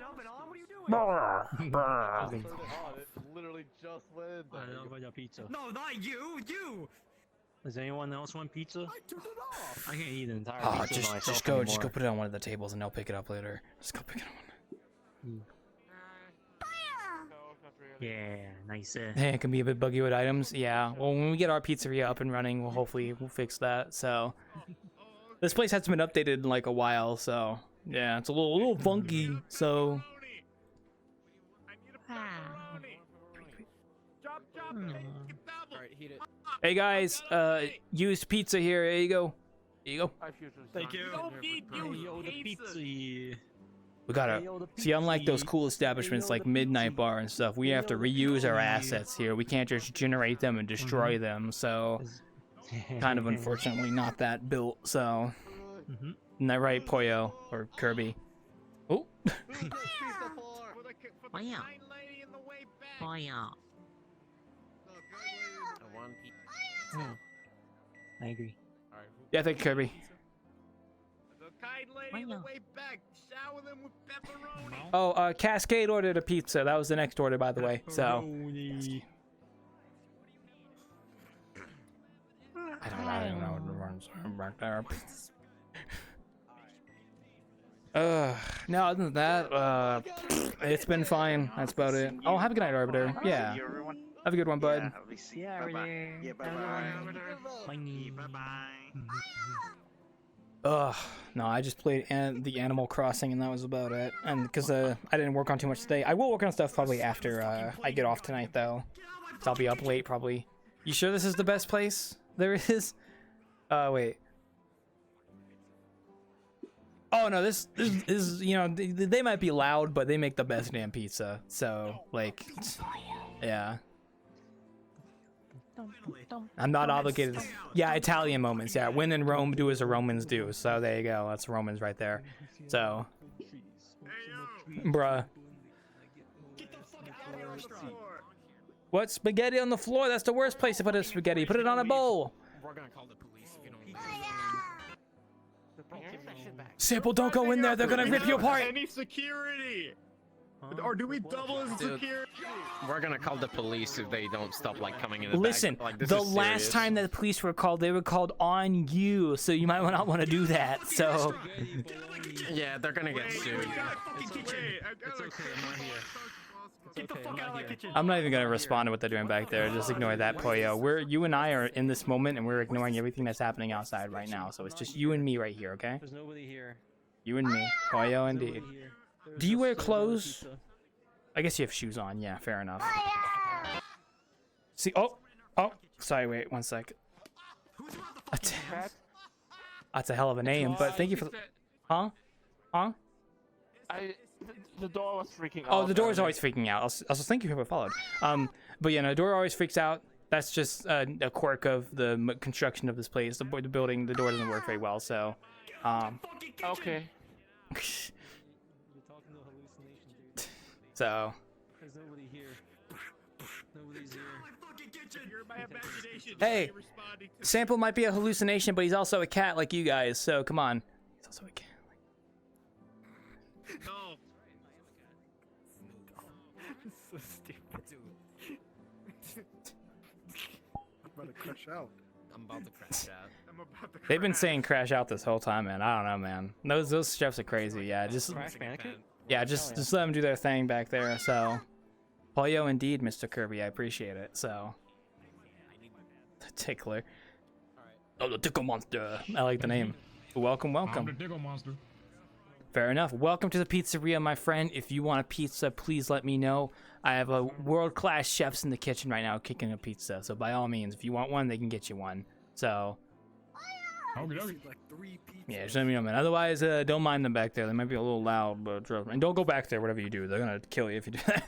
S16: Literally just went in there.
S18: I love your pizza.
S10: No, not you. You.
S18: Does anyone else want pizza?
S10: I took it off.
S18: I can't eat an entire
S1: Oh,
S18: pizza by myself
S1: just go
S18: anymore.
S1: put it on one of the tables and they'll pick it up later. Just go pick it up.
S18: Yeah, nice.
S1: It can be a bit buggy with items. Yeah. Well, when we get our pizzeria up and running, we'll fix that. So this place hasn't been updated in like a while, so yeah, it's a little funky. So hey guys, used pizza here. There you go. There you go.
S10: Thank you.
S1: We gotta see, unlike those cool establishments like Midnight Bar and stuff, we have to reuse our assets here. We can't just generate them and destroy them. So kind of unfortunately not that built. So isn't that right, Poyo or Kirby? Oh.
S18: I agree.
S1: Yeah, thank you, Kirby.
S4: The kind lady on the way back. Shower them with pepperoni.
S1: Oh, Cascade ordered a pizza. That was the next order, by the way. So I don't know what runs back there. No, other than that, it's been fine. That's about it. Oh, have a good night, Arbiter. Yeah. Have a good one, bud.
S18: Yeah, Arbiter. Yeah, bye-bye.
S1: Ugh, no, I just played the Animal Crossing and that was about it. And because I didn't work on too much today. I will work on stuff probably after I get off tonight, though. So I'll be up late, probably. You sure this is the best place there is? Wait. Oh, no, this is, you know, they might be loud, but they make the best damn pizza. So, like, yeah. I'm not obligated. Yeah, Italian moments. Yeah, when in Rome, do as the Romans do. So there you go. That's Romans right there. So, bruh. What? Spaghetti on the floor? That's the worst place to put a spaghetti. Put it on a bowl.
S14: We're gonna call the police if you don't leave.
S1: Sample, don't go in there. They're gonna rip you apart.
S4: Any security? Or do we double as security?
S19: We're gonna call the police if they don't stop like coming in the
S1: Listen,
S19: back. Like, this
S1: the
S19: is
S1: last
S19: serious.
S1: time that the police were called, they were called on you, so you might not want to do that. So
S19: Yeah, they're gonna get sued.
S14: It's okay, I'm not here.
S10: Get the fuck out of my kitchen.
S1: I'm not even gonna respond to what they're doing back there. Just ignore that, Poyo. You and I are in this moment, and we're ignoring everything that's happening outside right now. So it's just you and me right here, okay?
S12: There's nobody here.
S1: You and me, Poyo, indeed. Do you wear clothes? I guess you have shoes on. Yeah, fair enough. See, oh, sorry. Wait, one sec. That's a hell of a name, but thank you for. Huh?
S3: The door was freaking out.
S1: Oh, the door is always freaking out. Also, thank you for who followed. But yeah, no, the door always freaks out. That's just a quirk of the construction of this place. The building, the door doesn't work very well. So,
S3: Okay.
S1: So.
S12: There's nobody here. Nobody's here.
S1: Hey, Sample might be a hallucination, but he's also a cat like you guys. So come on. He's also a cat.
S4: No.
S10: So stupid, dude.
S8: I'm about to crash out.
S14: I'm about to crash out.
S1: They've been saying crash out this whole time, man. I don't know, man. Those chefs are crazy. Yeah, just just let them do their thing back there. So, Polyo, indeed, Mr. Kirby. I appreciate it. So, the tickler. Oh, the tickle monster. I like the name. Welcome.
S20: I'm the tickle monster.
S1: Fair enough. Welcome to the pizzeria, my friend. If you want a pizza, please let me know. I have a world-class chefs in the kitchen right now cooking a pizza. So by all means, if you want one, they can get you one. So. Yeah, just let me know, man. Otherwise, don't mind them back there. They might be a little loud, but trust me. And don't go back there, whatever you do. They're gonna kill you if you do that.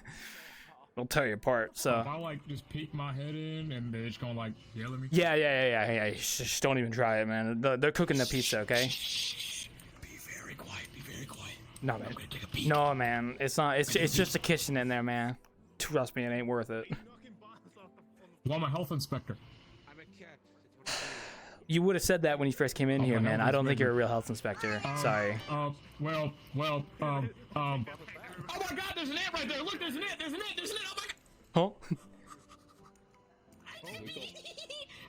S1: They'll tear you apart. So.
S20: If I like just peek my head in and they're just gonna like yell at me.
S1: Yeah. Just don't even try it, man. They're cooking the pizza, okay?
S20: Be very quiet.
S1: No, man. No, man. It's not. It's just a kitchen in there, man. Trust me, it ain't worth it.
S20: Well, I'm a health inspector.
S1: You would have said that when you first came in here, man. I don't think you're a real health inspector. Sorry.
S20: Oh my God, there's an ant right there. Look, there's an ant. Oh my God.
S1: Huh?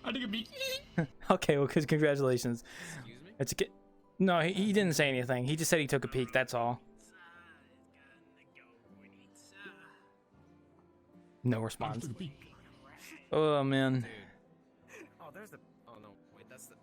S20: I think it'd be.
S1: Okay, well, congratulations. It's a kid. No, he didn't say anything. He just said he took a peek. That's all. No response. Oh man.
S14: Oh, there's the. Oh no, wait, that's the.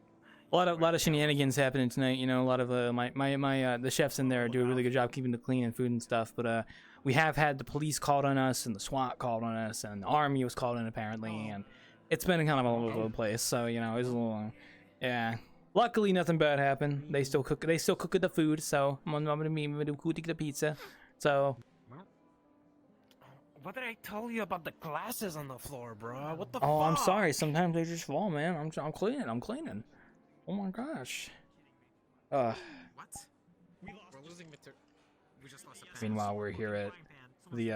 S1: A lot of shenanigans happening tonight. You know, a lot of the chefs in there do a really good job keeping it clean and food and stuff. But we have had the police called on us and the SWAT called on us and the army was called in apparently, and it's been kind of all over the place. So you know, it's a little, yeah. Luckily, nothing bad happened. They still cook the food. So I'm gonna do the pizza. So.
S7: What did I tell you about the glasses on the floor, bro? What the
S1: Oh,
S7: fuck?
S1: I'm sorry. Sometimes they just fall, man. I'm cleaning. Oh my gosh.
S14: What? We're losing we just lost a pass.
S1: Meanwhile, we're here at the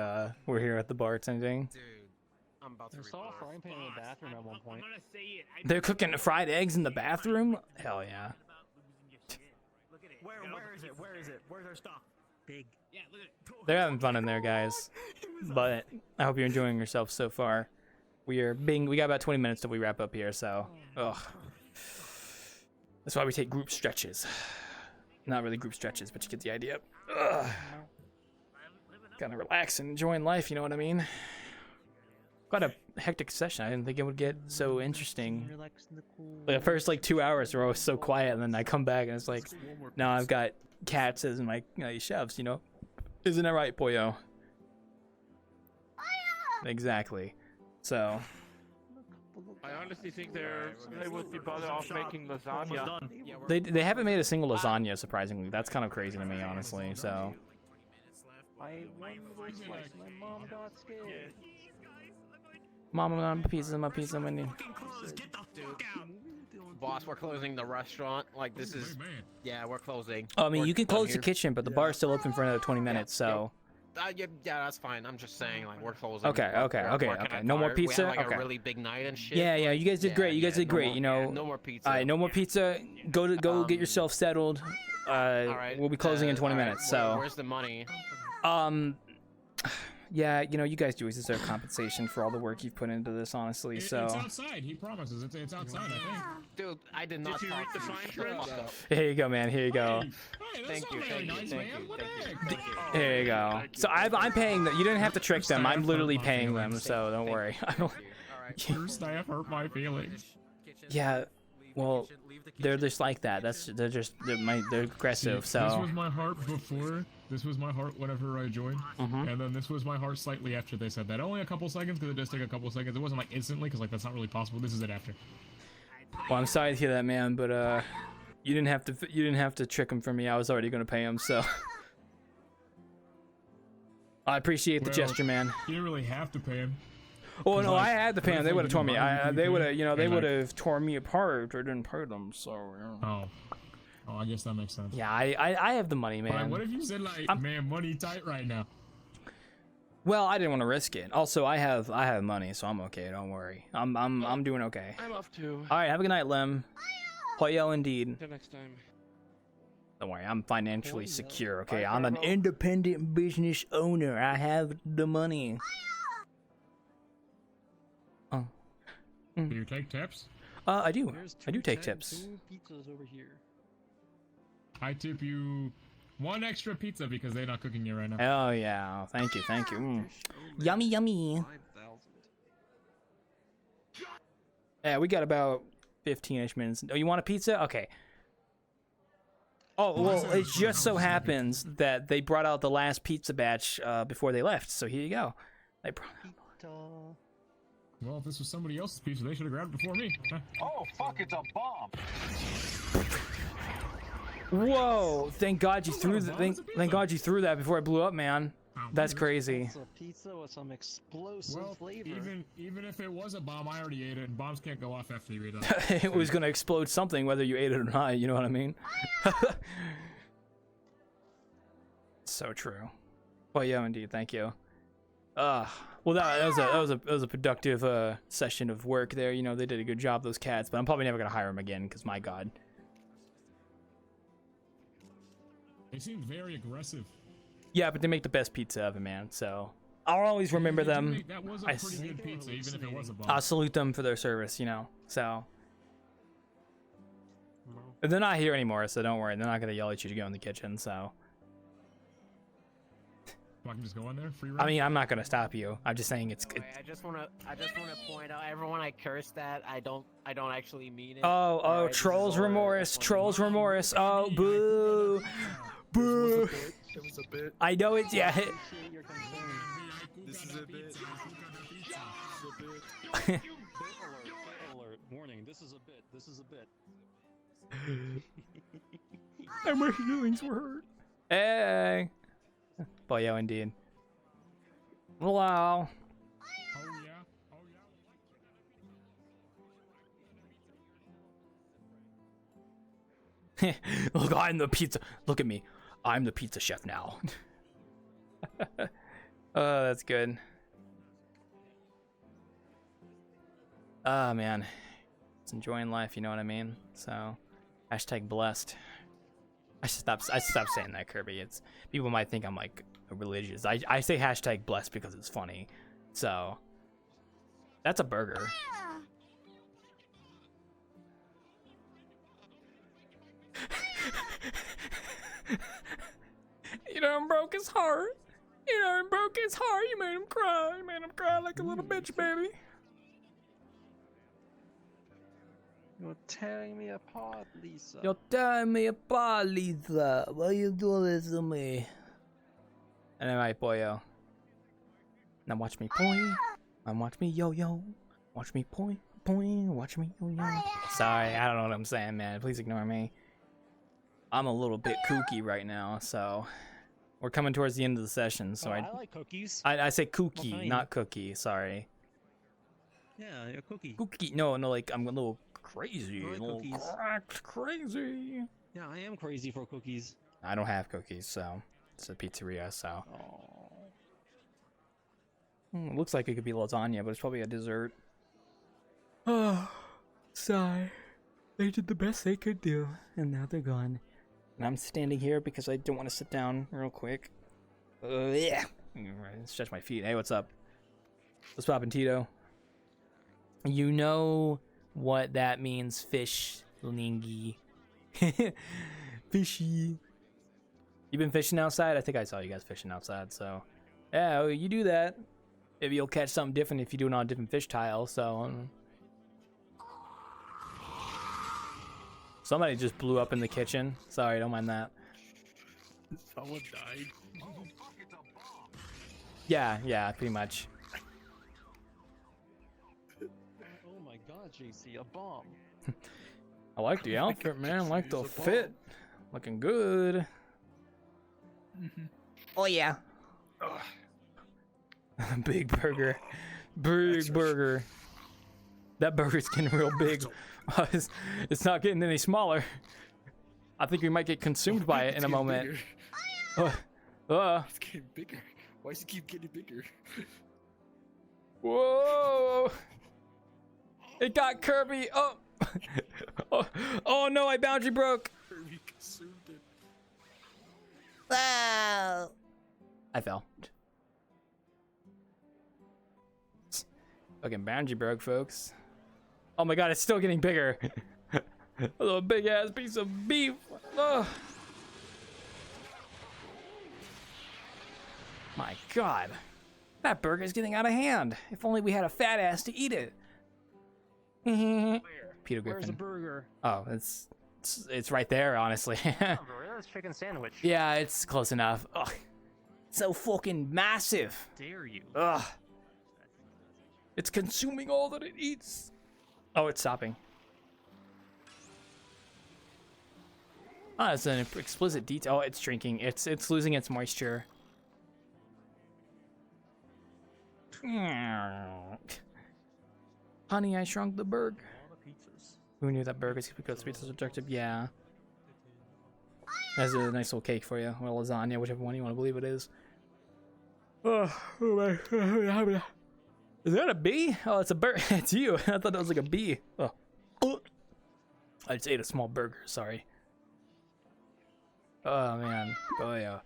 S1: bartending.
S14: Dude, I'm about to
S18: I saw a frying pan in the bathroom at one point.
S1: They're cooking fried eggs in the bathroom? Hell yeah.
S10: Where is it? Where is it? Where's our stuff? Big. Yeah, look at it.
S1: They're having fun in there, guys. But I hope you're enjoying yourself so far. We got about 20 minutes till we wrap up here, so that's why we take group stretches. Not really group stretches, but you get the idea. Gotta relax and enjoying life, you know what I mean? Quite a hectic session. I didn't think it would get so interesting. Like the first 2 hours were always so quiet, and then I come back and it's like, now I've got cats as my chefs, you know? Isn't that right, Pollo? Exactly. So.
S3: I honestly think they would be better off making lasagna.
S1: They haven't made a single lasagna, surprisingly. That's kind of crazy to me, honestly. So.
S18: My mom got scared.
S1: Mom, my pizza menu.
S19: Boss, we're closing the restaurant. Like, this is... Yeah, we're closing.
S1: I mean, you can close the kitchen, but the bar's still open for another 20 minutes, so...
S19: Yeah, that's fine. I'm just saying, like, we're closing.
S1: Okay. No more pizza?
S19: We had,
S1: okay.
S19: a really big night and shit.
S1: Yeah, you guys did great. You guys did great, you know.
S19: No more pizza.
S1: All right, no more pizza. Go get yourself settled.
S19: All right.
S1: We'll be closing in 20 minutes, so...
S19: Where's the money?
S1: Yeah, you know, you guys do deserve compensation for all the work you've put into this, honestly, so...
S21: It's outside, he promises. It's outside, I think.
S19: Dude, I did not talk to you.
S1: Here you go, man, here you go.
S19: Thank you.
S1: Here you go. So I'm paying them. You didn't have to trick them. I'm literally paying them, so don't worry.
S21: Your staff hurt my feelings.
S1: Yeah, well, they're just like that. They're aggressive, so...
S21: This was my heart before. This was my heart whenever I joined, and then this was my heart slightly after they said that. Only a couple seconds, because it does take a couple seconds. It wasn't like instantly, because that's not really possible. This is it after.
S1: Well, I'm sorry to hear that, man, but you didn't have to trick him for me. I was already gonna pay him, so. I appreciate the gesture, man.
S21: You didn't really have to pay him.
S1: Oh no, I had to pay him. They would have torn me. They would have torn me apart. I didn't pay them, so.
S21: Oh, I guess that makes sense.
S1: Yeah, I have the money, man.
S21: But what if you said man, money tight right now?
S1: Well, I didn't want to risk it. Also, I have money, so I'm okay. Don't worry. I'm doing okay.
S3: I'm off too.
S1: All right, have a good night, Lem. Pollo indeed.
S3: Until next time.
S1: Don't worry, I'm financially secure. Okay, I'm an independent business owner. I have the money. Oh.
S21: Do you take tips?
S1: I do. I do take tips.
S18: Two pizzas over here.
S21: I tip you 1 extra pizza because they're not cooking it right now.
S1: Oh yeah, thank you. Yummy, yummy. Yeah, we got about 15-ish minutes. Oh, you want a pizza? Okay. Oh, well, it just so happens that they brought out the last pizza batch before they left, so here you go. They brought out...
S21: Well, if this was somebody else's pizza, they should have grabbed it before me.
S11: Oh, fuck, it's a bomb!
S1: Whoa! Thank God you threw thank God you threw that before it blew up, man. That's crazy.
S18: It's a pizza with some explosive flavor.
S21: Even if it was a bomb, I already ate it, and bombs can't go off after you eat it.
S1: It was gonna explode something, whether you ate it or not. You know what I mean? So true. Well, yeah, indeed. Thank you. Well, that was a productive session of work there. You know, they did a good job, those cats. But I'm probably never gonna hire them again, because my God.
S21: They seemed very aggressive.
S1: Yeah, but they make the best pizza ever, man. So I'll always remember them.
S21: That was a pretty good pizza, even if it was a bomb.
S1: I'll salute them for their service, you know. So they're not here anymore, so don't worry. They're not gonna yell at you to go in the kitchen. So
S21: I can just go in there. Free
S1: I mean, I'm not gonna stop you. I'm just saying it's.
S5: Wait, I just wanna point out, everyone I cursed at, I don't actually mean it.
S1: Oh,
S5: alright?
S1: trolls remorse, trolls remorse. Oh, boo, boo.
S8: It was a bit.
S1: I know it's yeah.
S8: This is a bit.
S18: Bit alert. Warning. This is a bit. This is a bit.
S1: And my feelings were hurt. Hey. Boy, yo, indeed. Hello. Look, I'm the pizza. Look at me. I'm the pizza chef now. Oh, that's good. Oh, man. It's enjoying life, you know what I mean? So, hashtag blessed. I should stop saying that, Kirby. It's people might think I'm like religious. I say hashtag blessed because it's funny. So, that's a burger. You know, broke his heart. You know, broke his heart. You made him cry. You made him cry like a little bitch, baby.
S18: You're tearing me apart, Lisa.
S1: You're tearing me apart, Lisa. Why you do this to me? Anyway, boyo. Now watch me point. And watch me yo-yo. Watch me point. Watch me yo-yo. Sorry, I don't know what I'm saying, man. Please ignore me. I'm a little bit kooky right now, so we're coming towards the end of the session. So
S18: I like cookies.
S1: I say kooky,
S18: Well,
S1: not cookie. Sorry.
S18: Yeah, you're a cookie.
S1: Kooky. No, like I'm a little crazy,
S18: I like
S1: a little
S18: cookies.
S1: cracked, crazy.
S18: Yeah, I am crazy for cookies.
S1: I don't have cookies, so it's a pizzeria. So it looks like it could be lasagna, but it's probably a dessert. Oh, sigh. They did the best they could do, and now they're gone. And I'm standing here because I don't want to sit down real quick. Yeah. Stretch my feet. Hey, what's up? What's poppin', Tito? You know what that means, fish, lingy. Fishy. You been fishing outside? I think I saw you guys fishing outside, so. Yeah, well, you do that. Maybe you'll catch something different if you do it on a different fish tile, so. Somebody just blew up in the kitchen. Sorry, don't mind that.
S8: Someone died.
S1: Yeah, pretty much.
S18: Oh my god, JC, a bomb.
S1: I like the outfit, man. I like the fit. Looking good. Oh, yeah. Big burger. Big burger. That burger's getting real big. It's not getting any smaller. I think we might get consumed by it in a moment.
S8: It's getting bigger. Why does it keep getting bigger?
S1: Whoa! It got Kirby. Oh. Oh no! I boundary broke.
S8: Kirby consumed it.
S1: Wow! I fell. Fucking boundary broke, folks. Oh my god, it's still getting bigger. A little big ass piece of beef. Oh. My god. That burger's getting out of hand. If only we had a fat ass to eat it. Peter Griffin.
S18: Where's the burger?
S1: Oh, it's right there, honestly.
S18: It's chicken sandwich.
S1: Yeah, it's close enough. Ugh. So fucking massive.
S18: Dare you?
S1: Ugh. It's consuming all that it eats. Oh, it's stopping. Oh, it's an explicit detail. Oh, it's drinking. It's losing its moisture. Honey, I shrunk the burger. Who knew that burgers because pizzas are objective? Yeah. That's a nice little cake for you, or lasagna, whichever one you want to believe it is. Oh my. Is that a bee? Oh, it's a bird. It's you. I thought that was like a bee. Oh. I just ate a small burger. Sorry. Oh man, Boyo.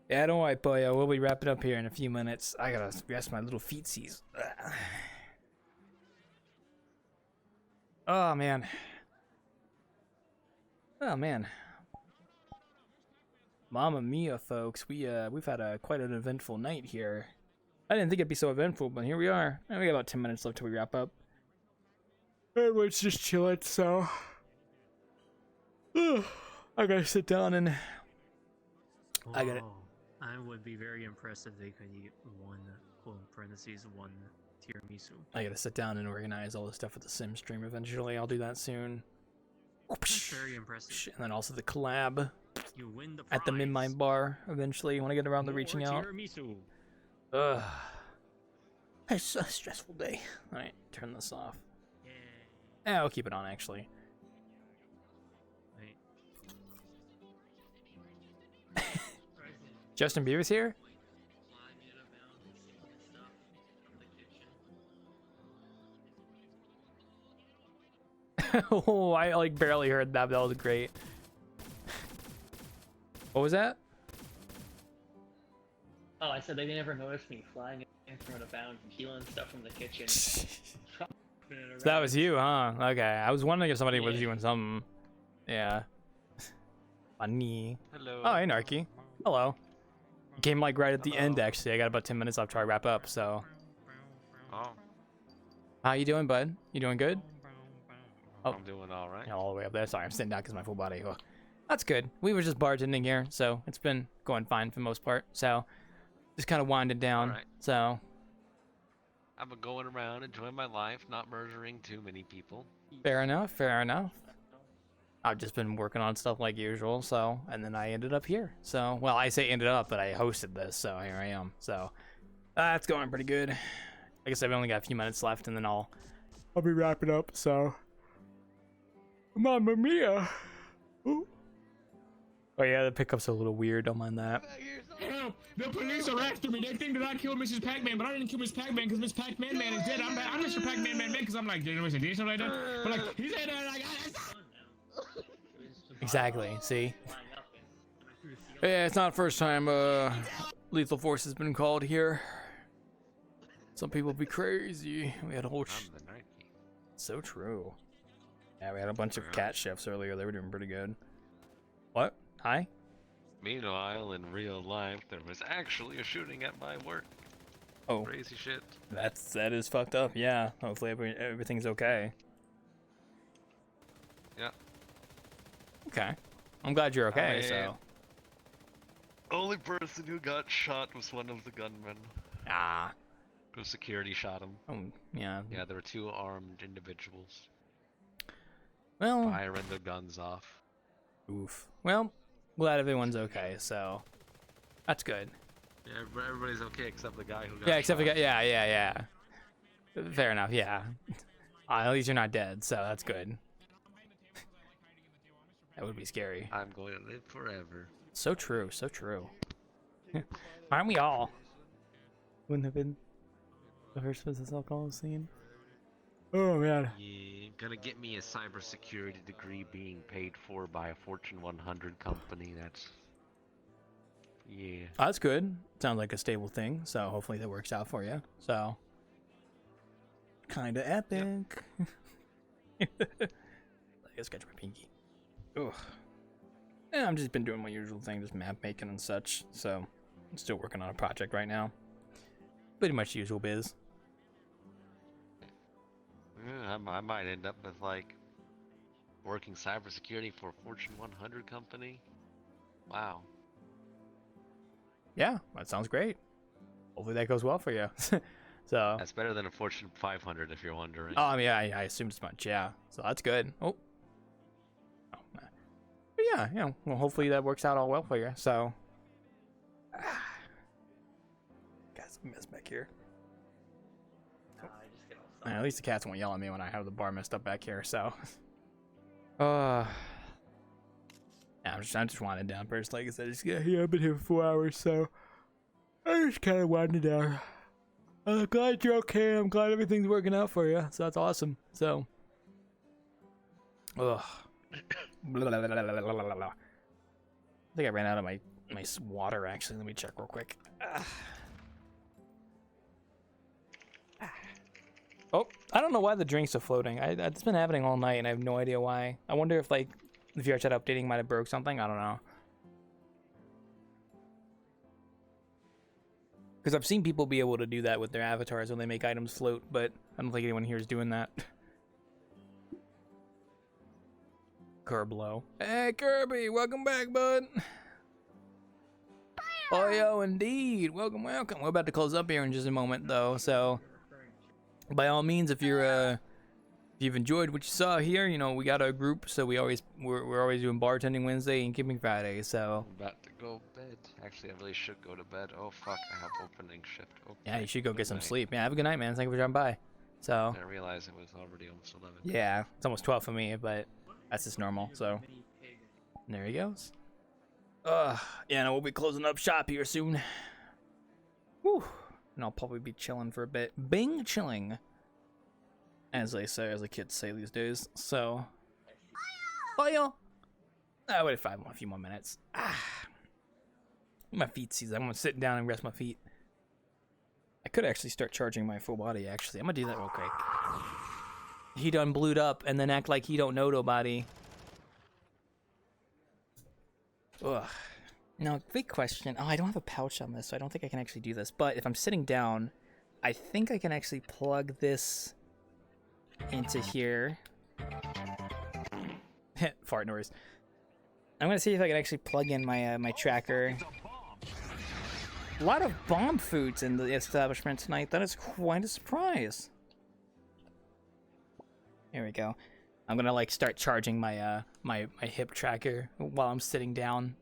S1: Yeah, don't worry, Boyo. We'll be wrapping up here in a few minutes. I gotta rest my little feetsies. Oh man. Oh man. Mamma mia, folks. We've had quite an eventful night here. I didn't think it'd be so eventful, but here we are. And we got about 10 minutes left till we wrap up. Everyone's just chilling, so I gotta sit down and I gotta.
S18: I would be very impressed if they could eat one, quote parentheses, one tiramisu.
S1: I gotta sit down and organize all the stuff with the Sim stream eventually. I'll do that soon.
S18: That's very impressive.
S1: And then also the collab
S18: You win the
S1: at the Min-Mind bar eventually when I get around to reaching out.
S18: Tiramisu.
S1: Ugh. It's a stressful day. Alright, turn this off. Yeah, I'll keep it on actually. Justin Bieber's here? Oh, I like barely heard that, but that was great. What was that?
S17: Oh, I said they never noticed me flying in front of bound and peeling stuff from the kitchen.
S1: So that was you, huh? Okay, I was wondering if somebody was doing something. Yeah. Funny.
S13: Hello.
S1: Oh, hey, Narky. Hello. Came like right at the end, actually. I got about 10 minutes left till I wrap up, so.
S13: Oh.
S1: How you doing, bud? You doing good? Oh.
S13: I'm doing all right.
S1: All the way up there. Sorry, I'm sitting down because my full body. Oh. That's good. We were just bartending here, so it's been going fine for the most part. So, just kind of winding down.
S13: Alright.
S1: So,
S13: I've been going around, enjoying my life, not murdering too many people.
S1: fair enough, fair enough. I've just been working on stuff like usual, so, and then I ended up here. So, well, I say ended up, but I hosted this, so here I am. So, that's going pretty good. I guess I've only got a few minutes left, and then I'll be wrapping up, so. Mamma mia! Ooh. Oh yeah, the pickup's a little weird, don't mind that.
S21: Help! The police are after me. They think that I killed Mrs. Pac-Man, but I didn't kill Miss Pac-Man because Miss Pac-Man Man is dead. I'm Mr. Pac-Man Man because I'm like, did you say something like that? But like, he said like,
S1: Exactly, see? Yeah, it's not the first time Lethal Force has been called here. Some people be crazy. We had a whole so true. Yeah, we had a bunch of cat chefs earlier. They were doing pretty good. What? Hi?
S13: Meanwhile, in real life, there was actually a shooting at my work.
S1: Oh.
S13: Crazy shit.
S1: That is fucked up, yeah. Hopefully everything's okay.
S13: Yeah.
S1: Okay. I'm glad you're okay, so.
S13: Only person who got shot was one of the gunmen.
S1: Ah.
S13: Who security shot him.
S1: Oh, yeah.
S13: Yeah, there were 2 armed individuals.
S1: Well.
S13: Firing their guns off.
S1: Oof. Well, glad everyone's okay, so. That's good.
S13: Yeah, everybody's okay except the guy who got
S1: Yeah, except the
S13: shot.
S1: guy. Yeah. Fair enough, yeah. At least you're not dead, so that's good. That would be scary.
S13: I'm going to live forever.
S1: So true, so true. Aren't we all? Wouldn't have been the first business alcohol scene. Oh man.
S13: Yeah, gonna get me a cybersecurity degree being paid for by a Fortune 100 company. That's yeah.
S1: Oh, that's good. Sounds like a stable thing, so hopefully that works out for you. So, kinda epic. I gotta scratch my pinky. Ugh. Yeah, I've just been doing my usual thing, just map making and such. So, I'm still working on a project right now. Pretty much usual biz.
S13: Yeah, I might end up with like working cybersecurity for a Fortune 100 company. Wow.
S1: Yeah, that sounds great. Hopefully that goes well for you. So
S13: that's better than a Fortune 500 if you're wondering.
S1: Oh, yeah, I assumed as much. Yeah, so that's good. Oh. But yeah. Well, hopefully that works out all well for you. So. Got some mess back here. At least the cats won't yell at me when I have the bar messed up back here. So. Yeah, I'm just winding down first. Like I said, I've been here for 4 hours, so I just kind of winding down. I'm glad you're okay. I'm glad everything's working out for you. So that's awesome. So, ugh. I think I ran out of my water. Actually, let me check real quick. Oh, I don't know why the drinks are floating. It's been happening all night, and I have no idea why. I wonder if like the VRChat updating might have broke something. I don't know. Because I've seen people be able to do that with their avatars when they make items float, but I don't think anyone here is doing that. Kerblow. Hey, Kirby, welcome back, bud. Oh, yo, indeed. Welcome, welcome. We're about to close up here in just a moment, though, so by all means, if you've enjoyed what you saw here, you know, we got our group, so we're always doing bartending Wednesday and keeping Friday, so.
S13: I'm about to go bed. Actually, I really should go to bed. Oh fuck, I have opening shift. Okay.
S1: Yeah, you should go get some
S13: night.
S1: sleep. Yeah, have a good night, man. Thank you for dropping by. So.
S13: I didn't realize it was already almost 11.
S1: Yeah, it's almost 12 for me, but that's just normal, so. And there he goes. Yeah, no, we'll be closing up shop here soon. Whew. And I'll probably be chilling for a bit. Bing chilling. As they say, as the kids say these days. So. Fire! I wait a few more minutes. My feet sees. I'm gonna sit down and rest my feet. I could actually start charging my full body, actually. I'm gonna do that real quick. He done blued up and then act like he don't know nobody. Ugh. Now, big question. Oh, I don't have a pouch on this, so I don't think I can actually do this. But if I'm sitting down, I think I can actually plug this into here. Fart noise. I'm gonna see if I can actually plug in my my tracker. A lot of bomb foods in the establishment tonight. That is quite a surprise. Here we go. I'm gonna like start charging my my hip tracker while I'm sitting down.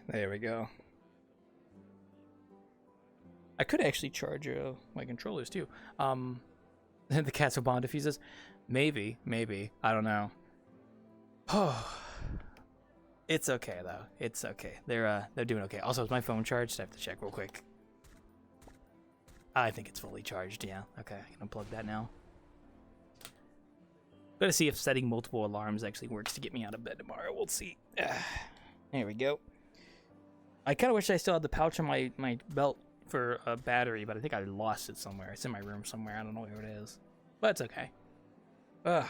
S1: There we go. I could actually charge my controllers too. The cats are bomb diffusers. Maybe. I don't know. Oh. It's okay though. It's okay. They're doing okay. Also, is my phone charged? I have to check real quick. I think it's fully charged. Yeah. Okay. I can unplug that now. Gotta see if setting multiple alarms actually works to get me out of bed tomorrow. We'll see. There we go. I kind of wish I still had the pouch on my belt for a battery, but I think I lost it somewhere. It's in my room somewhere. I don't know where it is, but it's okay. Ugh.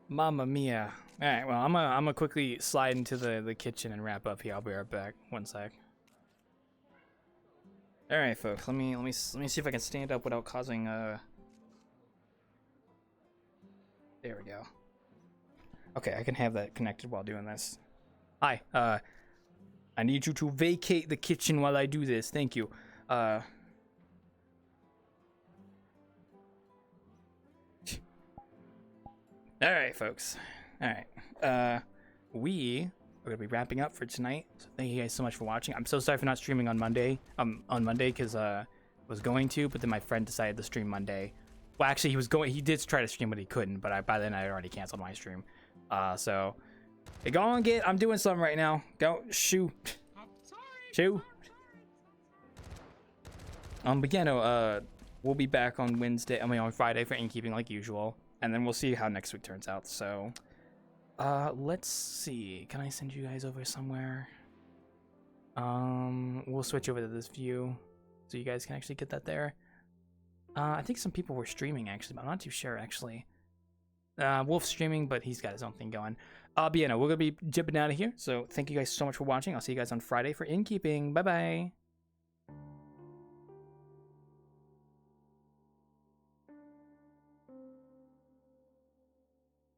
S1: Mamma mia. All right, well, I'm gonna quickly slide into the kitchen and wrap up here. I'll be right back. One sec. All right, folks. Let me see if I can stand up without causing There we go. Okay, I can have that connected while doing this. Hi. I need you to vacate the kitchen while I do this. Thank you. All right, folks. All right. We are gonna be wrapping up for tonight. So thank you guys so much for watching. I'm so sorry for not streaming on Monday. Because I was going to, but then my friend decided to stream Monday. Well, actually, he did try to stream, but he couldn't. But by then, I had already canceled my stream. So go on, I'm doing something right now. Go shoo. Shoo. But yeah, no. We'll be back on Wednesday. On Friday for Innkeeping like usual. And then we'll see how next week turns out. So, let's see. Can I send you guys over somewhere? We'll switch over to this view so you guys can actually get that there. I think some people were streaming actually, but I'm not too sure actually. Wolf's streaming, but he's got his own thing going. But yeah, no, we're gonna be jumping out of here. So thank you guys so much for watching. I'll see you guys on Friday for Innkeeping. Bye bye.